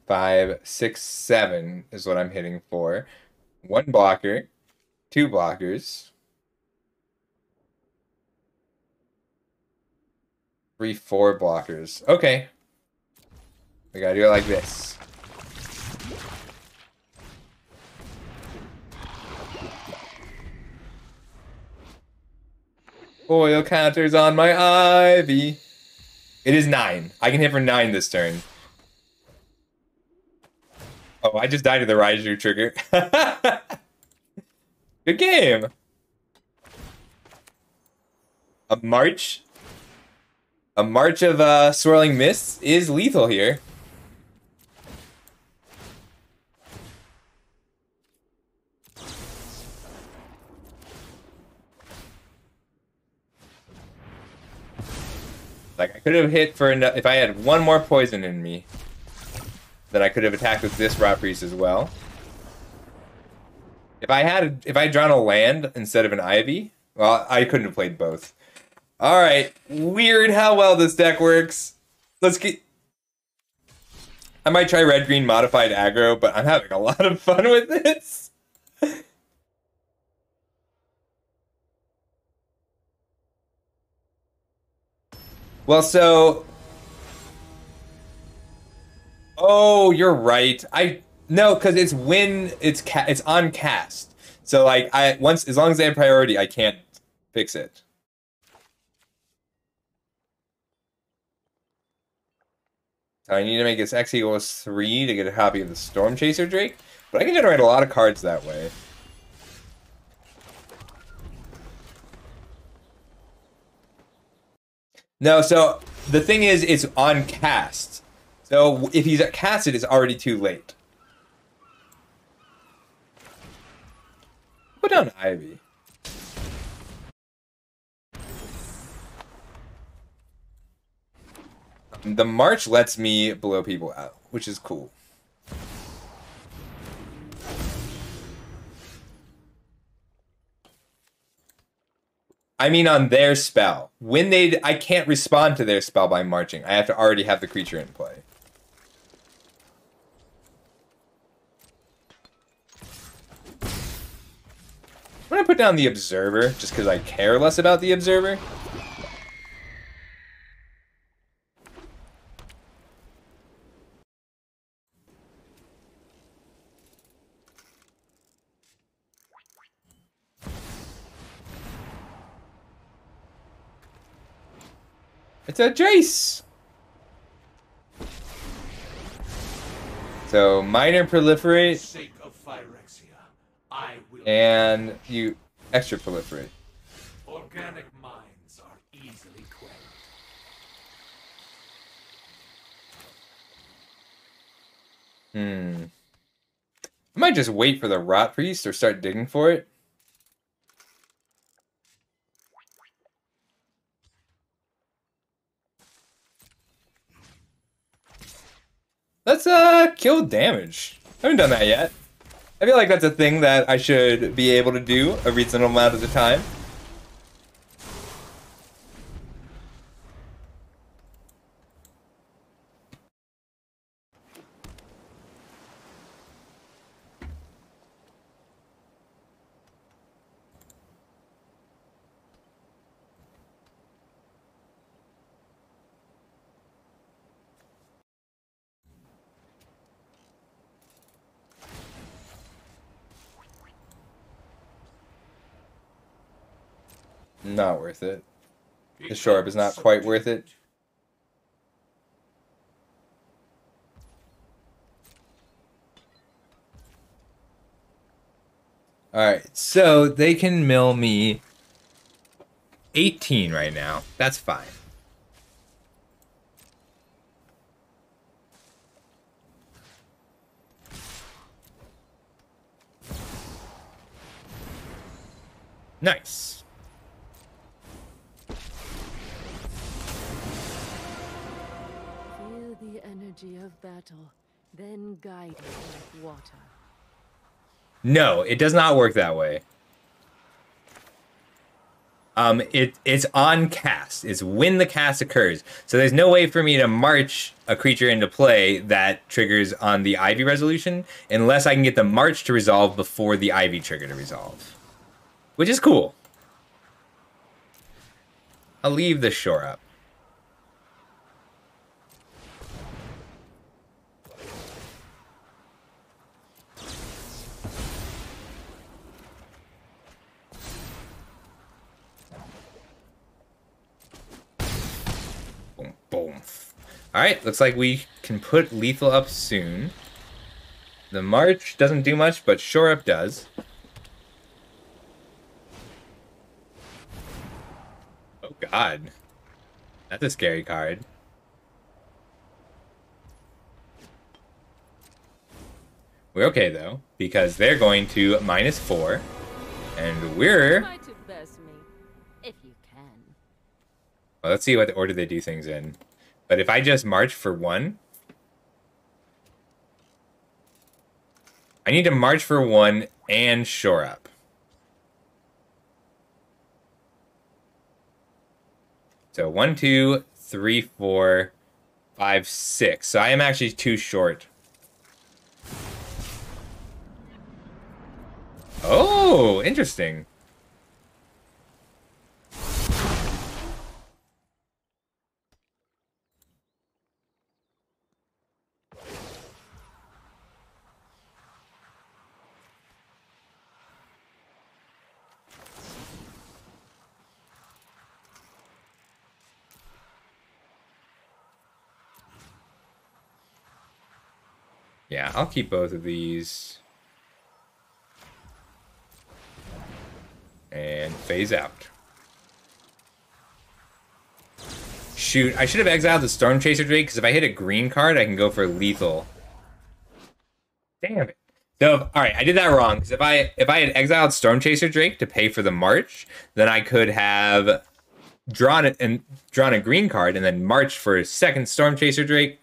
5, 6, 7 is what I'm hitting for. 1 blocker, 2 blockers, 3, 4 blockers. Okay. We gotta do it like this. Foil counters on my Ivy. It is 9. I can hit for 9 this turn. Oh, I just died to the Raiju trigger. Good game. A march. A march of swirling mists is lethal here. Like, I could have hit for enough. If I had 1 more poison in me, then I could have attacked with this Rot Priest as well. If I drawn a land instead of an Ivy, well, I couldn't have played both. All right, weird how well this deck works. Let's get. I might try red green modified aggro, but I'm having a lot of fun with this. Well, so. Oh, you're right. No, because it's when it's on cast. So like as long as they have priority, I can't fix it. So I need to make this X equals 3 to get a copy of the Storm Chaser Drake, but I can generate a lot of cards that way. No, so the thing is, it's on cast. So if he's casted, it's already too late. Put down Ivy. The March lets me blow people out, which is cool. I mean on their spell. I can't respond to their spell by marching. I have to already have the creature in play. I'm gonna put down the Observer, just because I care less about the Observer. It's a Jace! So, minor proliferate. For the sake of Phyrexia, I will. And you extra proliferate. Organic minds are easily quelled. I might just wait for the Rot Priest or start digging for it. Let's kill damage. I haven't done that yet. I feel like that's a thing that I should be able to do a reasonable amount of the time. Not worth it. The Shorb is not quite worth it. Alright, so they can mill me 18 right now. That's fine. Nice. Feel the energy of battle, then guide it like water. No, it does not work that way. It's on cast. It's when the cast occurs. So there's no way for me to march a creature into play that triggers on the Ivy resolution unless I can get the march to resolve before the Ivy trigger to resolve. Which is cool. I'll leave the shore up. Boom, boom. Alright, looks like we can put lethal up soon. The march doesn't do much, but shore up does. Oh god. That's a scary card. We're okay though, because they're going to -4, and we're... Try to best me, if you can. Well, let's see what order they do things in. But if I just march for 1... I need to march for 1 and shore up. So 1, 2, 3, 4, 5, 6. So I am actually too short. Oh, interesting. Yeah, I'll keep both of these. And phase out. Shoot, I should have exiled the Storm Chaser Drake, because if I hit a green card, I can go for lethal. Damn it. So, alright, I did that wrong, because if I had exiled Storm Chaser Drake to pay for the march, then I could have drawn a green card and then marched for a second Storm Chaser Drake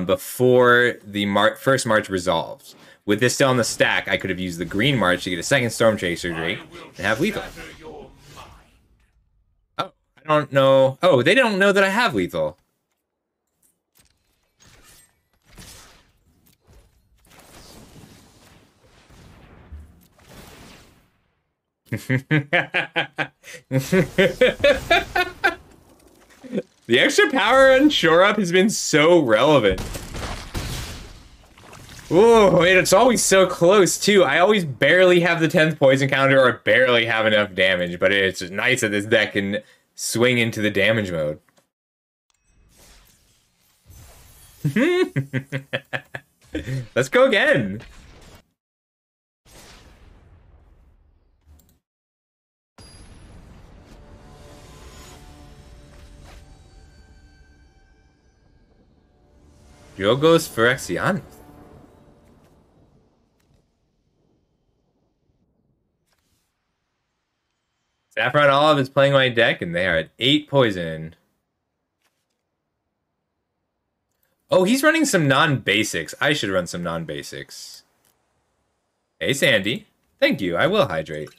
before the first march resolves. With this still on the stack, I could have used the green march to get a second Storm Chaser Drake and have lethal. Oh, I don't know. Oh, they don't know that I have lethal. The extra power on shore up has been so relevant. Oh, it's always so close, too. I always barely have the 10th poison counter or barely have enough damage, but it's nice that this deck can swing into the damage mode. Let's go again. Yogos Phyrexianos. Saffron Olive is playing my deck, and they are at 8 poison. Oh, he's running some non-basics. I should run some non-basics. Hey, Sandy. Thank you. I will hydrate.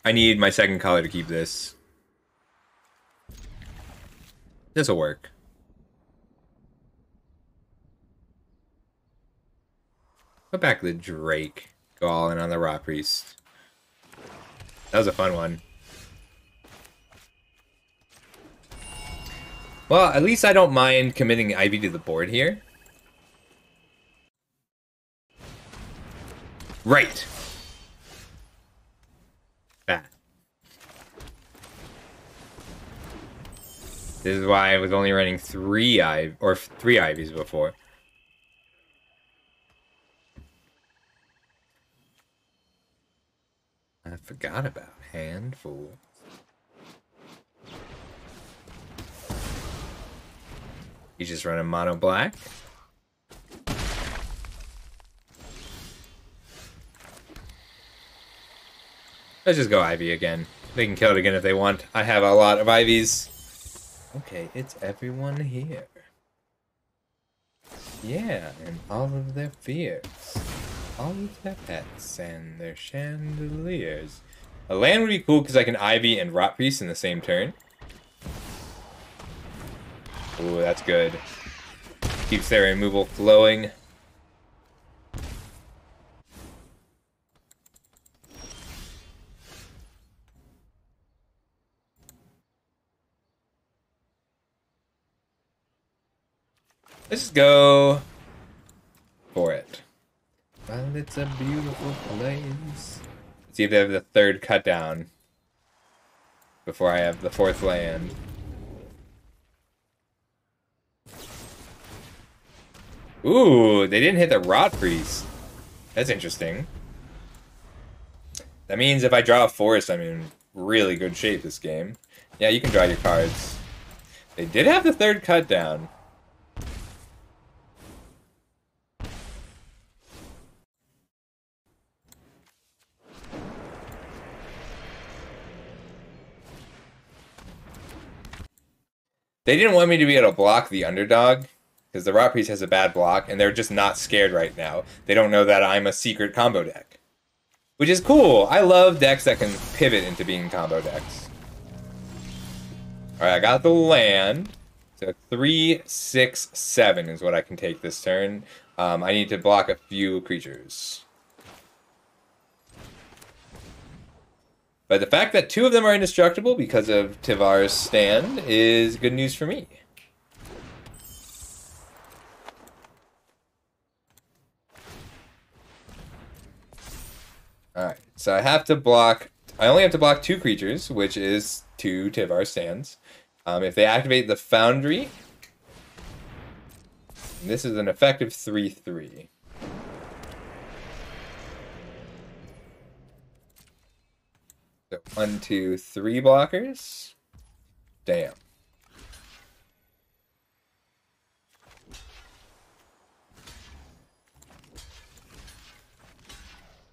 I need my second color to keep this. This'll work. Put back the Drake. Go all in on the Raw Priest. That was a fun one. Well, at least I don't mind committing Ivy to the board here. Right. That. This is why I was only running 3 Ivies before. I forgot about handful. You just run a mono black. Let's just go Ivy again. They can kill it again if they want. I have a lot of Ivies. Okay, it's everyone here. Yeah, and all of their fears. All of their pets and their chandeliers. A land would be cool because I can Ivy and Rot Priest in the same turn. Ooh, that's good. Keeps their removal flowing. Let's just go for it. Well, it's a beautiful place. Let's see if they have the third cut down before I have the fourth land. Ooh, they didn't hit the Rot Priest. That's interesting. That means if I draw a forest, I'm in really good shape this game. Yeah, you can draw your cards. They did have the third cut down. They didn't want me to be able to block the underdog, because the Rot Priest has a bad block, and they're just not scared right now. They don't know that I'm a secret combo deck. Which is cool. I love decks that can pivot into being combo decks. Alright, I got the land. So 3, 6, 7 is what I can take this turn. I need to block a few creatures. But the fact that 2 of them are indestructible because of Tivar's stand is good news for me. Alright, so I have to block... I only have to block 2 creatures, which is 2 Tivar stands. If they activate the Foundry... This is an effective 3/3. So 1, 2, 3 blockers. Damn.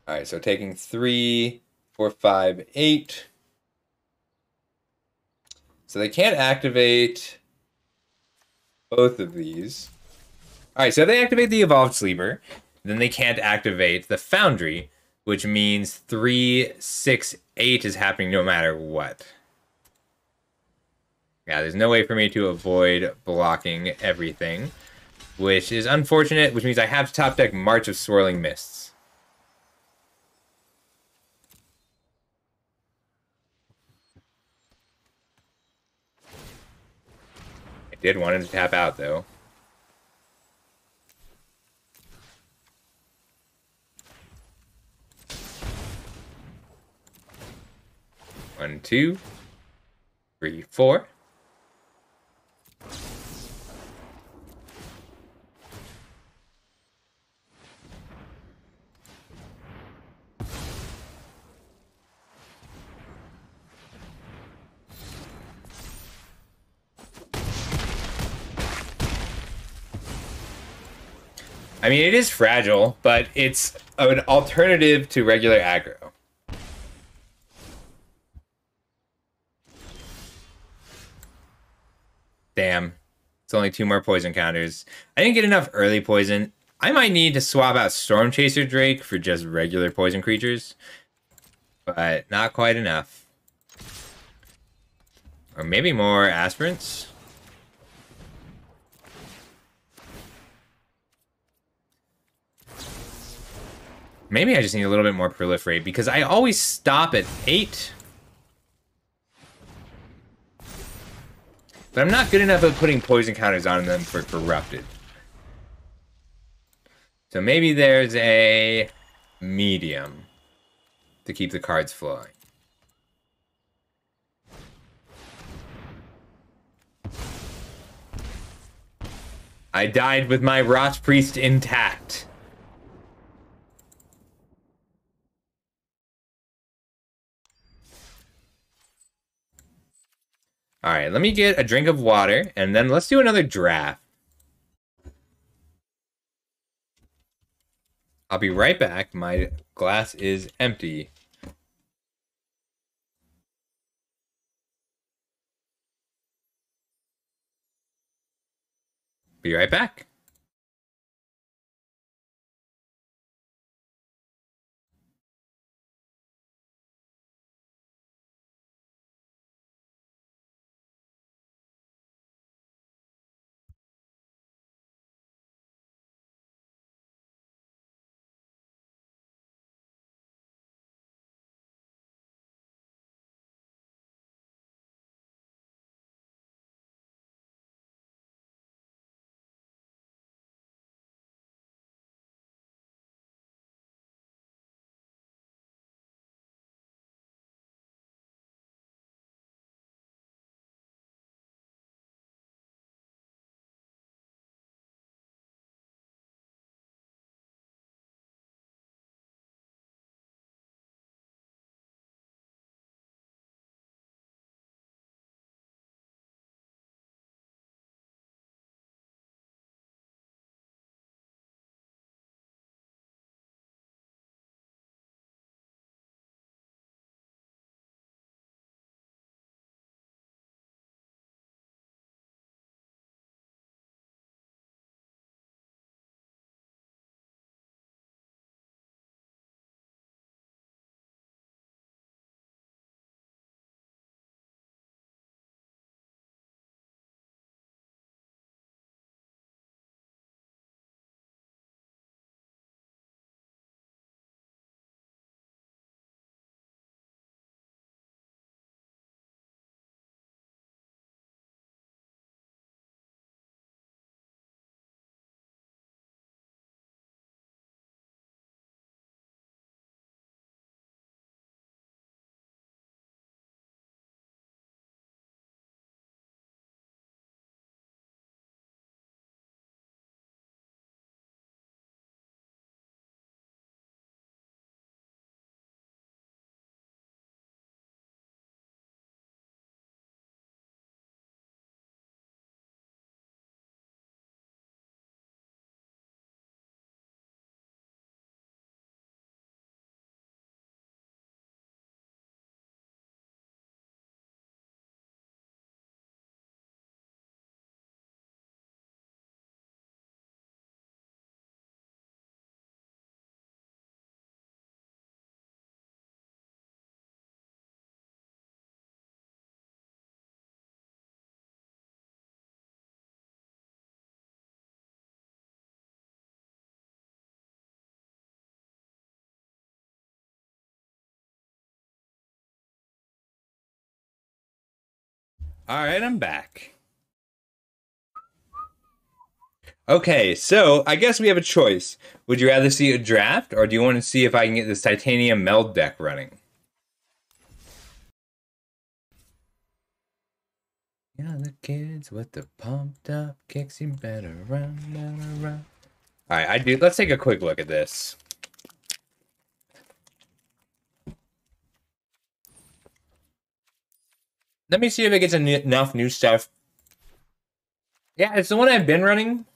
Alright, so taking 3, 4, 5, 8. So they can't activate both of these. Alright, so if they activate the Evolved Sleeper, then they can't activate the Foundry, which means 3, 6, 8 is happening no matter what. Yeah, there's no way for me to avoid blocking everything, which is unfortunate, which means I have to top deck March of Swirling Mists. I did want him to tap out, though. One, 2, 3, 4. I mean, it is fragile, but it's an alternative to regular aggro. Damn. It's only 2 more poison counters. I didn't get enough early poison. I might need to swap out Storm Chaser Drake for just regular poison creatures. But not quite enough. Or maybe more aspirants. Maybe I just need a little bit more proliferate because I always stop at 8. But I'm not good enough at putting poison counters on them for corrupted. So maybe there's a medium to keep the cards flowing. I died with my Rot Priest intact. All right, let me get a drink of water, and then let's do another draft. I'll be right back. My glass is empty. Be right back. All right, I'm back. Okay, so I guess we have a choice. Would you rather see a draft, or do you want to see if I can get this titanium meld deck running? Yeah, the kids with the pumped up kicks, you better run, run, run. All right, I do. Let's take a quick look at this. Let me see if it gets enough new stuff. Yeah, it's the one I've been running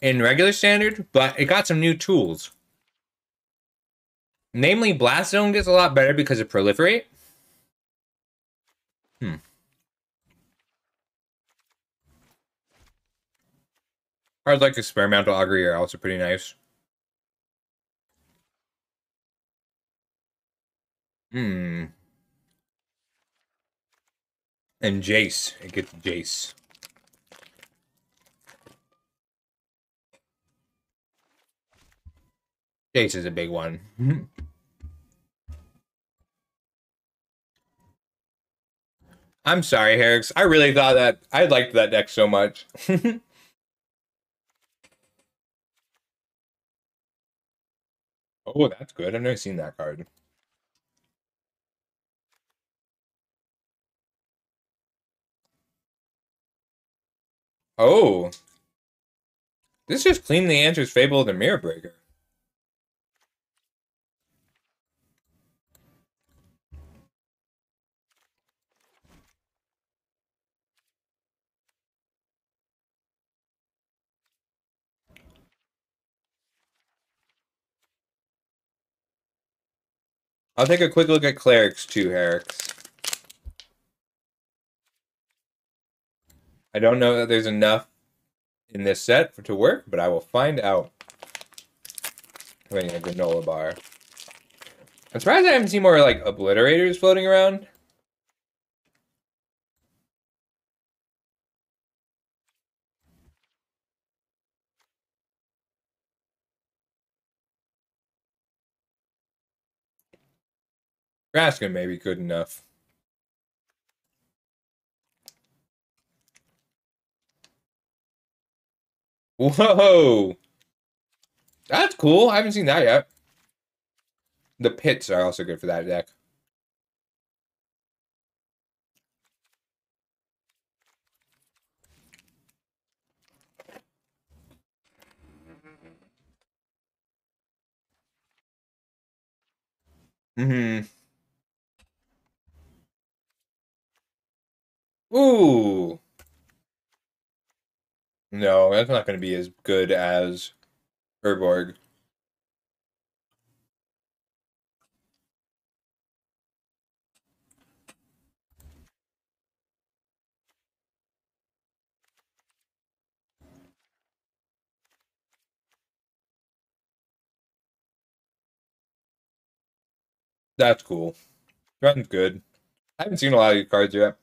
in regular standard, but it got some new tools. Namely, Blast Zone gets a lot better because of Proliferate. Cards like Experimental Augury are also pretty nice. And Jace. It gets Jace. Jace is a big one. I'm sorry, Herix. I really thought that I liked that deck so much. Oh, that's good. I've never seen that card. Oh. This just cleaned the answers Fable of the Mirror Breaker. I'll take a quick look at Clerics too, Herix. I don't know that there's enough in this set to work, but I will find out. Playing a granola bar. I'm surprised I haven't seen more like obliterators floating around. Raskin may be good enough. Whoa! That's cool. I haven't seen that yet. The pits are also good for that deck. Ooh. No, that's not going to be as good as Urborg. That's cool. Run's good. I haven't seen a lot of these cards yet.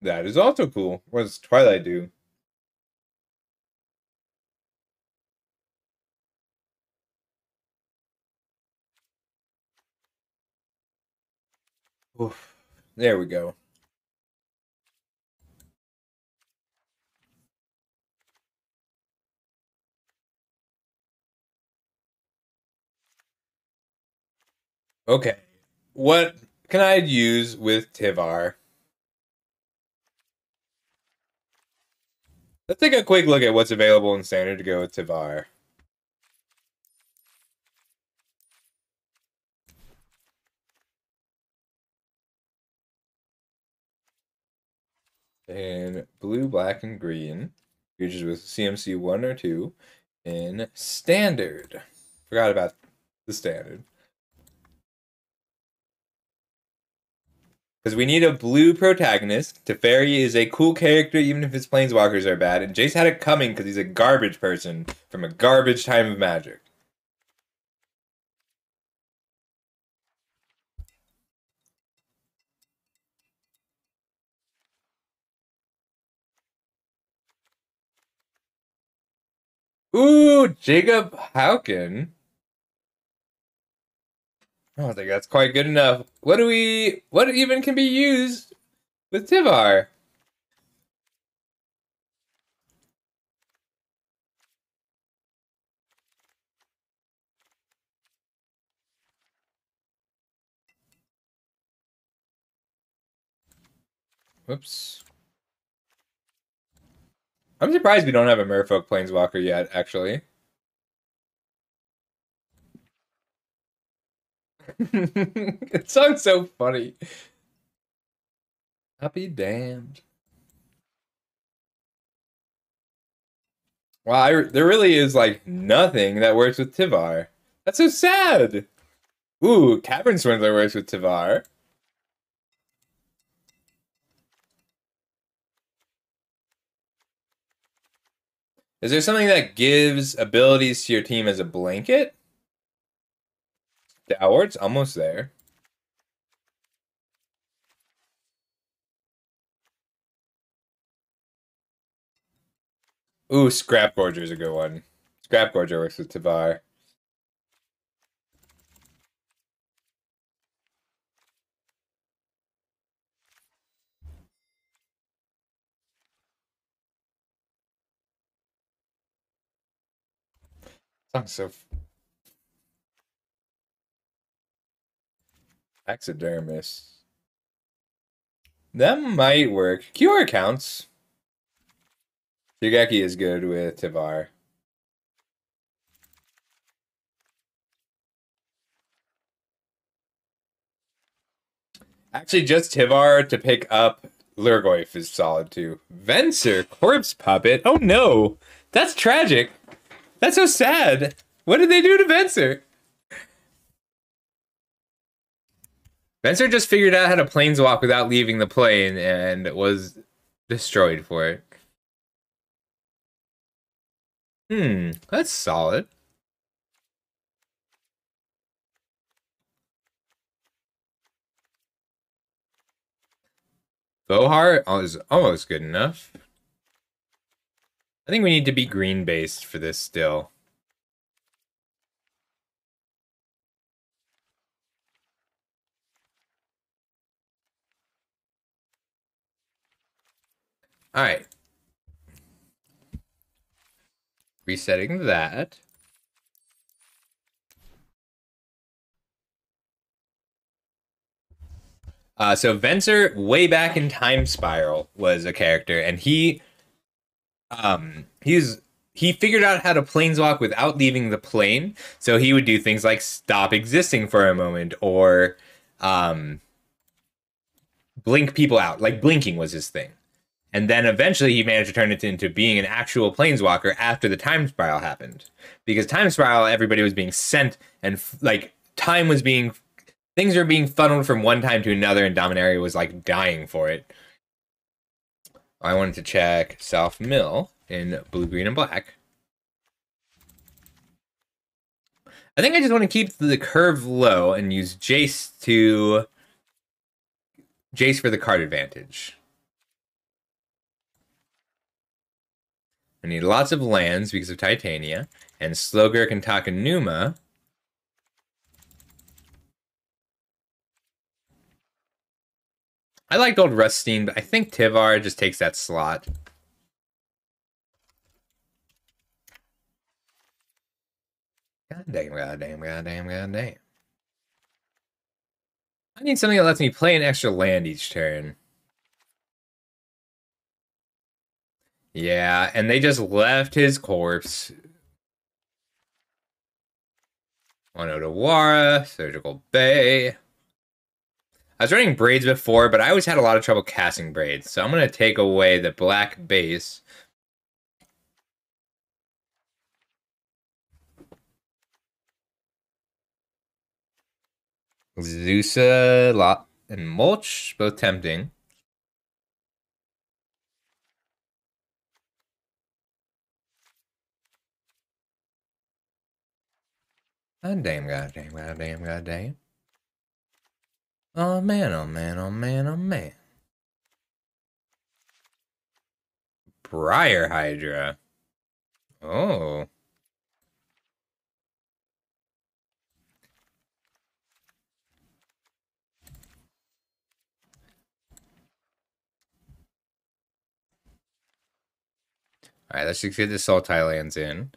That is also cool. What does Twilight do? Oof. There we go. Okay. What can I use with Tivar? Let's take a quick look at what's available in Standard to go with Tivar. In blue, black, and green. Creatures with CMC 1 or 2. In Standard. Forgot about the Standard. Because we need a blue protagonist. Teferi is a cool character even if his planeswalkers are bad. And Jace had it coming because he's a garbage person from a garbage time of Magic. Ooh, Jacob Hauken. I don't think that's quite good enough. What even can be used with Tivar? Whoops. I'm surprised we don't have a Merfolk Planeswalker yet, actually. It sounds so funny. I'll be damned. Wow, there really is like nothing that works with Tivar. That's so sad. Ooh, Cavern Swindler works with Tivar. Is there something that gives abilities to your team as a blanket? Dowards, almost there. Ooh, Scrap Gorger is a good one. Scrap Gorger works with Tivar. Sounds so taxidermist. That might work. Cure counts. Shigeki is good with Tivar. Actually, just Tivar to pick up Lurgoyf is solid too. Venser, Corpse Puppet. Oh no! That's tragic. That's so sad. What did they do to Venser? Venser just figured out how to planeswalk without leaving the plane and was destroyed for it. That's solid. Vohar is almost good enough. I think we need to be green-based for this still. Alright. Resetting that. So Venser, way back in Time Spiral, was a character, and he figured out how to planeswalk without leaving the plane. So he would do things like stop existing for a moment, or blink people out. Like blinking was his thing. And then eventually he managed to turn it into being an actual planeswalker after the Time Spiral happened. Because Time Spiral, everybody was being sent, and like time was being, things were being funneled from one time to another, and Dominaria was like dying for it. I wanted to check South Mill in blue, green, and black. I think I just want to keep the curve low and use Jace for the card advantage. I need lots of lands because of Titania, and Slogurk and Takanuma. I liked old Rustine, but I think Tivar just takes that slot. God damn, god damn, god damn, god damn. I need something that lets me play an extra land each turn. Yeah, and they just left his corpse. One Otawara, Surgical Bay. I was running Braids before, but I always had a lot of trouble casting Braids, so I'm going to take away the black base. Zusa, Lot, and Mulch, both tempting. God damn, god damn, god damn, god damn. Oh man, oh man, oh man, oh man. Briar Hydra. Oh. All right, let's just get the Sultai lands in.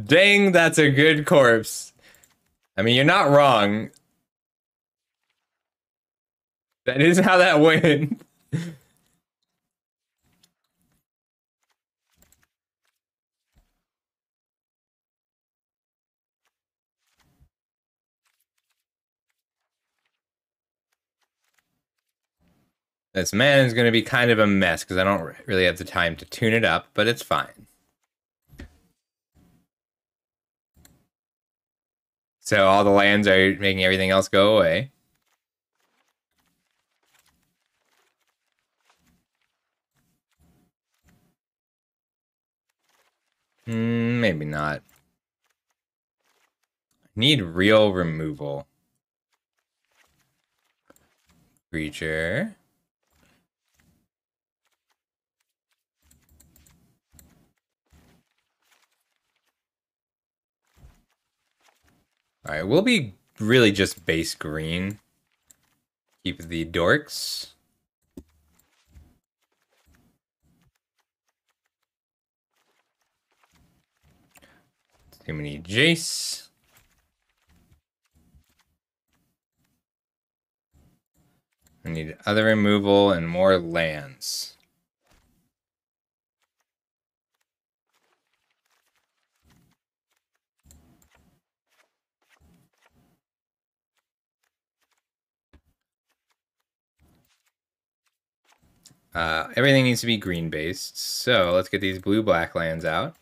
Dang, that's a good corpse. I mean, you're not wrong. That is how that went. This man is going to be kind of a mess because I don't really have the time to tune it up, but it's fine. So all the lands are making everything else go away. Maybe not. Need real removal. Creature. Alright, we'll be really just base green. Keep the dorks. Too many Jace. I need other removal and more lands. Everything needs to be green based, so let's get these blue-black lands out.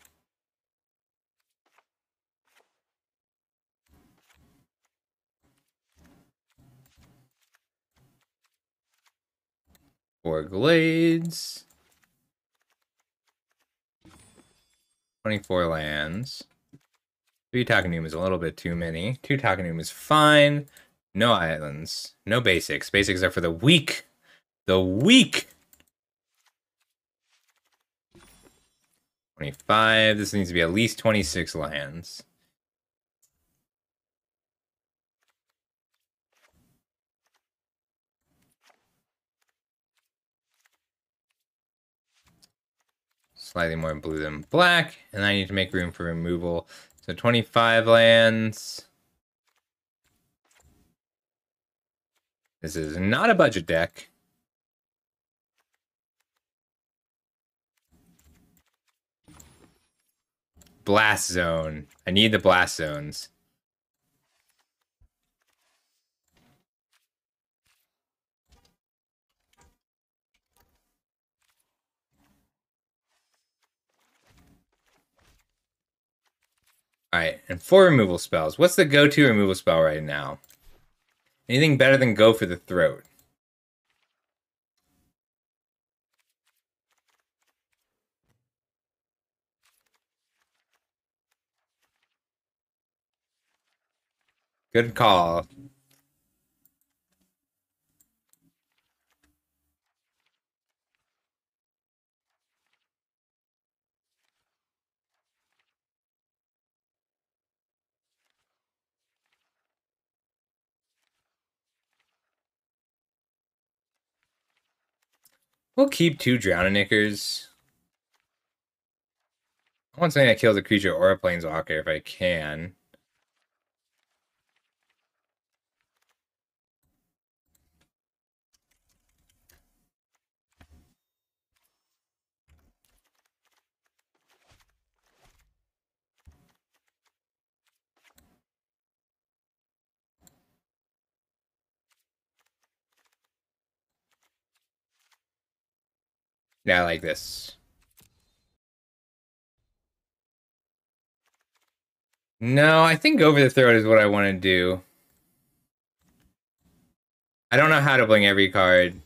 Four glades. 24 lands. 3 Takanum is a little bit too many. 2 Takanum is fine. No islands. No basics. Basics are for the weak. The weak! 25. This needs to be at least 26 lands. Slightly more blue than black. And I need to make room for removal. So 25 lands. This is not a budget deck. Blast zone. I need the blast zones. Alright, and 4 removal spells. What's the go-to removal spell right now? Anything better than Go for the Throat? Good call. We'll keep 2 Drowningnickers. I want something that kills a creature or a planeswalker if I can. Yeah, like this. No, I think Over the Throat is what I want to do. I don't know how to bling every card.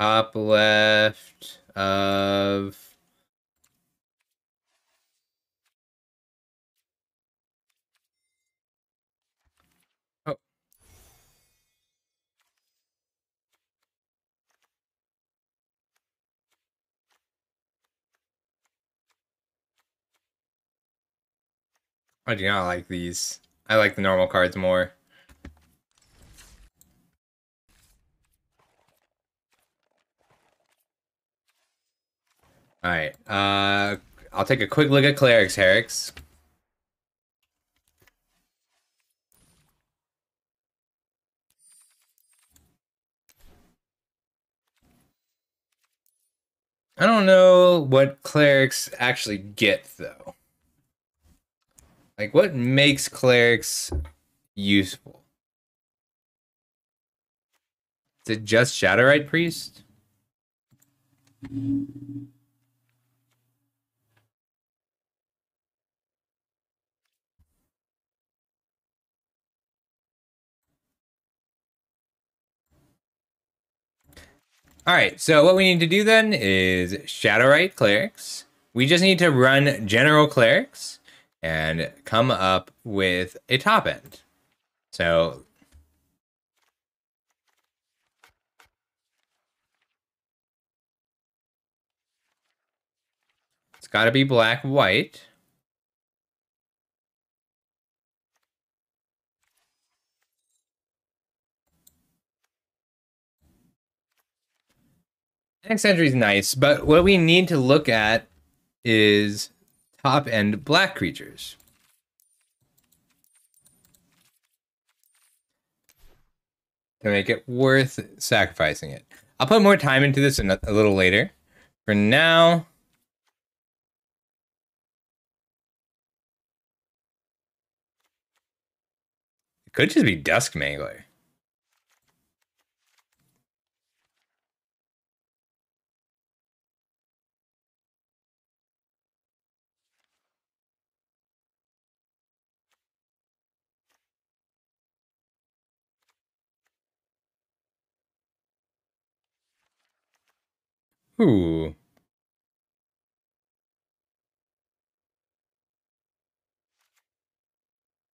top left of... Oh. I do not like these. I like the normal cards more. Alright, I'll take a quick look at Clerics Herrick's. I don't know what Clerics actually get, though. Like, what makes Clerics useful? Is it just Shadowrite Priest? Alright, so what we need to do then is Shadowrite Clerics. We just need to run General Clerics and come up with a top end. So it's got to be black, white. Next entry is nice, but what we need to look at is top end black creatures. To make it worth sacrificing it. I'll put more time into this a little later. For now, it could just be Dusk Mangler. Ooh.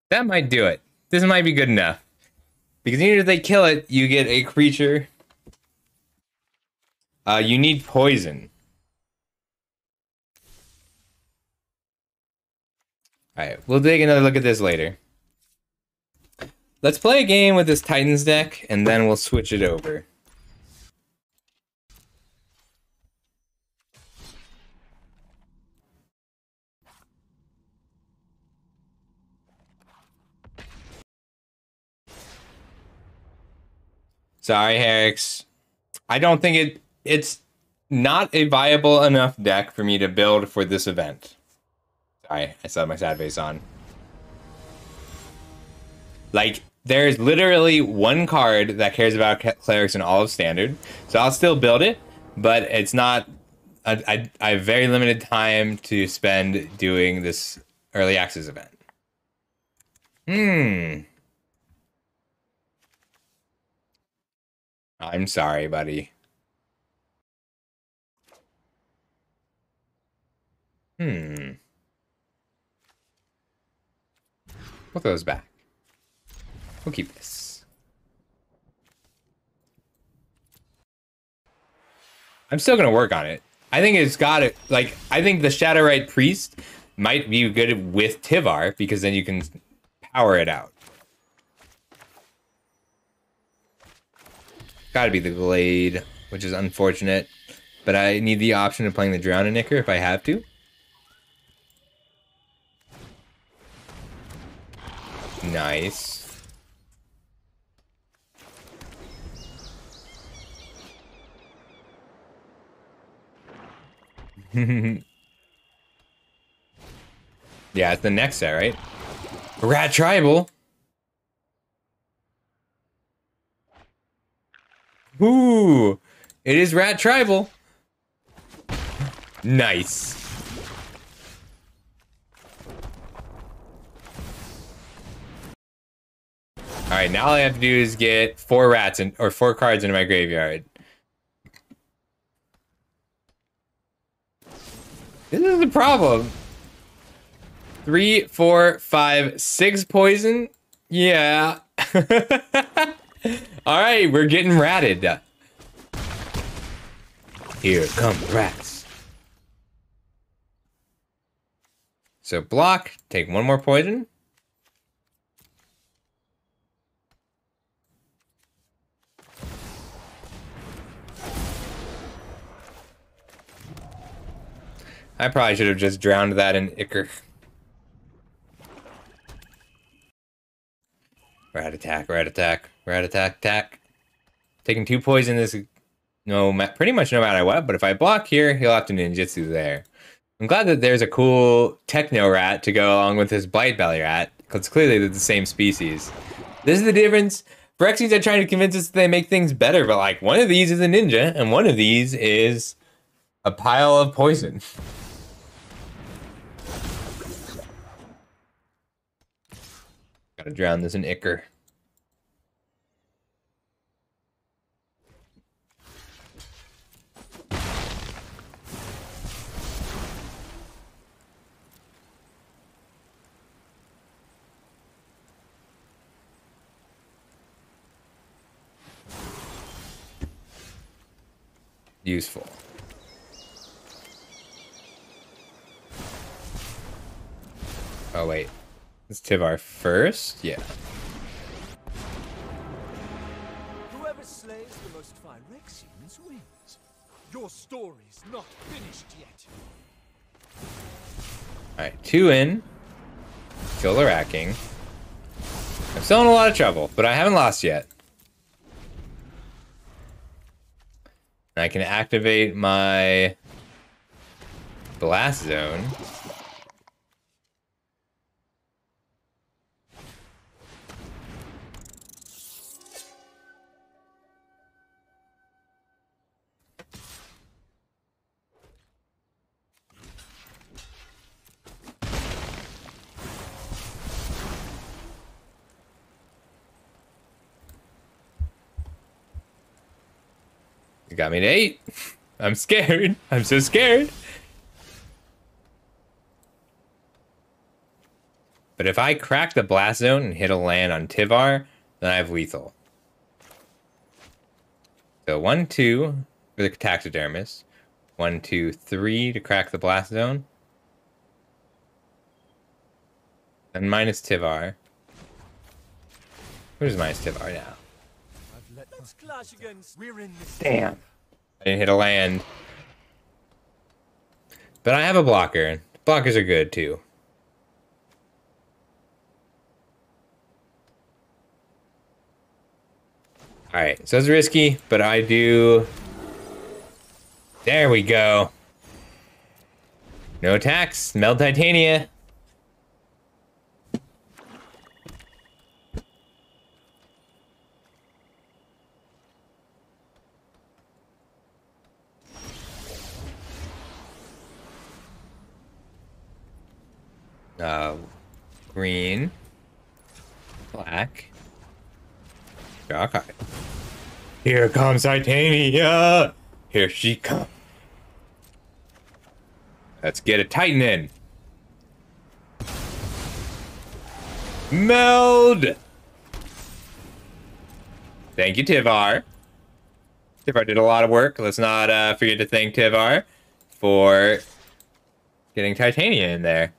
That might do it. This might be good enough. Because even if they kill it, you get a creature. You need poison. Alright, we'll take another look at this later. Let's play a game with this Titans deck, and then we'll switch it over. Sorry, Herrick's. I don't think it's not a viable enough deck for me to build for this event. Sorry, I still have my sad face on. Like, there's literally one card that cares about Clerics in all of Standard, so I'll still build it, but it's not... I have very limited time to spend doing this early access event. I'm sorry, buddy. Put those back. We'll keep this. I'm still gonna work on it. I think it's got it. Like, I think the Shadowrite Priest might be good with Tivar because then you can power it out. Gotta be the Glade, which is unfortunate. But I need the option of playing the Drowned-Nicker if I have to. Nice. Yeah, it's the next set, right? Rat Tribal. Ooh, it is Rat Tribal. Nice. All right, now all I have to do is get 4 rats or 4 cards into my graveyard. This is the problem. 3, 4, 5, 6 poison. Yeah. All right, we're getting ratted. Here come the rats. So block, take 1 more poison. I probably should have just drowned that in Ichor. Rat attack, rat attack, rat attack, attack. Taking 2 poison is pretty much no matter what, but if I block here, he'll have to ninjutsu there. I'm glad that there's a cool techno rat to go along with this blight belly rat, because clearly they're the same species. This is the difference. Phyrexians are trying to convince us that they make things better, but like one of these is a ninja, and one of these is a pile of poison. Gotta drown this in Ichor. Useful. Oh wait, is Tivar first? Yeah. Whoever slays the most Phyrexians wins. Your story's not finished yet. All right, 2 in. Kill the Rat King. I'm still in a lot of trouble, but I haven't lost yet. And I can activate my Blast Zone. You got me to 8. I'm scared. I'm so scared. But if I crack the Blast Zone and hit a land on Tivar, then I have lethal. So 1, 2 for the Taxidermist. 1, 2, 3 to crack the Blast Zone. And minus Tivar. Where's minus Tivar now? Let's clash again. We're in this. Damn. I didn't hit a land. But I have a blocker. Blockers are good too. Alright, so it's risky, but I do... There we go. No attacks. Meld Titania. Green, black, draw a card. Here comes Titania! Here she comes. Let's get a Titan in. Meld! Thank you, Tivar. Tivar did a lot of work. Let's not forget to thank Tivar for getting Titania in there.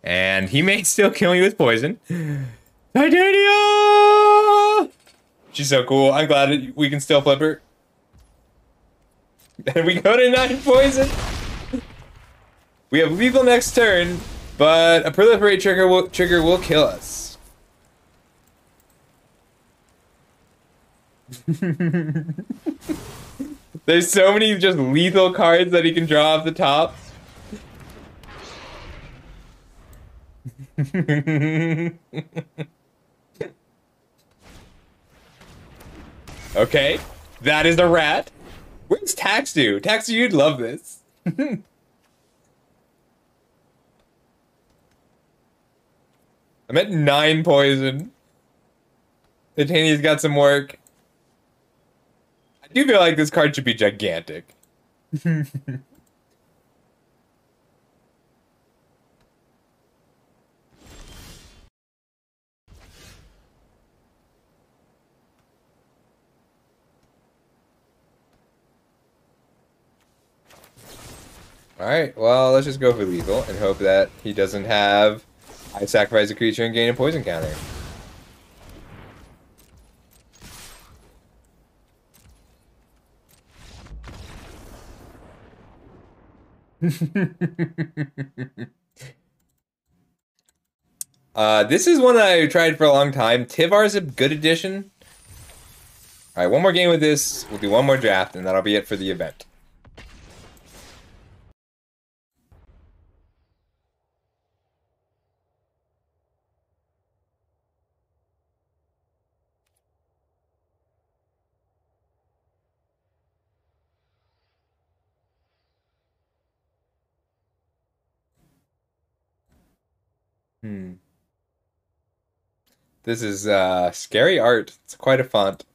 And he may still kill me with poison. Titania! She's so cool. I'm glad we can still flip her. And we go to 9 poison. We have lethal next turn, but a proliferate trigger will kill us. There's so many just lethal cards that he can draw off the top. Okay, that is a rat. Where's Taxu? Taxu, you'd love this. I'm at 9 poison. Titania's got some work. I do feel like this card should be gigantic. Alright, well, let's just go for lethal and hope that he doesn't have I sacrifice a creature and gain a poison counter. This is one I tried for a long time. Tivar's a good addition. Alright, one more game with this. We'll do one more draft, and that'll be it for the event. This is scary art. It's quite a font.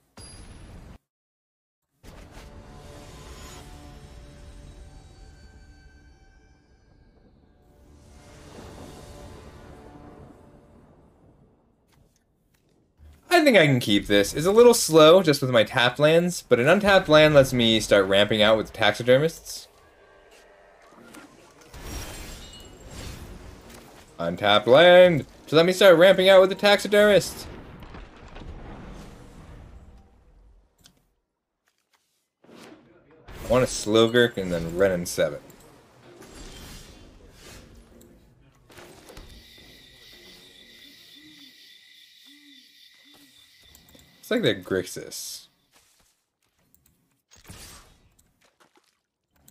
I think I can keep this. It's a little slow just with my tapped lands, but an untapped land lets me start ramping out with taxidermists. Untapped land! So let me start ramping out with the taxidermist! I want a Slogurk and then Renin 7. It's like they're Grixis.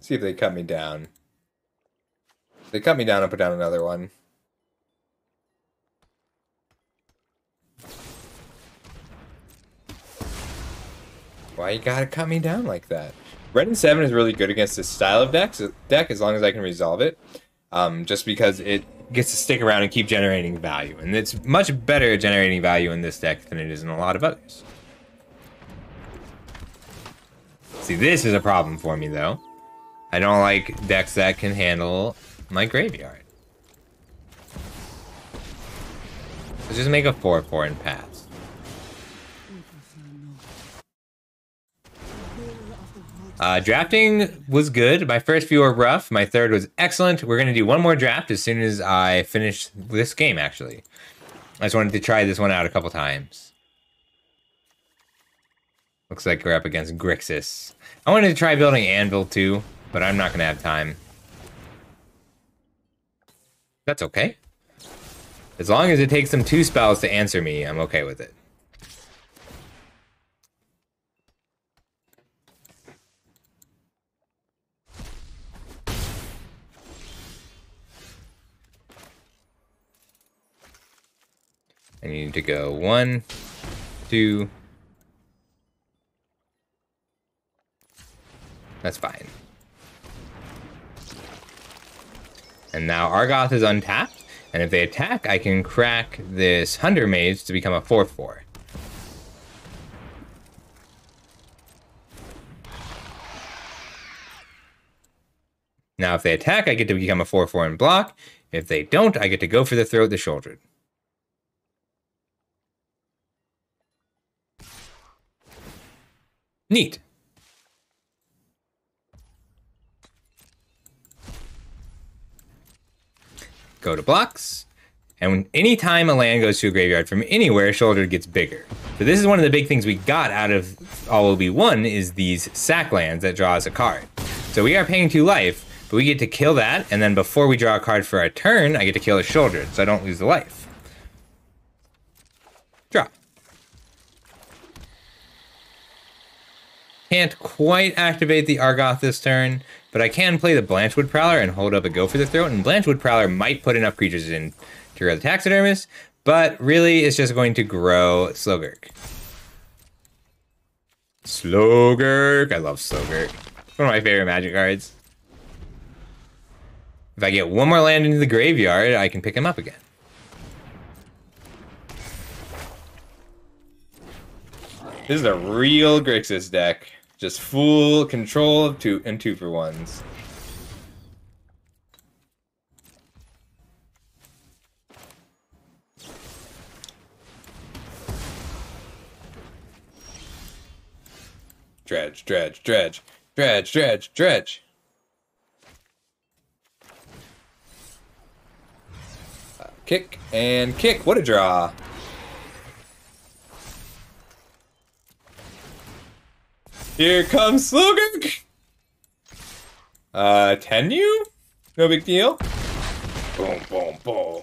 See if they cut me down. If they cut me down, I'll put down another one. Why you gotta cut me down like that? Renin 7 is really good against this style of deck as long as I can resolve it. Just because it gets to stick around and keep generating value. And it's much better at generating value in this deck than it is in a lot of others. See, this is a problem for me, though. I don't like decks that can handle my graveyard. Let's just make a 4/4 and pass. Drafting was good. My first few were rough. My third was excellent. We're going to do one more draft as soon as I finish this game, actually. I just wanted to try this one out a couple times. Looks like we're up against Grixis. I wanted to try building Anvil, too, but I'm not going to have time. That's okay. As long as it takes them 2 spells to answer me, I'm okay with it. I need to go 1, 2. That's fine. And now Argoth is untapped, and if they attack, I can crack this Hunter Mage to become a 4/4. Now if they attack, I get to become a 4/4 and block. If they don't, I get to go for the throat, the shouldered. Neat. Go to blocks, and anytime a land goes to a graveyard from anywhere, shoulder gets bigger. So this is one of the big things we got out of all OB1 is these sack lands that draw us a card. So we are paying 2 life, but we get to kill that, and then before we draw a card for a turn, I get to kill a shoulder, so I don't lose the life. Draw. Can't quite activate the Argoth this turn, but I can play the Blanchwood Prowler and hold up a Go for the Throat, and Blanchwood Prowler might put enough creatures in to grow the Taxidermist, but really it's just going to grow Slogurk. Slogurk! I love Slogurk. One of my favorite Magic cards. If I get one more land into the graveyard, I can pick him up again. This is a real Grixis deck. Just full control of 2 and 2-for-1s. Dredge, dredge, dredge, dredge, dredge, dredge. Kick and kick. What a draw. Here comes Slogurk. Tenyu? No big deal. Boom, boom, boom.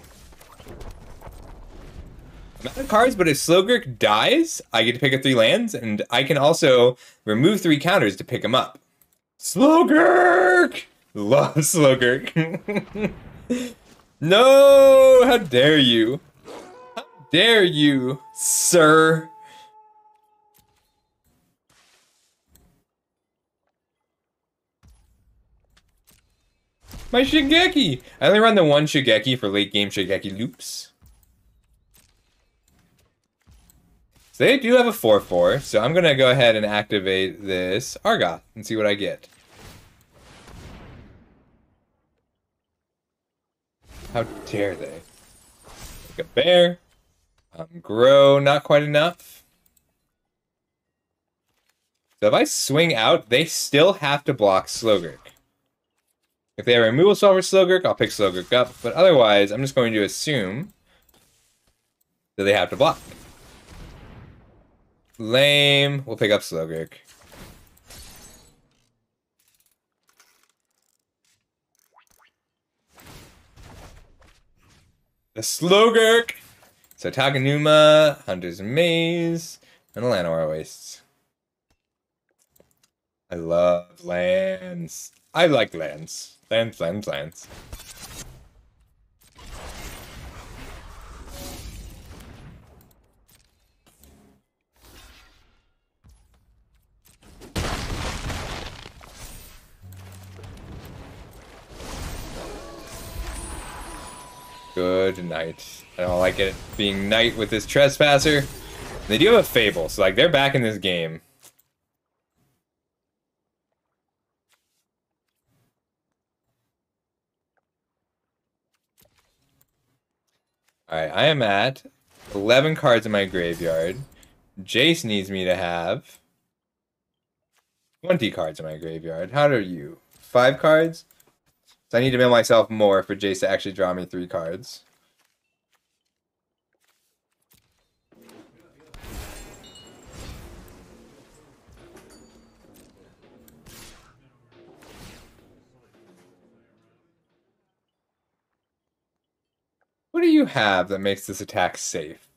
I'm out of cards, but if Slogurk dies, I get to pick up 3 lands, and I can also remove 3 counters to pick him up. Slogurk! Love Slogurk. No! How dare you? How dare you, sir? My Shigeki! I only run the 1 Shigeki for late game Shigeki loops. So they do have a 4/4, so I'm gonna go ahead and activate this Argoth and see what I get. How dare they? Like a bear. Grow, not quite enough. So if I swing out, they still have to block Slogurk. If they have a removal spell for Slogurk, I'll pick Slogurk up, but otherwise, I'm just going to assume that they have to block. Lame. We'll pick up Slogurk. The Slogurk! So Takenuma, Hunter's Maze, and the Llanowar Wastes. I love lands. I like lands. Lands, lands, lands. Good night. I don't like it being night with this Trespasser. They do have a Fable, so like they're back in this game. Alright, I am at 11 cards in my graveyard. Jace needs me to have 20 cards in my graveyard. How are you? 5 cards? So I need to mill myself more for Jace to actually draw me 3 cards. What do you have that makes this attack safe?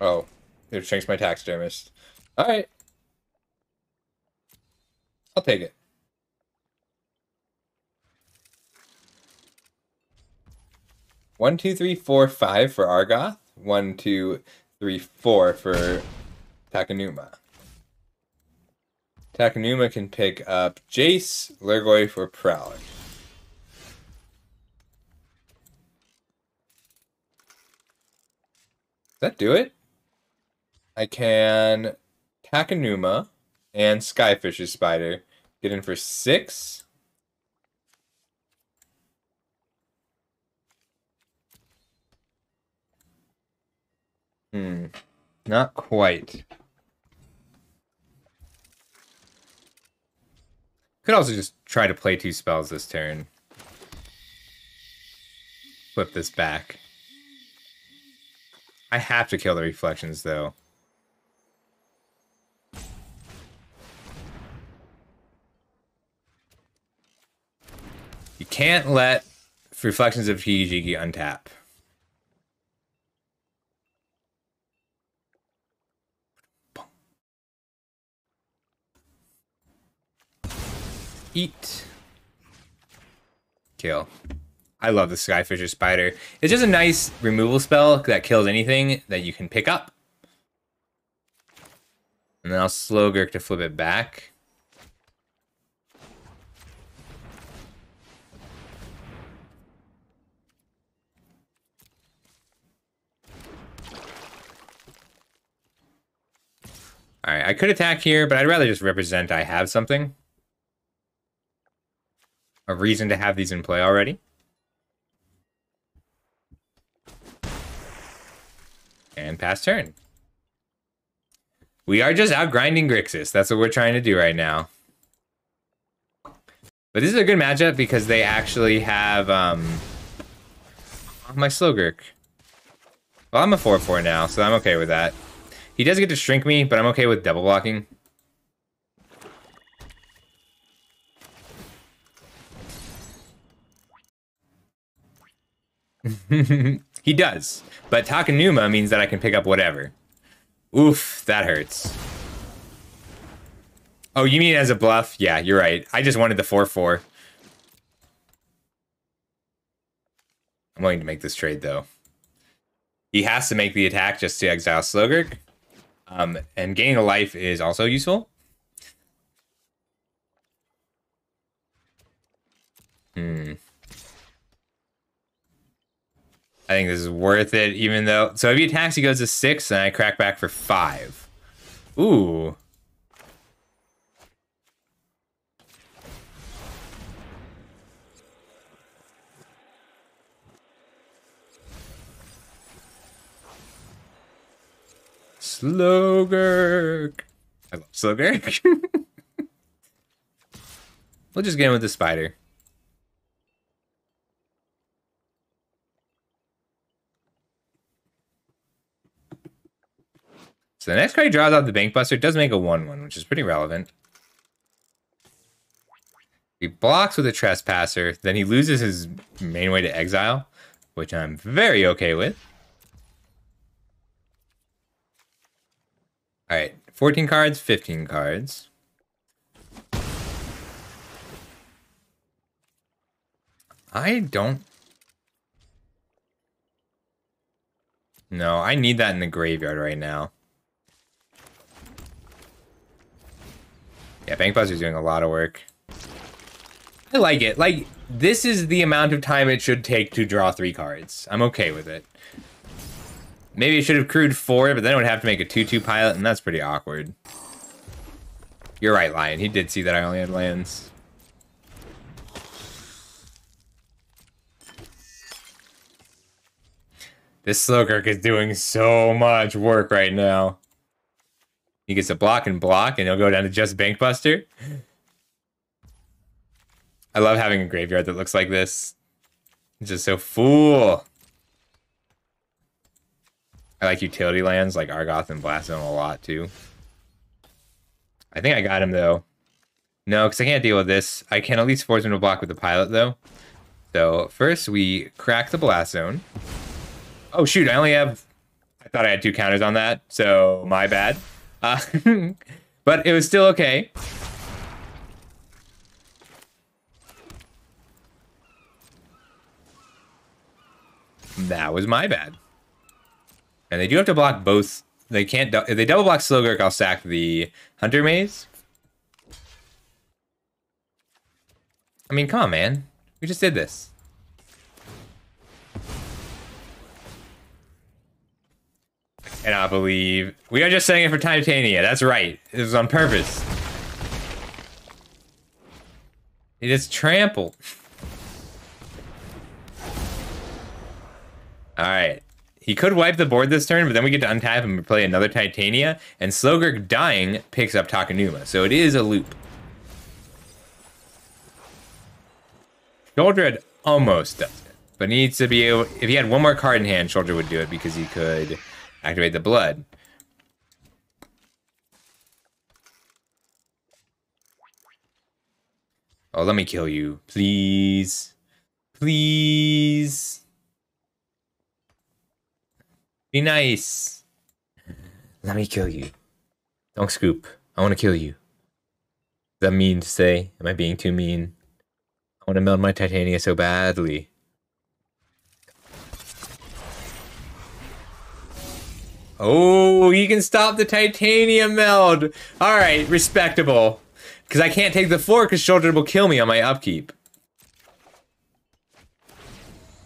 Oh, it shrinks my taxidermist. Alright. I'll take it. One, two, three, four, 5 for Argoth. 1, 2, 3, 4 for Takenuma. Takenuma can pick up Jace, Lurgoy for Prowler. Does that do it? I can Takenuma and Skyfish's Spider get in for 6. Not quite. Could also just try to play 2 spells this turn. Flip this back. I have to kill the reflections, though. You can't let reflections of Hijiki untap. Eat. Kill. I love the Skyfisher Spider. It's just a nice removal spell that kills anything that you can pick up. And then I'll Slogurk to flip it back. Alright, I could attack here, but I'd rather just represent I have something. A reason to have these in play already. And pass turn. We are just out grinding Grixis. That's what we're trying to do right now. But this is a good matchup because they actually have my Slogurk. Well, I'm a 4/4 now, so I'm okay with that. He does get to shrink me, but I'm okay with double blocking. He does, but Takenuma means that I can pick up whatever. Oof, that hurts. Oh, you mean as a bluff? Yeah, you're right. I just wanted the 4/4. I'm willing to make this trade, though. He has to make the attack just to exile Slogurk. And gaining a life is also useful. I think this is worth it, even though... So if he attacks, he goes to 6, and I crack back for 5. Ooh. Slogurk. I love Slogurk. We'll just get in with the spider. So the next card he draws out the Bank Buster does make a 1/1, which is pretty relevant. He blocks with a Trespasser, then he loses his main way to exile, which I'm very okay with. Alright, 14 cards, 15 cards. I don't... No, I need that in the graveyard right now. Yeah, Bank Buster's doing a lot of work. I like it. Like, this is the amount of time it should take to draw 3 cards. I'm okay with it. Maybe it should have crewed 4, but then it would have to make a 2/2 pilot, and that's pretty awkward. You're right, Lion. He did see that I only had lands. This Slogurk is doing so much work right now. He gets to block, and he'll go down to just Bank Buster. I love having a graveyard that looks like this. It's just so full. I like utility lands like Argoth and Blaspheme a lot, too. I think I got him, though. No, because I can't deal with this. I can at least force him to block with the pilot, though. So, first we crack the Blast Zone. Oh, shoot, I only have... I thought I had 2 counters on that, so my bad. But it was still okay. That was my bad. And they do have to block both. They can't... If they double block Slogurk, I'll sack the Hunter Maze. I mean, come on, man. We just did this. I cannot believe... We are just setting it for Titania. That's right. It was on purpose. It is trampled. Alright. He could wipe the board this turn, but then we get to untap him and play another Titania, and Slogurk dying picks up Takenuma, so it is a loop. Shoulder almost does it, but needs to be able... If he had one more card in hand, Shoulder would do it because he could activate the blood. Oh, let me kill you. Please. Please. Be nice. Let me kill you. Don't scoop. I want to kill you. Is that mean to say? Am I being too mean? I want to meld my Titania so badly. Oh, he can stop the Titania meld. All right, respectable. Because I can't take the 4 because Shoulder will kill me on my upkeep.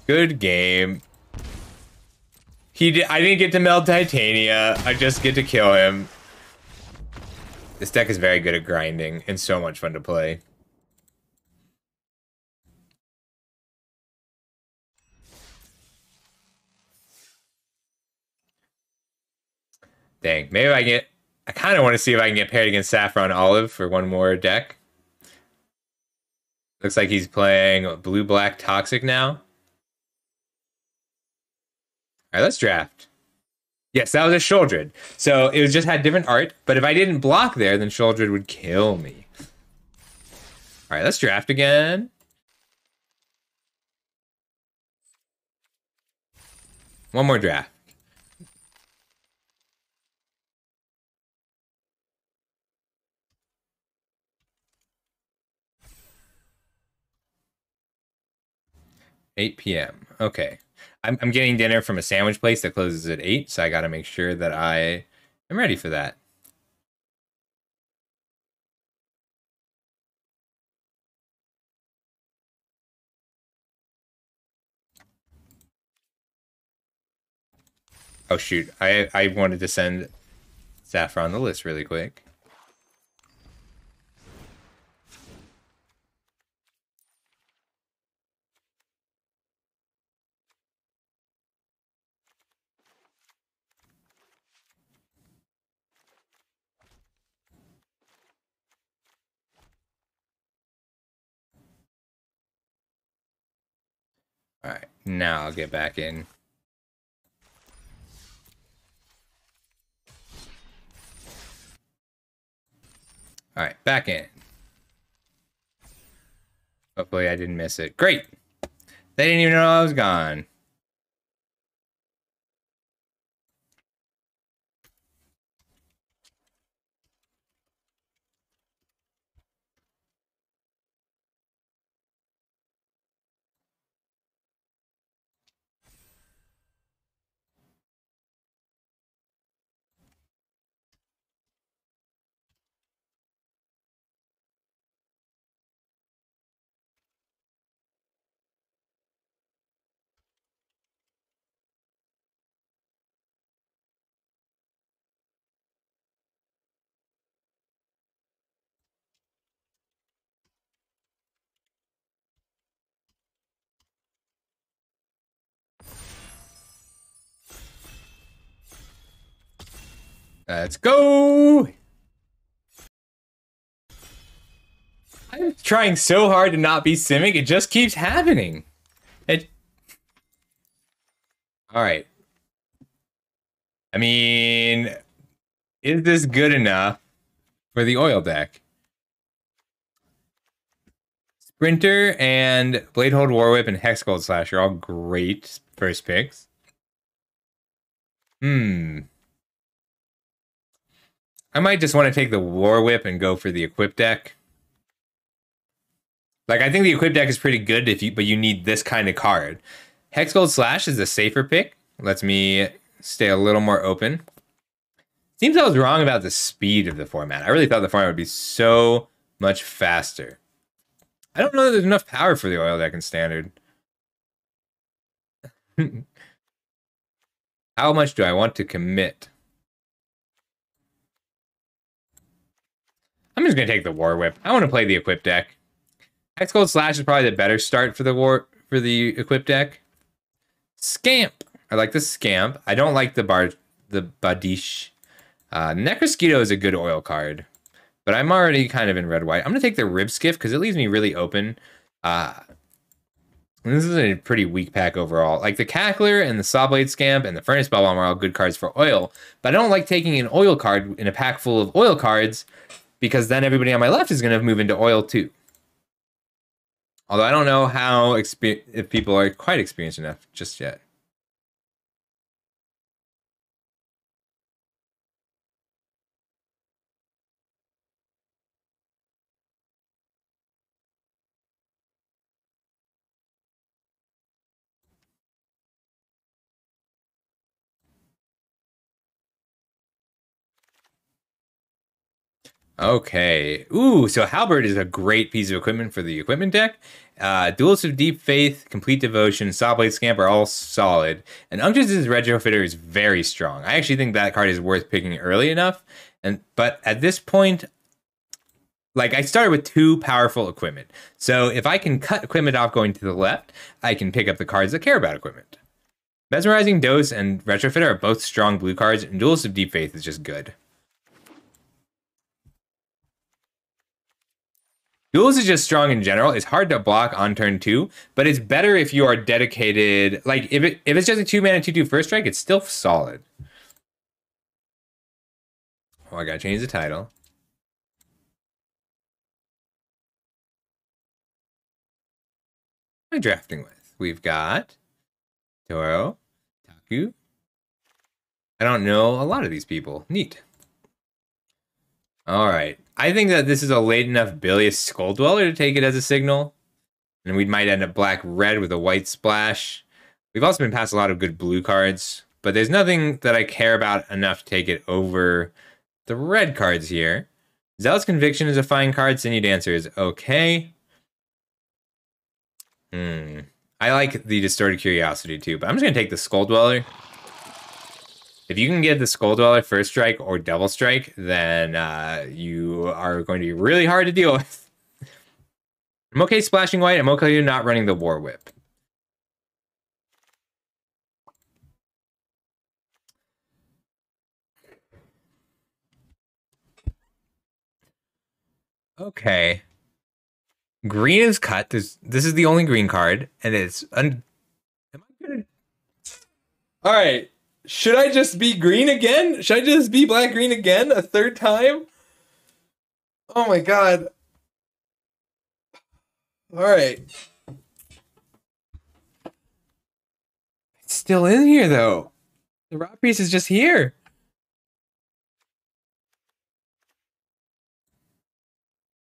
Good game. I didn't get to meld Titania. I just get to kill him. This deck is very good at grinding and so much fun to play. Dang, maybe I kind of want to see if I can get paired against Saffron Olive for one more deck. Looks like he's playing blue-black toxic now. All right, let's draft. Yes, that was a Sholdred. So it just had different art, but if I didn't block there, then Sholdred would kill me. All right, let's draft again. One more draft. $8 p.m. Okay. I'm getting dinner from a sandwich place that closes at 8, so I got to make sure that I am ready for that. Oh, shoot. I wanted to send Saffron the list really quick. All right, now I'll get back in. All right, back in. Hopefully I didn't miss it. Great. They didn't even know I was gone. Let's go! I'm trying so hard to not be Simic, it just keeps happening. Alright. I mean, is this good enough for the oil deck? Sprinter and Bladehold Warwhip and Hexgold Slash are all great first picks. I might just want to take the War Whip and go for the equip deck. Like, I think the equip deck is pretty good, but you need this kind of card. Hexgold Slash is a safer pick. Lets me stay a little more open. Seems I was wrong about the speed of the format. I really thought the format would be so much faster. I don't know that there's enough power for the oil deck in Standard. How much do I want to commit? I'm just gonna take the War Whip. I want to play the equip deck. Hexgold Slash is probably the better start for the equip deck. Scamp. I like the Scamp. I don't like the Badish. Necrosquito is a good oil card, but I'm already kind of in red-white. I'm gonna take the Rib Skiff because it leaves me really open. This is a pretty weak pack overall. Like the Cackler and the Sawblade Scamp and the Furnace Bob-omb are all good cards for oil, but I don't like taking an oil card in a pack full of oil cards because then everybody on my left is going to move into oil too. Although I don't know how if people are quite experienced enough just yet. Okay. Ooh, so Halberd is a great piece of equipment for the equipment deck. Duelist of Deep Faith, Complete Devotion, Sawblade Scamp are all solid. And Unctus' Retrofitter is very strong. I actually think that card is worth picking early enough. But at this point, like, I started with 2 powerful equipment. So if I can cut equipment off going to the left, I can pick up the cards that care about equipment. Mesmerizing Dose and Retrofitter are both strong blue cards, and Duelist of Deep Faith is just good. Duels is just strong in general. It's hard to block on turn 2, but it's better if you are dedicated. Like, if it's just a 2-mana 2/2 first strike, it's still solid. Oh, I gotta change the title. What am I drafting with? We've got Toro, Taku. I don't know a lot of these people. Neat. All right. I think that this is a late enough Bilious Skull Dweller to take it as a signal. And we might end up black-red with a white splash. We've also been past a lot of good blue cards, but there's nothing that I care about enough to take it over the red cards here. Zealous Conviction is a fine card. Sinew Dancer is okay. I like the Distorted Curiosity too, but I'm just going to take the Skull Dweller. If you can get the Skull Dweller first strike or double strike, then you are going to be really hard to deal with. I'm okay splashing white. I'm okay not running the War Whip. Okay. Green is cut. This is the only green card, and it's... Am I gonna... All right. Should I just be green again? Should I just be black-green again a third time? Oh my god. All right. It's still in here, though. The raw piece is just here.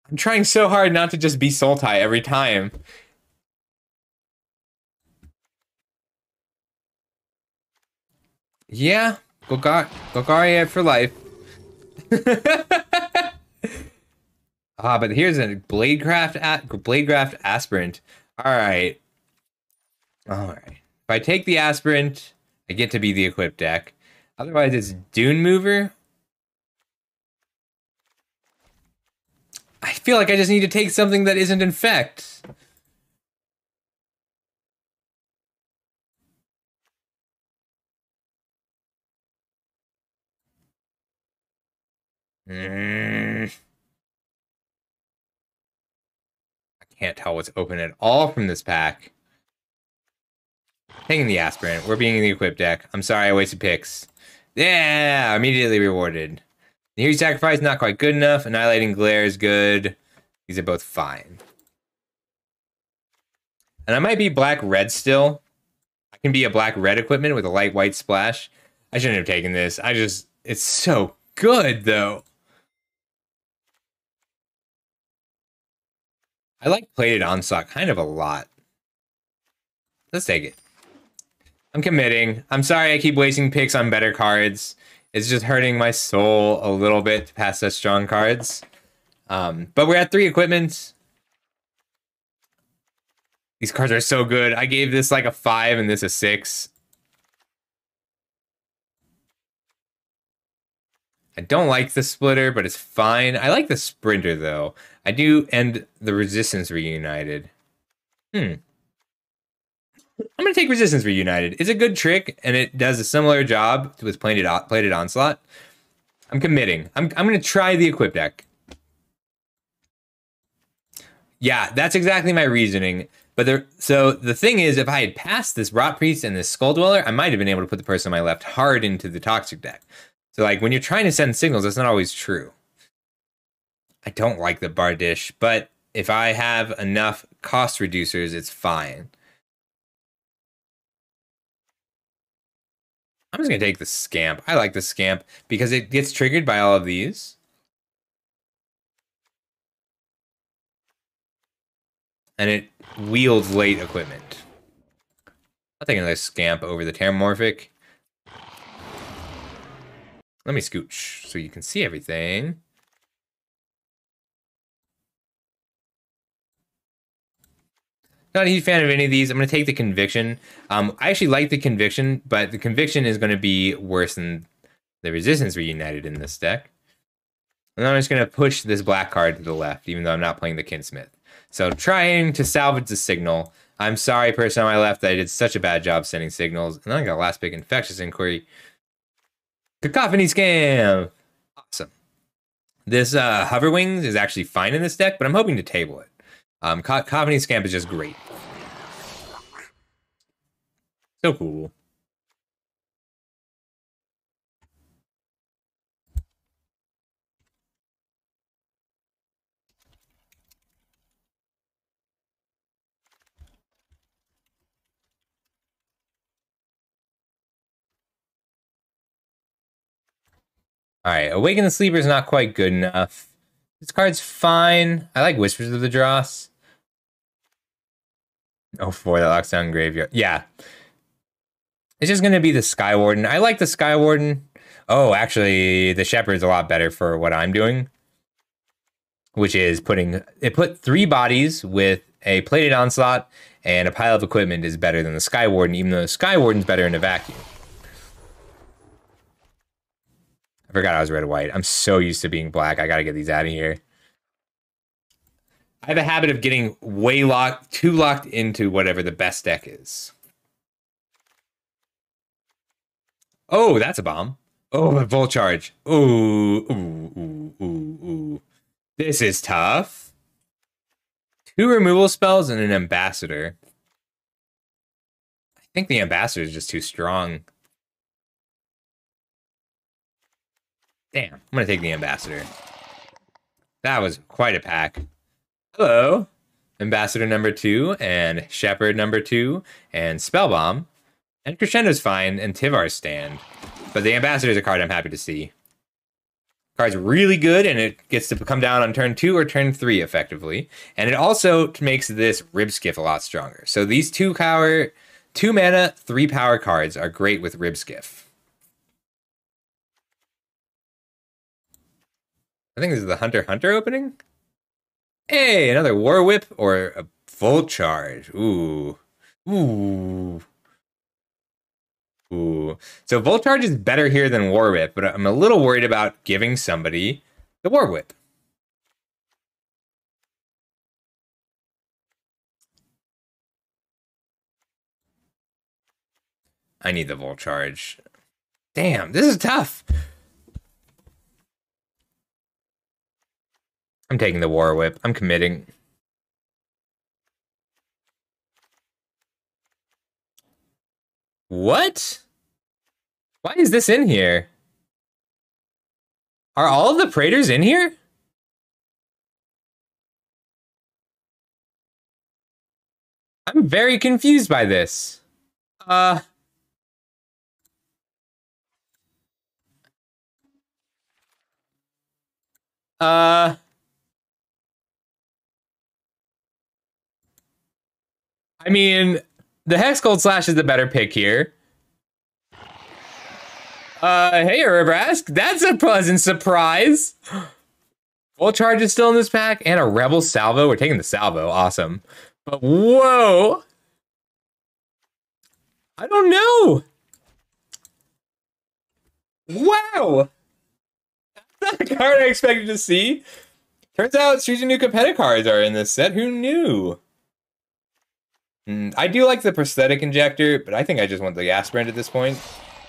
I'm trying so hard not to just be Sultai every time. Yeah, Golgaria for life. But here's a Bladegraft Aspirant. All right. If I take the Aspirant, I get to be the equipped deck. Otherwise, it's Dune Mover. I feel like I just need to take something that isn't Infect. I can't tell what's open at all from this pack. Taking the Aspirant. We're being the equipped deck. I'm sorry I wasted picks. Yeah, immediately rewarded. The Huge Sacrifice, not quite good enough. Annihilating Glare is good. These are both fine. And I might be black-red still. I can be a black-red equipment with a light white splash. I shouldn't have taken this. It's so good, though. I like Plated Onslaught kind of a lot. Let's take it. I'm committing. I'm sorry I keep wasting picks on better cards. It's just hurting my soul a little bit to pass such strong cards. But we're at 3 equipments. These cards are so good. I gave this like a 5 and this a 6. I don't like the Splitter, but it's fine. I like the Sprinter, though. I do, and the Resistance Reunited. I'm going to take Resistance Reunited. It's a good trick, and it does a similar job with Plated Onslaught. I'm committing. I'm going to try the equip deck. Yeah, that's exactly my reasoning. But so the thing is, if I had passed this Rot Priest and this Skull Dweller, I might have been able to put the person on my left hard into the Toxic deck. So, like, when you're trying to send signals, that's not always true. I don't like the Bardish, but if I have enough cost reducers, it's fine. I'm just going to take the Scamp. I like the Scamp because it gets triggered by all of these. And it wields late equipment. I'll take another Scamp over the Terramorphic. Let me scooch so you can see everything. Not a huge fan of any of these. I'm going to take the Conviction. I actually like the Conviction, but the Conviction is going to be worse than the Resistance Reunited in this deck. And then I'm just going to push this black card to the left, even though I'm not playing the Kinsmith. So trying to salvage the signal. I'm sorry, person on my left, that I did such a bad job sending signals. And then I got last pick, Infectious Inquiry. Cacophony Scam! Awesome. This Hover Wings is actually fine in this deck, but I'm hoping to table it. Cacophony Scamp is just great. So cool. Alright, Awaken the Sleeper is not quite good enough. This card's fine. I like Whispers of the Dross. Oh, 4 that locks down Graveyard. Yeah. It's just going to be the Sky Warden. I like the Sky Warden. Oh, actually, the Shepherd's a lot better for what I'm doing. Which is it put 3 bodies with a Plated Onslaught and a pile of equipment is better than the Sky Warden, even though the Sky Warden's better in a vacuum. I forgot I was red-white. I'm so used to being black. I gotta get these out of here. I have a habit of getting too locked into whatever the best deck is. Oh, that's a bomb. Oh, a Volt Charge. Ooh. This is tough. 2 removal spells and an Ambassador. I think the Ambassador is just too strong. Damn, I'm going to take the Ambassador. That was quite a pack. Hello. Ambassador number 2, and Shepherd number 2, and Spellbomb. And Crescendo's fine, and Tivar's stand. But the Ambassador is a card I'm happy to see. Card's really good, and it gets to come down on turn 2 or turn 3, effectively. And it also makes this Ribskiff a lot stronger. So these 2 mana, 3 power cards are great with Ribskiff. I think this is the Hunter x Hunter opening. Hey, another War Whip or a Volt Charge. Ooh. So Volt Charge is better here than War Whip, but I'm a little worried about giving somebody the War Whip. I need the Volt Charge. Damn, this is tough. I'm taking the War Whip. I'm committing. What? Why is this in here? Are all of the Praetors in here? I'm very confused by this. I mean, the Hex Gold Slash is the better pick here. Hey, Urabrask, that's a pleasant surprise. Full Charge is still in this pack, and a Rebel Salvo. We're taking the Salvo, awesome. But whoa! I don't know! Wow! That's not a card I expected to see. Turns out Streets of New Capenna cards are in this set. Who knew? I do like the Prosthetic Injector, but I think I just want the Aspirant at this point.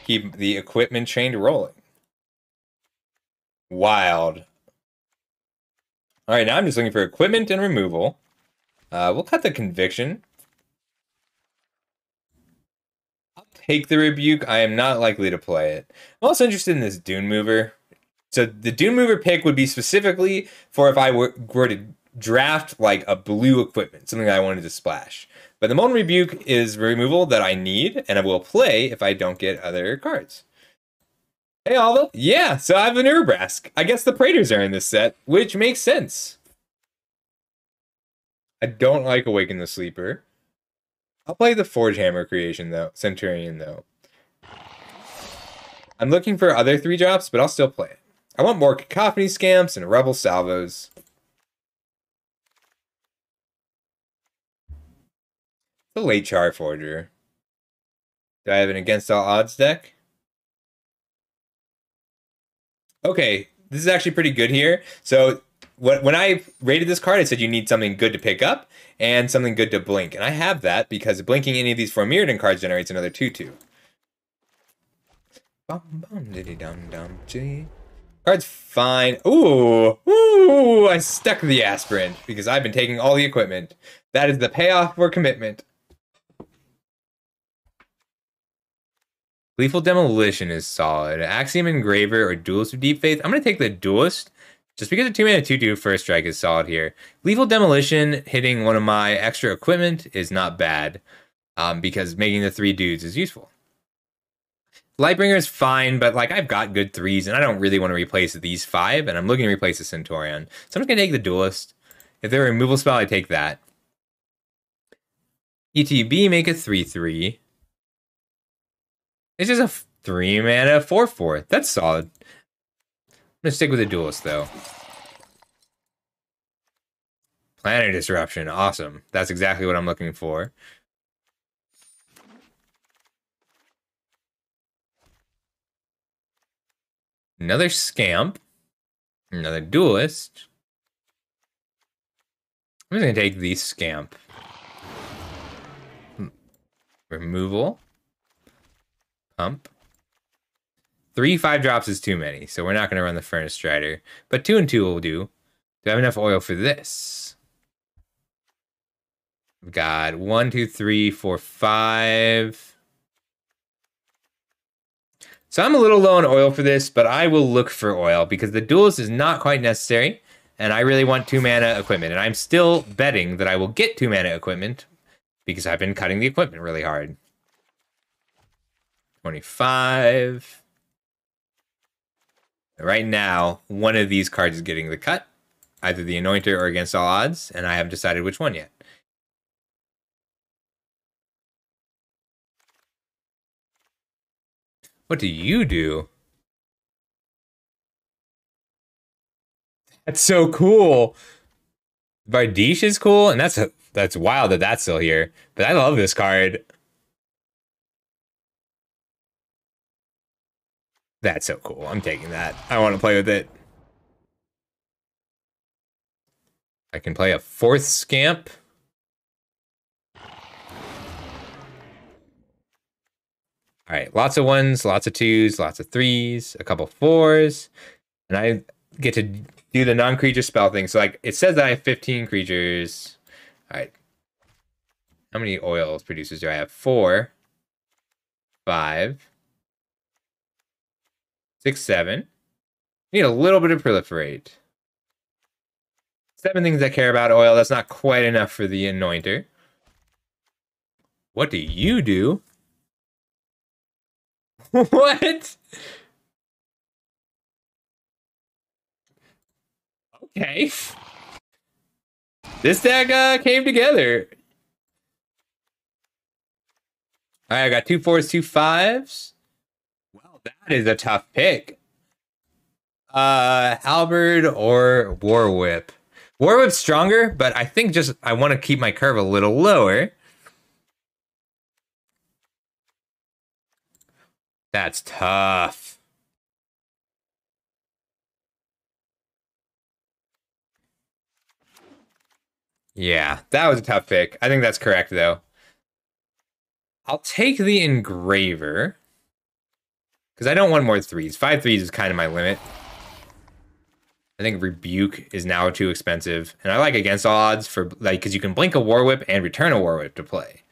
Keep the equipment chain rolling. Wild. Alright, now I'm just looking for equipment and removal. We'll cut the Conviction. I'll take the Rebuke. I am not likely to play it. I'm also interested in this Dune Mover. So the Dune Mover pick would be specifically for if I were to draft like a blue equipment, something that I wanted to splash. But the Molten Rebuke is removal that I need, and I will play if I don't get other cards. Hey, Alva. Yeah, so I have an Urabrask. I guess the Praetors are in this set, which makes sense. I don't like Awaken the Sleeper. I'll play the Forge Hammer creation, though. Centurion, though. I'm looking for other 3-drops, but I'll still play it. I want more Cacophony Scamps and Rebel Salvos. The late Char Forger. Do I have an Against All Odds deck? Okay, this is actually pretty good here. So when I rated this card, I said you need something good to pick up and something good to blink. And I have that because blinking any of these 4 Mirrodin cards generates another 2/2. Card Card's fine. Ooh, I stuck the aspirant because I've been taking all the equipment. That is the payoff for commitment. Lethal Demolition is solid. Axiom Engraver or Duelist of Deep Faith. I'm going to take the Duelist just because a 2-mana 2/2 first strike is solid here. Lethal Demolition hitting one of my extra equipment is not bad because making the 3 dudes is useful. Lightbringer is fine, but like I've got good 3s and I don't really want to replace these 5 and I'm looking to replace the Centaurion. So I'm just going to take the Duelist. If they're a removal spell, I take that. ETB make a 3/3. It's just a 3-mana 4/4. That's solid. I'm going to stick with the Duelist, though. Planet Disruption. Awesome. That's exactly what I'm looking for. Another Scamp. Another Duelist. I'm just going to take the Scamp. Removal. Pump. 3 5-drops is too many, so we're not going to run the Furnace Strider. But 2 and 2 will do. Do I have enough oil for this? We've got 1, 2, 3, 4, 5. So I'm a little low on oil for this, but I will look for oil because the Duelist is not quite necessary, and I really want 2-mana equipment. And I'm still betting that I will get 2-mana equipment because I've been cutting the equipment really hard. 25. Right now, one of these cards is getting the cut, either the Anointer or Against All Odds, and I haven't decided which one yet. What do you do? That's so cool. Bardiche is cool, and that's wild that that's still here. But I love this card. That's so cool. I'm taking that. I want to play with it. I can play a 4th Scamp. All right, lots of 1s, lots of 2s, lots of 3s, a couple 4s. And I get to do the non-creature spell thing. So like it says that I have 15 creatures. All right. How many oils producers do I have? 4, 5, 6, 7. Need a little bit of proliferate. 7 things I care about oil. That's not quite enough for the Anointer. What do you do? What? Okay. This deck came together. All right, I got 2 4s, 2 5s. Well, that is a tough pick. Halberd or War Whip. War Whip's stronger, but I think just I want to keep my curve a little lower. That's tough. Yeah, that was a tough pick. I think that's correct, though. I'll take the Engraver. Because I don't want more 3s. 5 3s is kind of my limit. I think Rebuke is now too expensive. And I like Against All Odds for like because you can blink a War Whip and return a War Whip to play.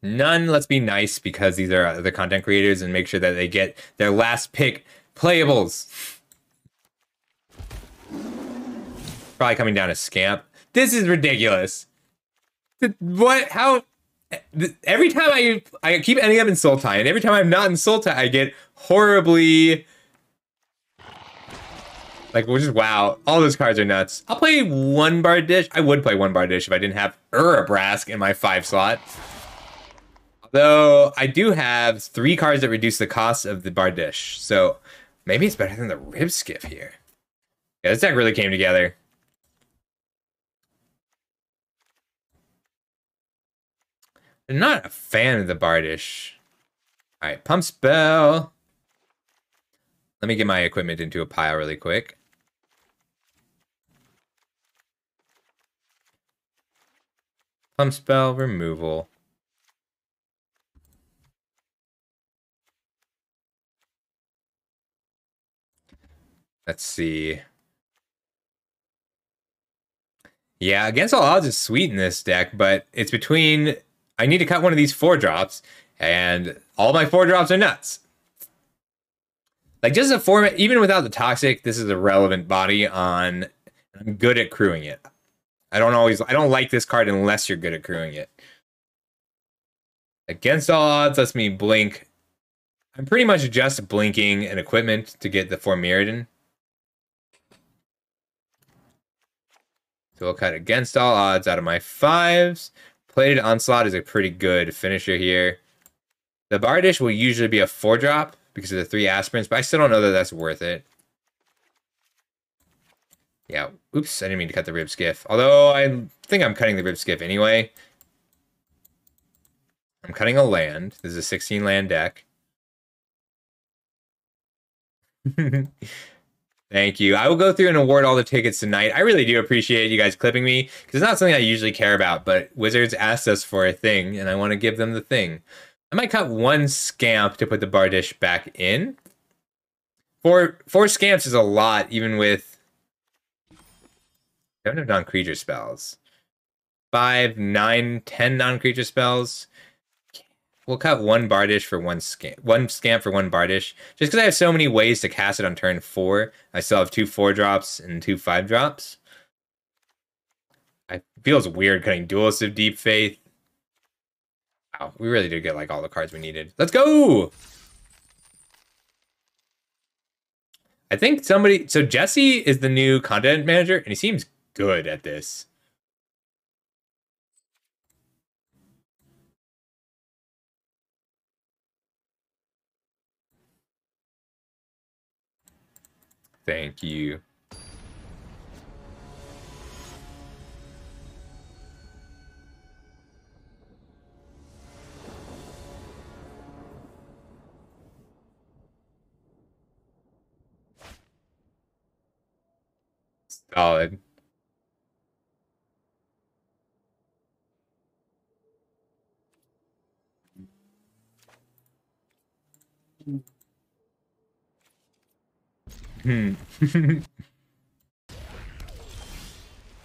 None, let's be nice because these are the content creators and make sure that they get their last pick playables. Probably coming down to Scamp. This is ridiculous. What? How? Every time I keep ending up in Sultai, and every time I'm not in Sultai, I get horribly... Like, which is wow. All those cards are nuts. I'll play 1 Bardiche. I would play 1 Bardiche if I didn't have Urabrask in my 5 slot. Though I do have 3 cards that reduce the cost of the Bardiche. So maybe it's better than the Ribskiff here. Yeah, this deck really came together. I'm not a fan of the Bardiche. All right, Pump Spell. Let me get my equipment into a pile really quick. Pump Spell, removal. Let's see. Yeah, Against All Odds is sweet in this deck, but it's between... I need to cut one of these 4-drops, and all my 4-drops are nuts. Like, just a format, even without the Toxic, this is a relevant body on... I'm good at crewing it. I don't like this card unless you're good at crewing it. Against All Odds lets me blink. I'm pretty much just blinking an equipment to get the Formiridan. So we'll cut Against All Odds out of my 5s. Plated Onslaught is a pretty good finisher here. The Bardish will usually be a 4-drop because of the 3 aspirants, but I still don't know that that's worth it. Yeah, oops, I didn't mean to cut the Rib Skiff. Although I think I'm cutting the Rib Skiff anyway. I'm cutting a land. This is a 16-land deck. Thank you. I will go through and award all the tickets tonight. I really do appreciate you guys clipping me, because it's not something I usually care about, but Wizards asked us for a thing, and I want to give them the thing. I might cut 1 Scamp to put the Bardish back in. 4 Scamps is a lot, even with... I don't have non-creature spells. 5, 9, 10 non-creature spells. We'll cut 1 Bardish for 1 Scamp. 1 Scamp for 1 Bardish. Just because I have so many ways to cast it on turn 4. I still have 2 4-drops and 2 5-drops. It feels weird cutting Duelist of Deep Faith. Wow, we really did get like all the cards we needed. Let's go! I think somebody... So Jesse is the new content manager, and he seems good at this. Thank you. Solid.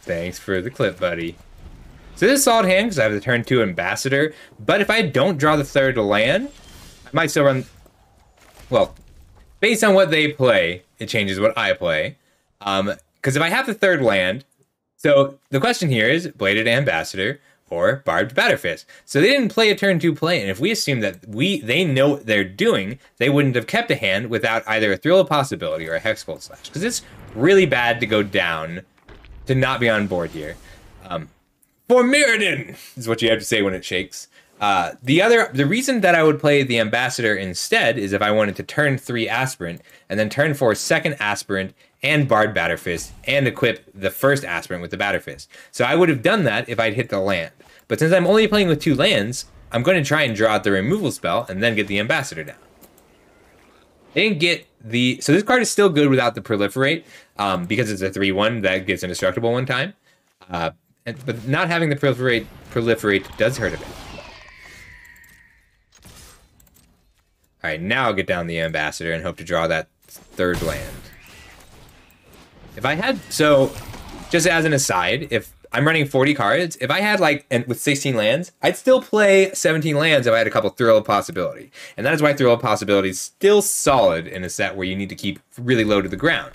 Thanks for the clip, buddy. So this is a solid hand because I have the turn 2 Ambassador, but if I don't draw the 3rd land, I might still run... Well, based on what they play, it changes what I play. Because if I have the 3rd land... So the question here is Bladed Ambassador or Barbed Batterfist. So they didn't play a turn 2 play, and if we assume that they know what they're doing, they wouldn't have kept a hand without either a Thrill of Possibility or a Hexbolt Slash. Because it's really bad to go down to not be on board here. Formiridan is what you have to say when it shakes. The reason that I would play the Ambassador instead is if I wanted to turn 3 Aspirant and then turn 4 second Aspirant and Bard Batterfist and equip the first Aspirant with the Batterfist. So I would have done that if I'd hit the land. But since I'm only playing with 2 lands, I'm going to try and draw out the removal spell and then get the Ambassador down. They didn't get the... So this card is still good without the Proliferate because it's a 3-1 that gets indestructible 1 time. But not having the Proliferate does hurt a bit. Alright, now I'll get down the Ambassador and hope to draw that 3rd land. If I had... So, just as an aside, if I'm running 40 cards, if I had with 16 lands, I'd still play 17 lands if I had a couple Thrill of Possibility. And that is why Thrill of Possibility is still solid in a set where you need to keep really low to the ground.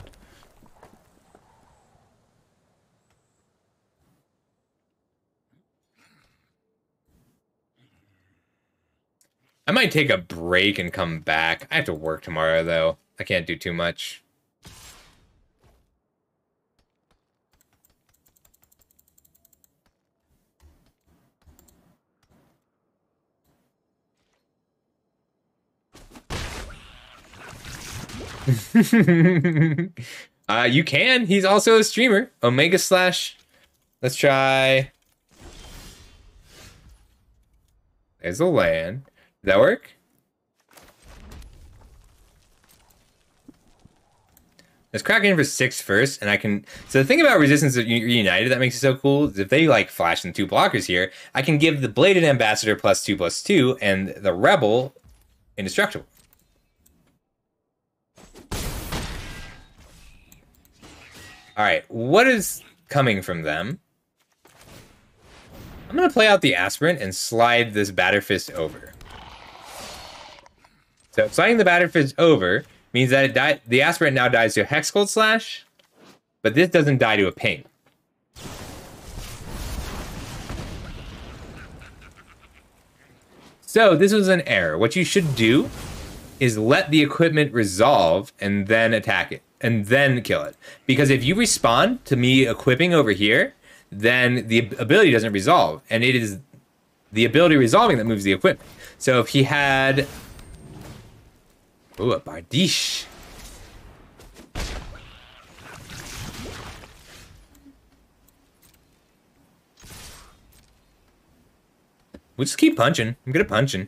I might take a break and come back. I have to work tomorrow, though. I can't do too much. You can. He's also a streamer. Omega Slash. Let's try. There's a land. Does that work? Let's crack in for 6 first, and I can... So the thing about Resistance Reunited that makes it so cool is if they, flash in 2 blockers here, I can give the Bladed Ambassador +2/+2, and the Rebel indestructible. All right, what is coming from them? I'm going to play out the Aspirant and slide this Batterfist over. So sliding the Batterfist over means that the Aspirant now dies to a Hex Cold Slash, but this doesn't die to a ping. So this was an error. What you should do is let the equipment resolve and then attack it, and then kill it. Because if you respond to me equipping over here, then the ability doesn't resolve, and it is the ability resolving that moves the equipment. So if he had... Ooh, a Bardiche. We'll just keep punching. I'm good at punching.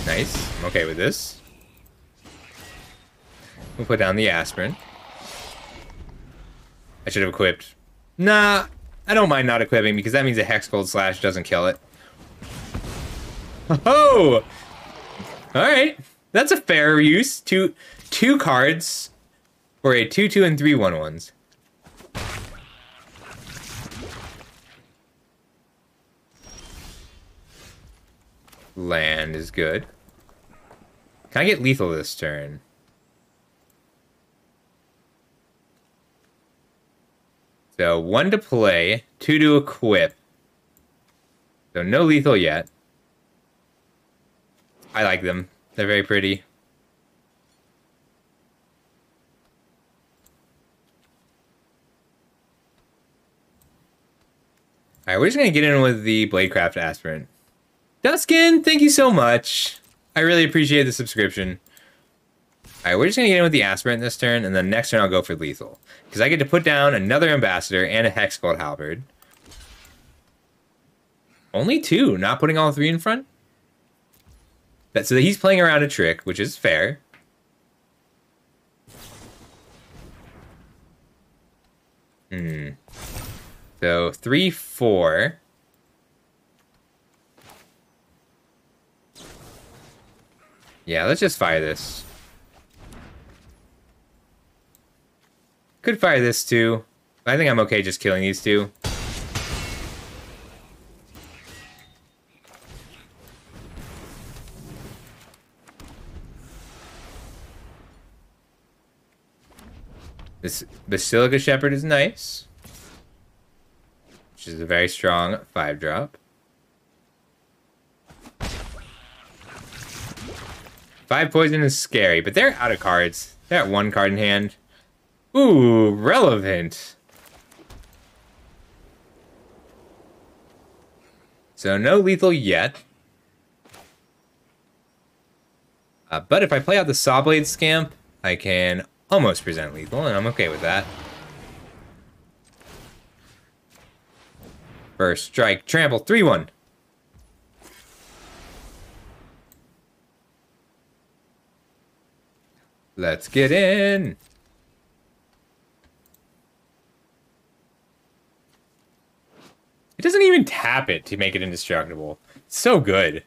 Nice. I'm okay with this. We'll put down the Aspirant. I should have equipped. Nah, I don't mind not equipping because that means a Hex Cold Slash doesn't kill it. Oh! Alright. That's a fair use. Two cards for a 2/2 and 3 1/1s. Land is good. Can I get lethal this turn? So 1 to play, 2 to equip. So no lethal yet. I like them. They're very pretty. Alright, we're just going to get in with the Bladecraft Aspirant. Duskin, thank you so much. I really appreciate the subscription. Alright, we're just going to get in with the Aspirant this turn, and then next turn I'll go for lethal. Because I get to put down another Ambassador and a Hex Cold Halberd. Only 2, not putting all 3 in front? So that he's playing around a trick, which is fair. So 3, 4. Yeah, let's just fire this. Could fire this too. I think I'm okay just killing these two. This Basilica Shepherd is nice. Which is a very strong 5-drop. 5 poison is scary, but they're out of cards. They're at 1 card in hand. Ooh, relevant. So no lethal yet. But if I play out the Sawblade Scamp, I can almost present lethal, and I'm okay with that. First strike, trample, 3/1. Let's get in. It doesn't even tap it to make it indestructible. It's so good.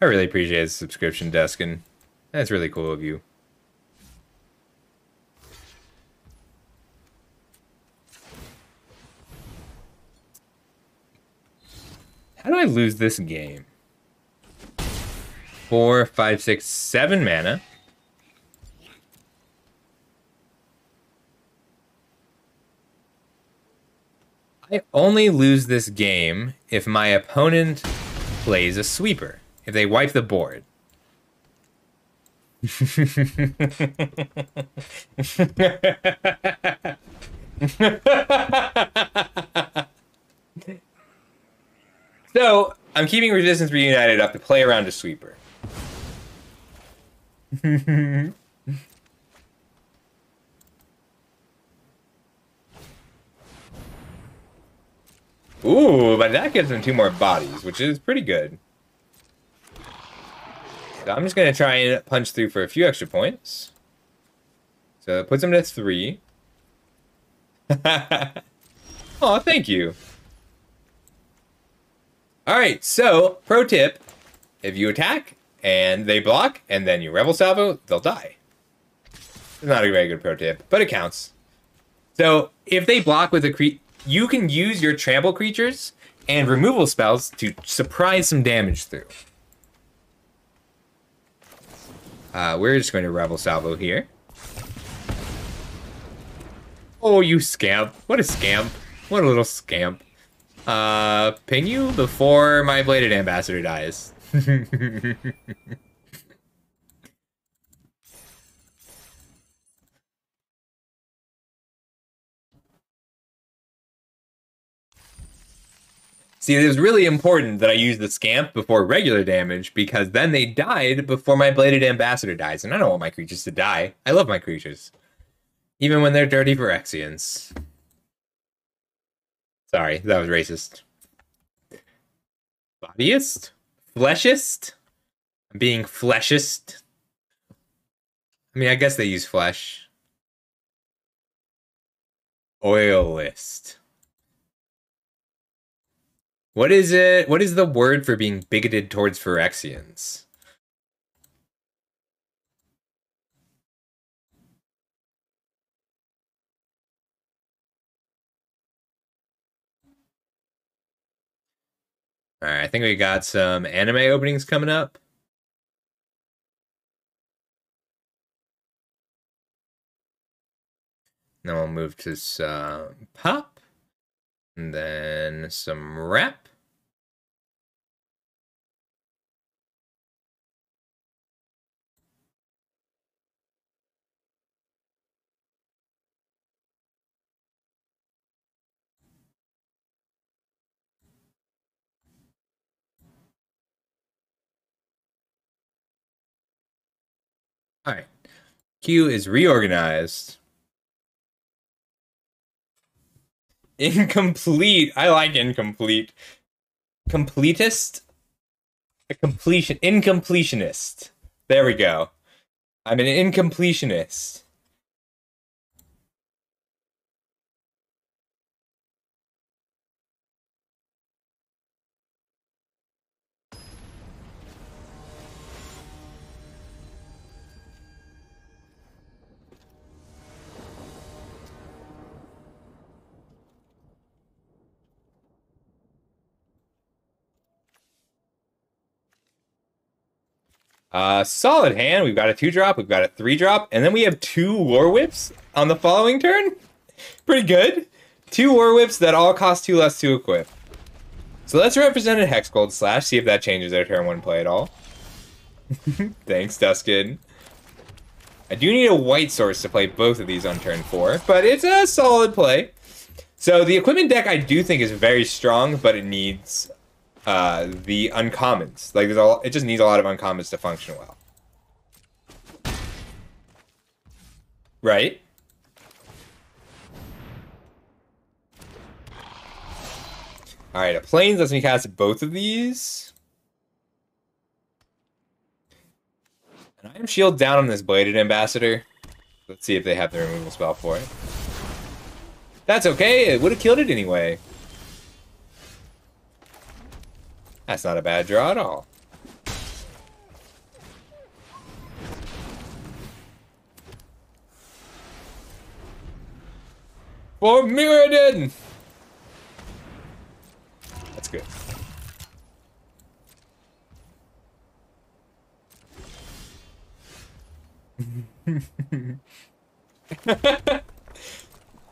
I really appreciate the subscription, Duskin. That's really cool of you. How do I lose this game? 4, 5, 6, 7 mana. I only lose this game if my opponent plays a sweeper. If they wipe the board. So, I'm keeping Resistance Reunited up to play around a sweeper. Ooh, but that gives them 2 more bodies, which is pretty good. So I'm just going to try and punch through for a few extra points. So it puts them to 3. Oh, thank you. Alright, so, pro tip. If you attack and they block and then you rebel salvo, they'll die. It's not a very good pro tip, but it counts. So if they block with a you can use your trample creatures and removal spells to surprise some damage through. We're just going to rebel salvo here. Oh, you scamp. What a scamp. What a little scamp. Ping you before my Bladed Ambassador dies. See, it was really important that I use the Scamp before regular damage, because then they died before my Bladed Ambassador dies, and I don't want my creatures to die. I love my creatures. Even when they're dirty Phyrexians. Sorry, that was racist. Bodyist? Fleshist? I'm being fleshist. I mean, I guess they use flesh. Oilist. What is it? What is the word for being bigoted towards Phyrexians? Alright, I think we got some anime openings coming up. Then we'll move to some pop. And then some rap. All right. Q is reorganized. Incomplete. I like incomplete. Completist? A completion. Incompletionist. There we go. I'm an incompletionist. Solid hand. We've got a 2-drop, we've got a 3-drop, and then we have 2 War Whips on the following turn. Pretty good. 2 War Whips that all cost 2 less to equip. So let's represent a Hex Gold Slash, see if that changes their turn 1 play at all. Thanks, Duskin. I do need a white source to play both of these on turn 4, but it's a solid play. So the equipment deck I do think is very strong, but it needs the uncommons. Like it just needs a lot of uncommons to function well. Right? Alright, a Plains lets me cast both of these. And I am shield down on this Bladed Ambassador. Let's see if they have the removal spell for it. That's okay, it would have killed it anyway. That's not a bad draw at all. For Mirrodin! That's good.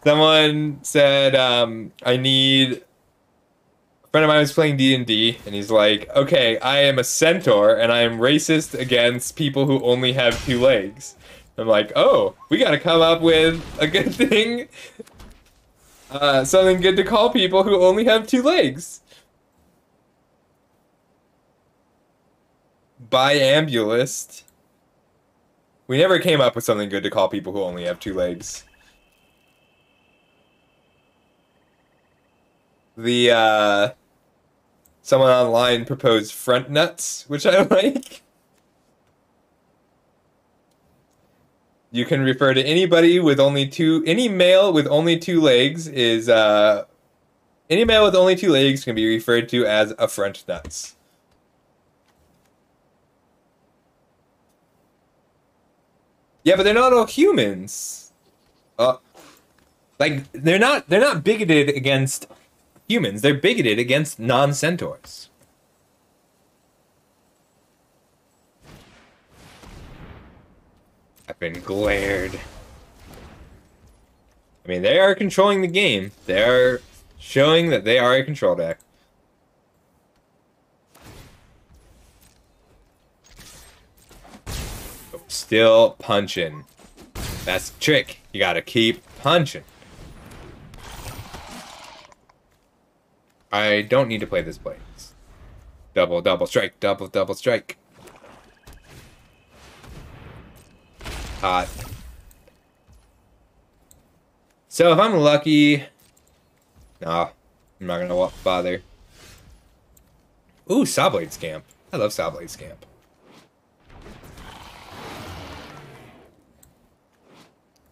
Someone said, I need... A friend of mine was playing D&D, and he's like, okay, I am a centaur, and I am racist against people who only have 2 legs. I'm like, oh, we gotta come up with a good thing. Something good to call people who only have 2 legs. Biambulist. We never came up with something good to call people who only have 2 legs. The, someone online proposed front nuts, which I like. You can refer to anybody with only 2... Any male with only 2 legs is, any male with only 2 legs can be referred to as a front nuts. Yeah, but they're not all humans. Like they're not bigoted against humans. They're bigoted against non-centaurs. I've been glared. I mean, they are controlling the game. They are showing that they are a control deck. Still punching. That's the trick. You gotta keep punching. I don't need to play this plays. Double, double strike. Double, double strike. Hot. So if I'm lucky... No, I'm not gonna bother. Ooh, Sawblade Scamp. I love Sawblade Scamp.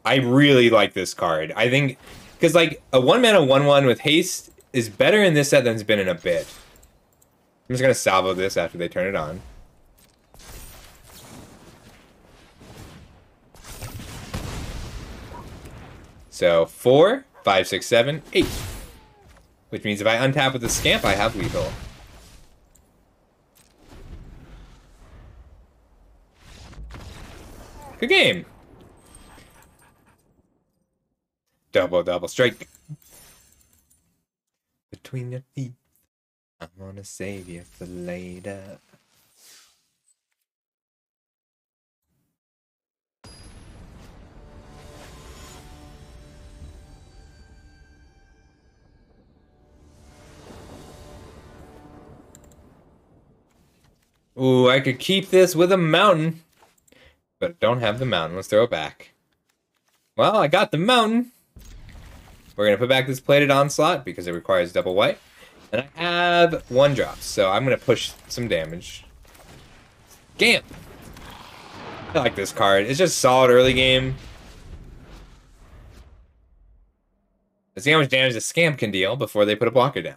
I really like this card. I think... Because, like, a 1-mana 1/1 with haste is better in this set than it's been in a bit. I'm just gonna salvo this after they turn it on. So 4, 5, 6, 7, 8. Which means if I untap with the Scamp, I have lethal. Good game. Double, double strike. Between your feet, I'm gonna save you for later. Ooh, I could keep this with a mountain. But don't have the mountain. Let's throw it back. Well, I got the mountain. We're going to put back this plated onslaught because it requires double white. And I have 1 drop, so I'm going to push some damage. Scamp! I like this card. It's just solid early game. Let's see how much damage the Scamp can deal before they put a blocker down.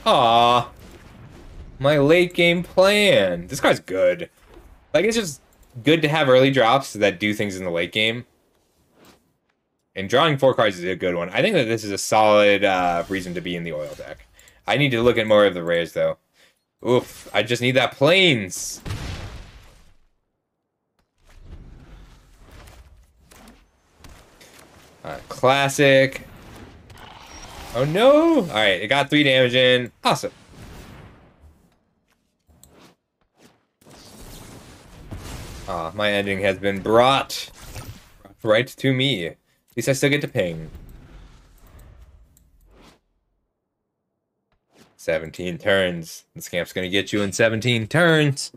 Aw, my late game plan. This card's good. Like, it's just good to have early drops that do things in the late game. And drawing 4 cards is a good one. I think that this is a solid reason to be in the oil deck. I need to look at more of the rares, though. Oof, I just need that plains. Classic. Oh no! Alright, it got 3 damage in. Awesome. Ah, my ending has been brought right to me. At least I still get to ping. 17 turns. The Scamp's gonna get you in 17 turns.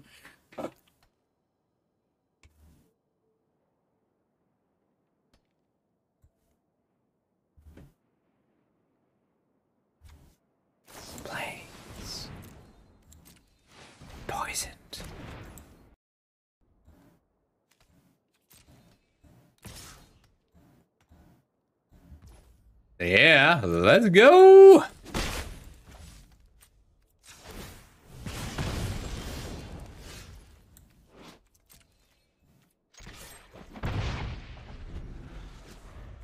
Plains. Poisoned. Yeah, let's go.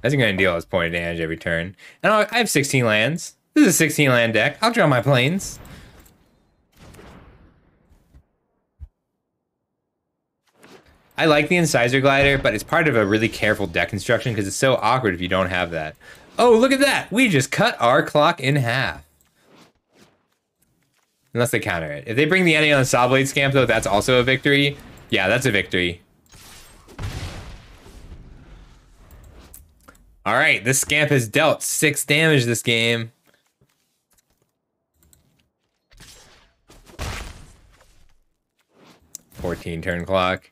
That's going to deal this point of damage every turn. And I have 16 lands. This is a 16 land deck. I'll draw my plains. I like the Incisor Glider, but it's part of a really careful deck construction because it's so awkward if you don't have that. Oh, look at that! We just cut our clock in half. Unless they counter it. If they bring the ending on the Sawblade Scamp, though, that's also a victory. Yeah, that's a victory. Alright, this Scamp has dealt 6 damage this game. $14 turn clock.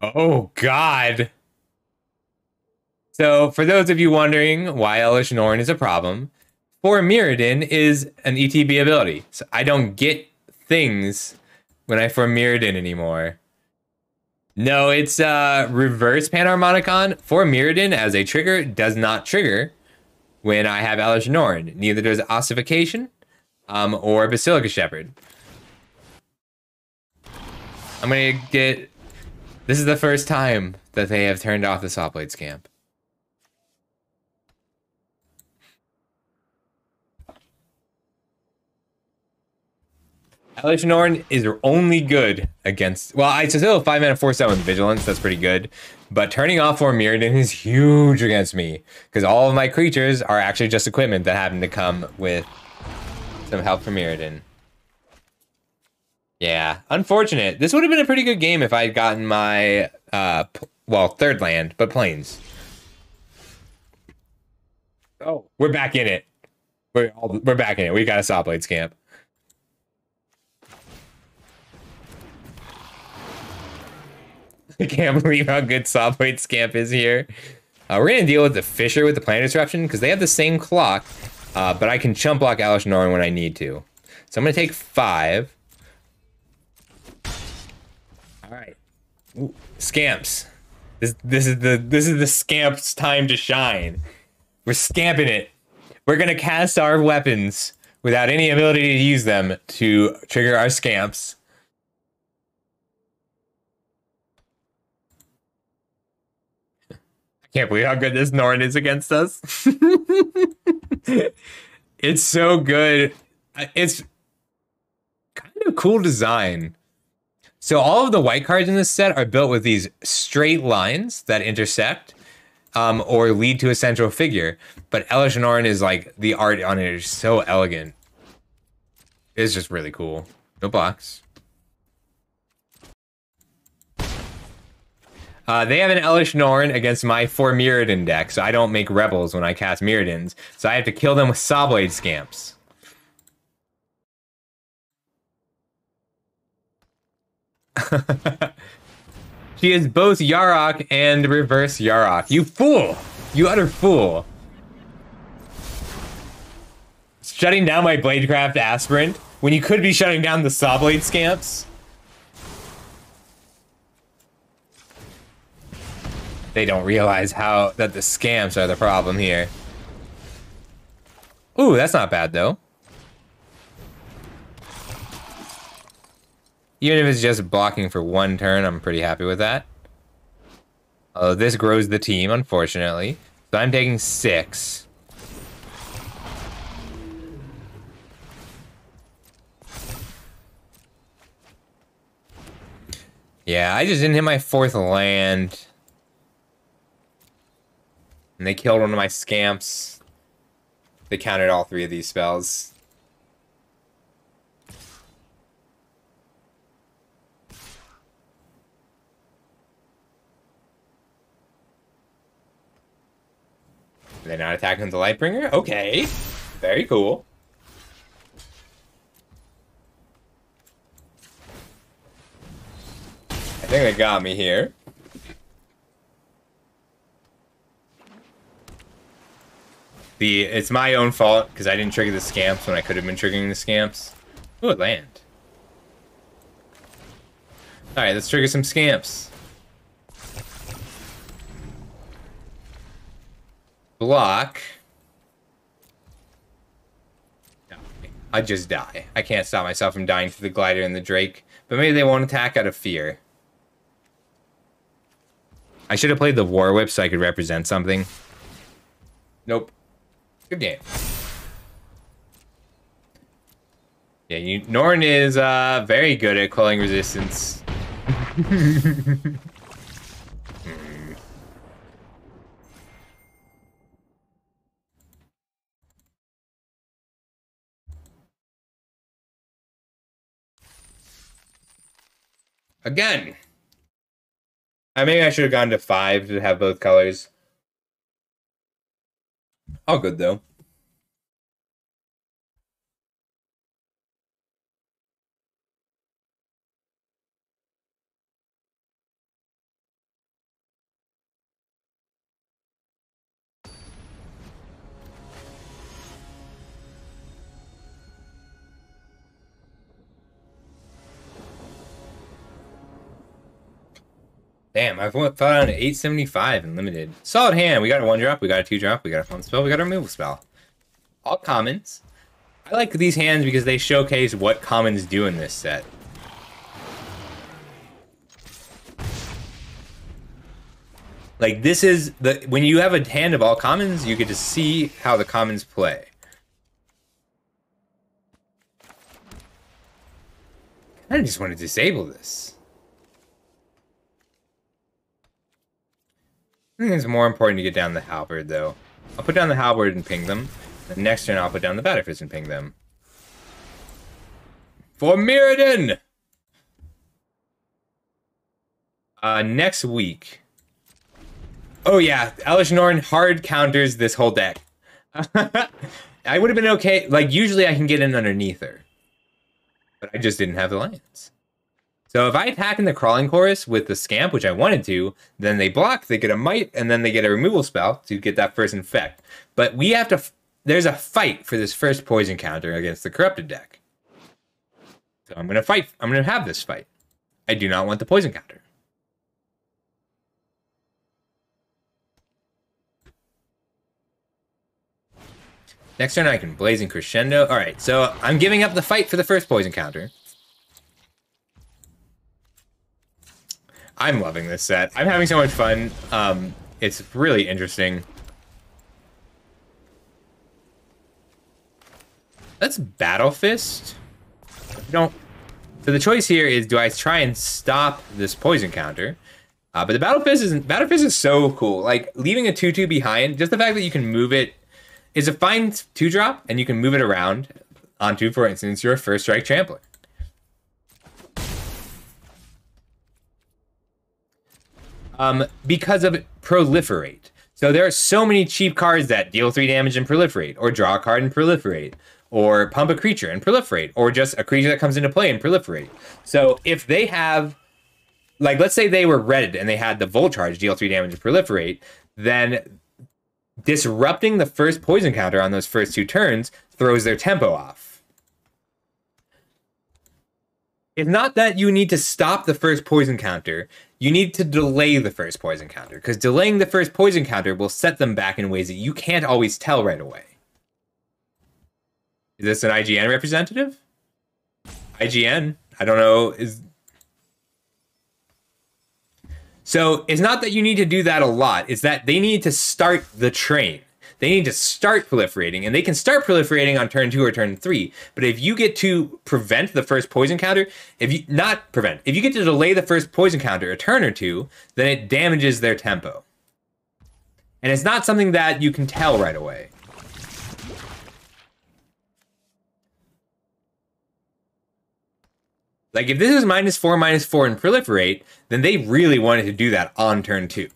Oh, God. So, for those of you wondering why Elish Norn is a problem, for Mirrodin is an ETB ability. So I don't get things when I form Mirrodin anymore. No, it's reverse Panharmonicon. For Mirrodin as a trigger does not trigger when I have Elish Norn. Neither does Ossification or Basilica Shepherd. I'm gonna get... This is the first time that they have turned off the Sawblade Scamp. Elish Norn is only good against... Well, I still 5 mana 4/7 with Vigilance. That's pretty good. But turning off for Mirrodin is huge against me. Because all of my creatures are actually just equipment that happen to come with some help from Mirrodin. Yeah, unfortunate. This would have been a pretty good game if I had gotten my, well, third land, but plains. Oh, we're back in it. We're back in it. We got a Sawblade Scamp. I can't believe how good Sawblade Scamp is here. We're going to deal with the Fisher with the Planet Disruption because they have the same clock, but I can chump block Elish Norn when I need to. So I'm going to take 5. All right. Ooh, scamps. This is the scamp's time to shine. We're scamping it. We're going to cast our weapons without any ability to use them to trigger our scamps. Can't believe how good this Norn is against us. It's so good. It's kind of cool design. So all of the white cards in this set are built with these straight lines that intersect or lead to a central figure. But Elish Norn is like, the art on it is so elegant. It's just really cool. No blocks. They have an Elish Norn against my 4 Mirrodin deck, so I don't make Rebels when I cast Mirrodins. So I have to kill them with Sawblade Scamps. She is both Yarok and reverse Yarok. You fool! You utter fool! Shutting down my Bladecraft Aspirant when you could be shutting down the Sawblade Scamps? They don't realize that the scamps are the problem here. Ooh, that's not bad though. Even if it's just blocking for 1 turn, I'm pretty happy with that. Oh, this grows the team, unfortunately. So I'm taking 6. Yeah, I just didn't hit my 4th land. And they killed one of my scamps. They countered all 3 of these spells. They're not attacking the Lightbringer? Okay. Very cool. I think they got me here. It's my own fault because I didn't trigger the scamps when I could have been triggering the scamps. Ooh, it land. Alright, let's trigger some scamps. Block. I just die. I can't stop myself from dying to the Glider and the Drake. But maybe they won't attack out of fear. I should have played the War Whip so I could represent something. Nope. Good game. Yeah, Norn is very good at quelling resistance. Again. Maybe I should have gone to 5 to have both colors. All good, though. Damn, I've fell down to 875 in limited. Solid hand. We got a 1-drop, we got a 2-drop, we got a fun spell, we got a removal spell. All commons. I like these hands because they showcase what commons do in this set. Like, this is the... When you have a hand of all commons, you get to see how the commons play. I just want to disable this. I think it's more important to get down the halberd, though. I'll put down the halberd and ping them. The next turn, I'll put down the Batterfist and ping them. For Mirrodin! Next week. Oh yeah, Elish Norn hard counters this whole deck. I would have been okay. Like, usually I can get in underneath her. But I just didn't have the lands. So if I attack in the Crawling Chorus with the Scamp, which I wanted to, then they block, they get a Might, and then they get a removal spell to get that first infect. But we have to... There's a fight for this first poison counter against the Corrupted deck. So I'm going to fight. I'm going to have this fight. I do not want the poison counter. Next turn I can Blazing Crescendo. Alright, so I'm giving up the fight for the first poison counter. I'm loving this set. I'm having so much fun. It's really interesting. Let's Battle Fist. So the choice here is, do I try and stop this poison counter? But the Battle Fist is so cool. Like, leaving a 2/2 behind, just the fact that you can move it is a fine 2-drop, and you can move it around onto, for instance, your First Strike Trampler. Because of Proliferate. So there are so many cheap cards that deal 3 damage and proliferate, or draw a card and proliferate, or pump a creature and proliferate, or just a creature that comes into play and proliferate. So if they have, like, let's say they were red and they had the Volt Charge, deal 3 damage and proliferate, then disrupting the first poison counter on those first 2 turns throws their tempo off. It's not that you need to stop the first poison counter, you need to delay the first poison counter, because delaying the first poison counter will set them back in ways that you can't always tell right away. Is this an IGN representative? IGN? I don't know. So it's not that you need to do that a lot. It's that they need to start the train. They need to start proliferating, and they can start proliferating on turn 2 or turn 3. But if you get to prevent the first poison counter, if you get to delay the first poison counter a turn or 2, then it damages their tempo. And it's not something that you can tell right away. Like, if this is -4/-4 and proliferate, then they really wanted to do that on turn 2.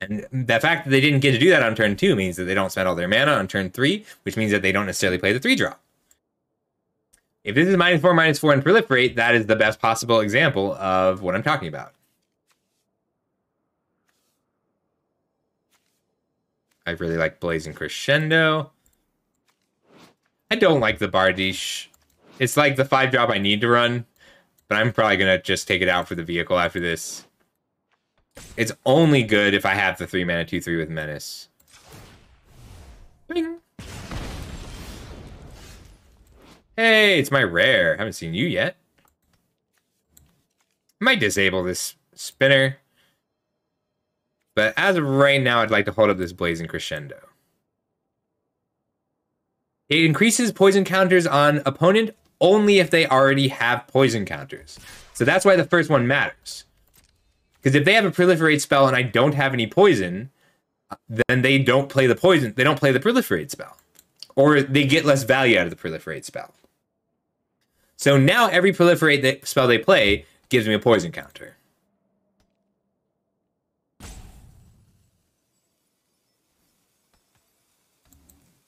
And the fact that they didn't get to do that on turn 2 means that they don't spend all their mana on turn 3, which means that they don't necessarily play the 3-drop. If this is -4/-4 and proliferate, that is the best possible example of what I'm talking about. I really like Blazing Crescendo. I don't like the Bardiche. It's like the 5-drop I need to run, but I'm probably going to just take it out for the vehicle after this. It's only good if I have the 3-mana 2/3 with Menace. Bing. Hey, it's my rare. Haven't seen you yet. Might disable this spinner. But as of right now, I'd like to hold up this Blazing Crescendo. It increases poison counters on opponent only if they already have poison counters. So that's why the first one matters. Because if they have a proliferate spell and I don't have any poison, then they don't play the poison. They don't play the proliferate spell. Or they get less value out of the proliferate spell. So now every proliferate spell they play gives me a poison counter.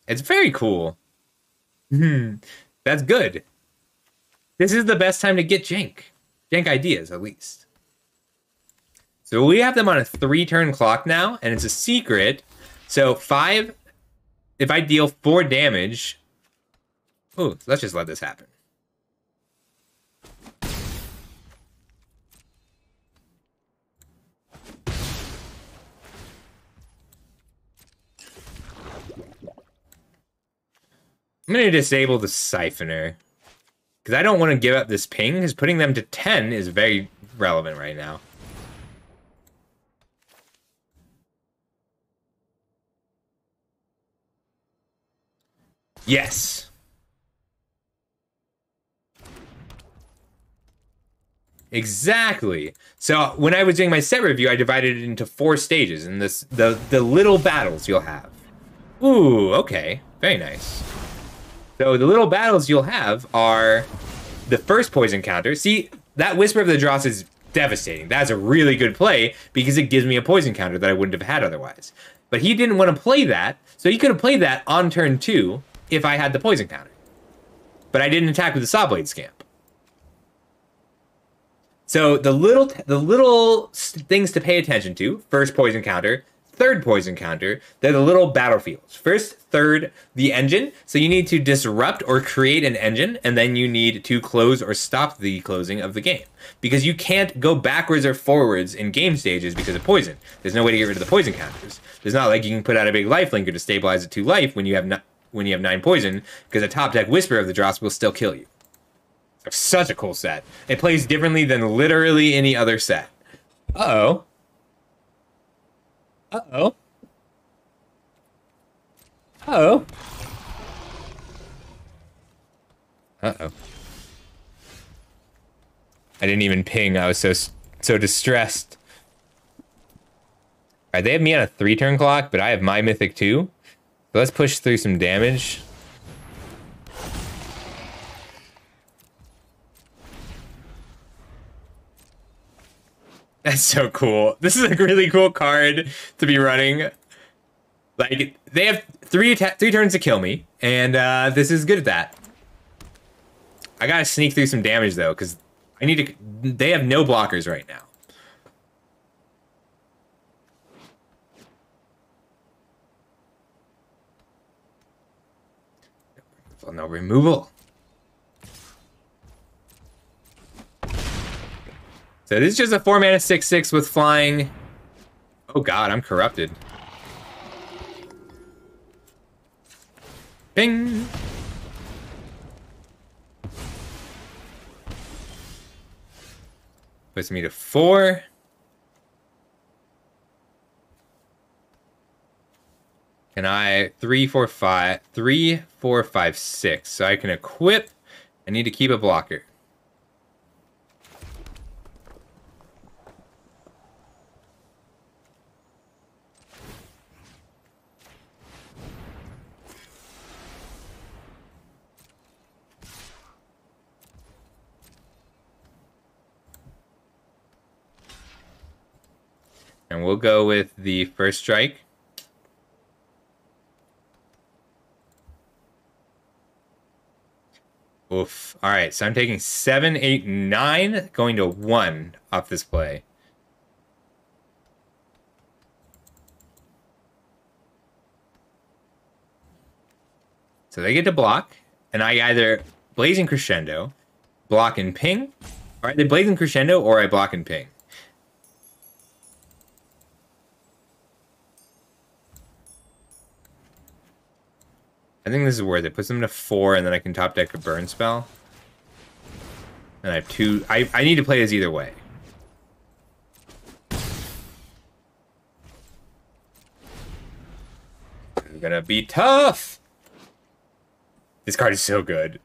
It's very cool. That's good. This is the best time to get Jank. Jank ideas, at least. So we have them on a 3-turn clock now, and it's a secret. So 5, if I deal 4 damage... Ooh, let's just let this happen. I'm going to disable the Siphoner. Because I don't want to give up this ping, because putting them to 10 is very relevant right now. Yes. Exactly. So when I was doing my set review, I divided it into 4 stages, and the little battles you'll have. Ooh, okay. Very nice. So the little battles you'll have are the first poison counter. See, that Whisper of the Dross is devastating. That's a really good play because it gives me a poison counter that I wouldn't have had otherwise. But he didn't want to play that, so he could have played that on turn 2 if I had the poison counter. But I didn't attack with the Sawblade Scamp. So the little things to pay attention to: first poison counter, third poison counter. They're the little battlefields. First, third, the engine. So you need to disrupt or create an engine, and then you need to close or stop the closing of the game, because you can't go backwards or forwards in game stages because of poison. There's no way to get rid of the poison counters. There's not like you can put out a big life linker to stabilize it to life when you have 9 poison, because a top deck Whisper of the Dross will still kill you. Such a cool set. It plays differently than literally any other set. Uh-oh. Uh-oh. Uh-oh. Uh-oh. I didn't even ping. I was so distressed. Alright, they have me on a 3-turn clock, but I have my Mythic too. So let's push through some damage. That's so cool. This is a really cool card to be running. Like, they have 3 turns to kill me, and this is good at that. I gotta sneak through some damage, though, because I need to... They have no blockers right now. Well, no removal. So this is just a 4-mana 6/6 with flying. Oh god, I'm corrupted. Bing! Puts me to 4. Can I 3, 4, 5, 3, 4, 5, 6. So I can equip. I need to keep a blocker. And we'll go with the first strike. Oof. All right, so I'm taking 7, 8, 9, going to 1 off this play. So they get to block, and I either Blazing Crescendo, block and ping, or they Blazing Crescendo, or I block and ping. I think this is worth it. Puts them to 4, and then I can top deck a burn spell. And I have 2. I need to play this either way. I'm gonna be tough! This card is so good.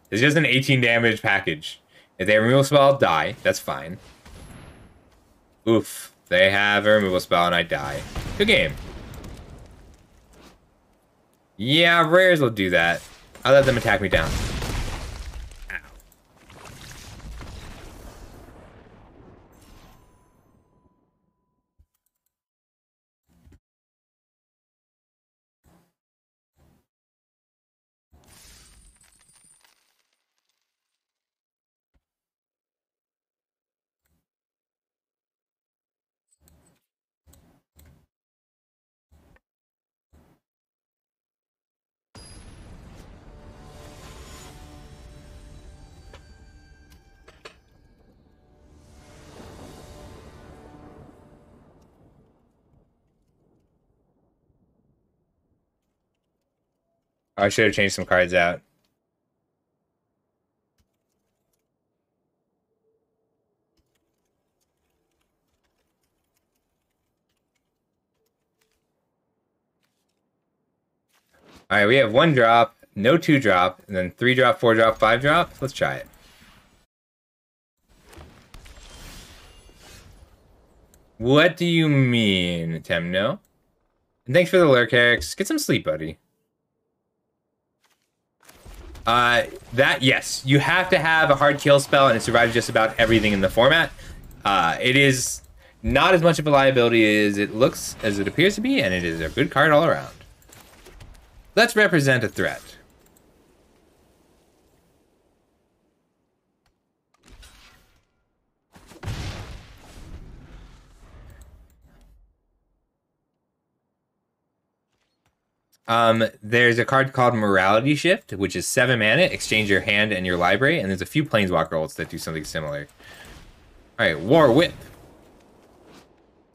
It's just an 18 damage package. If they have a removal spell, I'll die. That's fine. Oof. They have a removal spell, and I die. Good game. Yeah, rares will do that. I'll let them attack me down. Ow. I should have changed some cards out. All right, we have 1 drop, no 2 drop, and then 3 drop, 4 drop, 5 drop. Let's try it. What do you mean, Temno? And thanks for the lurk, Erics. Get some sleep, buddy. Yes, you have to have a hard kill spell, and it survives just about everything in the format. It is not as much of a liability as it looks, as it appears to be, and it is a good card all around. Let's represent a threat. There's a card called Morality Shift, which is 7 mana, exchange your hand and your library, and there's a few Planeswalker ults that do something similar. Alright, War Whip.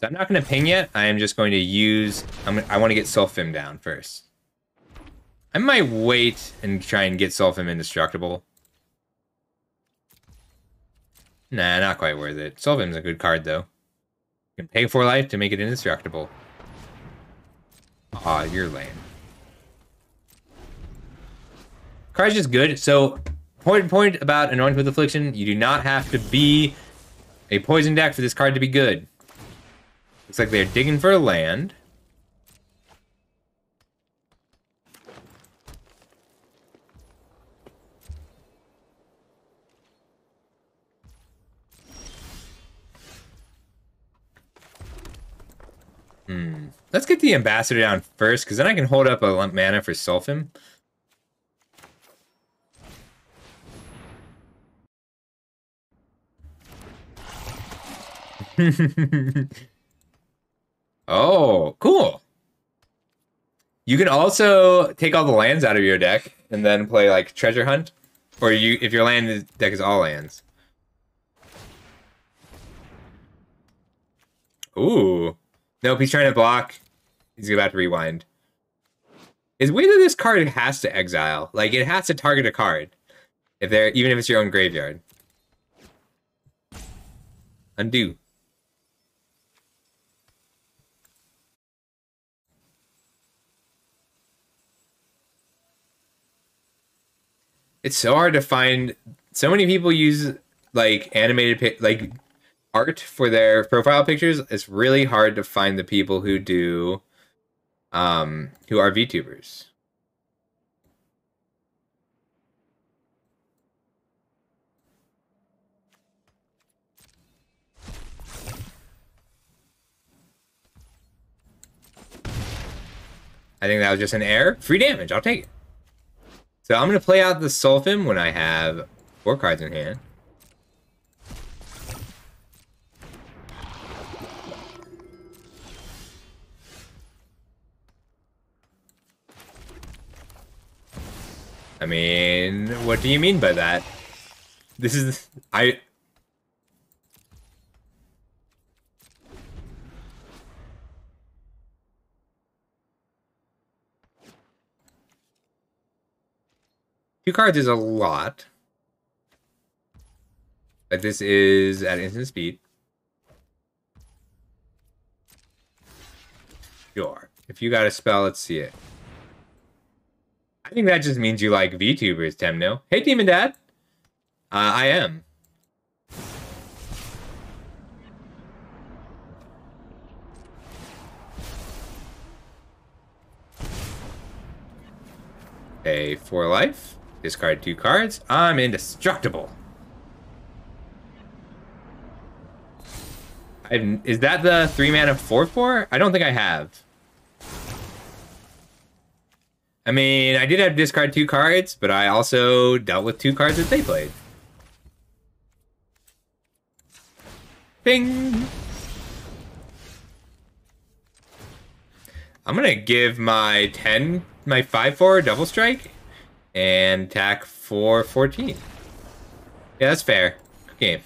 So I'm not going to ping yet, I am just going to use... I want to get Sulfim down first. I might wait and try and get Sulfim indestructible. Nah, not quite worth it. Sulfim's a good card, though. You can pay 4 life to make it indestructible. Aw, you're lame. Card's just good. So, point about Anointed with Affliction, you do not have to be a poison deck for this card to be good. Looks like they're digging for a land. Let's get the Ambassador down first, because then I can hold up a lump mana for Sulfim. Oh, cool. You can also take all the lands out of your deck and then play like Treasure Hunt, or if your deck is all lands. Ooh. Nope, he's trying to block. He's about to rewind. It's weird that this card has to exile. Like, it has to target a card. Even if it's your own graveyard. Undo. It's so hard to find. So many people use like animated like art for their profile pictures. It's really hard to find the people who do who are VTubers. I think that was just an error. Free damage, I'll take it. So I'm going to play out the Sulfim when I have 4 cards in hand. I mean, what do you mean by that? This is... Two cards is a lot. But this is at instant speed. Sure. If you got a spell, let's see it. I think that just means you like VTubers, Temno. Hey, Demon Dad. I am. Okay, 4 life. Discard 2 cards. I'm indestructible. Is that the 3 mana 4/4? I don't think I have. I mean, I did have to discard 2 cards, but I also dealt with 2 cards that they played. Bing! I'm gonna give my 5/4 double strike and attack for 14. Yeah, that's fair. Good game.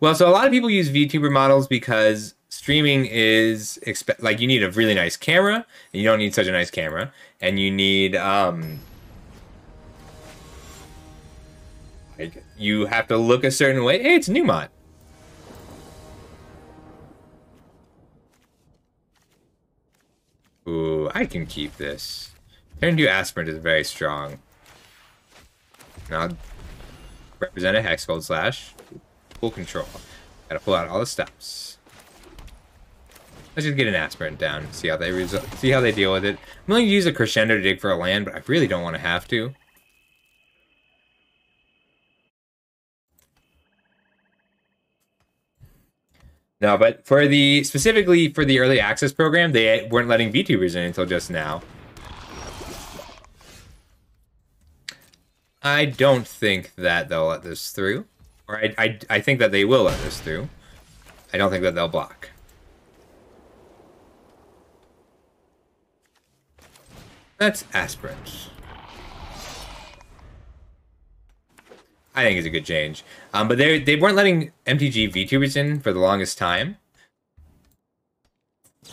Well, so a lot of people use VTuber models because streaming is like you need a really nice camera, and you don't need such a nice camera, and you need like you have to look a certain way. Hey, it's Newmont. Ooh, I can keep this. Turn 2 aspirant is very strong. Now, represent a hex gold slash. Full control. Gotta pull out all the stops. Let's just get an aspirant down. See how they deal with it. I'm willing to use a crescendo to dig for a land, but I really don't want to have to. No, but for specifically for the early access program, they weren't letting VTubers in until just now. I don't think that they'll let this through. Or I think that they will let this through. I don't think that they'll block. That's aspirant. I think it's a good change. But they weren't letting MTG VTubers in for the longest time.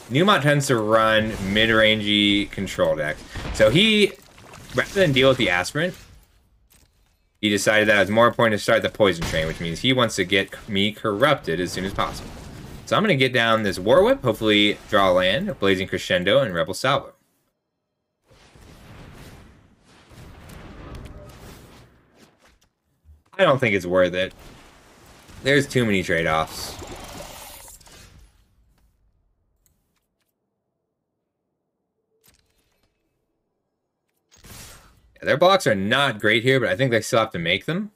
Newmont tends to run mid-rangey control deck. So he, rather than deal with the aspirant, he decided that it was more important to start the poison train, which means he wants to get me corrupted as soon as possible. So I'm going to get down this War Whip, hopefully draw a land, Blazing Crescendo, and Rebel Salvo. I don't think it's worth it. There's too many trade-offs. Yeah, their blocks are not great here, but I think they still have to make them.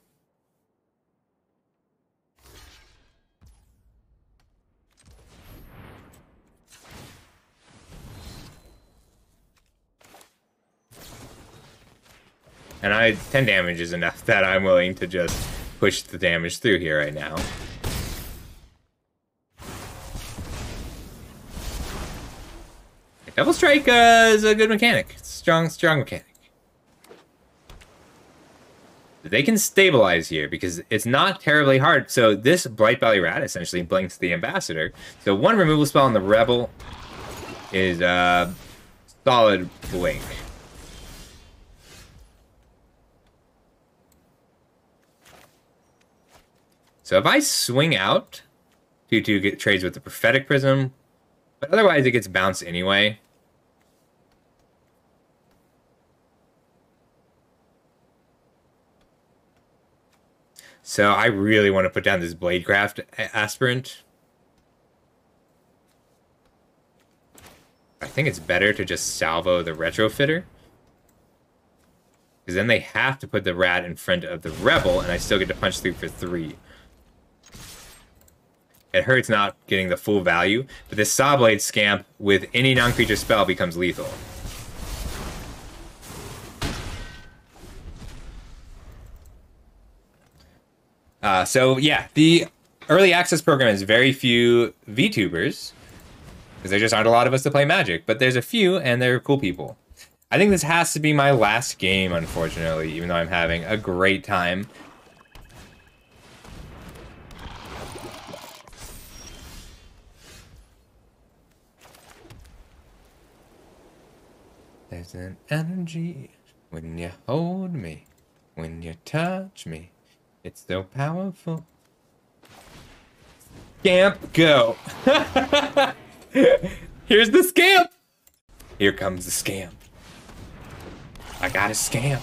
And 10 damage is enough that I'm willing to just push the damage through here right now. Double Strike is a good mechanic. It's a strong mechanic. They can stabilize here because it's not terribly hard. So this Blight Belly Rat essentially blinks the Ambassador. So one removal spell on the Rebel is solid blink. So if I swing out, 2/2 get trades with the Prophetic Prism, but otherwise it gets bounced anyway. So I really want to put down this Bladecraft Aspirant. I think it's better to just salvo the Retrofitter. Because then they have to put the Rat in front of the Rebel, and I still get to punch through for 3. It hurts not getting the full value, but this Sawblade Scamp with any non-creature spell becomes lethal. So yeah, the early access program has very few VTubers, because there just aren't a lot of us to play Magic, but there's a few, and they're cool people. I think this has to be my last game, unfortunately, even though I'm having a great time. There's an energy when you hold me, when you touch me. It's so powerful. Scamp, go. Here's the scamp. Here comes the scamp. I got a scamp.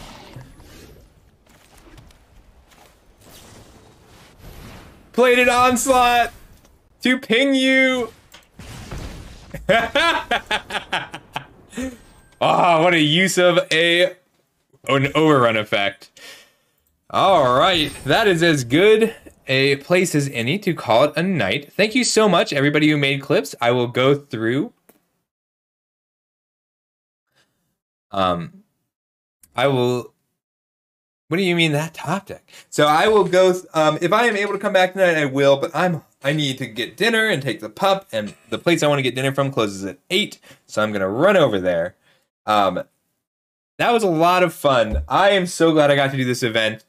Plated Onslaught to ping you. Oh, what a use of an overrun effect. All right, that is as good a place as any to call it a night. Thank you so much, everybody who made clips. I will go through. I will. What do you mean that top deck? So I will go. If I am able to come back tonight, I will. But I need to get dinner and take the pup, and the place I want to get dinner from closes at 8. So I'm gonna run over there. That was a lot of fun. I am so glad I got to do this event.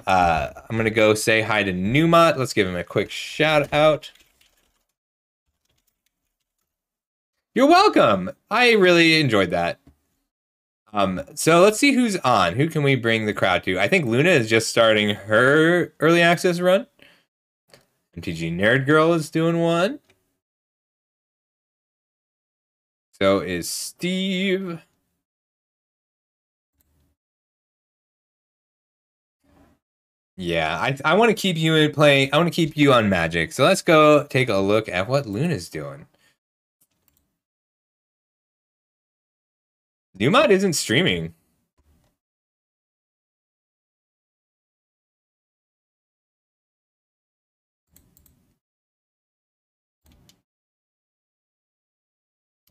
I'm gonna go say hi to Newmont. Let's give him a quick shout out. You're welcome. I really enjoyed that. So let's see who's on. Who can we bring the crowd to? I think Luna is just starting her early access run. MTG Nerd Girl is doing one. So is Steve. Yeah, I want to keep you in play. I want to keep you on Magic. So let's go take a look at what Luna's doing. Newmod isn't streaming.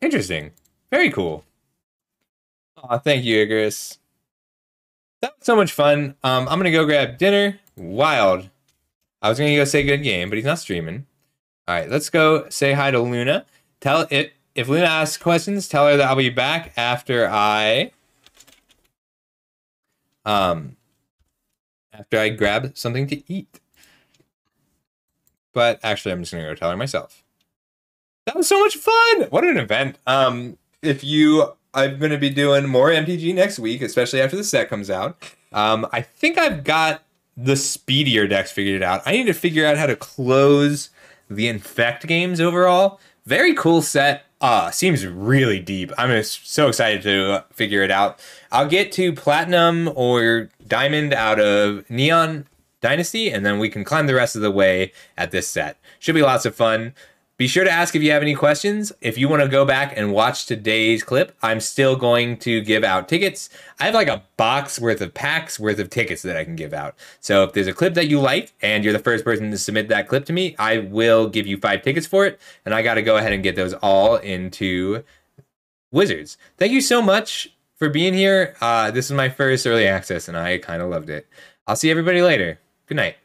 Interesting. Very cool. Aw, thank you, Icarus. That was so much fun. I'm gonna go grab dinner. Wild. I was gonna go say good game, but he's not streaming. All right, let's go say hi to Luna. Tell it if Luna asks questions, tell her that I'll be back after I grab something to eat. But actually, I'm just gonna go tell her myself. That was so much fun. What an event. I'm going to be doing more MTG next week, especially after the set comes out. I think I've got the speedier decks figured out. I need to figure out how to close the Infect games overall. Very cool set. Seems really deep. I'm so excited to figure it out. I'll get to Platinum or Diamond out of Neon Dynasty, and then we can climb the rest of the way at this set. Should be lots of fun. Be sure to ask if you have any questions. If you want to go back and watch today's clip, I'm still going to give out tickets. I have like a box worth of packs worth of tickets that I can give out. So if there's a clip that you like and you're the first person to submit that clip to me, I will give you 5 tickets for it. And I got to go ahead and get those all into Wizards. Thank you so much for being here. This is my first early access and I kind of loved it. I'll see everybody later. Good night.